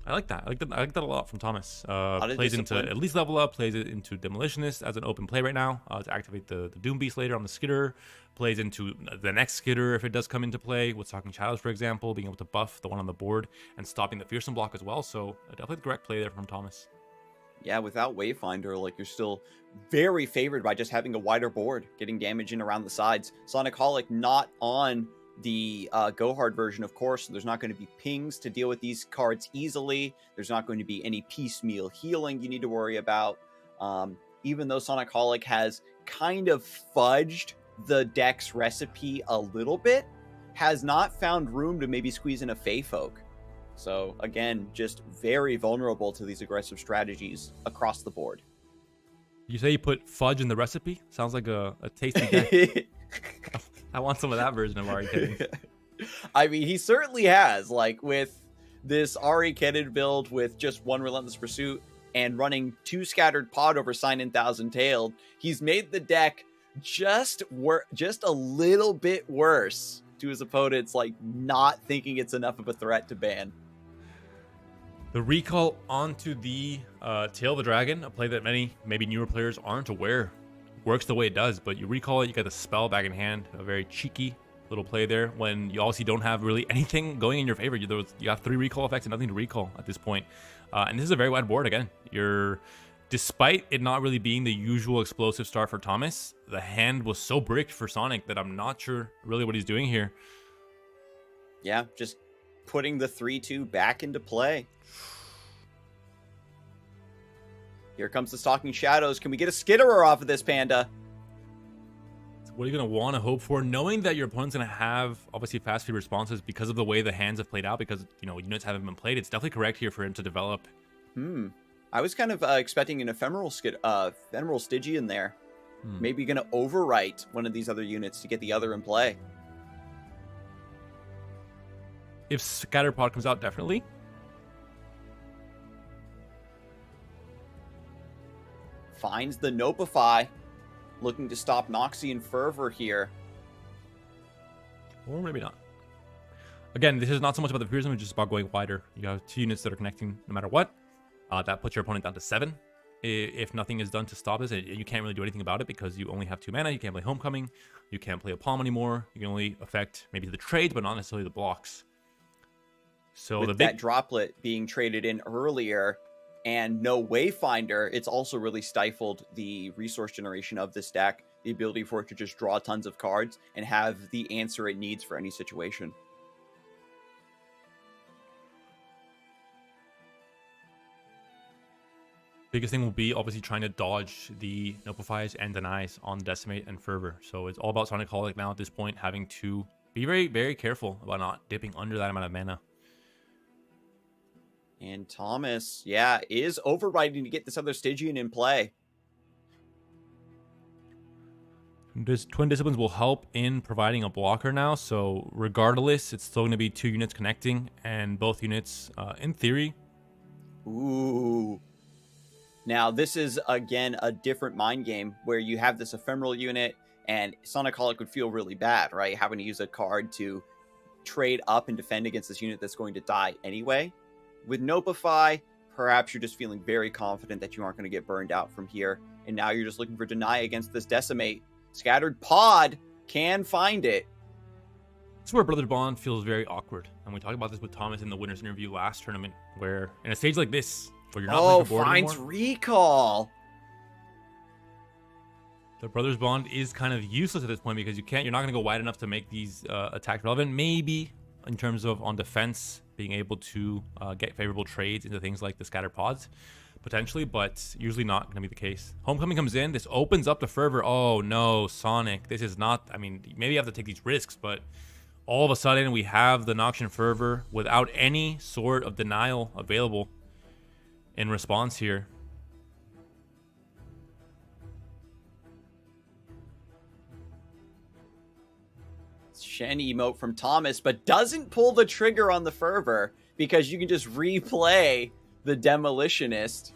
[SPEAKER 2] I like that. I like that a lot from Thomas. Plays into at least level up. Plays it into Demolitionist as an open play right now to activate the Doom Beast later on the Skitter. Plays into the next Skitter if it does come into play with Stalking Shadows, for example, being able to buff the one on the board and stopping the fearsome block as well. So definitely the correct play there from Thomas.
[SPEAKER 1] Yeah, without Wayfinder, like you're still very favored by just having a wider board, getting damage in around the sides. Sonic Holic not on the Go Hard version, of course, so there's not going to be pings to deal with these cards easily. There's not going to be any piecemeal healing you need to worry about. Even though Sonic Holic has kind of fudged the deck's recipe a little bit, has not found room to maybe squeeze in a Fey Folk. So again, just very vulnerable to these aggressive strategies across the board.
[SPEAKER 2] You say you put fudge in the recipe? Sounds like a tasty deck. I want some of that version of Ahri Kennen.
[SPEAKER 1] I mean, he certainly has. Like with this Ahri Kennen build with just 1 Relentless Pursuit and running 2 Scattered Pod over Sign and Thousand Tailed, he's made the deck just a little bit worse to his opponents, like not thinking it's enough of a threat to ban.
[SPEAKER 2] The recall onto the Tail of the Dragon, a play that many maybe newer players aren't aware works the way it does, but you recall it, you got the spell back in hand, a very cheeky little play there when you obviously don't have really anything going in your favor. You have 3 recall effects and nothing to recall at this point. And this is a very wide board again. Despite it not really being the usual explosive start for Thomas, the hand was so bricked for Sonic that I'm not sure really what he's doing here.
[SPEAKER 1] Yeah, just putting the 3-2 back into play. Here comes the Stalking Shadows. Can we get a Skitterer off of this, Panda?
[SPEAKER 2] What are you going to want to hope for? Knowing that your opponent's going to have, obviously, fast feed responses because of the way the hands have played out, because, units haven't been played, it's definitely correct here for him to develop.
[SPEAKER 1] I was kind of expecting an ephemeral Stygian there. Maybe going to overwrite one of these other units to get the other in play.
[SPEAKER 2] If Scatterpod comes out, definitely.
[SPEAKER 1] Finds the Nopify, looking to stop Noxian Fervor here.
[SPEAKER 2] Or maybe not. Again, this is not so much about the Fearsome, it's just about going wider. You have 2 units that are connecting no matter what. That puts your opponent down to 7. If nothing is done to stop this, you can't really do anything about it because you only have 2 mana. You can't play Homecoming. You can't play a Palm anymore. You can only affect maybe the trades, but not necessarily the blocks. So
[SPEAKER 1] with that droplet being traded in earlier and no Wayfinder, it's also really stifled the resource generation of this deck. The ability for it to just draw tons of cards and have the answer it needs for any situation.
[SPEAKER 2] Biggest thing will be obviously trying to dodge the Notifies and Denies on Decimate and Fervor. So it's all about Sonic Holic now at this point, having to be very, very careful about not dipping under that amount of mana.
[SPEAKER 1] And Thomas, yeah, is overriding to get this other Stygian in play.
[SPEAKER 2] This Twin Disciplines will help in providing a blocker now. So regardless, it's still going to be 2 units connecting, and both units, in theory.
[SPEAKER 1] Ooh. Now, this is, again, a different mind game where you have this ephemeral unit, and Sonic Holic would feel really bad, right? Having to use a card to trade up and defend against this unit that's going to die anyway. With Nopify, perhaps you're just feeling very confident that you aren't going to get burned out from here, and now you're just looking for Deny against this Decimate. Scattered Pod can find it.
[SPEAKER 2] This is where Brothers Bond feels very awkward, and we talked about this with Thomas in the winner's interview last tournament, where in a stage like this, where you're not playing for board
[SPEAKER 1] finds
[SPEAKER 2] anymore,
[SPEAKER 1] recall.
[SPEAKER 2] The Brothers Bond is kind of useless at this point because you're not going to go wide enough to make these attacks relevant. Maybe in terms of on defense, being able to get favorable trades into things like the Scattered Pods, potentially, but usually not going to be the case. Homecoming comes in. This opens up the Fervor. Oh no, Sonic. This is not, I mean, maybe you have to take these risks, but all of a sudden we have the Noxian Fervor without any sort of denial available in response here.
[SPEAKER 1] Shen emote from Thomas, but doesn't pull the trigger on the Fervor because you can just replay the Demolitionist.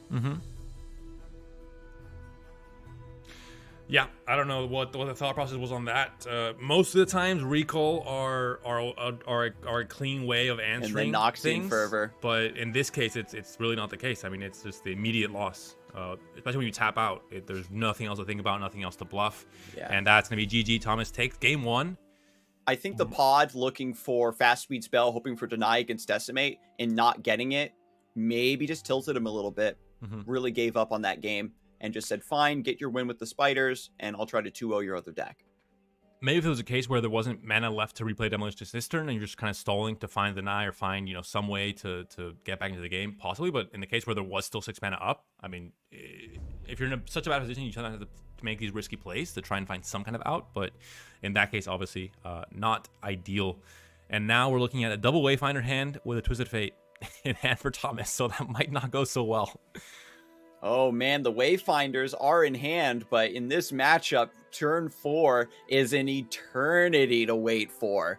[SPEAKER 2] Yeah, I don't know what the thought process was on that. Most of the times, recall are a clean way of answering things.
[SPEAKER 1] Fervor.
[SPEAKER 2] But in this case, it's really not the case. I mean, it's just the immediate loss. Especially when you tap out, there's nothing else to think about, nothing else to bluff, and that's gonna be GG. Thomas takes game 1.
[SPEAKER 1] I think the Pod looking for fast speed spell, hoping for Deny against Decimate, and not getting it, maybe just tilted him a little bit. Really gave up on that game and just said, fine, get your win with the Spiders, and I'll try to 2-0 your other deck.
[SPEAKER 2] Maybe if it was a case where there wasn't mana left to replay Demolitionist this turn, and you're just kind of stalling to find Deny or find, some way to get back into the game, possibly. But in the case where there was still 6 mana up, I mean, if you're in such a bad position, you try not to make these risky plays to try and find some kind of out. But in that case, obviously, not ideal. And now we're looking at a double Wayfinder hand with a Twisted Fate in hand for Thomas, so that might not go so well.
[SPEAKER 1] Oh man, the Wayfinders are in hand, but in this matchup, turn 4 is an eternity to wait for.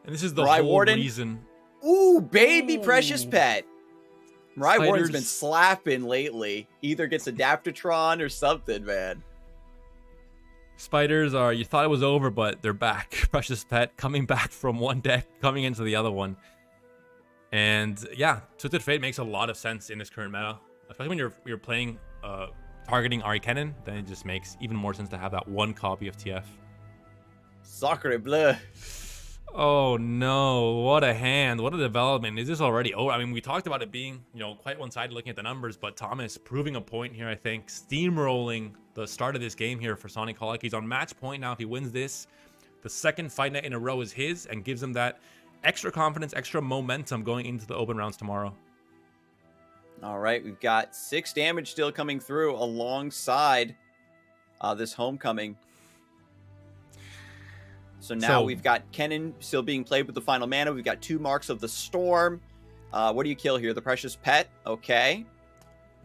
[SPEAKER 2] And this is the whole reason.
[SPEAKER 1] Ooh, baby Precious Pet. Mirai Warden's been slapping lately. Either gets Adaptatron or something, man.
[SPEAKER 2] Spiders are, you thought it was over, but they're back. Precious Pet coming back from one deck, coming into the other one. And yeah, Twisted Fate makes a lot of sense in this current meta. Especially when you're playing targeting Ahri Kennen, then it just makes even more sense to have that one copy of TF.
[SPEAKER 1] Sacre bleu.
[SPEAKER 2] Oh no, what a hand, what a development. Is this already over? I mean, we talked about it being, quite one-sided looking at the numbers, but Thomas proving a point here, I think, steamrolling the start of this game here for Sonic Holic. He's on match point now. If he wins this, the second fight night in a row is his and gives him that extra confidence, extra momentum going into the open rounds tomorrow.
[SPEAKER 1] All right, we've got 6 damage still coming through alongside this Homecoming. So now we've got Kennen still being played with the final mana. We've got 2 Marks of the Storm. What do you kill here? The Precious Pet. Okay.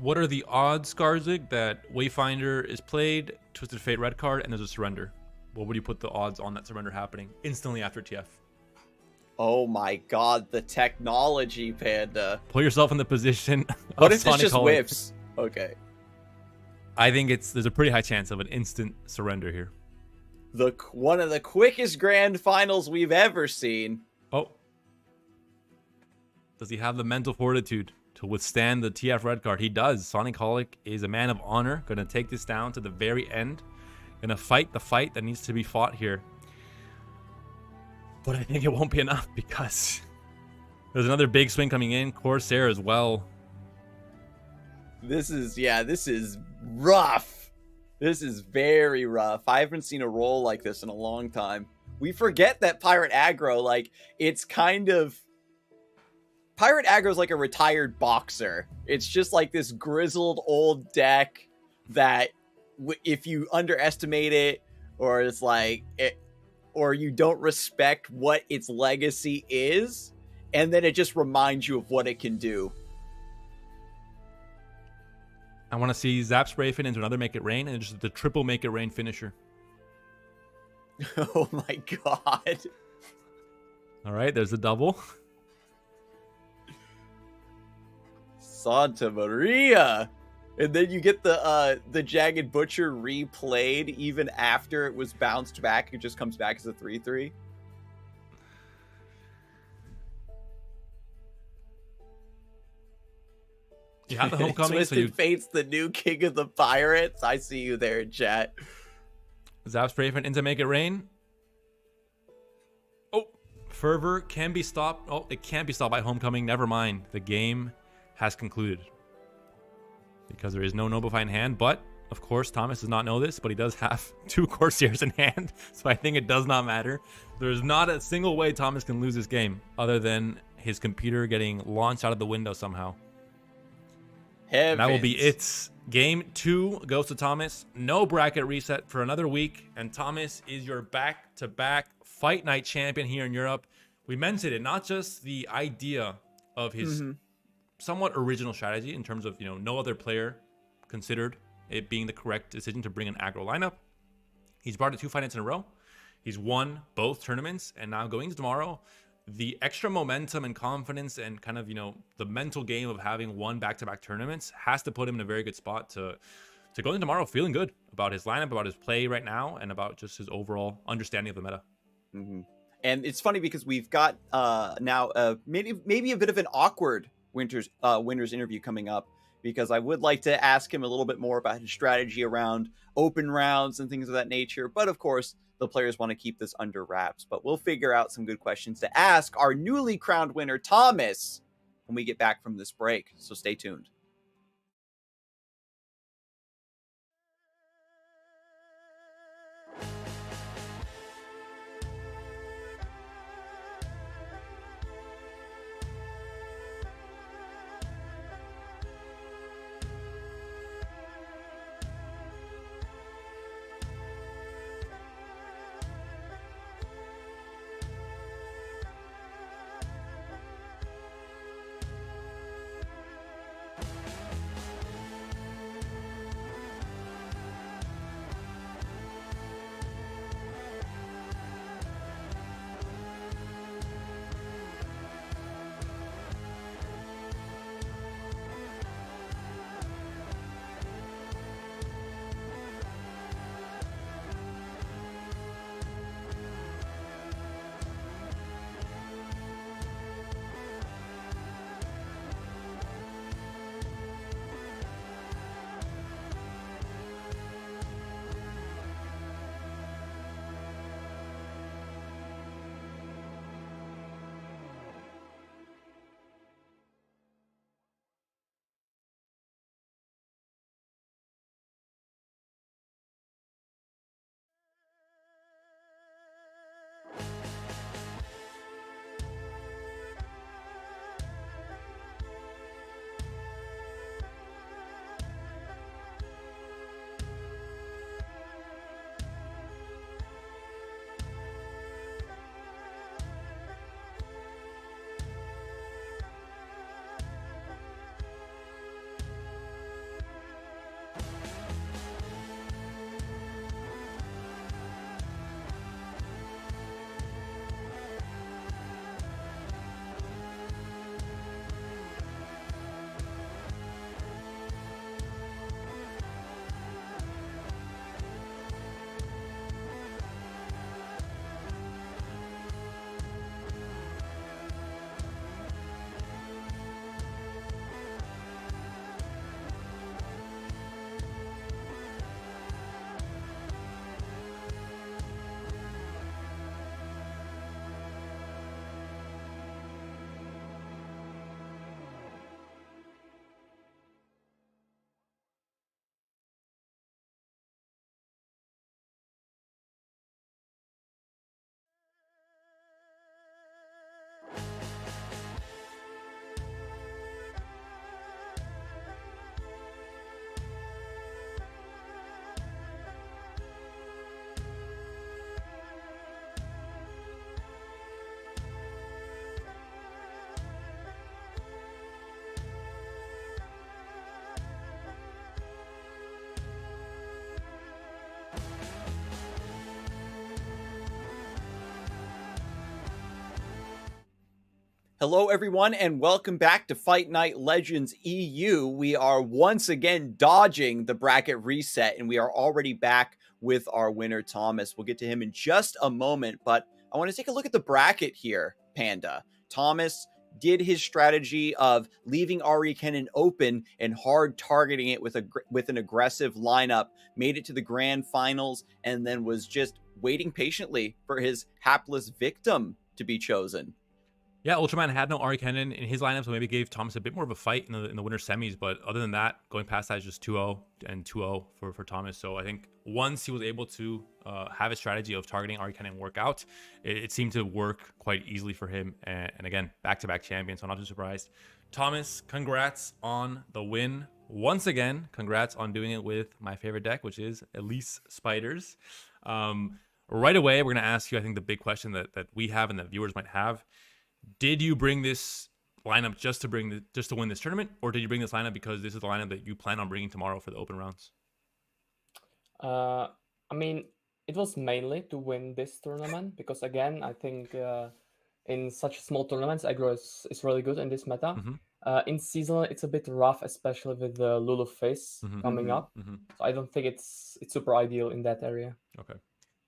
[SPEAKER 2] What are the odds, Scarzig, that Wayfinder is played, Twisted Fate red card, and there's a surrender? What would you put the odds on that surrender happening instantly after TF?
[SPEAKER 1] Oh my god, the technology, Panda.
[SPEAKER 2] Put yourself in the position
[SPEAKER 1] What
[SPEAKER 2] of
[SPEAKER 1] if it's just
[SPEAKER 2] Sonic
[SPEAKER 1] whiffs? Okay.
[SPEAKER 2] I think there's a pretty high chance of an instant surrender here.
[SPEAKER 1] One of the quickest grand finals we've ever seen.
[SPEAKER 2] Oh. Does he have the mental fortitude to withstand the TF red card? He does. Sonic is a man of honor. Going to take this down to the very end. Going to fight the fight that needs to be fought here. But I think it won't be enough because there's another big swing coming in. Corsair as well.
[SPEAKER 1] This is rough. This is very rough. I haven't seen a roll like this in a long time. We forget that Pirate Aggro, like, it's kind of... Pirate Aggro is like a retired boxer. It's just like this grizzled old deck that if you underestimate it, or it's like... or you don't respect what its legacy is, and then it just reminds you of what it can do.
[SPEAKER 2] I want to see Zap Spray fit into another Make It Rain, and just the triple Make It Rain finisher.
[SPEAKER 1] Oh my god.
[SPEAKER 2] All right, there's the double.
[SPEAKER 1] Santa Maria. And then you get the Jagged Butcher replayed even after it was bounced back. It just comes back as a 3/3.
[SPEAKER 2] You have the homecoming.
[SPEAKER 1] Twisted Fate's the new king of the pirates. I see you there, chat.
[SPEAKER 2] Zap Spray into Make It Rain. Oh, Fervor can be stopped. Oh, it can't be stopped by homecoming. Never mind. The game has concluded. Because there is no Noblify in hand, but of course Thomas does not know this, but he does have 2 Corsairs in hand, so I think it does not matter. There's not a single way Thomas can lose this game other than his computer getting launched out of the window somehow.
[SPEAKER 1] Heavens.
[SPEAKER 2] And that will be it. Game 2 goes to Thomas. No bracket reset for another week, and Thomas is your back-to-back Fight Night champion here in Europe. We mentioned it, not just the idea of his somewhat original strategy in terms of, no other player considered it being the correct decision to bring an aggro lineup. He's brought it 2 fight nights in a row. He's won both tournaments, and now going to tomorrow, the extra momentum and confidence and kind of, the mental game of having won back-to-back tournaments has to put him in a very good spot to go into tomorrow feeling good about his lineup, about his play right now, and about just his overall understanding of the meta.
[SPEAKER 1] And it's funny because we've got now maybe a bit of an awkward Winter's interview coming up, because I would like to ask him a little bit more about his strategy around open rounds and things of that nature. But of course, the players want to keep this under wraps. But we'll figure out some good questions to ask our newly crowned winner, Thomas, when we get back from this break. So stay tuned. Hello, everyone, and welcome back to Fight Night Legends EU. We are once again dodging the bracket reset, and we are already back with our winner, Thomas. We'll get to him in just a moment, but I want to take a look at the bracket here, Panda. Thomas did his strategy of leaving Ahri Kennen open and hard targeting it with an aggressive lineup, made it to the grand finals, and then was just waiting patiently for his hapless victim to be chosen.
[SPEAKER 2] Yeah, Ultraman had no Ahri Kennen in his lineup, so maybe gave Thomas a bit more of a fight in the winter semis. But other than that, going past that is just 2-0 and 2-0 for Thomas. So I think once he was able to have a strategy of targeting Ahri Kennen work out, it seemed to work quite easily for him. And again, back-to-back champion, so I'm not too surprised. Thomas, congrats on the win. Once again, congrats on doing it with my favorite deck, which is Elise Spiders. Right away, we're going to ask you, I think, the big question that we have and that viewers might have. Did you bring this lineup just to win this tournament, or did you bring this lineup because this is the lineup that you plan on bringing tomorrow for the open rounds?
[SPEAKER 3] I mean, it was mainly to win this tournament because, again, I think in such small tournaments, aggro is really good in this meta. In season, it's a bit rough, especially with the Lulu phase coming up. So I don't think it's super ideal in that area.
[SPEAKER 2] Okay.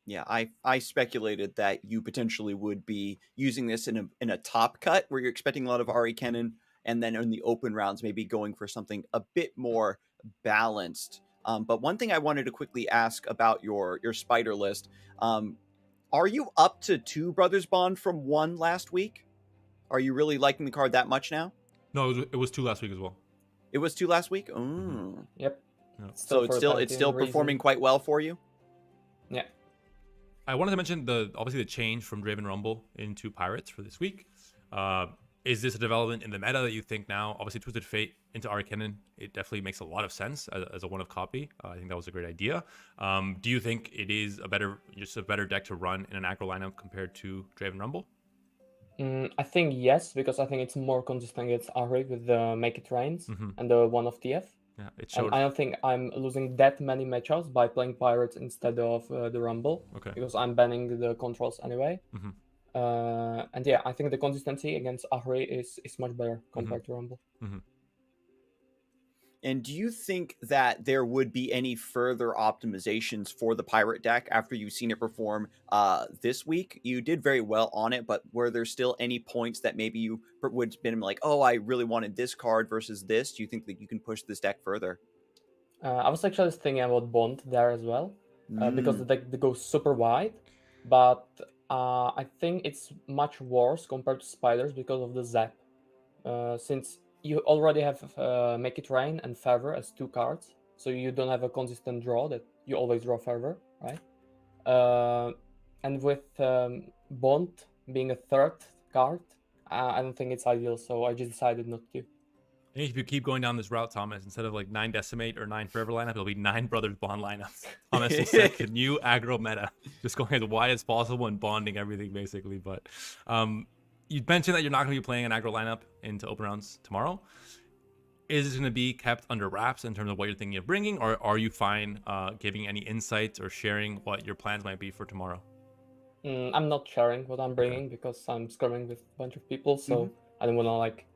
[SPEAKER 1] Yeah, I speculated that you potentially would be using this in a top cut where you're expecting a lot of Ahri Kennen, and then in the open rounds maybe going for something a bit more balanced. But one thing I wanted to quickly ask about your spider list, are you up to 2 Brothers Bond from 1 last week? Are you really liking the card that much now?
[SPEAKER 2] No, it was 2 last week as well.
[SPEAKER 1] It was 2 last week? Oh.
[SPEAKER 3] Yep.
[SPEAKER 2] Yeah.
[SPEAKER 1] So it's still performing quite well for you?
[SPEAKER 3] Yeah.
[SPEAKER 2] I wanted to mention obviously the change from Draven Rumble into Pirates for this week. Is this a development in the meta that you think now? Obviously, Twisted Fate into Ahri Kennen, it definitely makes a lot of sense as a one-of copy. I think that was a great idea. Do you think it is a better deck to run in an aggro lineup compared to Draven Rumble?
[SPEAKER 3] I think yes, because I think it's more consistent against Ahri with the Make It Rains and the one of TF.
[SPEAKER 2] Yeah, it showed.
[SPEAKER 3] And I don't think I'm losing that many matchups by playing Pirates instead of the Rumble.
[SPEAKER 2] Okay.
[SPEAKER 3] Because I'm banning the controls anyway. And yeah, I think the consistency against Ahri is much better compared to Rumble.
[SPEAKER 1] And do you think that there would be any further optimizations for the Pirate deck after you've seen it perform this week? You did very well on it, but were there still any points that maybe you would have been like, oh, I really wanted this card versus this? Do you think that you can push this deck further?
[SPEAKER 3] I was actually thinking about Bond there as well, because the deck goes super wide, but I think it's much worse compared to Spiders because of the Zap. Since you already have Make It Rain and Favor as 2 cards, so you don't have a consistent draw that you always draw Favor, right? And with Bond being a 3rd card, I don't think it's ideal, so I just decided not to.
[SPEAKER 2] If you keep going down this route, Thomas, instead of like 9 Decimate or 9 Forever lineup, it'll be 9 Brothers Bond lineups. Thomas will set the new aggro meta, just going as wide as possible and bonding everything basically. But you mentioned that you're not going to be playing an aggro lineup into open rounds tomorrow. Is this going to be kept under wraps in terms of what you're thinking of bringing, or are you fine giving any insights or sharing what your plans might be for tomorrow?
[SPEAKER 3] I'm not sharing what I'm bringing because I'm scrimming with a bunch of people, so I don't want to like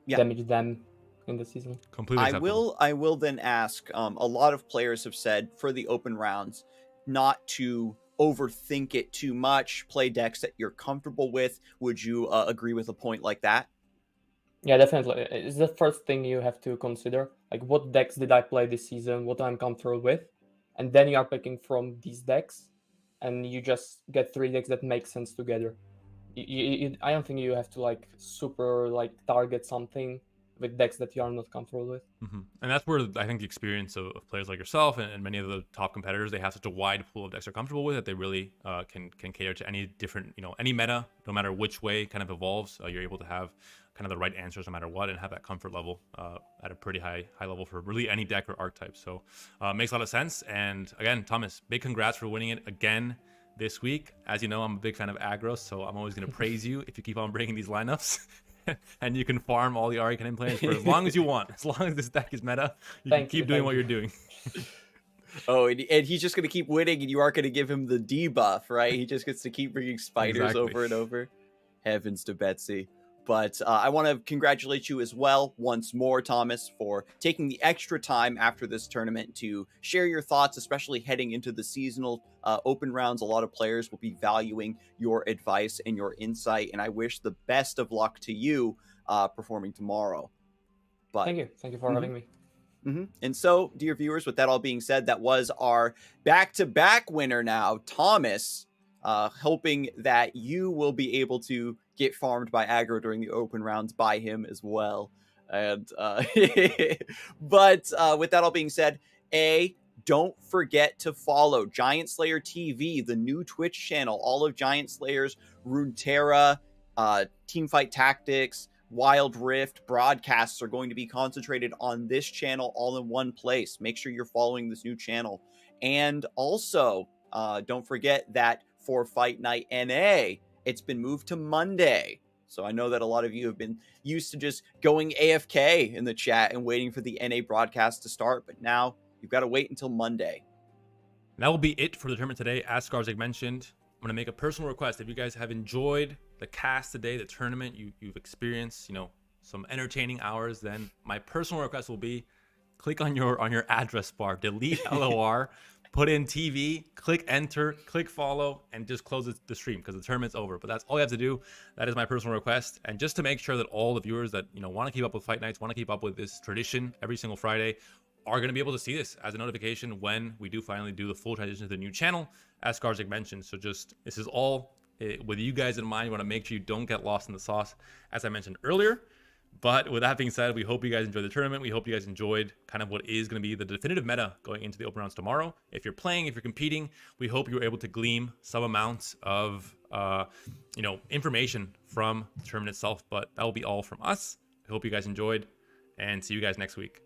[SPEAKER 3] damage them in the season.
[SPEAKER 2] Completely acceptable.
[SPEAKER 1] I will then ask, a lot of players have said for the open rounds not to overthink it too much, play decks that you're comfortable with. Would you agree with a point like that?
[SPEAKER 3] Yeah, definitely. It's the first thing you have to consider. Like, what decks did I play this season? What I'm comfortable with? And then you are picking from these decks, and you just get 3 decks that make sense together. I don't think you have to like super like target something with decks that you are not comfortable with.
[SPEAKER 2] And that's where I think the experience of players like yourself and many of the top competitors, they have such a wide pool of decks they're comfortable with that they really can cater to any different, any meta, no matter which way kind of evolves. You're able to have kind of the right answers no matter what and have that comfort level at a pretty high level for really any deck or archetype. So makes a lot of sense. And again, Thomas, big congrats for winning it again this week. As you know, I'm a big fan of aggro, so I'm always going to praise you if you keep on bringing these lineups. And you can farm all the Ahri Kennen players for as long as you want. As long as this deck is meta, you can keep doing what you're doing.
[SPEAKER 1] Oh, and he's just going to keep winning, and you aren't going to give him the debuff, right? He just gets to keep bringing spiders over and over. Heavens to Betsy. But I want to congratulate you as well once more, Thomas, for taking the extra time after this tournament to share your thoughts, especially heading into the seasonal open rounds. A lot of players will be valuing your advice and your insight, and I wish the best of luck to you performing tomorrow. But
[SPEAKER 3] Thank you for having me.
[SPEAKER 1] And so, dear viewers, with that all being said, that was our back-to-back winner now, Thomas, hoping that you will be able to get farmed by aggro during the open rounds by him as well. And but with that all being said, don't forget to follow GiantSlayerTV, the new Twitch channel. All of Giant Slayer's Runeterra, Teamfight Tactics, Wild Rift broadcasts are going to be concentrated on this channel all in one place. Make sure you're following this new channel. And also, don't forget that for Fight Night NA, it's been moved to Monday. So I know that a lot of you have been used to just going AFK in the chat and waiting for the NA broadcast to start, but now you've got to wait until Monday.
[SPEAKER 2] And that will be it for the tournament today. As Scarzig mentioned, I'm going to make a personal request. If you guys have enjoyed the cast today, the tournament, you've experienced, some entertaining hours, then my personal request will be click on your address bar, delete LOR, put in TV, click enter, click follow, and just close the stream because the tournament's over. But that's all you have to do. That is my personal request. And just to make sure that all the viewers that want to keep up with Fight Nights, want to keep up with this tradition every single Friday, are going to be able to see this as a notification when we do finally do the full transition to the new channel, as Scarzig mentioned. So this is all with you guys in mind. You want to make sure you don't get lost in the sauce, as I mentioned earlier. But with that being said, we hope you guys enjoyed the tournament. We hope you guys enjoyed kind of what is going to be the definitive meta going into the open rounds tomorrow. If you're playing, if you're competing, we hope you're able to glean some amounts of, information from the tournament itself. But that will be all from us. I hope you guys enjoyed, and see you guys next week.